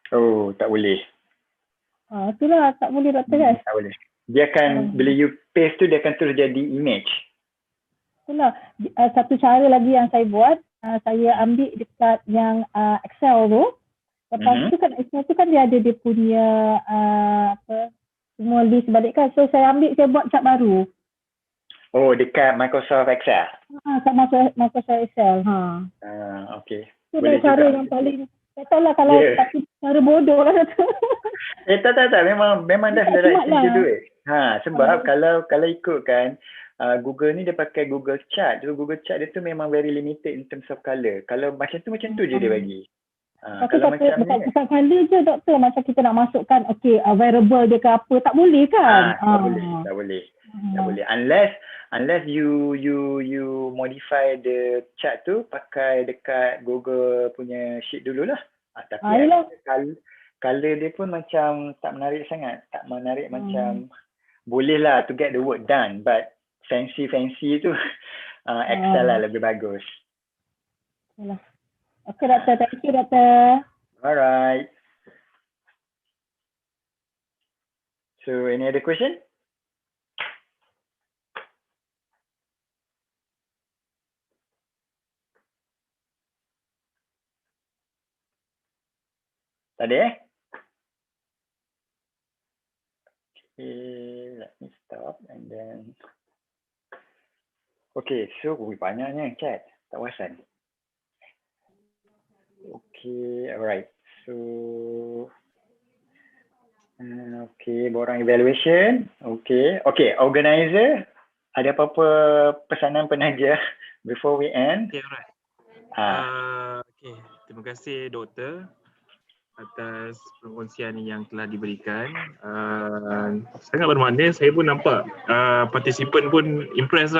Oh, tak boleh. Itulah tak boleh doktor kan? Tak boleh. Dia akan, bila you paste tu, dia akan terus jadi image. Itulah satu cara lagi yang saya buat, saya ambil dekat yang Excel tu. Lepas tu kan Excel tu kan dia ada dia punya semua list balik kan. So saya ambil, saya buat chart baru. Oh, dekat Microsoft Excel? Kat Microsoft Excel. Okay. Itu cara yang paling, tak tahu lah kalau tapi cara bodoh lah tu. Tak. Memang dah the right thing to do it. Sebab kalau ikutkan Google ni dia pakai Google Chart. So Google Chart dia tu memang very limited in terms of colour. Kalau macam tu je dia bagi. Tapi satu kali je doktor macam kita nak masukkan variable dia ke apa, tak boleh kan? Tak boleh. Unless you modify the chart tu pakai dekat Google punya sheet dululah. Tapi color dia pun macam tak menarik sangat. Tak menarik macam boleh lah to get the work done, but fancy tu Excel lah lebih bagus. Okay doktor, thank you doktor. Alright. So any other question? Tak ada Okay, let me stop and then. Okay, so banyaknya chat. Tak perasan. Okay, alright. So, borang evaluation. Okay, organizer. Ada apa-apa pesanan penaja before we end? Okay, alright. Okay, terima kasih doktor atas perkongsian yang telah diberikan. Sangat bermakna. Saya pun nampak participant pun impressed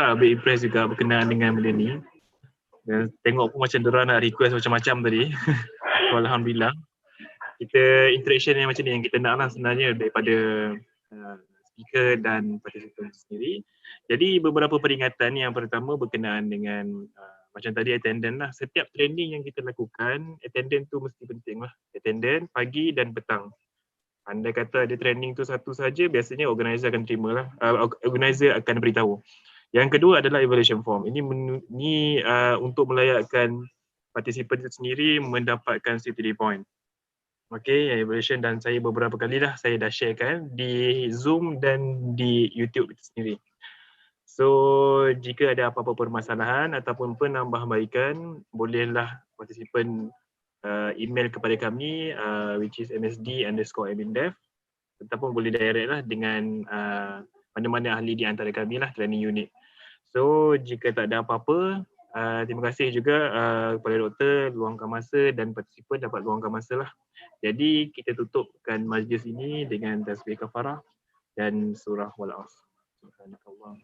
juga berkenaan dengan benda ni. Dan tengok pun macam diorang nak request macam-macam tadi. So, alhamdulillah. Kita interaction yang macam ni yang kita nak lah sebenarnya daripada speaker dan participant sendiri. Jadi beberapa peringatan. Yang pertama berkenaan dengan macam tadi attendant lah. Setiap training yang kita lakukan, attendant tu mesti penting lah. Attendant pagi dan petang. Andai kata ada training tu satu saja, biasanya organizer akan terima lah. Organizer akan beritahu. Yang kedua adalah evaluation form. Ini untuk melayakkan participant itu sendiri mendapatkan CPD point. Okay, evaluation dan saya beberapa kali dah saya dah sharekan di Zoom dan di YouTube itu sendiri. So, jika ada apa-apa permasalahan ataupun penambahbaikan, bolehlah participant email kepada kami which is msd_admindev ataupun boleh direct lah dengan mana-mana ahli di antara kami lah training unit. So, jika tak ada apa-apa, terima kasih juga kepada doktor luangkan masa dan participant dapat luangkan masa lah. Jadi, kita tutupkan majlis ini dengan tasbih kafarah dan surah Wal-Asr. Subhanakallah.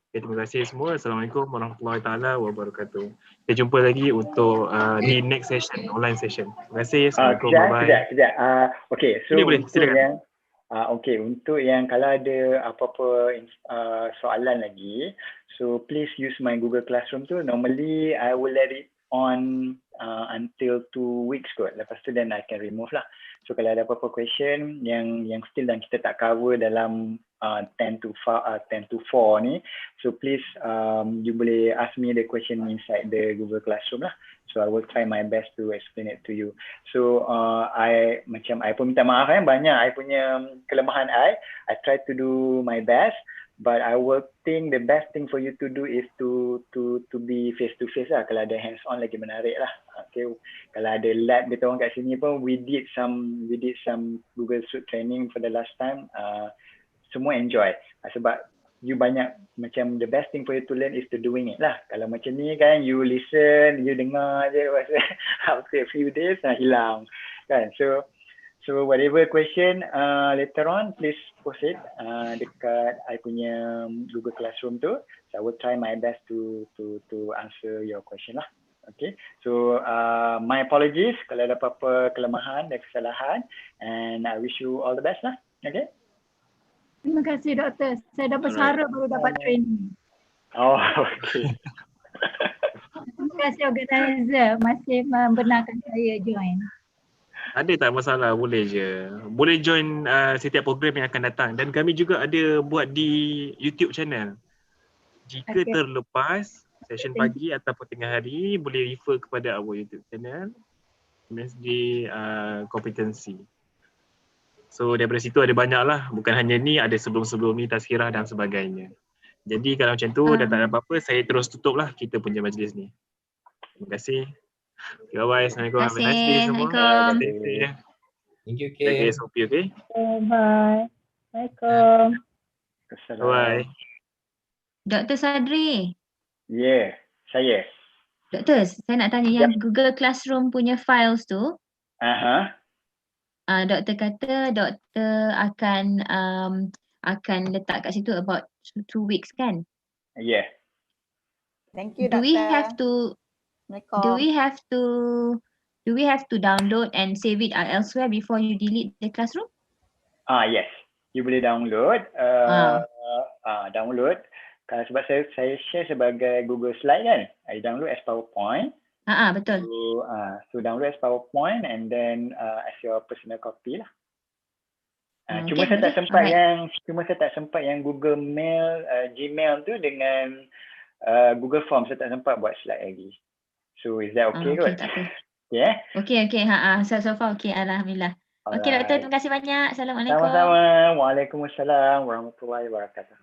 Okay, terima kasih semua. Assalamualaikum warahmatullahi taala wabarakatuh. Kita jumpa lagi untuk di next session, online session. Terima kasih. Assalamualaikum. Bye-bye. Kejap. Okay, so Boleh, untuk silakan. untuk yang kalau ada apa-apa soalan lagi, so please use my Google Classroom tu. Normally I will let it on until 2 weeks kot. Lepas tu then I can remove lah. So kalau ada apa-apa question yang still dan kita tak cover dalam 10 to 4 ni, so please you boleh ask me the question inside the Google Classroom lah. So I will try my best to explain it to you. So I pun minta maaf banyak I punya kelemahan I try to do my best, but I will think the best thing for you to do is to be face to face lah. Kalau ada hands on lagi menarik lah. Okay, kalau ada lab kita orang kat sini pun we did some Google Suite training for the last time. Semua enjoy sebab you banyak macam the best thing for you to learn is to doing it lah. Kalau macam ni kan you listen, you dengar je after a few days hilang kan. So whatever question later on please post it dekat I punya Google Classroom tu. So I will try my best to answer your question lah. Okay, so my apologies kalau ada apa-apa kelemahan dan kesalahan, and I wish you all the best lah. Okay. Terima kasih doktor. Saya dah bersara baru dapat training. Oh, okay. Terima kasih organizer masih membenarkan saya join. Ada tak masalah, boleh je. Boleh join setiap program yang akan datang, dan kami juga ada buat di YouTube channel. Jika terlepas session pagi ataupun tengah hari, boleh refer kepada our YouTube channel MSD Kompetensi. So daripada situ ada banyak lah, bukan hanya ni, ada sebelum-sebelum ni tazkirah dan sebagainya. Jadi kalau macam tu dah tak ada apa-apa, saya terus tutup lah kita punya majlis ni. Terima kasih. Okay, bye-bye. Assalamualaikum. Have a nice day semua. Thank you, Jaga Kim. SOP, okay? Bye. Assalamualaikum. Bye. Dr. Sadri. Yeah, saya. Doktor, saya nak tanya yang Google Classroom punya files tu. Doktor kata doktor akan letak kat situ about 2 weeks kan? Yeah. Thank you, Do we have to download and save it elsewhere before you delete the classroom? Yes. You boleh download. Download. Sebab saya share sebagai Google Slide kan. I download as PowerPoint. Betul. So download as PowerPoint and then as your personal copy lah. Cuma saya tak sempat yang Google Mail, Gmail tu dengan Google Form, saya tak sempat buat slide lagi. So is that okay kot? Yeah. Okay. So far okay, alhamdulillah. Okay doktor, terima kasih banyak. Assalamualaikum. Sama-sama. Waalaikumsalam warahmatullahi wabarakatuh.